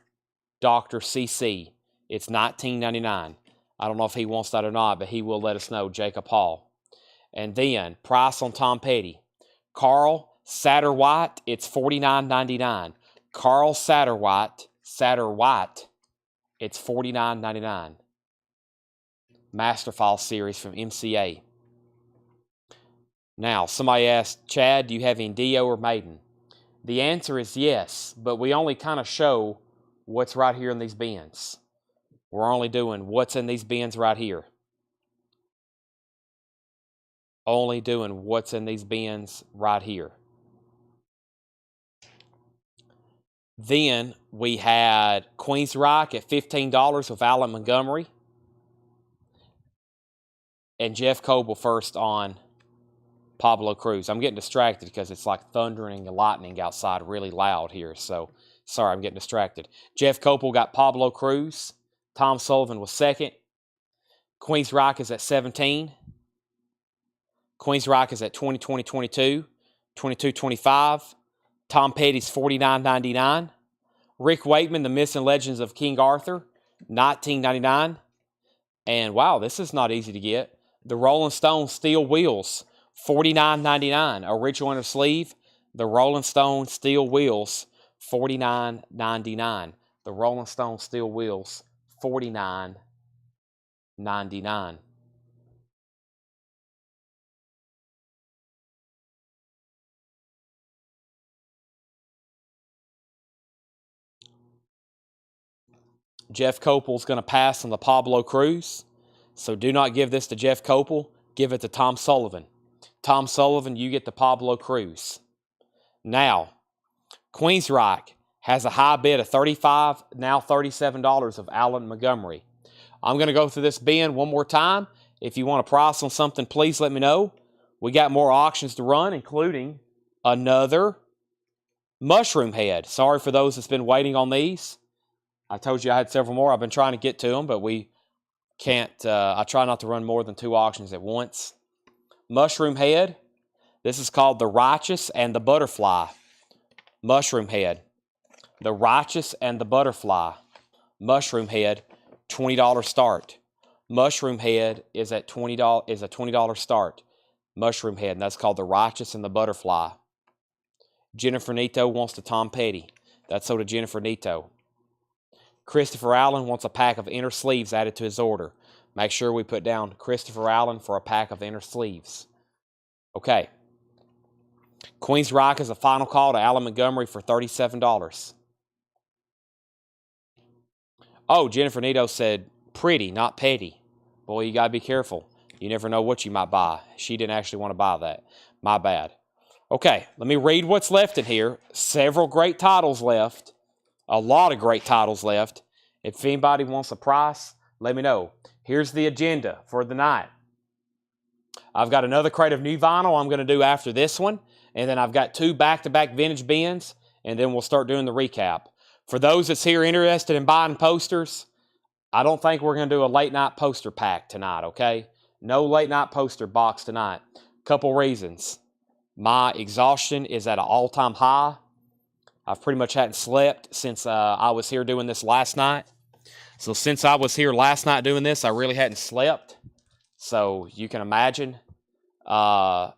Dr. CC. It's $19.99. I don't know if he wants that or not, but he will let us know, Jacob Hall. And then, price on Tom Petty. Carl Satterwhite, it's $49.99. Carl Satterwhite, it's $49.99. Masterfile series from MCA. Now, somebody asked, Chad, do you have any Dio or Maiden? The answer is yes, but we only kind of show what's right here in these bins. We're only doing what's in these bins right here. Only doing what's in these bins right here. Then we had Queen's Rock at $15 with Alan Montgomery. And Jeff Coble first on Pablo Cruz. I'm getting distracted because it's like thundering and lightning outside really loud here. So, sorry, I'm getting distracted. Jeff Coble got Pablo Cruz. Tom Sullivan was second. Queen's Rock is at 17. Queen's Rock is at 20, 20, 22. 22, 25. Tom Petty's $49.99. Rick Wakeman, The Myths and Legends of King Arthur, $19.99. And wow, this is not easy to get. The Rolling Stones Steel Wheels, $49.99. Original inner sleeve. The Rolling Stones Steel Wheels, $49.99. The Rolling Stones Steel Wheels, $49.99. Jeff Copel's going to pass on the Pablo Cruz. So do not give this to Jeff Copel. Give it to Tom Sullivan. Tom Sullivan, you get the Pablo Cruz. Now, Queen's Rock has a high bid of $35, now $37 of Alan Montgomery. I'm going to go through this bin one more time. If you want a price on something, please let me know. We got more auctions to run, including another mushroom head. Sorry for those that's been waiting on these. I told you I had several more. I've been trying to get to them, but we can't. I try not to run more than 2 auctions at once. Mushroom head. This is called the Righteous and the Butterfly. Mushroom head. The Righteous and the Butterfly. Mushroom head, $20 start. Mushroom head is at $20 is a $20 start. Mushroom head, and that's called the Righteous and the Butterfly. Jennifer Nito wants the Tom Petty. That's sold to Jennifer Nito. Christopher Allen wants a pack of inner sleeves added to his order. Make sure we put down Christopher Allen for a pack of inner sleeves. Okay. Queen's Rock is a final call to Alan Montgomery for $37. Oh, Jennifer Nito said pretty, not petty. Boy, you got to be careful. You never know what you might buy. She didn't actually want to buy that. My bad. Okay, let me read what's left in here. Several great titles left. A lot of great titles left. If anybody wants a price, let me know. Here's the agenda for the night. I've got another crate of new vinyl I'm going to do after this one. And then I've got 2 back-to-back vintage bins. And then we'll start doing the recap. For those that's here interested in buying posters, I don't think we're going to do a late-night poster pack tonight, okay? No late-night poster box tonight. Couple reasons. My exhaustion is at an all-time high. I've pretty much hadn't slept since I was here doing this last night. So since I was here last night doing this, I really hadn't slept. So you can imagine. I'm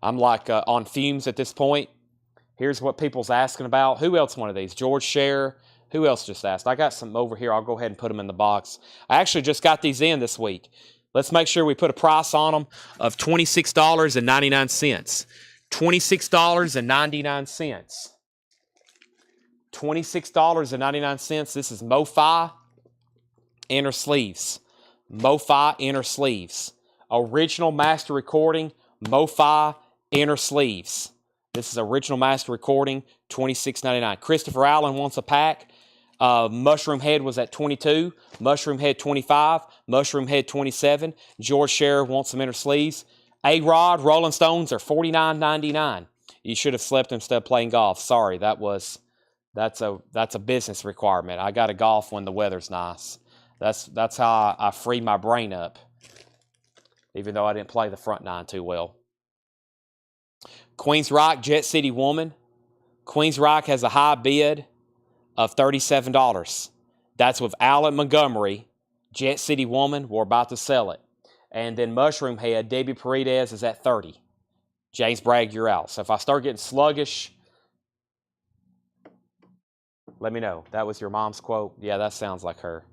like on fumes at this point. Here's what people's asking about. Who else wanted these? George Scherer. Who else just asked? I got some over here. I'll go ahead and put them in the box. I actually just got these in this week. Let's make sure we put a price on them of $26.99. $26.99. $26.99. This is MoFi inner sleeves. MoFi inner sleeves. Original master recording, MoFi inner sleeves. This is original master recording, $26.99. Christopher Allen wants a pack. Mushroom Head was at $22. Mushroom Head $25. Mushroom Head $27. George Scherer wants some inner sleeves. A-Rod, Rolling Stones are $49.99. You should have slept instead of playing golf. Sorry, that's a business requirement. I got to golf when the weather's nice. That's how I free my brain up, even though I didn't play the front nine too well. Queens Rock, Jet City Woman. Queens Rock has a high bid of $37. That's with Alan Montgomery. Jet City Woman, we're about to sell it. And then Mushroom Head, Debbie Paredes is at $30. James Bragg, you're out. So if I start getting sluggish, let me know. That was your mom's quote? Yeah, that sounds like her.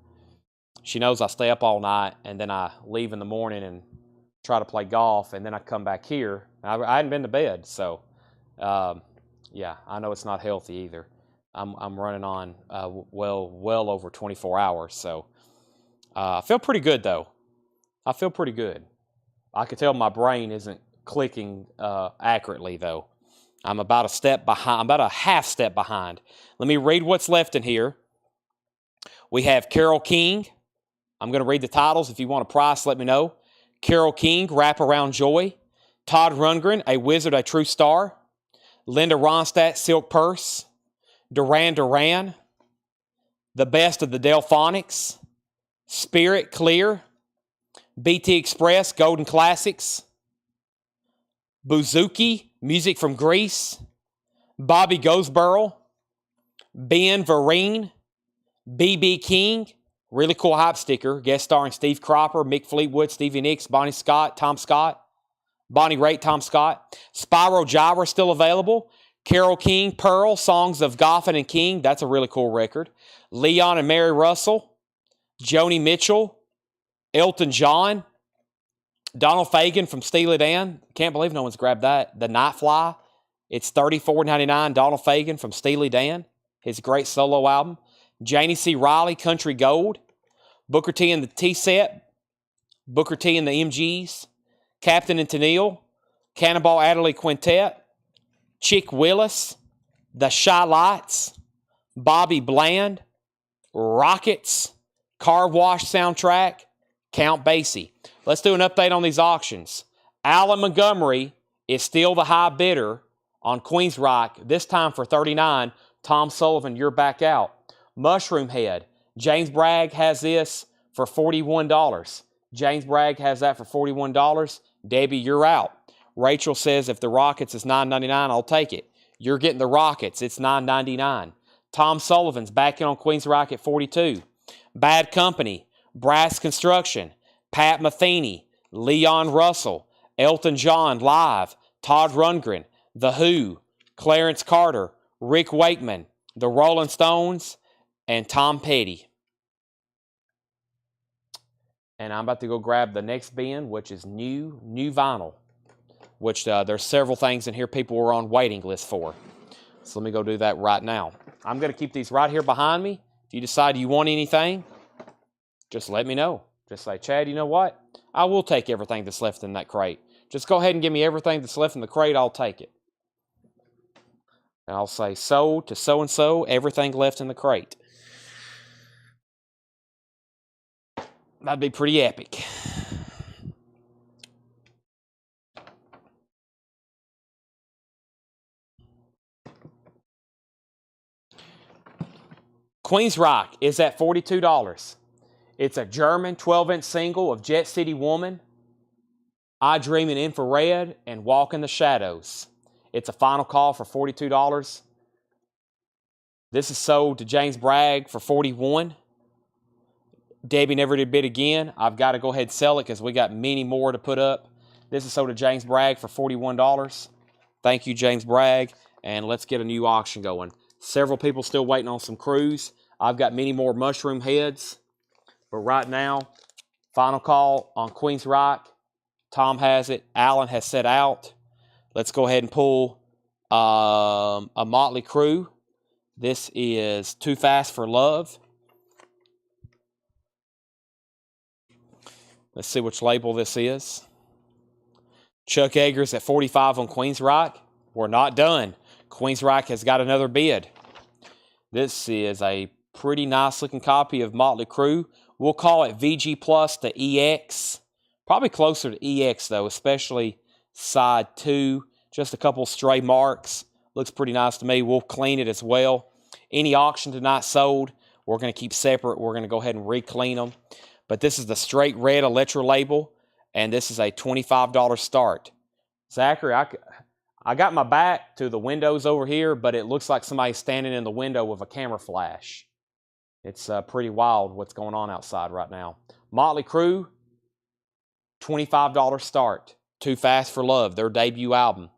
She knows I stay up all night, and then I leave in the morning and try to play golf, and then I come back here. I hadn't been to bed, so yeah, I know it's not healthy either. I'm running on well over 24 hours, so I feel pretty good though. I feel pretty good. I can tell my brain isn't clicking accurately though. I'm about a step behind. I'm about a half step behind. Let me read what's left in here. We have Carole King. I'm going to read the titles. If you want a price, let me know. Carole King, Wraparound Joy. Todd Rundgren, A Wizard, A True Star. Linda Ronstadt, Silk Purse. Duran Duran. The Best of the Delphonics. Spirit, Clear. BT Express, Golden Classics. Buzuki, Music from Greece. Bobby Goldsboro. Ben Vereen. B.B. King. Really cool hype sticker. Guest starring Steve Cropper, Mick Fleetwood, Stevie Nicks, Bonnie Scott, Tom Scott. Bonnie Raitt, Tom Scott. Spyro Gyra still available. Carole King, Pearl, Songs of Goffin and King. That's a really cool record. Leon and Mary Russell. Joni Mitchell. Elton John. Donald Fagen from Steely Dan. Can't believe no one's grabbed that. The Nightfly. It's $34.99. Donald Fagen from Steely Dan. His great solo album. Janie C. Riley, Country Gold. Booker T and the T-Set. Booker T and the MGs. Captain and Tennille. Cannonball Adderley Quintet. Chick Willis. The Shy Lights. Bobby Bland. Rockets. Car Wash soundtrack. Count Basie. Let's do an update on these auctions. Alan Montgomery is still the high bidder on Queens Rock, this time for $39. Tom Sullivan, you're back out. Mushroom Head. James Bragg has this for $41. James Bragg has that for $41. Debbie, you're out. Rachel says if the Rockets is $9.99, I'll take it. You're getting the Rockets. It's $9.99. Tom Sullivan's back in on Queens Rock at $42. Bad Company. Brass Construction. Pat Metheny. Leon Russell. Elton John live. Todd Rundgren. The Who. Clarence Carter. Rick Wakeman. The Rolling Stones. And Tom Petty. And I'm about to go grab the next bin, which is new vinyl, which there's several things in here people were on waiting lists for. So let me go do that right now. I'm going to keep these right here behind me. If you decide you want anything, just let me know. Just say, Chad, you know what? I will take everything that's left in that crate. Just go ahead and give me everything that's left in the crate. I'll take it. And I'll say so to so-and-so, everything left in the crate. That'd be pretty epic. Queens Rock is at $42. It's a German 12-inch single of Jet City Woman, I Dream in Infrared, and Walk in the Shadows. It's a final call for $42. This is sold to James Bragg for $41. Debbie never did bid again. I've got to go ahead and sell it because we got many more to put up. This is sold to James Bragg for $41. Thank you, James Bragg. And let's get a new auction going. Several people still waiting on some crews. I've got many more mushroom heads. But right now, final call on Queen's Rock. Tom has it. Alan has set out. Let's go ahead and pull a Motley Crue. This is Too Fast for Love. Let's see which label this is. Chuck Eggers at 45 on Queen's Rock. We're not done. Queen's Rock has got another bid. This is a pretty nice looking copy of Motley Crue. We'll call it VG Plus to EX. Probably closer to EX though, especially side 2. Just a couple stray marks. Looks pretty nice to me. We'll clean it as well. Any auction tonight sold, we're going to keep separate. We're going to go ahead and re-clean them. But this is the straight red Electra label, and this is a $25 start. Zachary, I got my back to the windows over here, but it looks like somebody's standing in the window with a camera flash. It's pretty wild what's going on outside right now. Motley Crue, $25 start. Too Fast for Love, their debut album.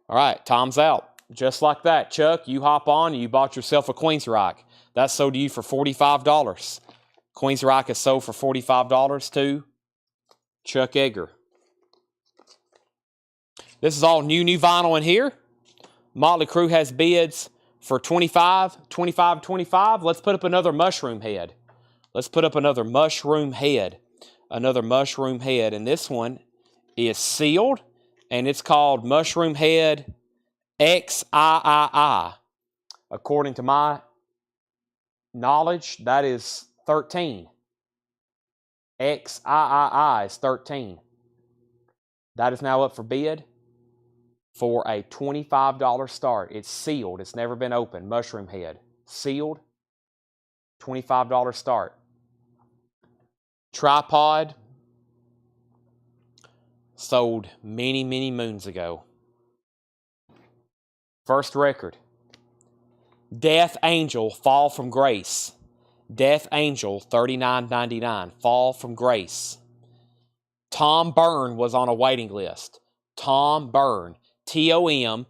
All right, Tom's out. Just like that, Chuck, you hop on and you bought yourself a Queen's Rock. That's sold to you for $45. Queen's Rock is sold for $45 to Chuck Egger. This is all new vinyl in here. Motley Crue has bids for $25, $25, $25. Let's put up another mushroom head. Let's put up another mushroom head. Another mushroom head. And this one is sealed, and it's called Mushroom Head XIII. According to my knowledge, that is 13. XIII is 13. That is now up for bid for a $25 start. It's sealed. It's never been opened. Mushroom Head. Sealed. $25 start. Tripod. Sold many, many moons ago. First record. Death Angel, Fall from Grace. Death Angel, $39.99. Fall from Grace. Tom Byrne was on a waiting list. Tom Byrne. TOMBYRNE.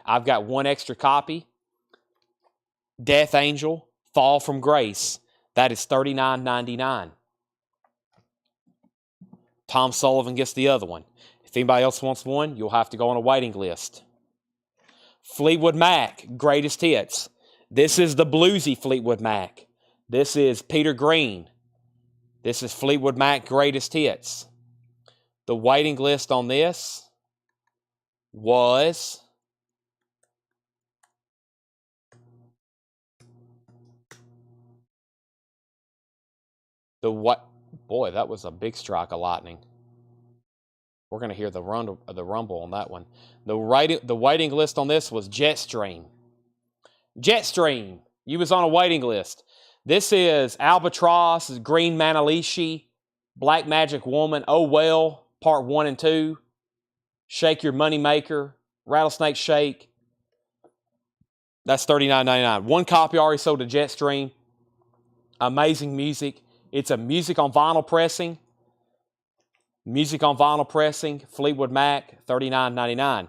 I've got one extra copy. Death Angel, Fall from Grace. That is $39.99. Tom Sullivan gets the other one. If anybody else wants one, you'll have to go on a waiting list. Fleetwood Mac, Greatest Hits. This is the bluesy Fleetwood Mac. This is Peter Green. This is Fleetwood Mac Greatest Hits. The waiting list on this was boy, that was a big strike of lightning. We're going to hear the rumble on that one. The waiting list on this was Jetstream. Jetstream, you was on a waiting list. This is Albatross, Green Manalishi, Black Magic Woman, Oh Well, Part 1 and 2, Shake Your Money Maker, Rattlesnake Shake. That's $39.99. One copy already sold to Jetstream. Amazing music. It's a music on vinyl pressing. Music on vinyl pressing, Fleetwood Mac, $39.99.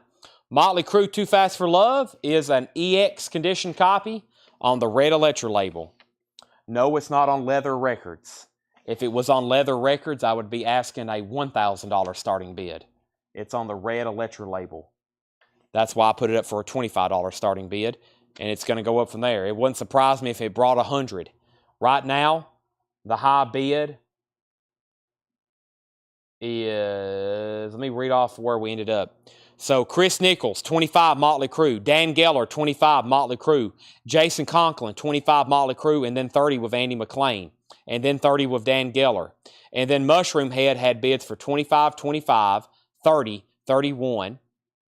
Motley Crue Too Fast for Love is an EX condition copy on the Red Electra label. No, it's not on Leather Records. If it was on Leather Records, I would be asking a $1,000 starting bid. It's on the Red Electra label. That's why I put it up for a $25 starting bid, and it's going to go up from there. It wouldn't surprise me if it brought $100. Right now, the high bid is, let me read off where we ended up. So Chris Nichols, 25 Motley Crue. Dan Geller, 25 Motley Crue. Jason Conklin, 25 Motley Crue, and then 30 with Andy McLean. And then 30 with Dan Geller. And then Mushroom Head had bids for 25, 25, 30, 31.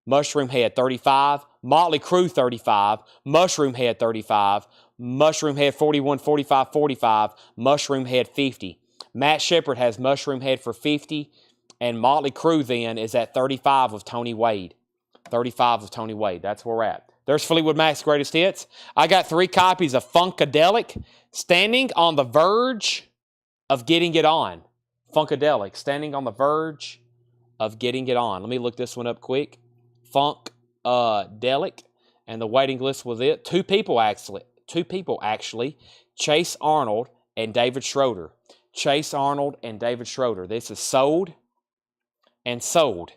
Mushroom Head, 35. Motley Crue, 35. Mushroom Head, 35. Mushroom Head, 41, 45, 45. Mushroom Head, 50. Matt Shepard has Mushroom Head for 50. And Motley Crue then is at 35 with Tony Wade. 35 with Tony Wade. That's where we're at. There's Fleetwood Mac's Greatest Hits. I got 3 copies of Funkadelic. Standing on the verge of getting it on. Funkadelic, standing on the verge of getting it on. Let me look this one up quick. Funkadelic, and the waiting list was it. Two people actually. Chase Arnold and David Schroeder. Chase Arnold and David Schroeder. This is sold and sold.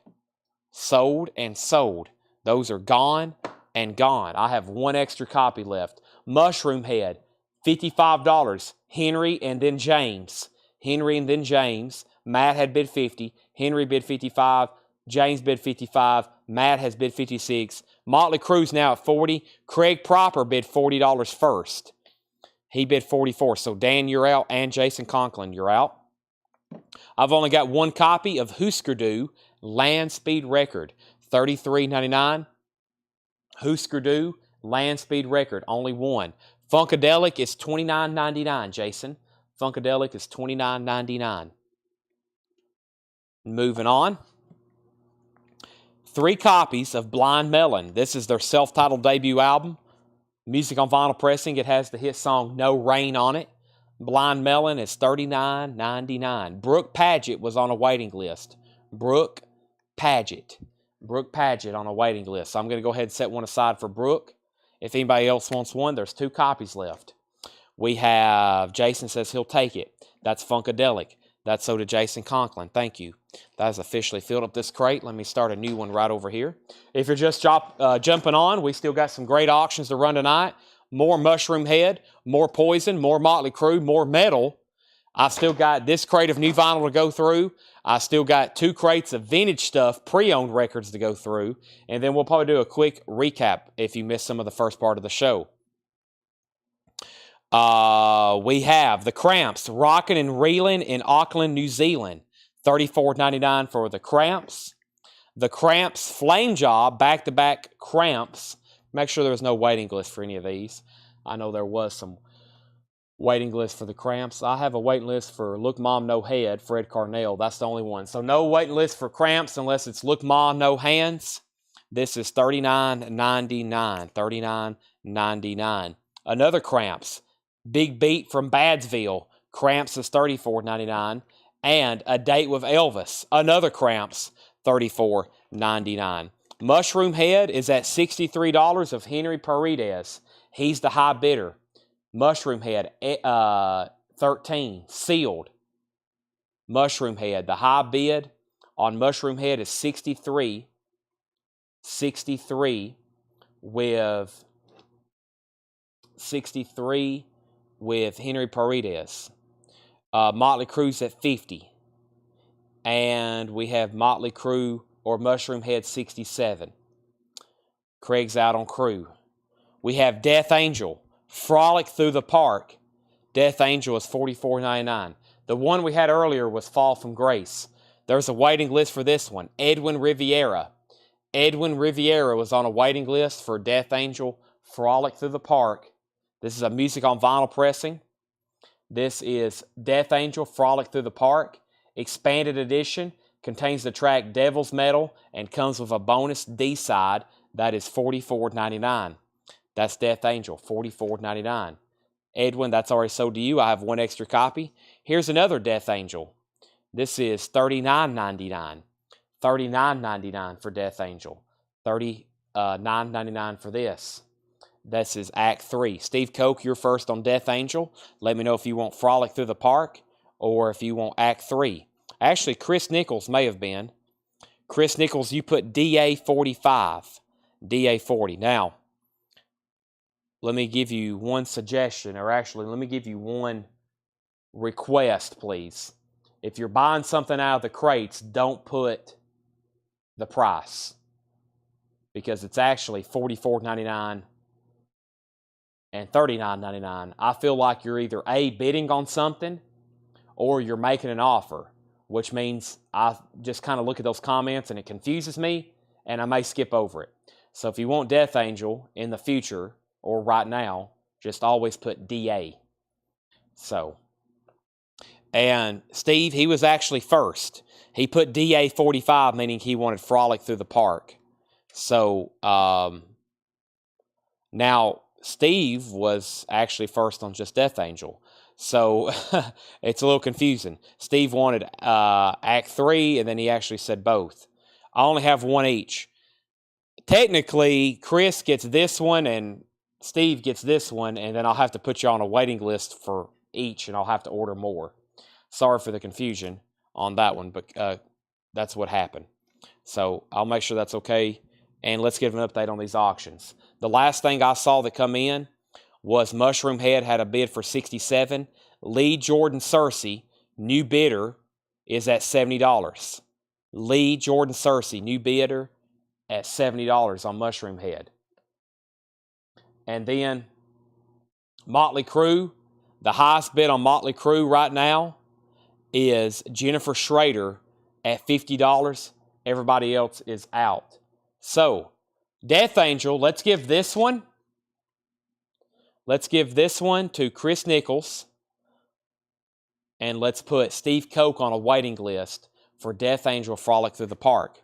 Sold and sold. Those are gone and gone. I have one extra copy left. Mushroom Head, $55. Henry and then James. Henry and then James. Matt had bid 50. Henry bid 55. James bid 55. Matt has bid 56. Motley Crue's now at 40. Craig Proper bid $40 first. He bid 44. So Dan, you're out, and Jason Conklin, you're out. I've only got one copy of Husker Du Land Speed Record, $33.99. Husker Du Land Speed Record, only one. Funkadelic is $29.99, Jason. Funkadelic is $29.99. Moving on. 3 copies of Blind Melon. This is their self-titled debut album. Music on vinyl pressing. It has the hit song No Rain on it. Blind Melon is $39.99. Brooke Paget was on a waiting list. Brooke Paget on a waiting list. So I'm going to go ahead and set one aside for Brooke. If anybody else wants one, there's 2 copies left. We have, Jason says he'll take it. That's Funkadelic. That's so to Jason Conklin. Thank you. That has officially filled up this crate. Let me start a new one right over here. If you're just jumping on, we still got some great auctions to run tonight. More Mushroom Head, more Poison, more Motley Crue, more Metal. I've still got this crate of new vinyl to go through. I still got 2 crates of vintage stuff, pre-owned records to go through. And then we'll probably do a quick recap if you missed some of the first part of the show. We have the Cramps, Rockin' and Reelin' in Auckland, New Zealand. $34.99 for the Cramps. The Cramps Flame Job, back-to-back Cramps. Make sure there was no waiting list for any of these. I know there was some waiting list for the Cramps. I have a waiting list for Look Mom No Head, Fred Carnell. That's the only one. So no waiting list for Cramps unless it's Look Mom No Hands. This is $39.99. $39.99. Another Cramps. Big Beat from Badsville. Cramps is $34.99. And A Date with Elvis. Another Cramps. $34.99. Mushroom Head is at $63 of Henry Paredes. He's the high bidder. Mushroom Head, 13, sealed. Mushroom Head, the high bid on Mushroom Head is 63. 63 with Henry Paredes. Motley Crue's at 50. And we have Motley Crue or Mushroom Head 67. Craig's out on Crue. We have Death Angel, Frolic Through the Park. Death Angel is $44.99. The one we had earlier was Fall from Grace. There's a waiting list for this one. Edwin Riviera. Edwin Riviera was on a waiting list for Death Angel, Frolic Through the Park. This is a music on vinyl pressing. This is Death Angel, Frolic Through the Park. Expanded edition. Contains the track Devil's Metal and comes with a bonus D-side that is $44.99. That's Death Angel, $44.99. Edwin, that's already sold to you. I have one extra copy. Here's another Death Angel. This is $39.99. $39.99 for Death Angel. $39.99 for this. This is Act 3. Steve Koch, you're first on Death Angel. Let me know if you want Frolic Through the Park or if you want Act 3. Actually, Chris Nichols may have been. Chris Nichols, you put DA 45. DA 40. Now, let me give you one suggestion, or actually, let me give you one request, please. If you're buying something out of the crates, don't put the price, because it's actually $44.99 and $39.99. I feel like you're either A, bidding on something, or you're making an offer, which means I just kind of look at those comments and it confuses me, and I may skip over it. So if you want Death Angel in the future, or right now, just always put DA. So, and Steve, he was actually first. He put DA 45, meaning he wanted Frolic Through the Park. So, now, Steve was actually first on just Death Angel. So it's a little confusing. Steve wanted Act 3, and then he actually said both. I only have one each. Technically, Chris gets this one, and Steve gets this one, and then I'll have to put you on a waiting list for each, and I'll have to order more. Sorry for the confusion on that one, but that's what happened. So I'll make sure that's okay, and let's give an update on these auctions. The last thing I saw that come in was Mushroom Head had a bid for 67. Lee Jordan Cersei, new bidder, is at $70. Lee Jordan Cersei, new bidder, at $70 on Mushroom Head. And then Motley Crue, the highest bid on Motley Crue right now is Jennifer Schrader at $50. Everybody else is out. So, Death Angel, let's give this one. Let's give this one to Chris Nichols. And let's put Steve Koch on a waiting list for Death Angel Frolic Through the Park.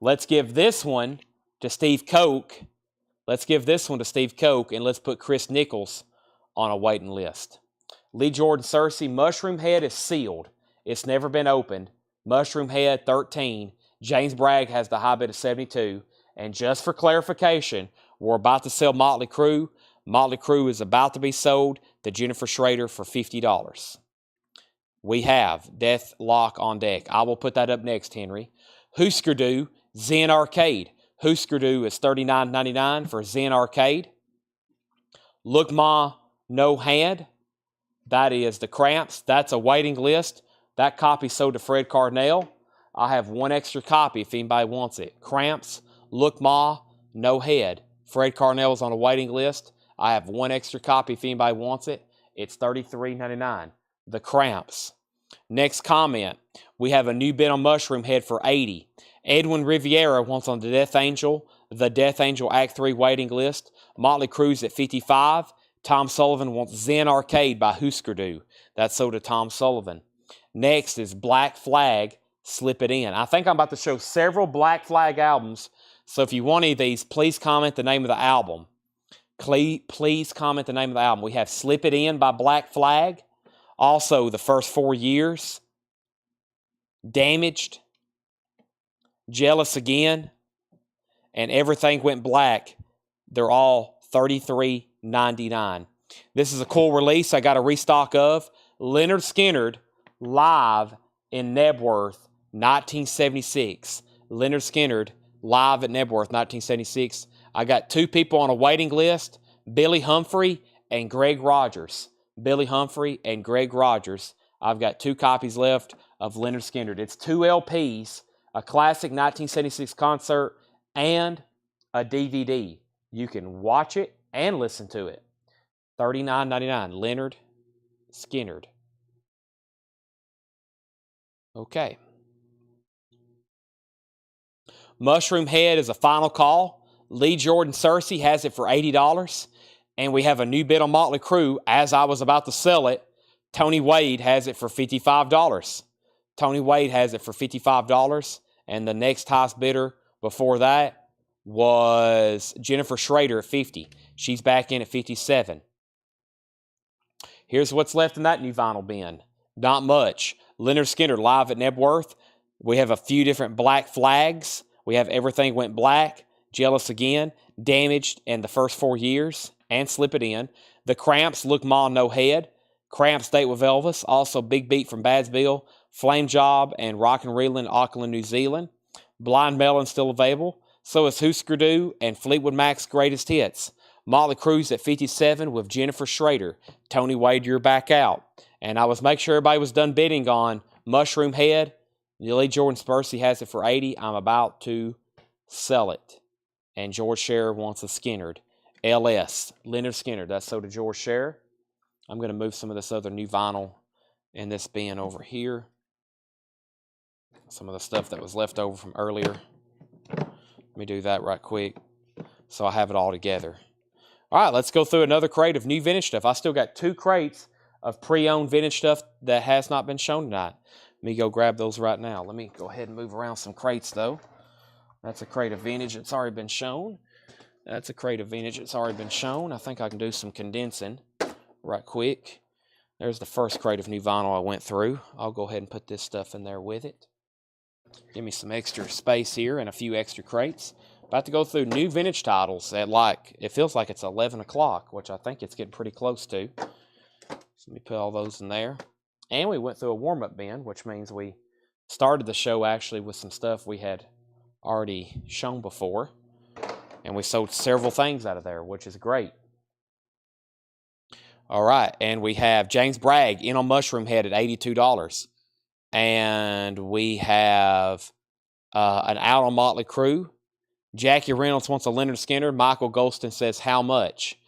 Let's give this one to Steve Koch. Let's give this one to Steve Koch, and let's put Chris Nichols on a waiting list. Lee Jordan Cersei, Mushroom Head is sealed. It's never been opened. Mushroom Head, 13. James Bragg has the high bid of 72. And just for clarification, we're about to sell Motley Crue. Motley Crue is about to be sold to Jennifer Schrader for $50. We have Death Lock on deck. I will put that up next, Henry. Husker Du, Zen Arcade. Husker Du is $39.99 for Zen Arcade. Look Ma No Hand. That is the Cramps. That's a waiting list. That copy sold to Fred Carnell. I have one extra copy if anybody wants it. Cramps, Look Ma, No Head. Fred Carnell's on a waiting list. I have one extra copy if anybody wants it. It's $33.99. The Cramps. Next comment. We have a new bid on Mushroom Head for $80. Edwin Riviera wants on the Death Angel Act 3 waiting list. Motley Crue's at $55. Tom Sullivan wants Zen Arcade by Husker Du. That's sold to Tom Sullivan. Next is Black Flag, Slip It In. I think I'm about to show several Black Flag albums, so if you want any of these, please comment the name of the album. Please comment the name of the album. We have Slip It In by Black Flag. Also, The First 4 Years. Damaged. Jealous Again. And Everything Went Black. They're all $33.99. This is a cool release I got a restock of. Leonard Skinner live in Nebworth, 1976. Leonard Skinner live at Nebworth, 1976. I got two people on a waiting list, Billy Humphrey and Greg Rogers. Billy Humphrey and Greg Rogers. I've got 2 copies left of Leonard Skinner. It's 2 LPs, a classic 1976 concert, and a DVD. You can watch it and listen to it. $39.99. Leonard Skinner. Okay. Mushroom Head is a final call. Lee Jordan Cersei has it for $80. And we have a new bid on Motley Crue. As I was about to sell it, Tony Wade has it for $55. Tony Wade has it for $55. And the next highest bidder before that was Jennifer Schrader at $50. She's back in at $57. Here's what's left in that new vinyl bin. Not much. Leonard Skinner live at Nebworth. We have a few different Black Flags. We have Everything Went Black, Jealous Again, Damaged, and The First 4 Years, and Slip It In. The Cramps, Look Ma No Head. Cramps, Date with Elvis. Also Big Beat from Badsville. Flame Job and Rock and Reelin', Auckland, New Zealand. Blind Melon still available. So is Husker Du and Fleetwood Mac's Greatest Hits. Motley Crue's at $57 with Jennifer Schrader. Tony Wade, you're back out. And I was making sure everybody was done bidding on Mushroom Head. Lee Jordan Cersei has it for $80. I'm about to sell it. And George Scherer wants a Skinner. LS, Leonard Skinner. That's sold to George Scherer. I'm going to move some of this other new vinyl in this bin over here. Some of the stuff that was left over from earlier. Let me do that right quick so I have it all together. All right, let's go through another crate of new vintage stuff. I still got 2 crates of pre-owned vintage stuff that has not been shown tonight. Let me go grab those right now. Let me go ahead and move around some crates, though. That's a crate of vintage that's already been shown. That's a crate of vintage. It's already been shown. I think I can do some condensing right quick. There's the first crate of new vinyl I went through. I'll go ahead and put this stuff in there with it. Give me some extra space here and a few extra crates. About to go through new vintage titles at it feels like it's 11 o'clock, which I think it's getting pretty close to. So let me put all those in there. And we went through a warm-up bin, which means we started the show actually with some stuff we had already shown before. And we sold several things out of there, which is great. All right, and we have James Bragg in on Mushroom Head at $82. And we have an Out on Motley Crue. Jackie Reynolds wants a Leonard Skinner. Michael Golston says, how much?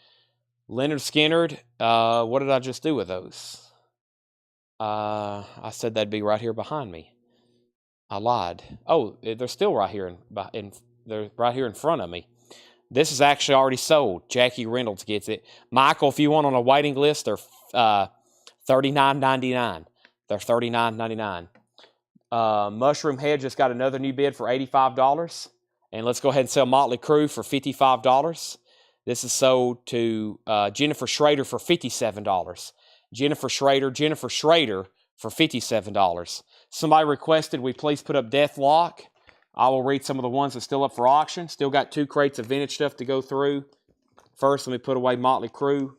Leonard Skinner, what did I just do with those? I said that'd be right here behind me. I lied. Oh, they're still right here they're right here in front of me. This is actually already sold. Jackie Reynolds gets it. Michael, if you want on a waiting list, they're $39.99. They're $39.99. Mushroom Head just got another new bid for $85. And let's go ahead and sell Motley Crue for $55. This is sold to Jennifer Schrader for $57. Jennifer Schrader for $57. Somebody requested we please put up Deathlock. I will read some of the ones that's still up for auction. Still got 2 crates of vintage stuff to go through. First, let me put away Motley Crue.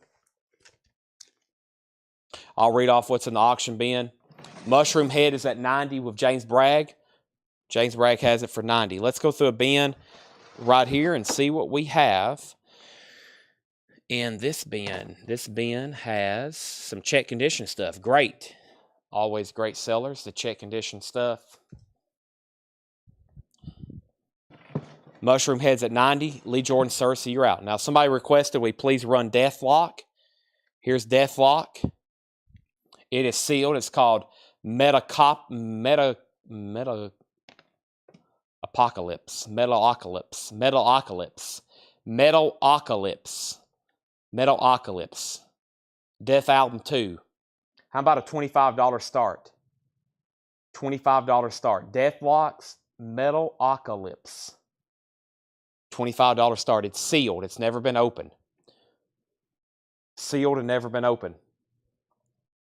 I'll read off what's in the auction bin. Mushroom Head is at $90 with James Bragg. James Bragg has it for $90. Let's go through a bin right here and see what we have in this bin. This bin has some check condition stuff. Great. Always great sellers, the check condition stuff. Mushroom Head's at $90. Lee Jordan, Cersei, you're out. Now, somebody requested we please run Deathlock. Here's Deathlock. It is sealed. It's called Metalocalypse. Death Album 2. How about a $25 start? $25 start. Deathlocks Metalocalypse. $25 start. It's sealed. It's never been opened. Sealed and never been opened.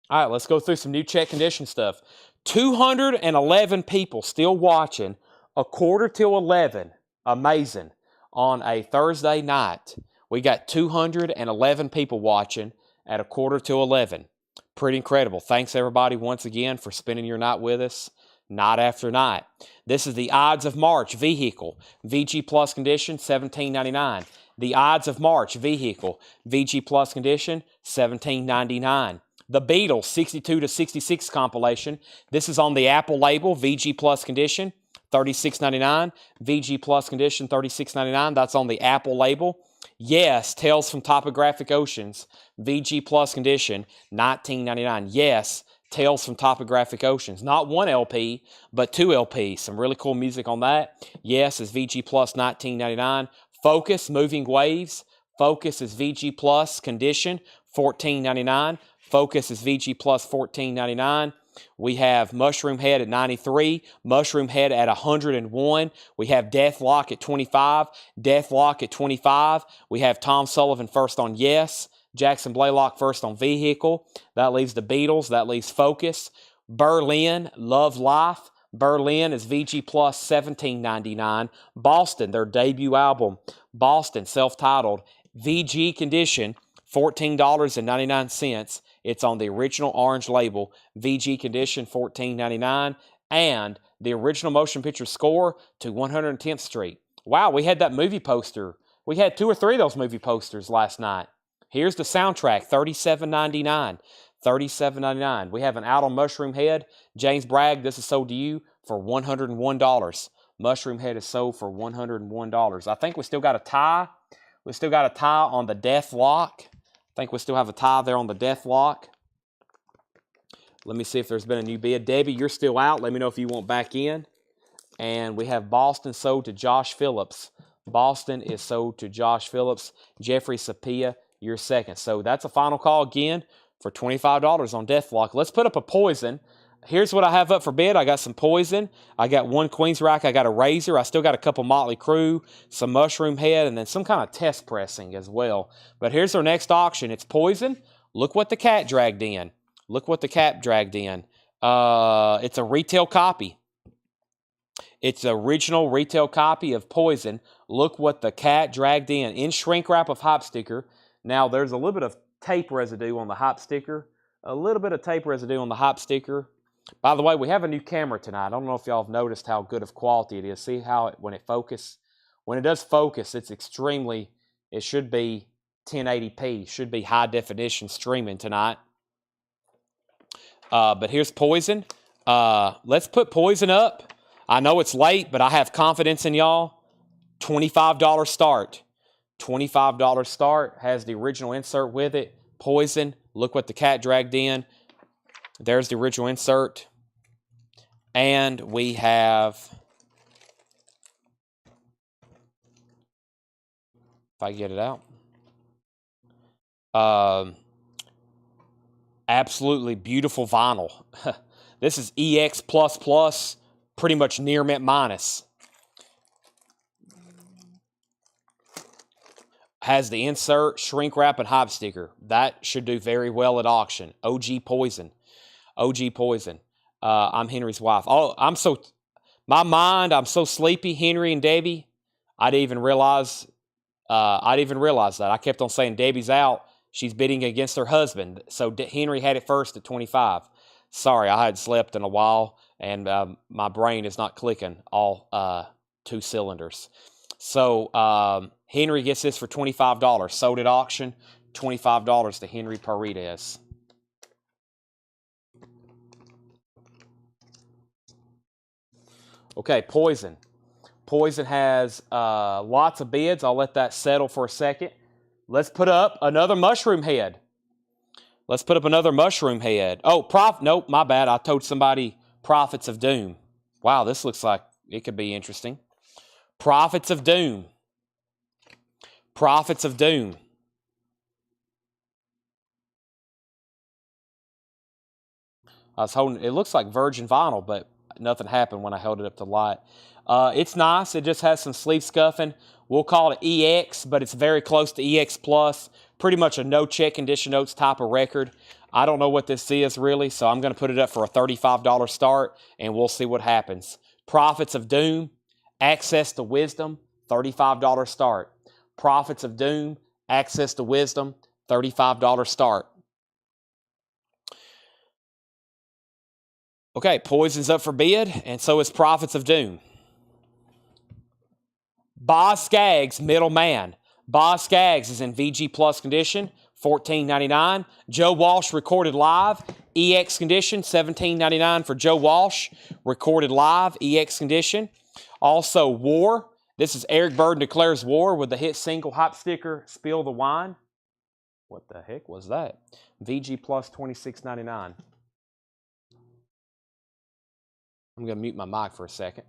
All right, let's go through some new check condition stuff. 211 people still watching. 11:45. Amazing. On a Thursday night, we got 211 people watching at 11:45. Pretty incredible. Thanks, everybody, once again for spending your night with us, night after night. This is the Odds of March vehicle. VG Plus condition, $17.99. The Odds of March vehicle. VG Plus condition, $17.99. The Beatles 62 to 66 compilation. This is on the Apple label, VG Plus condition, $36.99. VG Plus condition, $36.99. That's on the Apple label. Yes, Tales from Topographic Oceans, VG Plus condition, $19.99. Yes, Tales from Topographic Oceans. Not one LP, but 2 LPs. Some really cool music on that. Yes, is VG Plus, $19.99. Focus, Moving Waves. Focus is VG Plus condition, $14.99. Focus is VG Plus, $14.99. We have Mushroom Head at $93, Mushroom Head at $101. We have Deathlock at $25, Deathlock at $25. We have Tom Sullivan first on Yes, Jackson Blaylock first on Vehicle. That leaves the Beatles. That leaves Focus. Berlin, Love Life. Berlin is VG Plus, $17.99. Boston, their debut album, Boston, self-titled, VG condition, $14.99. It's on the original orange label, VG condition, $14.99, and the original motion picture score to 110th Street. Wow, we had that movie poster. We had 2 or 3 of those movie posters last night. Here's the soundtrack, $37.99. $37.99. We have an Out on Mushroom Head. James Bragg, this is sold to you for $101. Mushroom Head is sold for $101. I think we still got a tie. We still got a tie on the Deathlock. I think we still have a tie there on the Deathlock. Let me see if there's been a new bid. Debbie, you're still out. Let me know if you want back in. And we have Boston sold to Josh Phillips. Boston is sold to Josh Phillips. Jeffrey Sapia, you're second. So that's a final call again for $25 on Deathlock. Let's put up a Poison. Here's what I have up for bid. I got some Poison. I got one Queen's Rack. I got a Razor. I still got a couple Motley Crue, some Mushroom Head, and then some kind of test pressing as well. But here's our next auction. It's Poison. Look what the cat dragged in. Look what the cat dragged in. It's a retail copy. It's the original retail copy of Poison. Look what the cat dragged in shrink wrap of Hop Sticker. Now, there's a little bit of tape residue on the Hop Sticker. A little bit of tape residue on the Hop Sticker. By the way, we have a new camera tonight. I don't know if y'all have noticed how good of quality it is. See how when it does focus, it's extremely, it should be 1080p, should be high definition streaming tonight. But here's Poison. Let's put Poison up. I know it's late, but I have confidence in y'all. $25 start. $25 start. Has the original insert with it. Poison. Look what the cat dragged in. There's the original insert. And we have, if I get it out, absolutely beautiful vinyl. This is EX++, pretty much near mint minus. Has the insert, shrink wrap, and Hop Sticker. That should do very well at auction. OG Poison. OG Poison. I'm Henry's wife. Oh, I'm so sleepy, Henry and Debbie. I didn't even realize that. I kept on saying Debbie's out. She's bidding against her husband. So Henry had it first at 25. Sorry, I hadn't slept in a while, and my brain is not clicking all 2 cylinders. So Henry gets this for $25. Sold at auction, $25 to Henry Paredes. Okay, Poison. Poison has lots of bids. I'll let that settle for a second. Let's put up another Mushroom Head. Let's put up another Mushroom Head. Oh, nope, my bad. I told somebody Prophets of Doom. Wow, this looks like it could be interesting. Prophets of Doom. Prophets of Doom. I was holding, it looks like virgin vinyl, but nothing happened when I held it up to light. It's nice. It just has some sleeve scuffing. We'll call it EX, but it's very close to EX+. Pretty much a no check condition notes type of record. I don't know what this is really, so I'm going to put it up for a $35 start, and we'll see what happens. Prophets of Doom, Access to Wisdom, $35 start. Prophets of Doom, Access to Wisdom, $35 start. Okay, Poison's up for bid, and so is Prophets of Doom. Boz Scaggs, Middle Man. Boz Scaggs is in VG Plus condition, $14.99. Joe Walsh recorded live, EX condition, $17.99 for Joe Walsh, recorded live, EX condition. Also, War. This is Eric Burdon Declares War with the hit single Hop Sticker, Spill the Wine. What the heck was that? VG Plus, $26.99. I'm going to mute my mic for a second.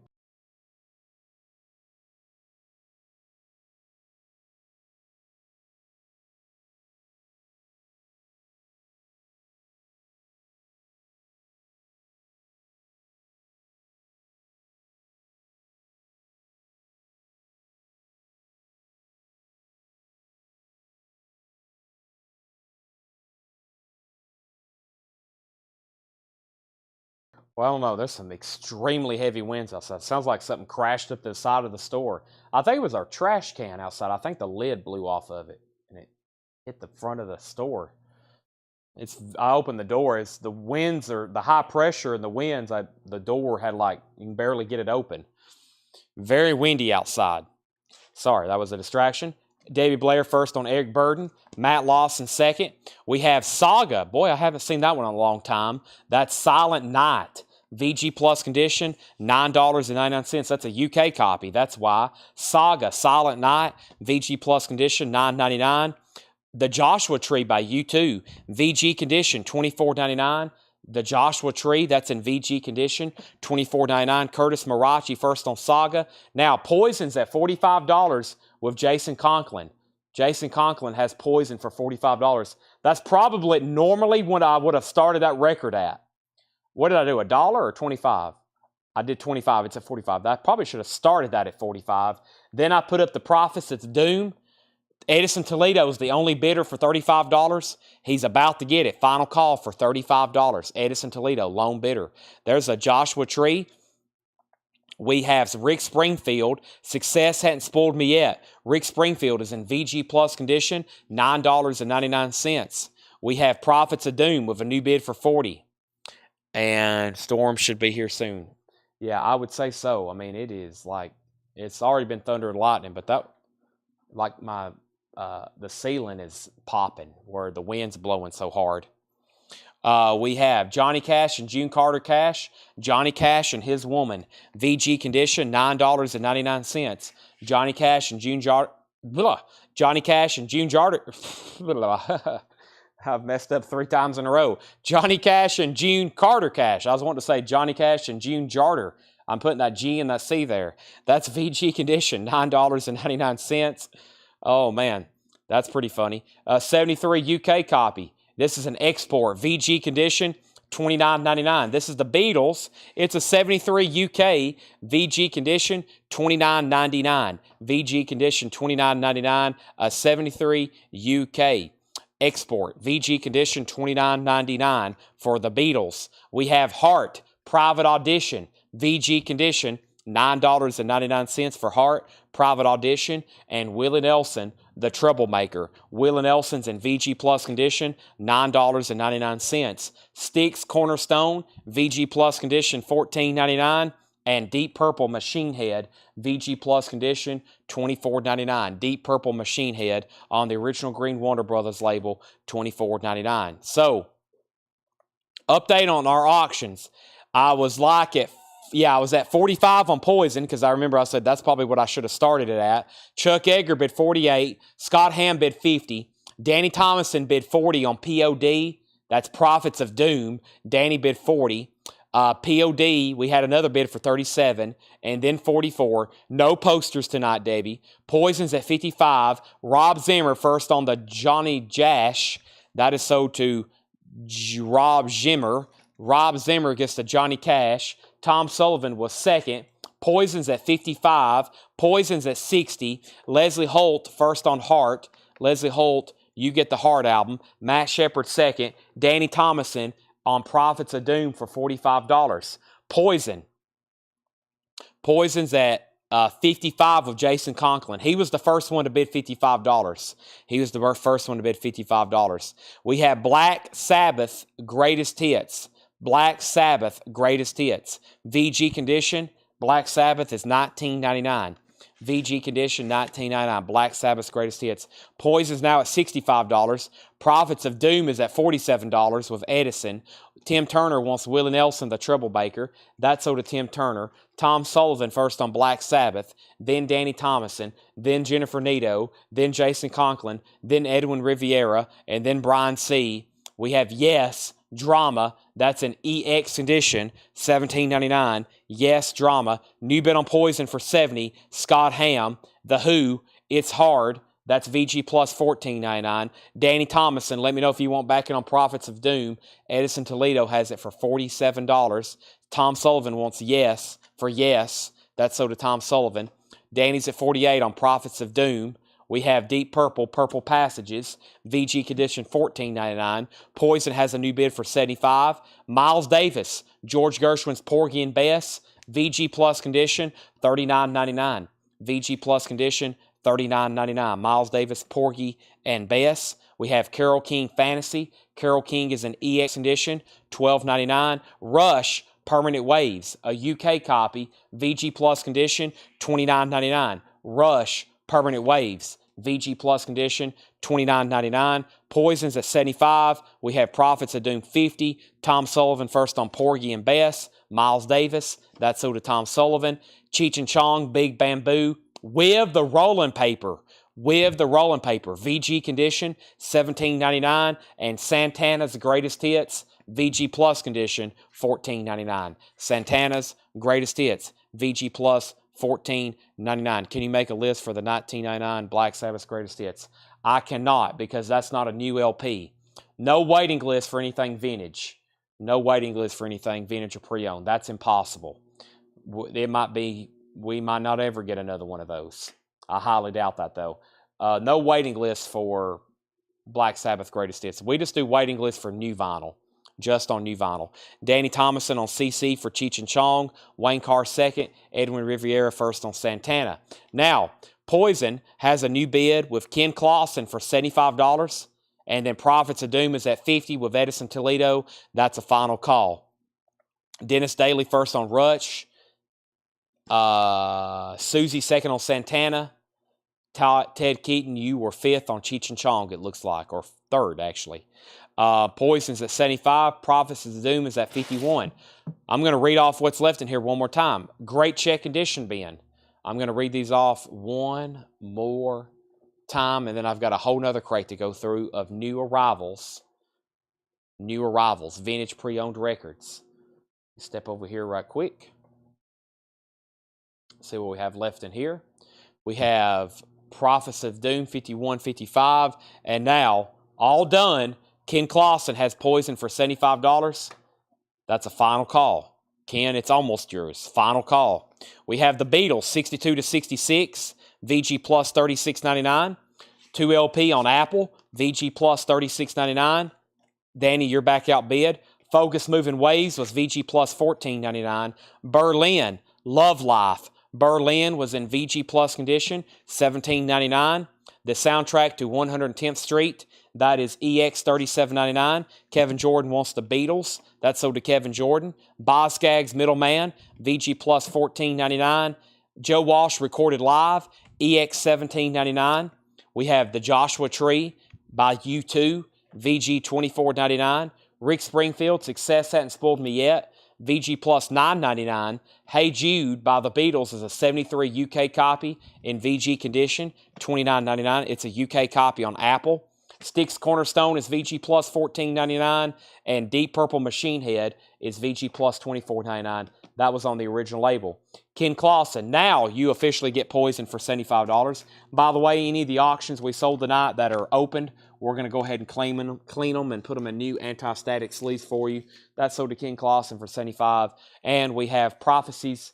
Well, I don't know. There's some extremely heavy winds outside. Sounds like something crashed up the side of the store. I think it was our trash can outside. I think the lid blew off of it, and it hit the front of the store. I opened the door. It's the winds are the high pressure and the winds. The door had you can barely get it open. Very windy outside. Sorry, that was a distraction. David Blair first on Eric Burdon. Matt Lawson second. We have Saga. Boy, I haven't seen that one in a long time. That's Silent Night. VG Plus condition, $9.99. That's a UK copy. That's why. Saga, Silent Night, VG Plus condition, $9.99. The Joshua Tree by U2, VG condition, $24.99. The Joshua Tree, that's in VG condition, $24.99. Curtis Marachi first on Saga. Now, Poison's at $45 with Jason Conklin. Jason Conklin has Poison for $45. That's probably normally what I would have started that record at. What did I do? $1 or 25? I did 25. It's at 45. I probably should have started that at 45. Then I put up the profits. It's Doom. Edison Toledo is the only bidder for $35. He's about to get it. Final call for $35. Edison Toledo, lone bidder. There's a Joshua Tree. We have Rick Springfield. Success hadn't spoiled me yet. Rick Springfield is in VG Plus condition, $9.99. We have Prophets of Doom with a new bid for $40. And Storm should be here soon. Yeah, I would say so. I mean, it is like, it's already been thunder and lightning, but that, like my, the ceiling is popping where the wind's blowing so hard. We have Johnny Cash and June Carter Cash. Johnny Cash and his woman. VG condition, $9.99. Johnny Cash and June Johnny Cash and June Jarter. I've messed up 3 times in a row. Johnny Cash and June Carter Cash. I was wanting to say Johnny Cash and June Jarter. I'm putting that G and that C there. That's VG condition, $9.99. Oh, man, that's pretty funny. 73 UK copy. This is an export. VG condition, $29.99. This is the Beatles. It's a 73 UK. VG condition, $29.99. VG condition, $29.99. A 73 UK. Export. VG condition, $29.99 for the Beatles. We have Heart. Private audition. VG condition, $9.99 for Heart. Private audition. And Willie Nelson, the Troublemaker. Willie Nelson's in VG Plus condition, $9.99. Styx Cornerstone, VG Plus condition, $14.99. And Deep Purple Machine Head, VG Plus condition, $24.99. Deep Purple Machine Head on the original Green Wonder Brothers label, $24.99. So, update on our auctions. I was at 45 on Poison, because I remember I said that's probably what I should have started it at. Chuck Edgar bid 48. Scott Ham bid 50. Danny Thomason bid 40 on POD. That's Prophets of Doom. Danny bid 40. POD, we had another bid for 37, and then 44. No posters tonight, Debbie. Poison's at 55. Rob Zimmer first on the Johnny Jash. That is sold to Rob Zimmer. Rob Zimmer gets the Johnny Cash. Tom Sullivan was second. Poison's at 55. Poison's at 60. Leslie Holt first on Heart. Leslie Holt, you get the Heart album. Matt Shepard second. Danny Thomason on Prophets of Doom for $45. Poison's at 55 with Jason Conklin. He was the first one to bid $55. He was the first one to bid $55. We have Black Sabbath Greatest Hits. Black Sabbath Greatest Hits. VG condition, Black Sabbath is $19.99. VG condition, $19.99. Black Sabbath's Greatest Hits. Poison's now at $65. Prophets of Doom is at $47 with Edison. Tim Turner wants Willie Nelson, the Troublemaker. That's sold to Tim Turner. Tom Sullivan first on Black Sabbath. Then Danny Thomason. Then Jennifer Nito. Then Jason Conklin. Then Edwin Riviera. And then Brian C. We have Yes Drama. That's an EX condition, $17.99. Yes Drama. New bid on Poison for $70. Scott Ham. The Who. It's Hard. That's VG Plus $14.99. Danny Thomason, let me know if you want backing on Prophets of Doom. Edison Toledo has it for $47. Tom Sullivan wants Yes for Yes. That's sold to Tom Sullivan. Danny's at 48 on Prophets of Doom. We have Deep Purple, Purple Passages, VG condition $14.99. Poison has a new bid for $75. Miles Davis, George Gershwin's Porgy and Bess, VG Plus condition $39.99. VG Plus condition $39.99. Miles Davis, Porgy and Bess. We have Carole King Fantasy. Carole King is an EX condition, $12.99. Rush, Permanent Waves, a UK copy, VG Plus condition, $29.99. Rush, Permanent Waves, VG Plus condition, $29.99. Poison's at $75. We have Prophets of Doom 50. Tom Sullivan first on Porgy and Bess. Miles Davis, that's sold to Tom Sullivan. Cheech and Chong, Big Bamboo, with the rolling paper. With the rolling paper. VG condition, $17.99. And Santana's Greatest Hits, VG Plus condition, $14.99. Santana's Greatest Hits, VG Plus, $14.99. Can you make a list for the 1999 Black Sabbath's Greatest Hits? I cannot, because that's not a new LP. No waiting list for anything vintage. No waiting list for anything vintage or pre-owned. That's impossible. It might be, we might not ever get another one of those. I highly doubt that, though. No waiting list for Black Sabbath Greatest Hits. We just do waiting lists for new vinyl, just on new vinyl. Danny Thomason on CC for Cheech and Chong. Wayne Carr second. Edwin Riviera first on Santana. Now, Poison has a new bid with Ken Clausen for $75. And then Prophets of Doom is at $50 with Edison Toledo. That's a final call. Dennis Daly first on Rush. Susie second on Santana. Ted Keaton, you were fifth on Cheech and Chong, it looks like, or third, actually. Poison's at 75. Prophets of Doom is at 51. I'm going to read off what's left in here one more time. Great check condition bin. I'm going to read these off one more time, and then I've got a whole nother crate to go through of new arrivals, vintage pre-owned records. Step over here right quick. See what we have left in here. We have Prophets of Doom 51, 55, and now all done. Ken Clausen has Poison for $75. That's a final call. Ken, it's almost yours. Final call. We have the Beatles 62 to 66. VG Plus $36.99. 2 LP on Apple. VG Plus $36.99. Danny, you're back out bid. Focus Moving Waves was VG Plus $14.99. Berlin, Love Life. Berlin was in VG Plus condition, $17.99. The soundtrack to 110th Street, that is EX $37.99. Kevin Jordan wants the Beatles. That's sold to Kevin Jordan. Bozgag's Middleman, VG Plus $14.99. Joe Walsh recorded live, EX $17.99. We have The Joshua Tree by U2, VG $24.99. Rick Springfield, Success Hadn't Spoiled Me Yet, VG Plus $9.99. Hey Jude by the Beatles is a 73 UK copy in VG condition, $29.99. It's a UK copy on Apple. Styx Cornerstone is VG Plus $14.99, and Deep Purple Machine Head is VG Plus $24.99. That was on the original label. Ken Clausen, now you officially get Poison for $75. By the way, any of the auctions we sold tonight that are opened, we're going to go ahead and clean them and put them in new anti-static sleeves for you. That's sold to Ken Clausen for $75. And we have Prophets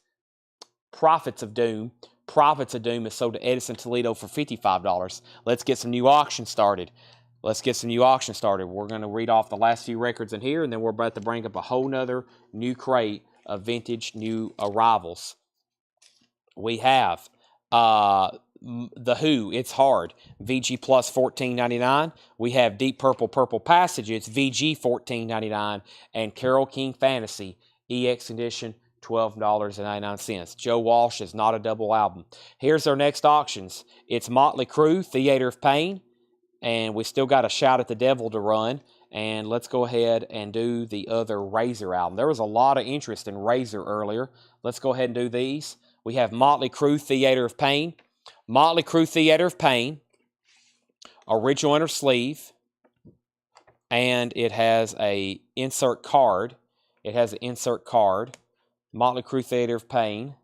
of Doom. Prophets of Doom is sold to Edison Toledo for $55. Let's get some new auctions started. We're going to read off the last few records in here, and then we're about to bring up a whole nother new crate of vintage new arrivals. We have The Who, It's Hard, VG Plus $14.99. We have Deep Purple Purple Passage, it's VG $14.99. And Carole King Fantasy, EX Edition, $12.99. Joe Walsh is not a double album. Here's our next auctions. It's Motley Crue, Theater of Pain. And we still got a Shout at the Devil to run. And let's go ahead and do the other Razor album. There was a lot of interest in Razor earlier. Let's go ahead and do these. We have Motley Crue, Theater of Pain. Motley Crue, Theater of Pain. Original inner sleeve. And it has a insert card. Motley Crue, Theater of Pain.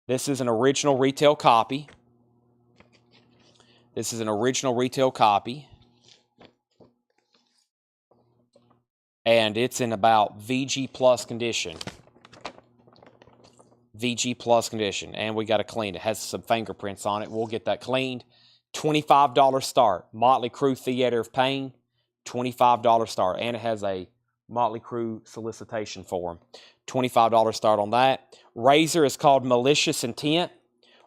This is an original retail copy. And it's in about VG Plus condition. And we got to clean it. It has some fingerprints on it. We'll get that cleaned. $25 start. Motley Crue, Theater of Pain. $25 start. And it has a Motley Crue solicitation form. $25 start on that. Razor is called Malicious Intent.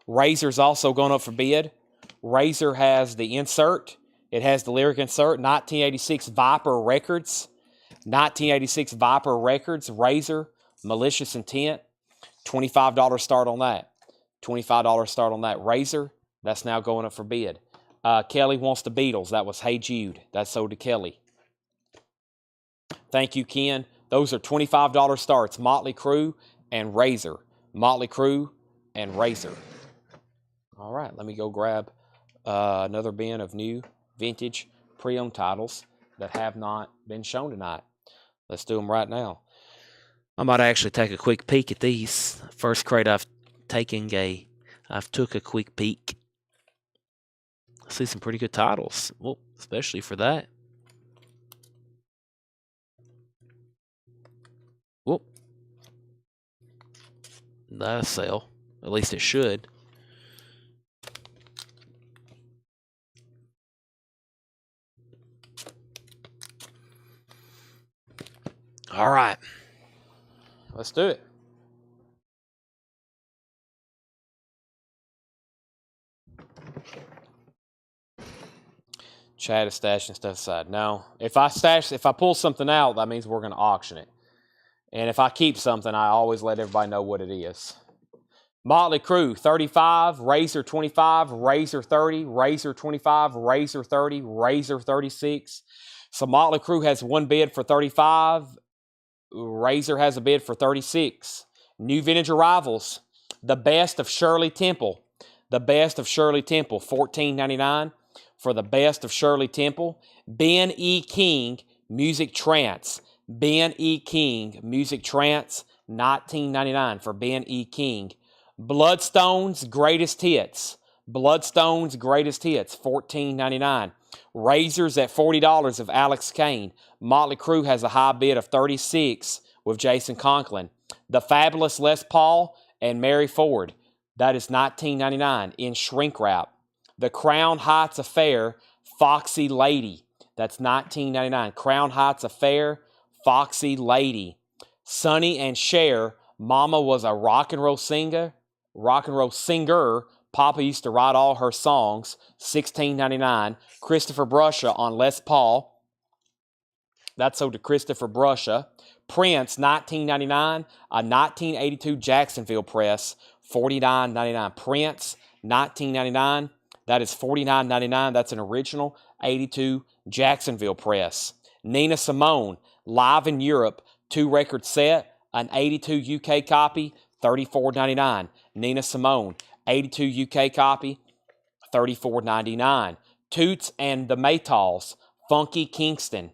Razor's also going up for bid. Razor has the insert. It has the lyric insert. 1986 Viper Records. Razor, Malicious Intent. $25 start on that. Razor, that's now going up for bid. Kelly wants the Beatles. That was Hey Jude. That's sold to Kelly. Thank you, Ken. Those are $25 starts. Motley Crue and Razor. All right, let me go grab another bin of new vintage pre-owned titles that have not been shown tonight. Let's do them right now. I might actually take a quick peek at these. First crate I've took a quick peek. I see some pretty good titles. Well, especially for that. Whoop. That'll sell. At least it should. All right. Let's do it. Chad is stashing stuff aside. No, if I pull something out, that means we're going to auction it. And if I keep something, I always let everybody know what it is. Motley Crue, 35, Razor 25, Razor 30, Razor 25, Razor 30, Razor 36. So Motley Crue has one bid for 35. Razor has a bid for 36. New Vintage Arrivals, the best of Shirley Temple. The best of Shirley Temple, $14.99 for the best of Shirley Temple. Ben E. King, Music Trance. Ben E. King, Music Trance, $19.99 for Ben E. King. Bloodstone's Greatest Hits. Bloodstone's Greatest Hits, $14.99. Razors at $40 of Alex Kane. Motley Crue has a high bid of $36 with Jason Conklin. The Fabulous Les Paul and Mary Ford. That is $19.99 in shrink wrap. The Crown Heights Affair, Foxy Lady. That's $19.99. Crown Heights Affair, Foxy Lady. Sonny and Cher, Mama was a rock and roll singer. Papa used to write all her songs, $16.99. Christopher Brusha on Les Paul. That's sold to Christopher Brusha. Prince, $19.99. A 1982 Jacksonville press, $49.99. Prince, $19.99. That is $49.99. That's an original 82 Jacksonville press. Nina Simone, live in Europe, 2-record set, an 82 UK copy, $34.99. Nina Simone, 82 UK copy, $34.99. Toots and the Maytals, Funky Kingston,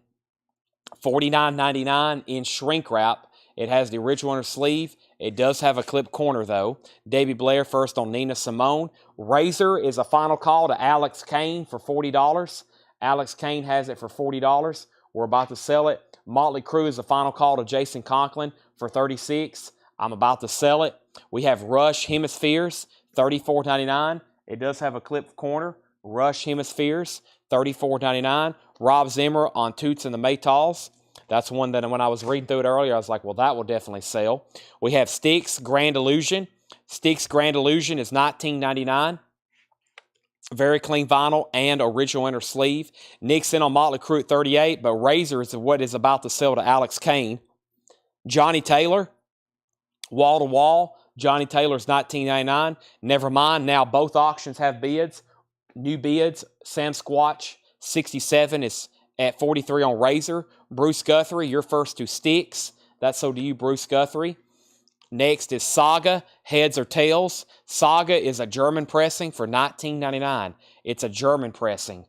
$49.99 in shrink wrap. It has the original inner sleeve. It does have a clip corner, though. Debbie Blair first on Nina Simone. Razor is a final call to Alex Kane for $40. Alex Kane has it for $40. We're about to sell it. Motley Crue is a final call to Jason Conklin for $36. I'm about to sell it. We have Rush Hemispheres, $34.99. It does have a clip corner. Rush Hemispheres, $34.99. Rob Zimmer on Toots and the Maytals. That's one that when I was reading through it earlier, I was like, well, that will definitely sell. We have Styx Grand Illusion. Styx Grand Illusion is $19.99. Very clean vinyl and original inner sleeve. Nixon on Motley Crue at $38, but Razor is what is about to sell to Alex Kane. Johnny Taylor, Wall to Wall. Johnny Taylor's $19.99. Never mind, now both auctions have bids. New bids, Sam Squatch, 67 is at $43 on Razor. Bruce Guthrie, you're first to Styx. That's sold to you, Bruce Guthrie. Next is Saga, Heads or Tails. Saga is a German pressing for $19.99. It's a German pressing.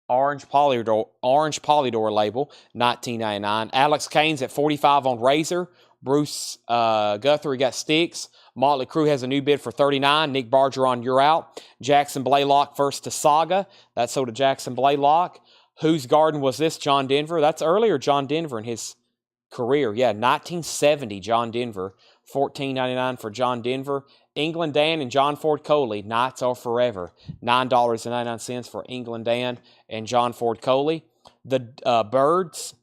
Orange Polydor label, $19.99. Alex Kane's at $45 on Razor. Bruce Guthrie got Styx. Motley Crue has a new bid for $39. Nick Bargeron, you're out. Jackson Blaylock first to Saga. That's sold to Jackson Blaylock. Whose Garden was this? John Denver. That's earlier John Denver in his career. Yeah, 1970 John Denver. $14.99 for John Denver. England Dan and John Ford Coley, Nights Are Forever. $9.99 for England Dan and John Ford Coley. The Birds,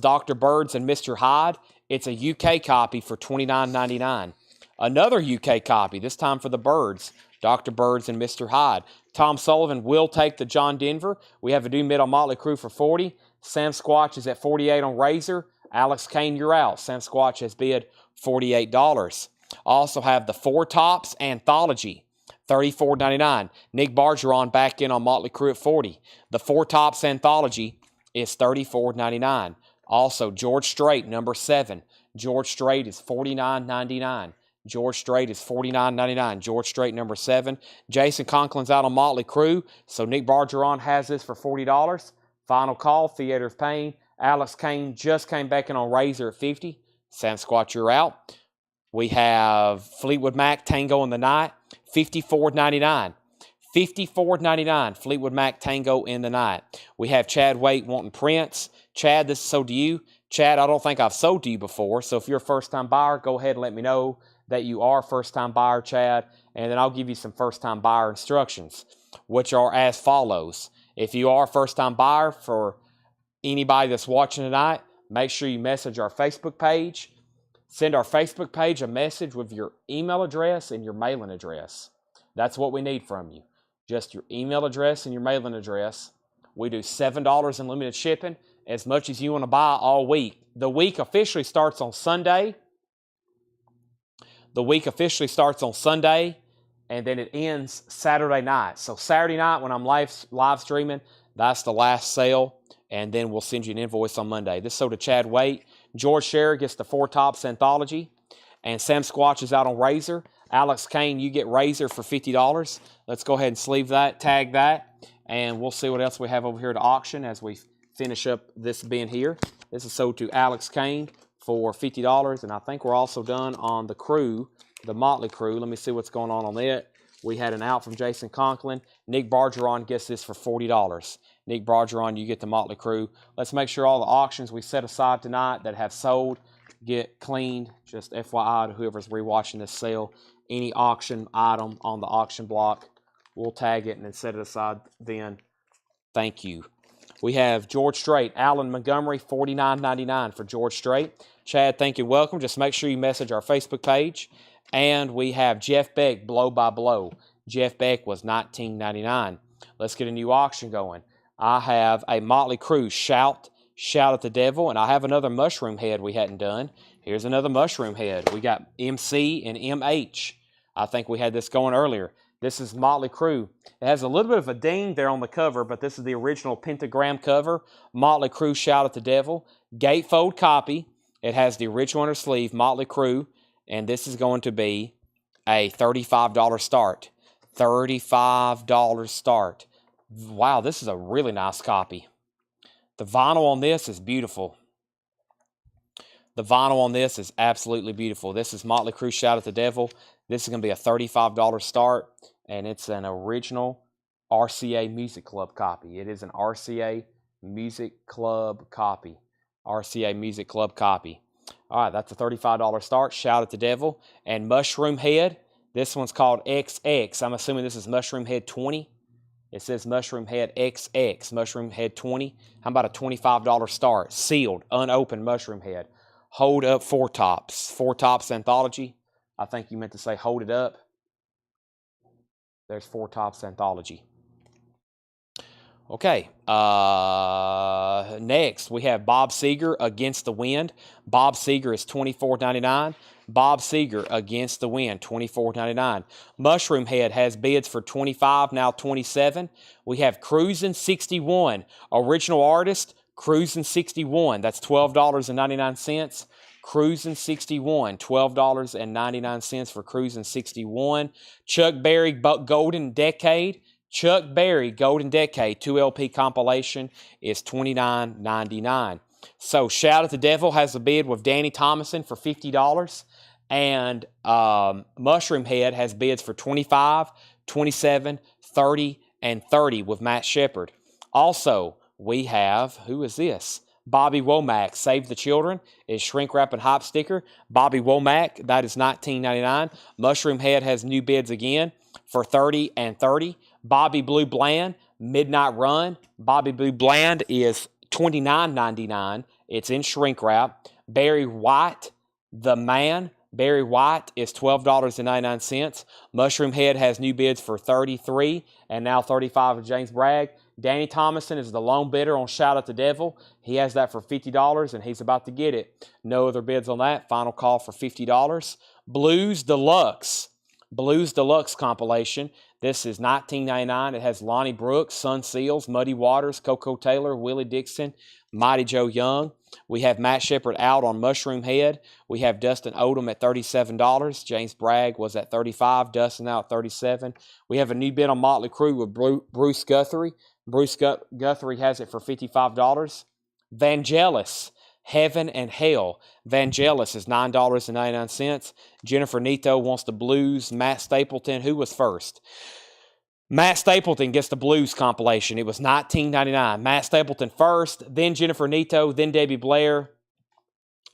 Dr. Birds and Mr. Hyde. It's a UK copy for $29.99. Another UK copy, this time for the Birds, Dr. Birds and Mr. Hyde. Tom Sullivan will take the John Denver. We have a new mid on Motley Crue for $40. Sam Squatch is at $48 on Razor. Alex Kane, you're out. Sam Squatch has bid $48. Also have the Four Tops Anthology, $34.99. Nick Bargeron back in on Motley Crue at $40. The Four Tops Anthology is $34.99. Also, George Strait, number 7. George Strait is $49.99. George Strait is $49.99. George Strait, number 7. Jason Conklin's out on Motley Crue, so Nick Bargeron has this for $40. Final call, Theater of Pain. Alex Kane just came back in on Razor at $50. Sam Squatch, you're out. We have Fleetwood Mac, Tango in the Night, $54.99. $54.99, Fleetwood Mac, Tango in the Night. We have Chad Waite wanting Prince. Chad, this is sold to you. Chad, I don't think I've sold to you before, so if you're a first-time buyer, go ahead and let me know that you are a first-time buyer, Chad, and then I'll give you some first-time buyer instructions, which are as follows. If you are a first-time buyer, for anybody that's watching tonight, make sure you message our Facebook page. Send our Facebook page a message with your email address and your mailing address. That's what we need from you. Just your email address and your mailing address. We do $7 in limited shipping, as much as you want to buy all week. The week officially starts on Sunday. And then it ends Saturday night. So Saturday night when I'm live streaming, that's the last sale, and then we'll send you an invoice on Monday. This sold to Chad Waite. George Scherer gets the Four Tops Anthology, and Sam Squatch is out on Razor. Alex Kane, you get Razor for $50. Let's go ahead and sleeve that, tag that, and we'll see what else we have over here to auction as we finish up this bin here. This is sold to Alex Kane for $50, and I think we're also done on the crew, the Motley Crew. Let me see what's going on it. We had an out from Jason Conklin. Nick Bargeron gets this for $40. Nick Bargeron, you get the Motley Crew. Let's make sure all the auctions we set aside tonight that have sold get cleaned. Just FYI to whoever's rewatching this sale, any auction item on the auction block, we'll tag it and then set it aside then. Thank you. We have George Strait, Alan Montgomery, $49.99 for George Strait. Chad, thank you, welcome. Just make sure you message our Facebook page. And we have Jeff Beck, Blow by Blow. Jeff Beck was $19.99. Let's get a new auction going. I have a Motley Crue, Shout at the Devil, and I have another mushroom head we hadn't done. Here's another mushroom head. We got MC and MH. I think we had this going earlier. This is Motley Crue. It has a little bit of a ding there on the cover, but this is the original pentagram cover. Motley Crue, Shout at the Devil. Gatefold copy. It has the original on her sleeve, Motley Crue, and this is going to be a $35 start. $35 start. Wow, this is a really nice copy. The vinyl on this is beautiful. The vinyl on this is absolutely beautiful. This is Motley Crue, Shout at the Devil. This is going to be a $35 start, and it's an original RCA Music Club copy. It is an RCA Music Club copy. RCA Music Club copy. All right, that's a $35 start. Shout at the Devil. And Mushroom Head. This one's called XX. I'm assuming this is Mushroom Head 20. It says Mushroom Head XX, Mushroom Head 20. How about a $25 start? Sealed, unopened Mushroom Head. Hold Up Four Tops. Four Tops Anthology. I think you meant to say Hold It Up. There's Four Tops Anthology. Okay. Next, we have Bob Seger, Against the Wind. Bob Seger is $24.99. Bob Seger, Against the Wind, $24.99. Mushroom Head has bids for $25, now $27. We have Cruisin' 61. Original artist, Cruisin' 61. That's $12.99. Cruisin' 61, $12.99 for Cruisin' 61. Chuck Berry, Golden Decade. Chuck Berry, Golden Decade, 2LP compilation is $29.99. So Shout at the Devil has a bid with Danny Thomason for $50. And Mushroom Head has bids for $25, $27, $30, and $30 with Matt Shepard. Also, we have, who is this? Bobby Womack, Save the Children, is shrink wrap and hop sticker. Bobby Womack, that is $19.99. Mushroom Head has new bids again for $30 and $30. Bobby Blue Bland, Midnight Run. Bobby Blue Bland is $29.99. It's in shrink wrap. Barry White, The Man. Barry White is $12.99. Mushroom Head has new bids for $33 and now $35 of James Bragg. Danny Thomason is the lone bidder on Shout at the Devil. He has that for $50 and he's about to get it. No other bids on that. Final call for $50. Blues Deluxe. Blues Deluxe compilation. This is $19.99. It has Lonnie Brooks, Sun Seals, Muddy Waters, Coco Taylor, Willie Dixon, Mighty Joe Young. We have Matt Shepard out on Mushroom Head. We have Dustin Odom at $37. James Bragg was at $35. Dustin out at $37. We have a new bid on Motley Crue with Bruce Guthrie. Bruce Guthrie has it for $55. Vangelis, Heaven and Hell. Vangelis is $9.99. Jennifer Nito wants the Blues. Matt Stapleton, who was first? Matt Stapleton gets the Blues compilation. It was $19.99. Matt Stapleton first, then Jennifer Nito, then Debbie Blair.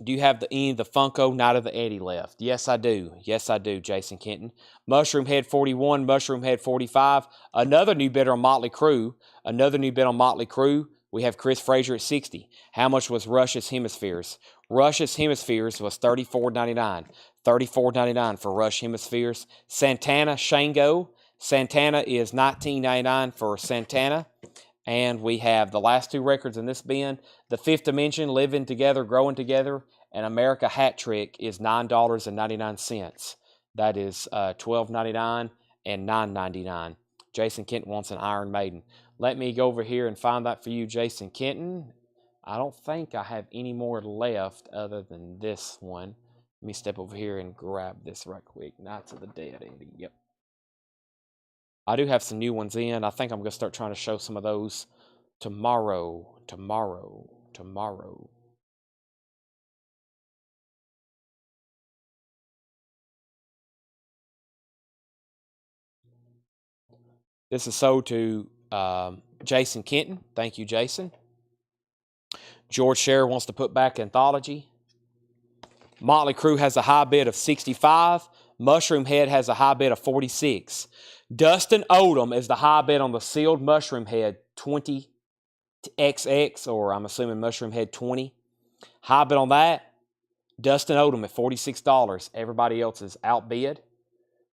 Do you have any of the Funko Night of the Eddie left? Yes, I do. Yes, I do, Jason Kenton. Mushroom Head 41, Mushroom Head 45. Another new bid on Motley Crue. Another new bid on Motley Crue. We have Chris Frazier at 60. How much was Rush's Hemispheres? Rush's Hemispheres was $34.99. $34.99 for Rush Hemispheres. Santana Shango. Santana is $19.99 for Santana. And we have the last two records in this bin. The Fifth Dimension, Living Together, Growing Together, and America Hat Trick is $9.99. That is $12.99 and $9.99. Jason Kenton wants an Iron Maiden. Let me go over here and find that for you, Jason Kenton. I don't think I have any more left other than this one. Let me step over here and grab this right quick. Knights of the Dead, Andy. Yep. I do have some new ones in. I think I'm going to start trying to show some of those tomorrow. This is sold to Jason Kenton. Thank you, Jason. George Scherer wants to put back Anthology. Motley Crue has a high bid of 65. Mushroom Head has a high bid of 46. Dustin Odom is the high bid on the sealed Mushroom Head 20XX, or I'm assuming Mushroom Head 20. High bid on that, Dustin Odom at $46. Everybody else is outbid.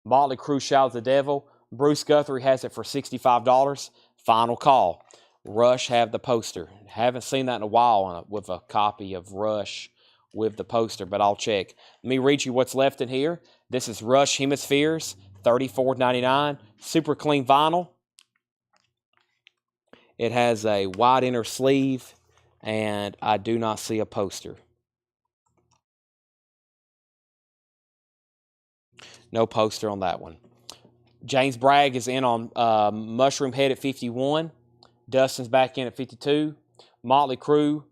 Motley Crue Shouts the Devil. Bruce Guthrie has it for $65. Final call. Rush have the poster. Haven't seen that in a while with a copy of Rush with the poster, but I'll check. Let me read you what's left in here. This is Rush Hemispheres, $34.99. Super clean vinyl. It has a wide inner sleeve, and I do not see a poster. No poster on that one. James Bragg is in on Mushroom Head at 51. Dustin's back in at 52. Motley Crue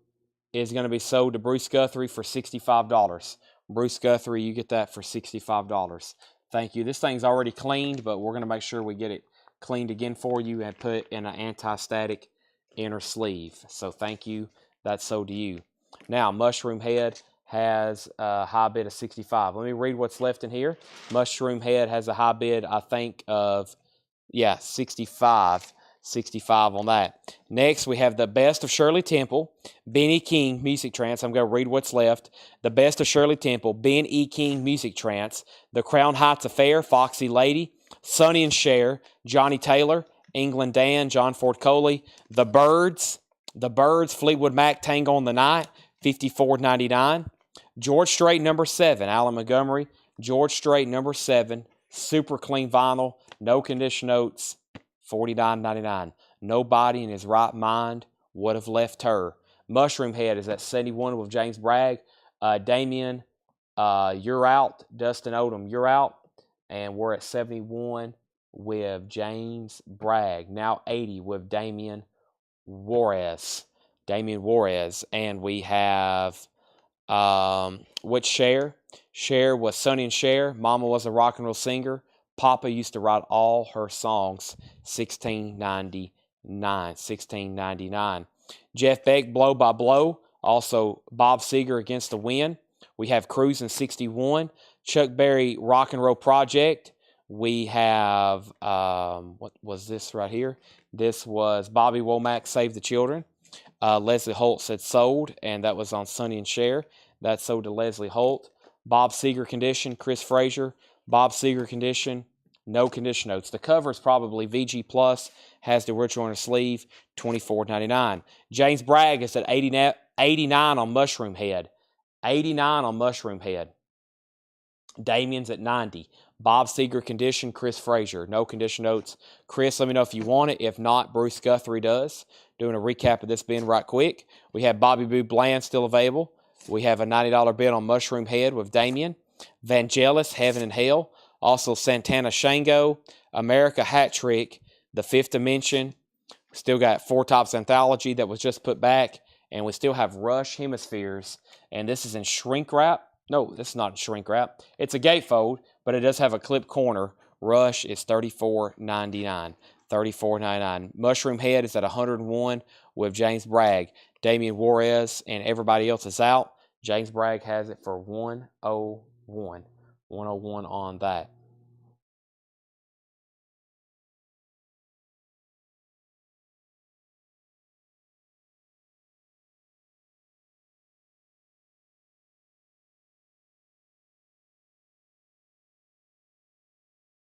is going to be sold to Bruce Guthrie for $65. Bruce Guthrie, you get that for $65. Thank you. This thing's already cleaned, but we're going to make sure we get it cleaned again for you and put in an anti-static inner sleeve. So thank you. That's sold to you. Now, Mushroom Head has a high bid of 65. Let me read what's left in here. Mushroom Head has a high bid, I think, of, 65. 65 on that. Next, we have the Best of Shirley Temple, Ben E. King Music Trance. I'm going to read what's left. The Best of Shirley Temple, Ben E. King Music Trance, The Crown Heights Affair, Foxy Lady, Sonny and Cher, Johnny Taylor, England Dan, John Ford Coley, The Birds, Fleetwood Mac, Tango on the Night, $54.99. George Strait, number 7, Alan Montgomery, George Strait, number 7, super clean vinyl, no condition notes, $49.99. Nobody in his right mind would have left her. Mushroom Head is at 71 with James Bragg. Damien, you're out. Dustin Odom, you're out. And we're at 71 with James Bragg. Now 80 with Damien Juarez. And we have which Cher? Cher was Sonny and Cher. Mama was a rock and roll singer. Papa used to write all her songs. $16.99. Jeff Beck, Blow by Blow. Also, Bob Seger, Against the Wind. We have Cruising 61. Chuck Berry, Rock and Roll Project. We have, what was this right here? This was Bobby Womack, Save the Children. Leslie Holt said Sold, and that was on Sonny and Cher. That sold to Leslie Holt. Bob Seger Condition, Chris Frazier. Bob Seger Condition, no condition notes. The cover is probably VG Plus, has the ritual on the sleeve, $24.99. James Bragg is at 89 on Mushroom Head. 89 on Mushroom Head. Damien's at 90. Bob Seger Condition, Chris Frazier, no condition notes. Chris, let me know if you want it. If not, Bruce Guthrie does. Doing a recap of this bin right quick. We have Bobby Boo Bland still available. We have a $90 bid on Mushroom Head with Damien. Vangelis, Heaven and Hell. Also Santana Shango, America Hat Trick, The Fifth Dimension. Still got Four Tops Anthology that was just put back. And we still have Rush Hemispheres. And this is in shrink wrap. No, this is not in shrink wrap. It's a gatefold, but it does have a clip corner. Rush is $34.99. $34.99. Mushroom Head is at 101 with James Bragg. Damien Juarez and everybody else is out. James Bragg has it for 101. 101 on that.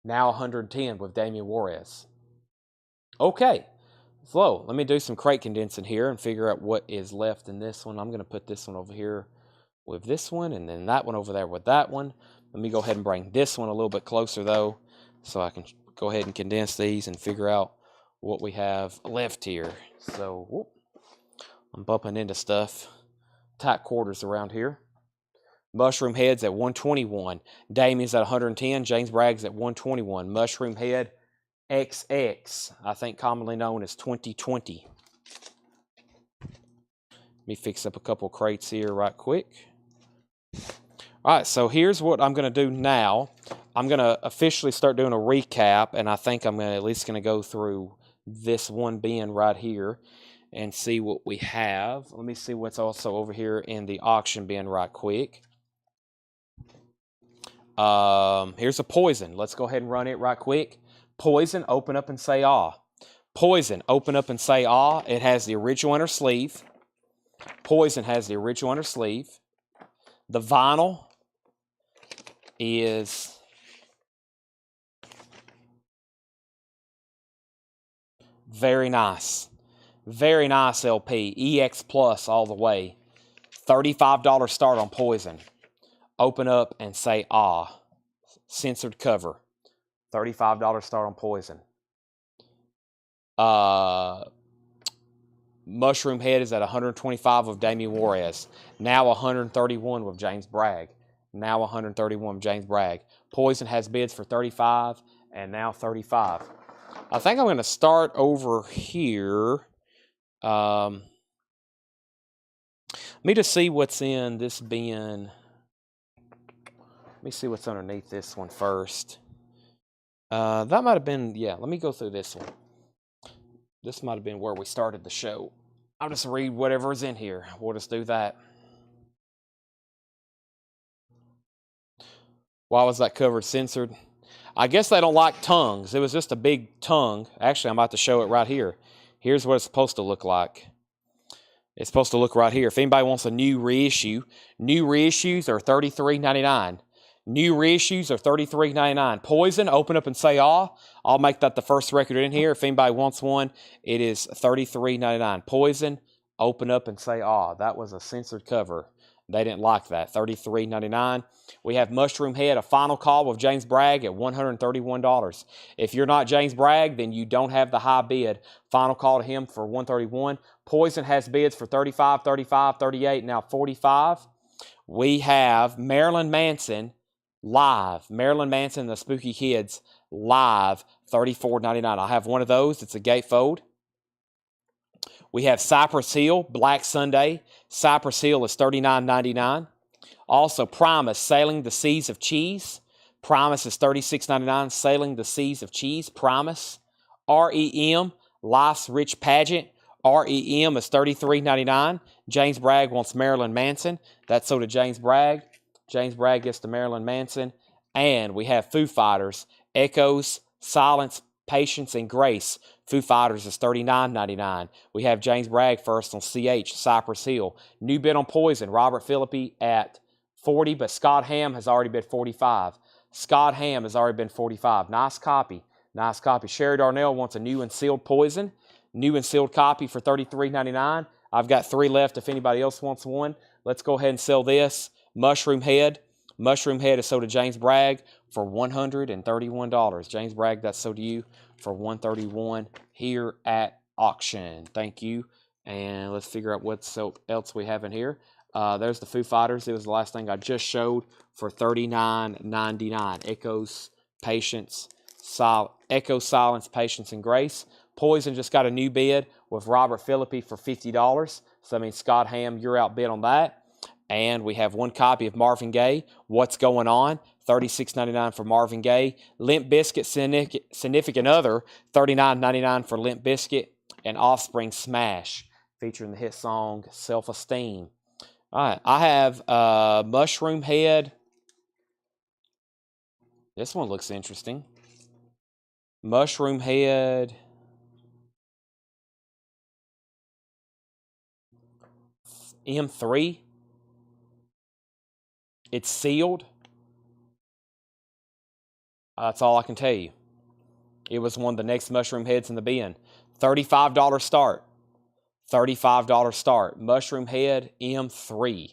Now 110 with Damian Juarez. Okay. So let me do some crate condensing here and figure out what is left in this one. I'm going to put this one over here with this one, and then that one over there with that one. Let me go ahead and bring this one a little bit closer, though, so I can go ahead and condense these and figure out what we have left here. So, whoop, I'm bumping into stuff. Tight quarters around here. Mushroom Head's at 121. Damien's at 110. James Bragg's at 121. Mushroom Head XX, I think commonly known as 2020. Let me fix up a couple crates here right quick. All right, so here's what I'm going to do now. I'm going to officially start doing a recap, and I think I'm at least going to go through this one bin right here and see what we have. Let me see what's also over here in the auction bin right quick. Here's a Poison. Let's go ahead and run it right quick. Poison, open up and say ah. Poison, open up and say ah. It has the original inner sleeve. Poison has the original inner sleeve. The vinyl is very nice. Very nice LP. EX Plus all the way. $35 start on Poison. Open up and say ah. Censored cover. $35 start on Poison. Mushroom Head is at 125 with Damian Juarez. Now 131 with James Bragg. Now 131 with James Bragg. Poison has bids for 35 and now 35. I think I'm going to start over here. Let me just see what's in this bin. Let me see what's underneath this one first. That might have been, yeah, let me go through this one. This might have been where we started the show. I'll just read whatever's in here. We'll just do that. Why was that cover censored? I guess they don't like tongues. It was just a big tongue. Actually, I'm about to show it right here. Here's what it's supposed to look like. It's supposed to look right here. If anybody wants a new reissue, new reissues are $33.99. New reissues are $33.99. Poison, open up and say ah. I'll make that the first record in here. If anybody wants one, it is $33.99. Poison, open up and say ah. That was a censored cover. They didn't like that. $33.99. We have Mushroom Head, a final call with James Bragg at $131. If you're not James Bragg, then you don't have the high bid. Final call to him for $131. Poison has bids for $35, $35, $38, now $45. We have Marilyn Manson live. Marilyn Manson and the Spooky Kids live, $34.99. I have one of those. It's a gatefold. We have Cypress Hill, Black Sunday. Cypress Hill is $39.99. Also, Primus, Sailing the Seas of Cheese. Primus is $36.99. Sailing the Seas of Cheese. Primus. REM, Life's Rich Pageant. REM is $33.99. James Bragg wants Marilyn Manson. That's so to James Bragg. James Bragg gets to Marilyn Manson. And we have Foo Fighters, Echoes, Silence, Patience, and Grace. Foo Fighters is $39.99. We have James Bragg first on CH, Cypress Hill. New bid on Poison, Robert Philippi at 40, but Scott Hamm has already bid 45. Scott Hamm has already been 45. Nice copy. Nice copy. Sherry Darnell wants a new and sealed Poison. New and sealed copy for $33.99. I've got 3 left if anybody else wants one. Let's go ahead and sell this. Mushroom Head. Mushroom Head is sold to James Bragg for $131. James Bragg, that's sold to you for $131 here at auction. Thank you. And let's figure out what else we have in here. There's the Foo Fighters. It was the last thing I just showed for $39.99. Echoes, Patience, Echo, Silence, Patience, and Grace. Poison just got a new bid with Robert Philippi for $50. So, I mean, Scott Hamm, you're outbid on that. And we have one copy of Marvin Gaye, What's Going On, $36.99 for Marvin Gaye. Limp Bizkit, Significant Other, $39.99 for Limp Bizkit. And Offspring Smash, featuring the hit song Self-Esteem. All right, I have Mushroom Head. This one looks interesting. Mushroom Head. M3. It's sealed. That's all I can tell you. It was one of the next mushroom heads in the bin. $35 start. $35 start. Mushroom Head M3.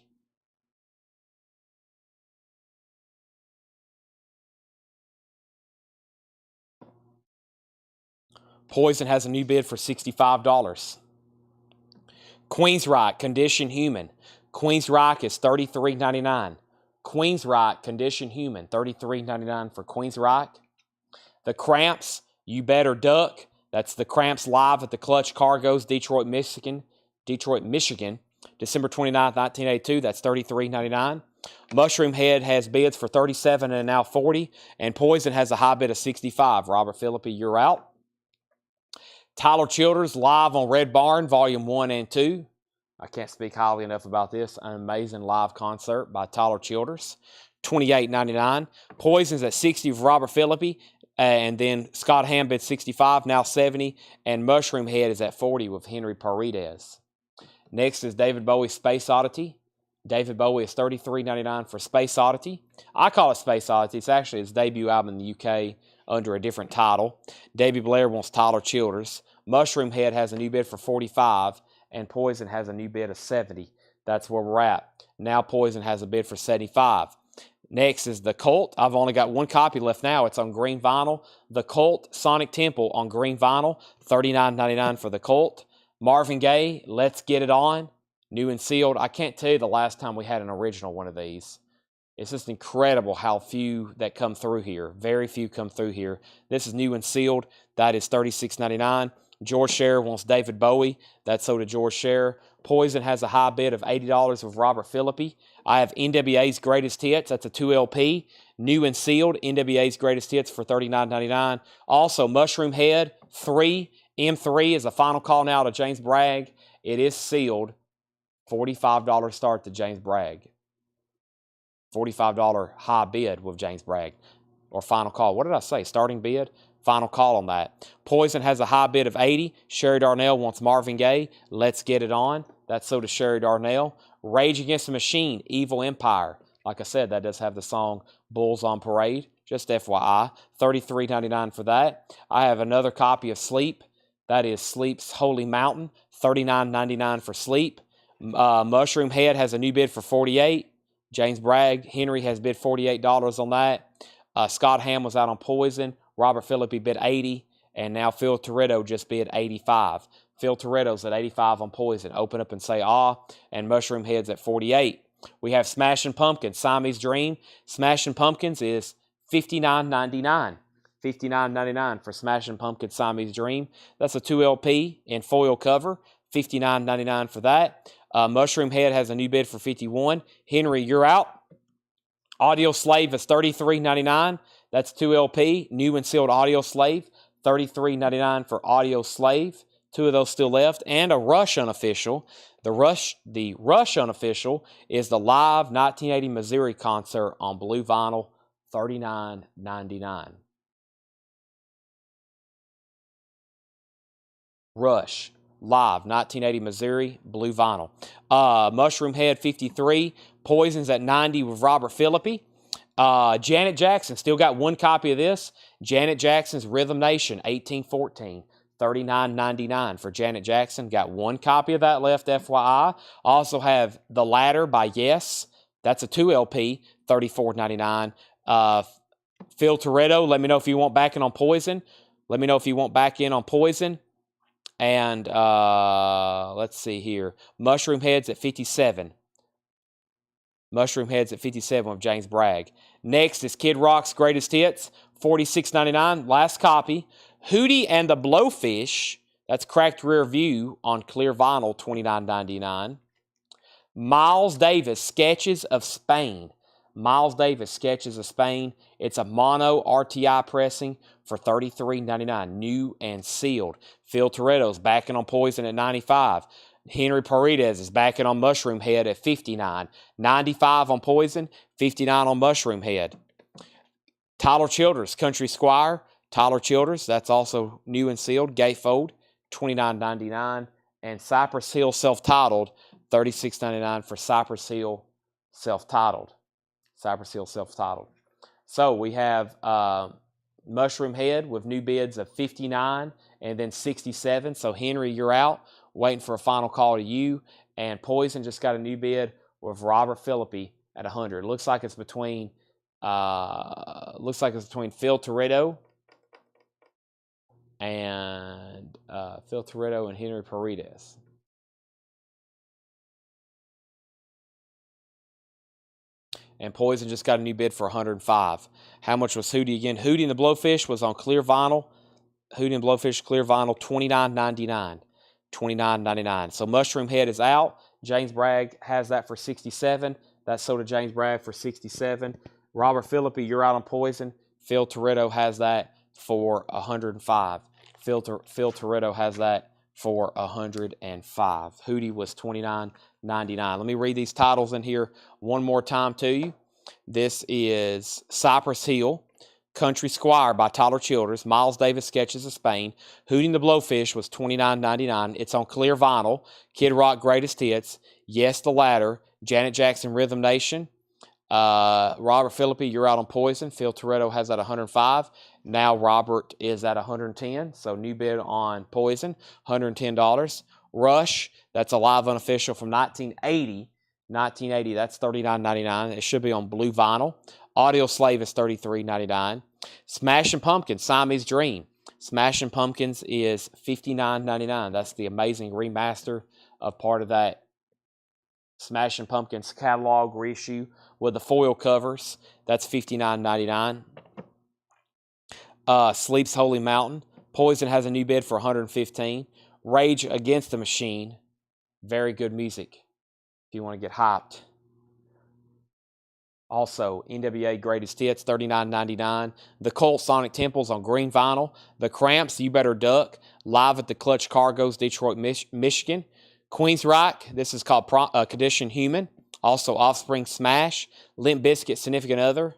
Poison has a new bid for $65. Queensryche, Condition Human. Queensryche is $33.99. Queensryche, Condition Human, $33.99 for Queensryche. The Cramps, You Better Duck. That's the Cramps live at the Clutch Cargoes, Detroit, Michigan. December 29th, 1982. That's $33.99. Mushroom Head has bids for $37 and now $40. And Poison has a high bid of $65. Robert Philippi, you're out. Tyler Childers live on Red Barn, Volume 1 and 2. I can't speak highly enough about this. An amazing live concert by Tyler Childers. $28.99. Poison's at $60 for Robert Philippi. And then Scott Ham bid $65, now $70. And Mushroom Head is at $40 with Henry Paredes. Next is David Bowie's Space Oddity. David Bowie is $33.99 for Space Oddity. I call it Space Oddity. It's actually his debut album in the UK under a different title. Davey Blair wants Tyler Childers. Mushroom Head has a new bid for $45, and Poison has a new bid of $70. That's where we're at. Now Poison has a bid for $75. Next is The Cult. I've only got one copy left now. It's on green vinyl. The Cult, Sonic Temple on green vinyl, $39.99 for The Cult. Marvin Gaye, Let's Get It On, new and sealed. I can't tell you the last time we had an original one of these. It's just incredible how few that come through here. Very few come through here. This is new and sealed. That is $36.99. George Scherer wants David Bowie. That's sold to George Scherer. Poison has a high bid of $80 with Robert Philippi. I have NWA's Greatest Hits. That's a 2LP. New and sealed. NWA's Greatest Hits for $39.99. Also, Mushroom Head 3. M3 is a final call now to James Bragg. It is sealed. $45 start to James Bragg. $45 high bid with James Bragg. Or final call. What did I say? Starting bid? Final call on that. Poison has a high bid of $80. Sherry Darnell wants Marvin Gaye. Let's Get It On. That's so to Sherry Darnell. Rage Against the Machine, Evil Empire. Like I said, that does have the song Bulls on Parade. Just FYI. $33.99 for that. I have another copy of Sleep. That is Sleep's Holy Mountain. $39.99 for Sleep. Mushroom Head has a new bid for $48. James Bragg. Henry has bid $48 on that. Scott Ham was out on Poison. Robert Philippi bid $80. And now Phil Toretto just bid $85. Phil Toretto's at $85 on Poison. Open up and say ah. And Mushroom Head's at $48. We have Smashing Pumpkins, Siamese Dream. Smashing Pumpkins is $59.99. $59.99 for Smashing Pumpkins, Siamese Dream. That's a 2LP in foil cover. $59.99 for that. Mushroom Head has a new bid for $51. Henry, you're out. Audio Slave is $33.99. That's 2LP. New and sealed Audio Slave. $33.99 for Audio Slave. Two of those still left. And a Rush Unofficial. The Rush Unofficial is the live 1980 Missouri concert on blue vinyl. $39.99. Rush. Live, 1980 Missouri, blue vinyl. Mushroom Head, 53. Poison's at 90 with Robert Philippi. Janet Jackson, still got one copy of this. Janet Jackson's Rhythm Nation, 1814. $39.99 for Janet Jackson. Got one copy of that left, FYI. Also have The Ladder by Yes. That's a 2LP, $34.99. Phil Toretto, let me know if you want back in on Poison. And let's see here. Mushroom Head's at 57. Mushroom Head's at 57 with James Bragg. Next is Kid Rock's Greatest Hits, $46.99. Last copy. Hootie and the Blowfish, that's Cracked Rear View on clear vinyl, $29.99. Miles Davis, Sketches of Spain. Miles Davis, Sketches of Spain. It's a mono RTI pressing for $33.99, new and sealed. Phil Toretto's backing on Poison at $95. Henry Paredes is back in on Mushroom Head at 59. 95 on Poison, 59 on Mushroom Head. Tyler Childers, Country Squire. Tyler Childers, that's also new and sealed. Gatefold, $29.99. And Cypress Hill self-titled, $36.99 for Cypress Hill self-titled. Cypress Hill self-titled. So we have Mushroom Head with new bids of 59 and then 67. So Henry, you're out. Waiting for a final call to you. And Poison just got a new bid with Robert Philippi at 100. Looks like it's between Phil Toretto and Henry Paredes. And Poison just got a new bid for 105. How much was Hootie again? Hootie and the Blowfish was on clear vinyl. Hootie and Blowfish clear vinyl, $29.99. $29.99. So Mushroom Head is out. James Bragg has that for 67. That's sold to James Bragg for 67. Robert Philippi, you're out on Poison. Phil Toretto has that for 105. Phil Toretto has that for 105. Hootie was $29.99. Let me read these titles in here one more time to you. This is Cypress Hill, Country Squire by Tyler Childers, Miles Davis Sketches of Spain. Hooting the Blowfish was $29.99. It's on clear vinyl. Kid Rock Greatest Hits. Yes, The Ladder. Janet Jackson Rhythm Nation. Robert Philippi, you're out on Poison. Phil Toretto has that 105. Now Robert is at 110. So new bid on Poison, $110. Rush, that's a live unofficial from 1980. 1980, that's $39.99. It should be on blue vinyl. Audio Slave is $33.99. Smashing Pumpkins, Siamese Dream. Smashing Pumpkins is $59.99. That's the amazing remaster of part of that Smashing Pumpkins catalog reissue with the foil covers. That's $59.99. Sleep's Holy Mountain. Poison has a new bid for $115. Rage Against the Machine. Very good music if you want to get hyped. Also, NWA Greatest Hits, $39.99. The Cult Sonic Temples on green vinyl. The Cramps, You Better Duck, live at the Clutch Cargoes, Detroit, Michigan. Queensryche, this is called Condition Human. Also, Offspring Smash. Limp Bizkit, Significant Other.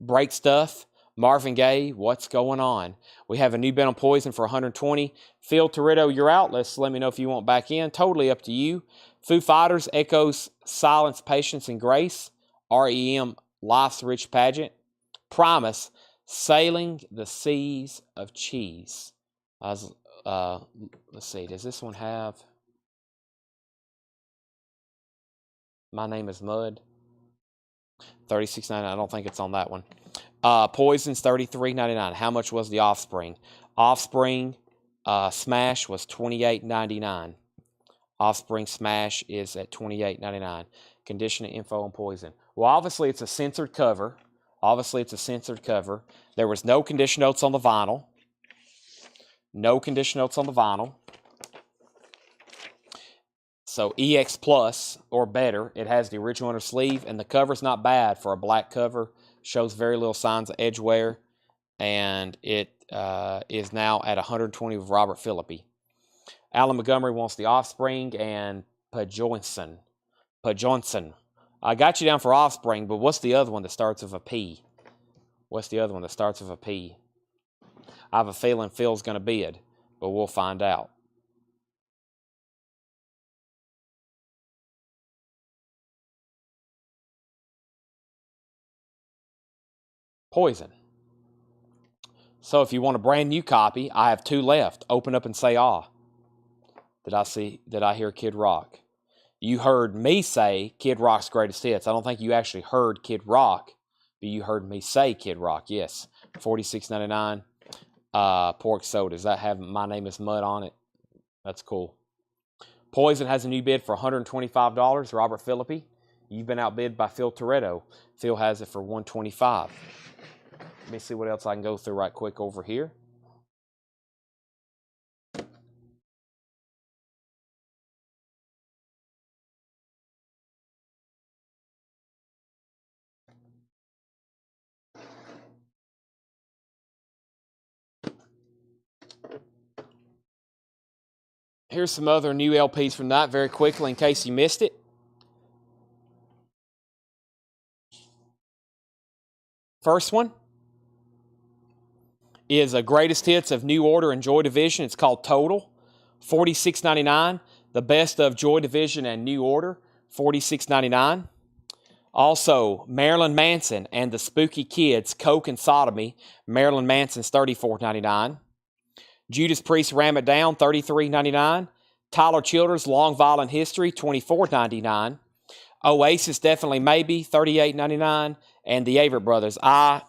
Break Stuff. Marvin Gaye, What's Going On? We have a new bid on Poison for $120. Phil Toretto, you're out. Let me know if you want back in. Totally up to you. Foo Fighters, Echoes, Silence, Patience, and Grace. REM, Life's Rich Pageant. Promise, Sailing the Seas of Cheese. Let's see, does this one have My Name is Mud? $36.99. I don't think it's on that one. Poison's $33.99. How much was the Offspring? Offspring Smash was $28.99. Offspring Smash is at $28.99. Condition and info on Poison. Well, obviously it's a censored cover. There was no condition notes on the vinyl. So EX Plus or better. It has the original inner sleeve, and the cover's not bad for a black cover. Shows very little signs of edge wear, and it is now at 120 with Robert Philippi. Alan Montgomery wants the Offspring and Pajoinson. I got you down for Offspring, but what's the other one that starts with a P? I have a feeling Phil's going to bid, but we'll find out. Poison. So if you want a brand new copy, I have 2 left. Open up and say, ah. Did I hear Kid Rock? You heard me say Kid Rock's Greatest Hits. I don't think you actually heard Kid Rock, but you heard me say Kid Rock. Yes, $46.99. Pork soda. Does that have My Name is Mud on it? That's cool. Poison has a new bid for $125. Robert Philippi. You've been outbid by Phil Toretto. Phil has it for $125. Let me see what else I can go through right quick over here. Here's some other new LPs from that very quickly in case you missed it. First one is a greatest hits of New Order and Joy Division. It's called Total, $46.99. The best of Joy Division and New Order, $46.99. Also, Marilyn Manson and the Spooky Kids, Coke and Sodomy. Marilyn Manson's $34.99. Judas Priest, Ram It Down, $33.99. Tyler Childers, Long Violent History, $24.99. Oasis, Definitely Maybe, $38.99. And the Avett Brothers, I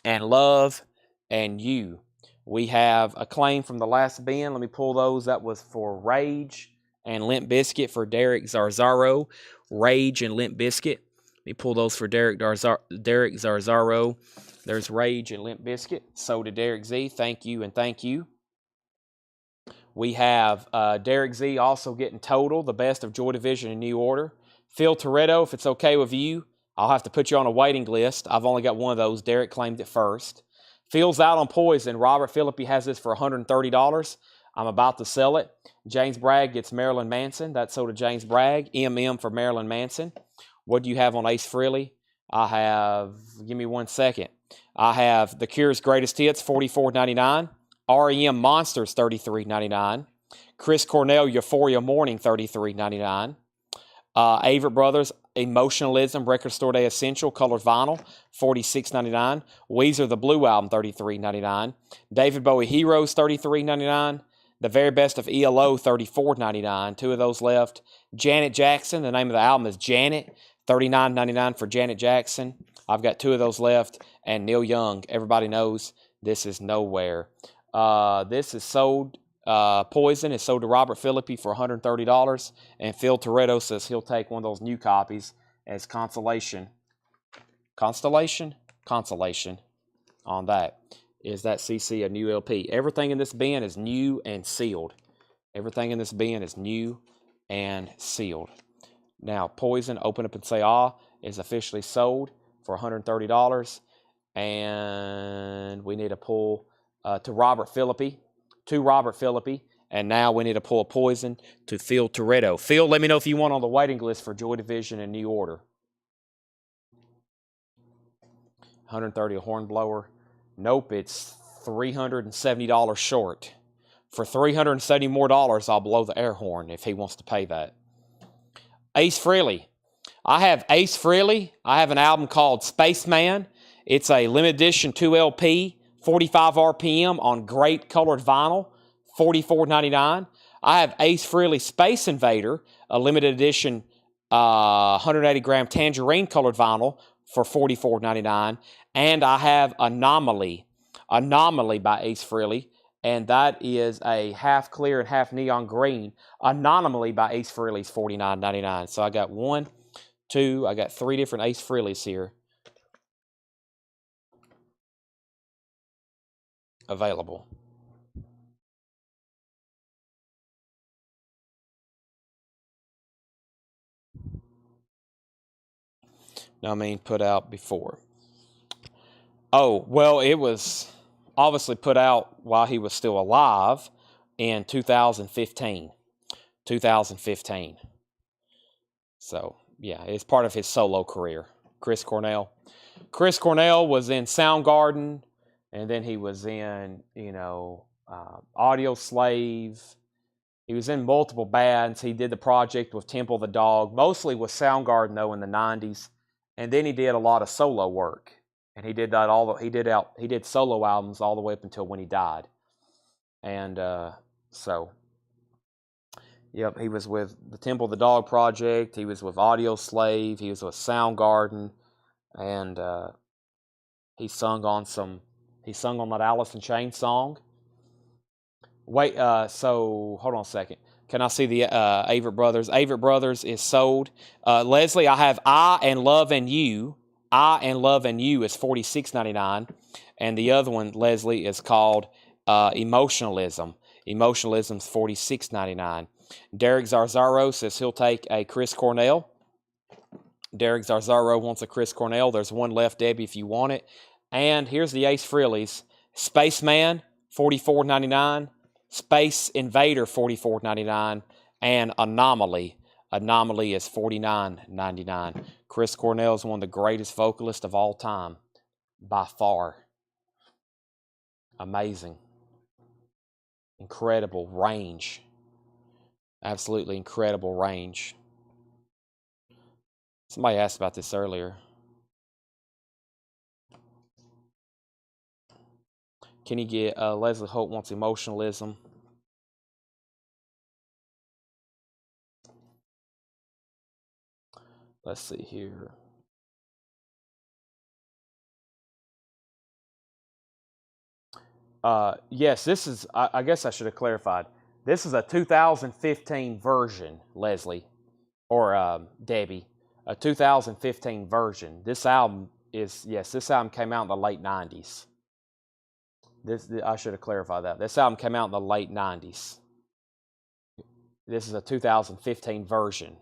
and Love and You. We have a claim from the last bin. Let me pull those. That was for Rage and Limp Bizkit for Derek Zarzaro. Rage and Limp Bizkit. Let me pull those for Derek Zarzaro. There's Rage and Limp Bizkit. So to Derek Z, thank you and thank you. We have Derek Z also getting Total, the best of Joy Division and New Order. Phil Toretto, if it's okay with you, I'll have to put you on a waiting list. I've only got one of those. Derek claimed it first. Phil's out on Poison. Robert Philippi has this for $130. I'm about to sell it. James Bragg gets Marilyn Manson. That's so to James Bragg. MM for Marilyn Manson. What do you have on Ace Frehley? I have, give me 1 second. I have The Cure's Greatest Hits, $44.99. REM Monsters, $33.99. Chris Cornell, Euphoria Morning, $33.99. Avett Brothers, Emotionalism, Record Store Day Essential, Colored Vinyl, $46.99. Weezer, The Blue Album, $33.99. David Bowie Heroes, $33.99. The Very Best of ELO, $34.99. Two of those left. Janet Jackson, the name of the album is Janet, $39.99 for Janet Jackson. I've got two of those left. And Neil Young, everybody knows This Is Nowhere. This is sold, Poison is sold to Robert Philippi for $130. And Phil Toretto says he'll take one of those new copies as consolation. Constellation? Consolation on that. Is that CC a new LP? Everything in this bin is new and sealed. Everything in this bin is new and sealed. Now, Poison, Open Up and Say Ah, is officially sold for $130. And we need to pull to Robert Philippi. And now we need to pull a Poison to Phil Toretto. Phil, let me know if you want on the waiting list for Joy Division and New Order. $130 a Hornblower. Nope, it's $370 short. For $370 more, I'll blow the air horn if he wants to pay that. Ace Frehley. I have Ace Frehley. I have an album called Spaceman. It's a limited edition 2 LP, 45 RPM on great colored vinyl, $44.99. I have Ace Frehley Space Invader, a limited edition 180-gram tangerine colored vinyl for $44.99. And I have Anomaly by Ace Frehley, and that is a half clear and half neon green. Anomaly by Ace Frehley's $49.99. So I got I got 3 different Ace Frehleys here available. I mean, put out before. Oh, well, it was obviously put out while he was still alive in 2015. So, yeah, it's part of his solo career. Chris Cornell was in Soundgarden, and then he was in, Audio Slave. He was in multiple bands. He did the project with Temple the Dog, mostly with Soundgarden, though, in the 90s. And then he did a lot of solo work. And he did that he did solo albums all the way up until when he died. And so, yep, he was with the Temple the Dog project. He was with Audio Slave. He was with Soundgarden. And he sung on that Alice in Chains song. Wait, so hold on a second. Can I see the Avett Brothers? Avett Brothers is sold. Leslie, I have I and Love and You. I and Love and You is $46.99. And the other one, Leslie, is called Emotionalism. Emotionalism's $46.99. Derek Zarzaro says he'll take a Chris Cornell. Derek Zarzaro wants a Chris Cornell. There's one left, Debbie, if you want it. And here's the Ace Frehleys. Spaceman, $44.99. Space Invader, $44.99. And Anomaly. Anomaly is $49.99. Chris Cornell is one of the greatest vocalists of all time, by far. Amazing. Incredible range. Absolutely incredible range. Somebody asked about this earlier. Can you get Leslie Hope wants emotionalism? Let's see here. Yes, this is, I guess I should have clarified. This is a 2015 version, Leslie, or Debbie, a 2015 version. This album is, yes, this album came out in the late 90s. I should have clarified that. This album came out in the late 90s. This is a 2015 version.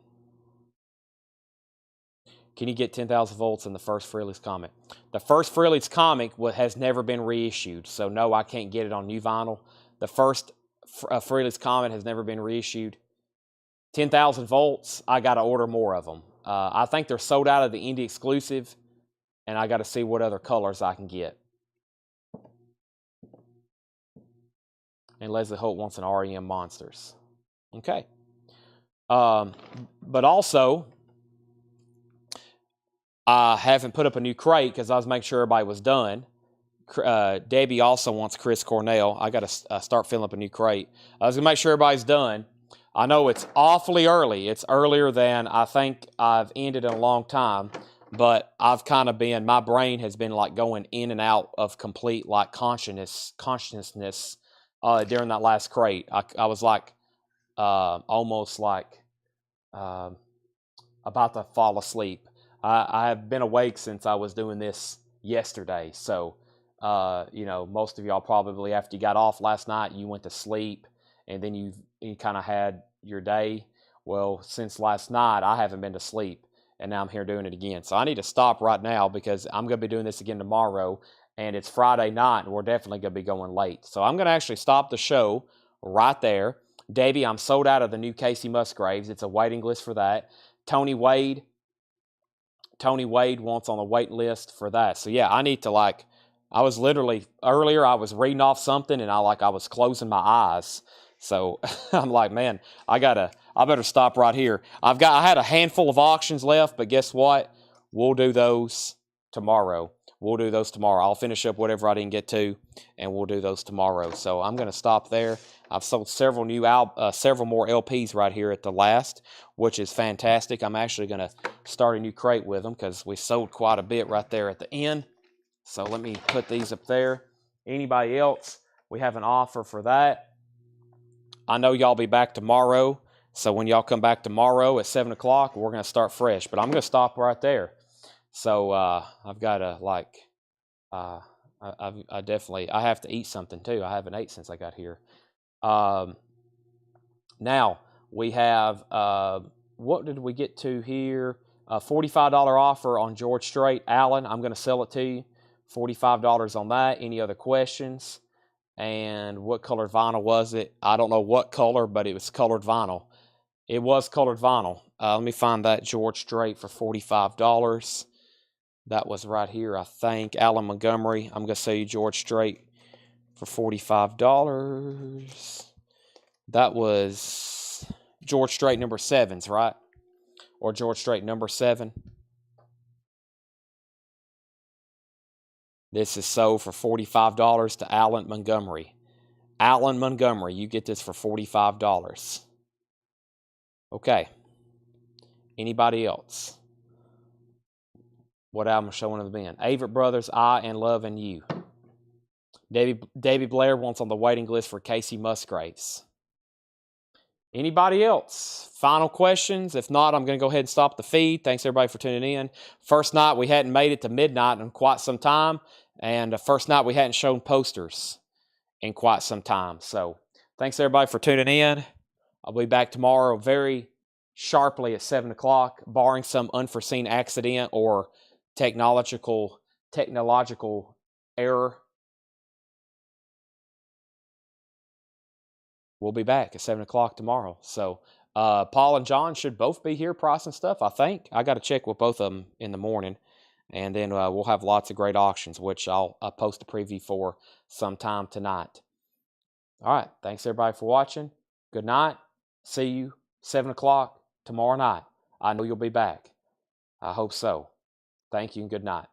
Can you get 10,000 volts in the first Frehley's comic? The first Frehley's comic has never been reissued, so no, I can't get it on new vinyl. The first Frehley's comic has never been reissued. 10,000 volts, I got to order more of them. I think they're sold out of the indie exclusive, and I got to see what other colors I can get. And Leslie Holt wants an REM Monsters. Okay. But also, I haven't put up a new crate because I was making sure everybody was done. Debbie also wants Chris Cornell. I got to start filling up a new crate. I was going to make sure everybody's done. I know it's awfully early. It's earlier than I think I've ended in a long time. But I've kind of been, my brain has been like going in and out of complete like consciousness during that last crate. I was like almost like about to fall asleep. I have been awake since I was doing this yesterday. So, most of y'all probably after you got off last night, you went to sleep and then you kind of had your day. Well, since last night, I haven't been to sleep and now I'm here doing it again. So I need to stop right now because I'm going to be doing this again tomorrow and it's Friday night and we're definitely going to be going late. So I'm going to actually stop the show right there. Davey, I'm sold out of the new Casey Musgraves. It's a waiting list for that. Tony Wade wants on the wait list for that. So yeah, I need to I was literally earlier I was reading off something and I was closing my eyes. So I'm like, man, I better stop right here. I had a handful of auctions left, but guess what? We'll do those tomorrow. I'll finish up whatever I didn't get to, and we'll do those tomorrow. So I'm going to stop there. I've sold several more LPs right here at the last, which is fantastic. I'm actually going to start a new crate with them because we sold quite a bit right there at the end. So let me put these up there. Anybody else? We have an offer for that. I know y'all be back tomorrow. So when y'all come back tomorrow at 7 o'clock, we're going to start fresh. But I'm going to stop right there. So I've got to I have to eat something too. I haven't ate since I got here. Now we have, what did we get to here? A $45 offer on George Strait. Allen, I'm going to sell it to you. $45 on that. Any other questions? And what colored vinyl was it? I don't know what color, but it was colored vinyl. It was colored vinyl. Let me find that George Strait for $45. That was right here, I think. Alan Montgomery. I'm going to sell you George Strait for $45. That was George Strait number 7's, right? Or George Strait number 7. This is sold for $45 to Alan Montgomery. Alan Montgomery, you get this for $45. Okay. Anybody else? What album showing of the band? Avett Brothers, I and Love and You. Davey Blair wants on the waiting list for Casey Musgraves. Anybody else? Final questions? If not, I'm going to go ahead and stop the feed. Thanks everybody for tuning in. First night we hadn't made it to midnight in quite some time. And the first night we hadn't shown posters in quite some time. So thanks everybody for tuning in. I'll be back tomorrow very sharply at 7 o'clock, barring some unforeseen accident or technological error. we'll be back at 7 o'clock tomorrow. So Paul and John should both be here pricing stuff, I think. I got to check with both of them in the morning. And then we'll have lots of great auctions, which I'll post a preview for sometime tonight. All right. Thanks, everybody, for watching. Good night. See you 7 o'clock tomorrow night. I know you'll be back. I hope so. Thank you and good night.